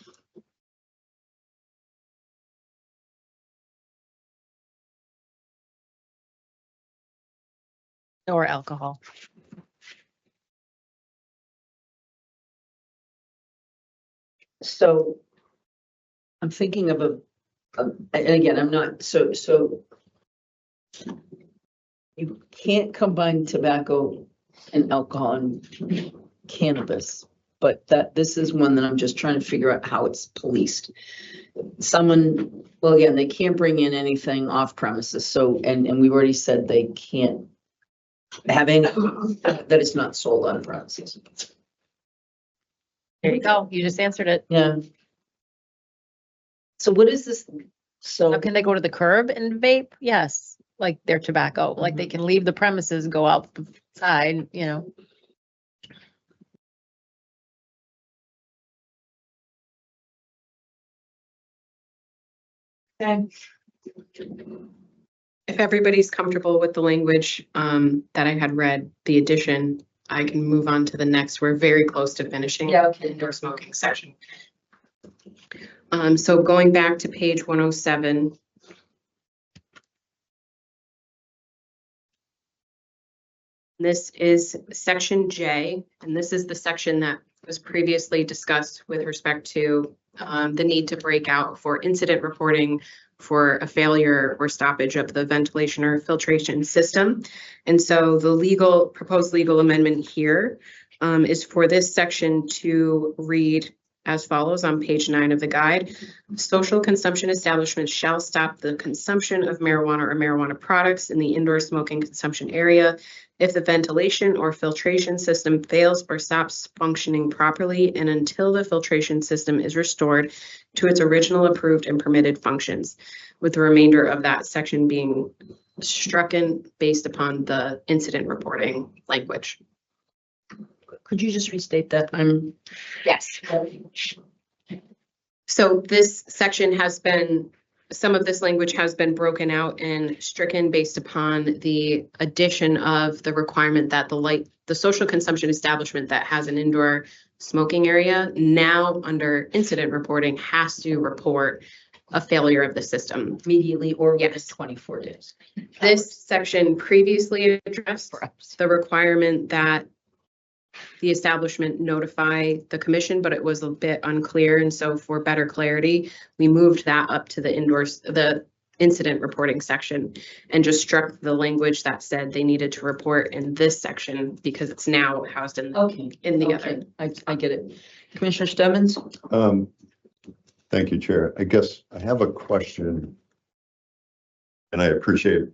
Or alcohol. So I'm thinking of and again, I'm not, so you can't combine tobacco and alcohol and cannabis, but this is one that I'm just trying to figure out how it's policed. Someone, well, again, they can't bring in anything off premises. So, and we've already said they can't have any, that it's not sold on premises. There you go. You just answered it. Yeah. So what is this So, Now, can they go to the curb and vape? Yes, like their tobacco, like they can leave the premises, go outside, you know. okay, If everybody's comfortable with the language that I had read, the addition, I can move on to the next. We're very close to finishing Yeah, the okay. indoor smoking section. So going back to page 107. This is section J, and this is the section that was previously discussed with respect to the need to break out for incident reporting for a failure or stoppage of the ventilation or filtration system. And so the proposed legal amendment here is for this section to read as follows on page 9 of the guide. Social consumption establishments shall stop the consumption of marijuana or marijuana products in the indoor smoking consumption area if the ventilation or filtration system fails or stops functioning properly and until the filtration system is restored to its original approved and permitted functions, with the remainder of that section being strucken based upon the incident reporting language. could you just restate that? Yes. So this section has been, some of this language has been broken out and stricken based upon the addition of the requirement that the social consumption establishment that has an indoor smoking area now under incident reporting has to report a failure of the system. Immediately or within Yes. 24 days. This section previously addressed Perhaps. the requirement that the establishment notify the commission, but it was a bit unclear. And so for better clarity, we moved that up to the incident reporting section and just struck the language that said they needed to report in this section because it's now housed in Okay. the Okay, other. I get it. Commissioner Stebbins? Thank you, Chair. I guess I have a question. And I appreciate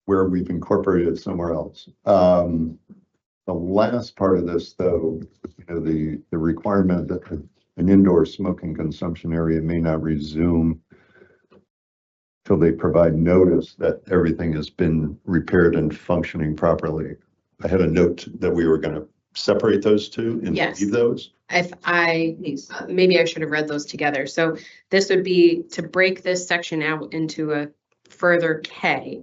where we've incorporated it somewhere else. The last part of this, though, the requirement that an indoor smoking consumption area may not resume till they provide notice that everything has been repaired and functioning properly. I had a note that we were going to separate those two and Yes. leave those. Maybe I should have read those together. So this would be to break this section out into a further K.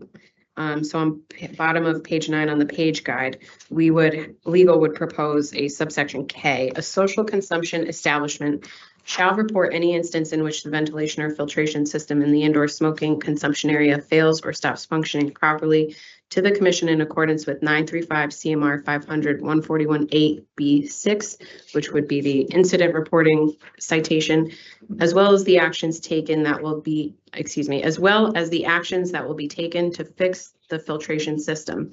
So on bottom of page 9 on the page guide, legal would propose a subsection K. A social consumption establishment shall report any instance in which the ventilation or filtration system in the indoor smoking consumption area fails or stops functioning properly to the commission in accordance with 935 CMR 500 141.8B6, which would be the incident reporting citation, as well as the actions taken that will be, as well as the actions that will be taken to fix the filtration system.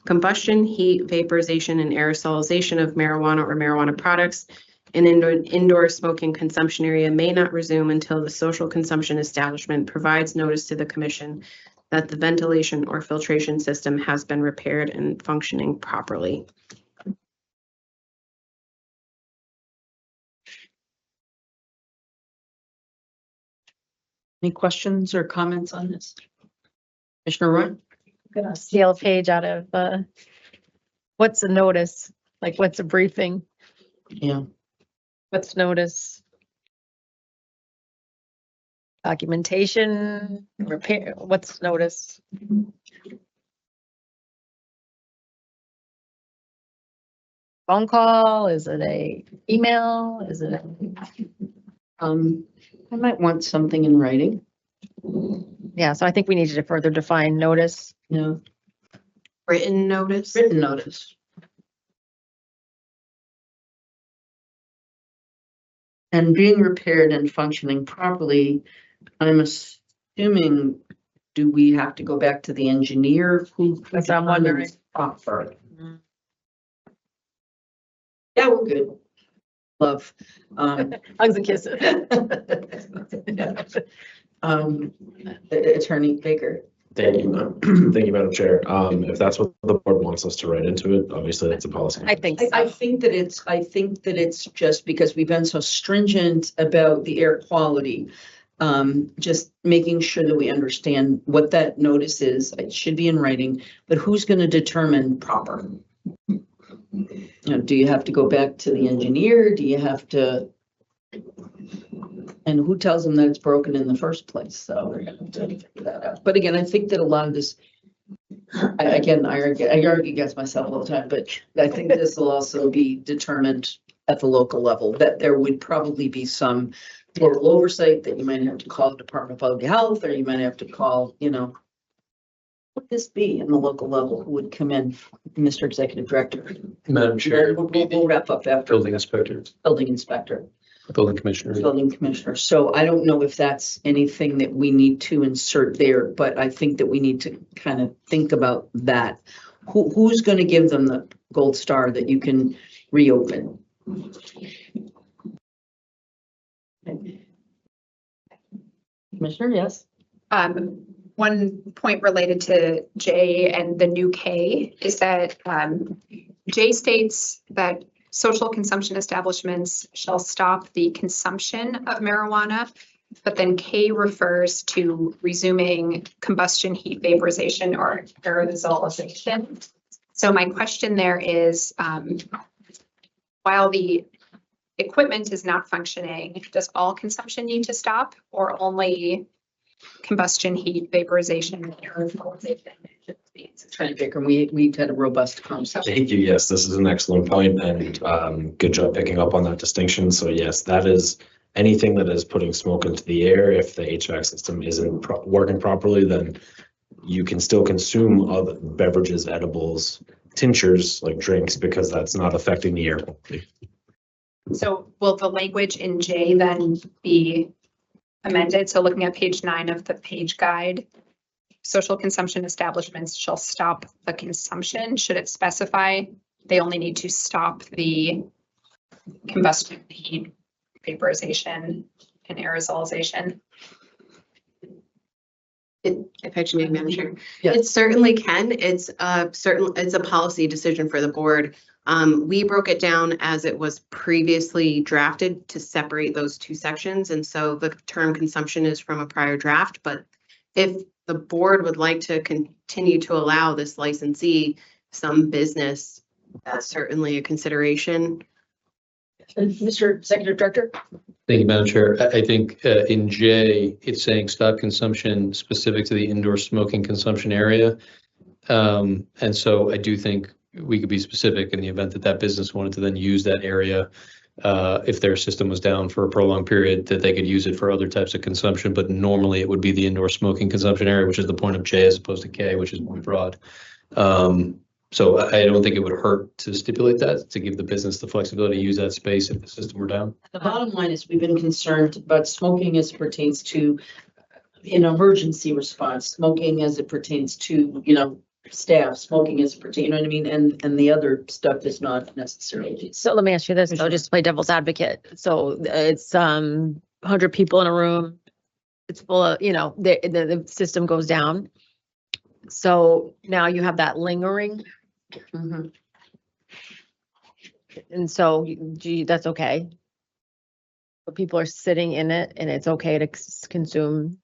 Combustion, heat, vaporization, and aerosolization of marijuana or marijuana products in indoor smoking consumption area may not resume until the social consumption establishment provides notice to the commission that the ventilation or filtration system has been repaired and functioning properly. Any questions or comments on this? Commissioner Roy? Gonna steal a page out of, what's a notice? Like, what's a briefing? Yeah. What's notice? Documentation, repair, what's notice? Phone call, is it a email, is it? I might want something in writing. Yeah, so I think we needed to further define notice. Yeah. Written notice? Written notice. And being repaired and functioning properly, I'm assuming, do we have to go back to the engineer who? That's what I'm wondering. Proper. Yeah, we're good. Love. Hugs and kisses. Attorney Baker. Thank you. Thank you, Madam Chair. If that's what the board wants us to write into it, obviously that's a policy. I think so. I think that it's just because we've been so stringent about the air quality. Just making sure that we understand what that notice is. It should be in writing, but who's going to determine proper? You know, do you have to go back to the engineer? Do you have to? And who tells them that it's broken in the first place? So we're going to figure that out. But again, I think that a lot of this, I argue against myself all the time, but I think this will also be determined at the local level, that there would probably be some local oversight that you might have to call the Department of Public Health, or you might have to call, you know, what would this be in the local level? Who would come in, Mr. Executive Director? Madam Chair, Then we'll wrap up after. building inspector, Building inspector. building commissioner. Building commissioner. So I don't know if that's anything that we need to insert there, but I think that we need to kind of think about that. Who's going to give them the gold star that you can reopen? Commissioner, yes? One point related to J and the new K is that J states that social consumption establishments shall stop the consumption of marijuana, but then K refers to resuming combustion, heat, vaporization, or aerosolization. So my question there is, while the equipment is not functioning, does all consumption need to stop, or only combustion, heat, vaporization, and aerosolization? Attorney Baker, we had a robust conversation. Thank you. Yes, this is an excellent point, and good job picking up on that distinction. So yes, that is anything that is putting smoke into the air. If the HVAC system isn't working properly, then you can still consume other beverages, edibles, tinctures like drinks, because that's not affecting the air quality. So will the language in J then be amended? So looking at page 9 of the page guide, social consumption establishments shall stop the consumption. Should it specify they only need to stop the combustion, heat, vaporization, and aerosolization? If I should make Madam Chair. Yeah. It certainly can. It's a policy decision for the board. We broke it down as it was previously drafted to separate those two sections. And so the term consumption is from a prior draft, but if the board would like to continue to allow this licensee some business, that's certainly a consideration. Mr. Executive Director? Thank you, Madam Chair. I think in J, it's saying stop consumption specific to the indoor smoking consumption area. And so I do think we could be specific in the event that that business wanted to then use that area. If their system was down for a prolonged period, that they could use it for other types of consumption, but normally it would be the indoor smoking consumption area, which is the point of J as opposed to K, which is more broad. So I don't think it would hurt to stipulate that, to give the business the flexibility to use that space if the system were down. The bottom line is we've been concerned about smoking as it pertains to an emergency response, smoking as it pertains to, you know, staff, smoking as it pertains, you know what I mean? And the other stuff is not necessarily. So let me ask you this, though, just to play devil's advocate. So it's 100 people in a room. It's full of, you know, the system goes down. So now you have that lingering. Mhm. And so, gee, that's okay. But people are sitting in it and it's okay to consume.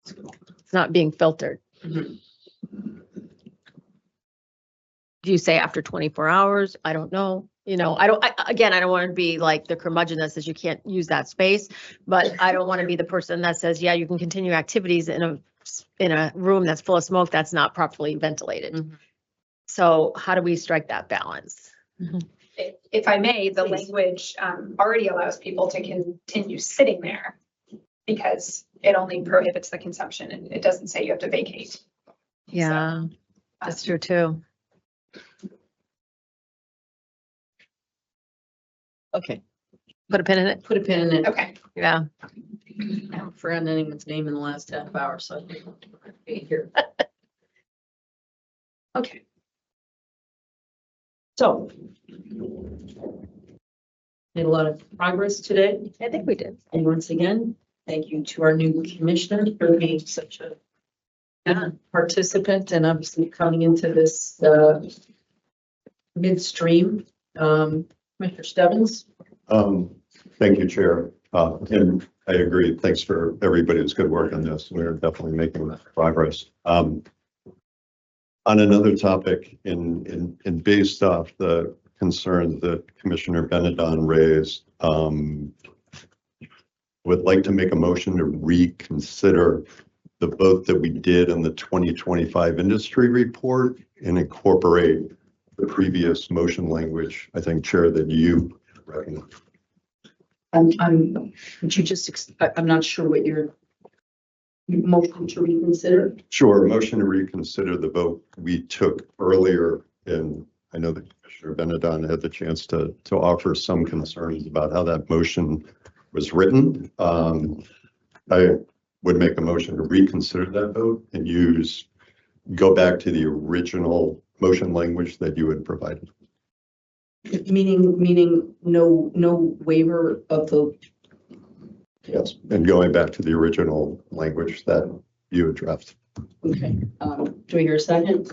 It's not being filtered. Mhm. Do you say after 24 hours? I don't know. You know, I don't want to be like the curmudgeon that says you can't use that space, but I don't want to be the person that says, yeah, you can continue activities in a room that's full of smoke that's not properly ventilated. Mhm. So how do we strike that balance? If I may, the Please. language already allows people to continue sitting there because it only prohibits the consumption and it doesn't say you have to vacate. Yeah, that's true too. Okay, Put a pin in it. put a pin in it. Okay. Yeah. I haven't forgotten anyone's name in the last half hour, so I think I'll be here. Okay. So. Made a lot of progress today. I think we did. And once again, thank you to our new commissioner for being such a participant and obviously coming into this midstream. Commissioner Stebbins? Thank you, Chair. And I agree. Thanks for everybody's good work on this. We're definitely making progress. On another topic, in based off the concerns that Commissioner Benedon raised, would like to make a motion to reconsider the vote that we did in the 2025 industry report and incorporate the previous motion language, I think, Chair, that you recommend. Would you just, I'm not sure what your motion to reconsider. Sure, motion to reconsider the vote we took earlier, and I know that Commissioner Benedon had the chance to offer some concerns about how that motion was written. I would make a motion to reconsider that vote and go back to the original motion language that you had provided. Meaning no waiver of the. Yes, and going back to the original language that you had drafted. Okay, do we hear a second?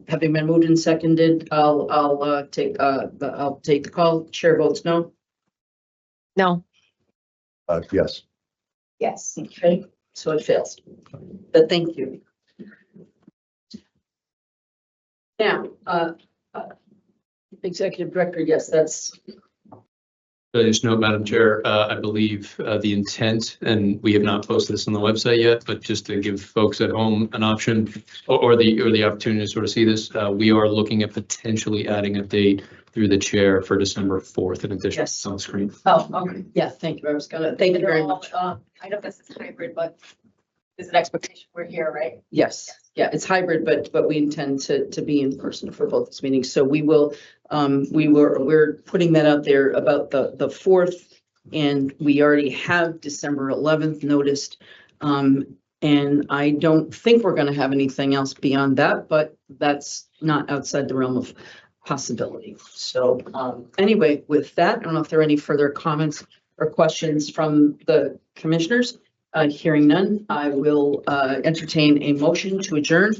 Having been moved and seconded, I'll take the call. Chair votes no. No. Yes. Yes. Okay, so it fails. But thank you. Now, Executive Director, yes, that's. I just note, Madam Chair, I believe the intent, and we have not posted this on the website yet, but just to give folks at home an option or the opportunity to sort of see this, we are looking at potentially adding a date through the chair for December 4th in addition. Yes. On the screen. Oh, okay. Yeah, thank you. I was gonna, thank you very much. I know this is hybrid, but is an expectation we're here, right? Yes, yeah, it's hybrid, but we intend to be in person for both these meetings. So we will, we're putting that out there about the 4th, and we already have December 11th noticed. And I don't think we're gonna have anything else beyond that, but that's not outside the realm of possibility. So anyway, with that, I don't know if there are any further comments or questions from the commissioners. Hearing none, I will entertain a motion to adjourn.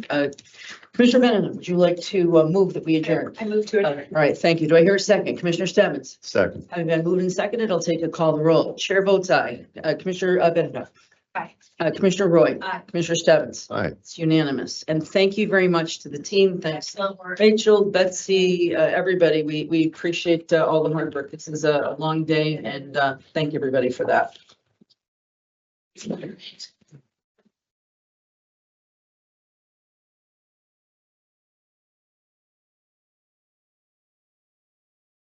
Commissioner Benedon, would you like to move that we adjourn? I move to adjourn. All right, thank you. Do I hear a second? Commissioner Stebbins? Second. Having been moved and seconded, I'll take a call the roll. Chair votes aye. Commissioner Benedon? Aye. Commissioner Roy? Aye. Commissioner Stebbins? All right. It's unanimous. And thank you very much to the team. Thanks, Excellent work. Rachel, Betsy, everybody. We appreciate all the hard work. This is a long day, and thank you, everybody, for that.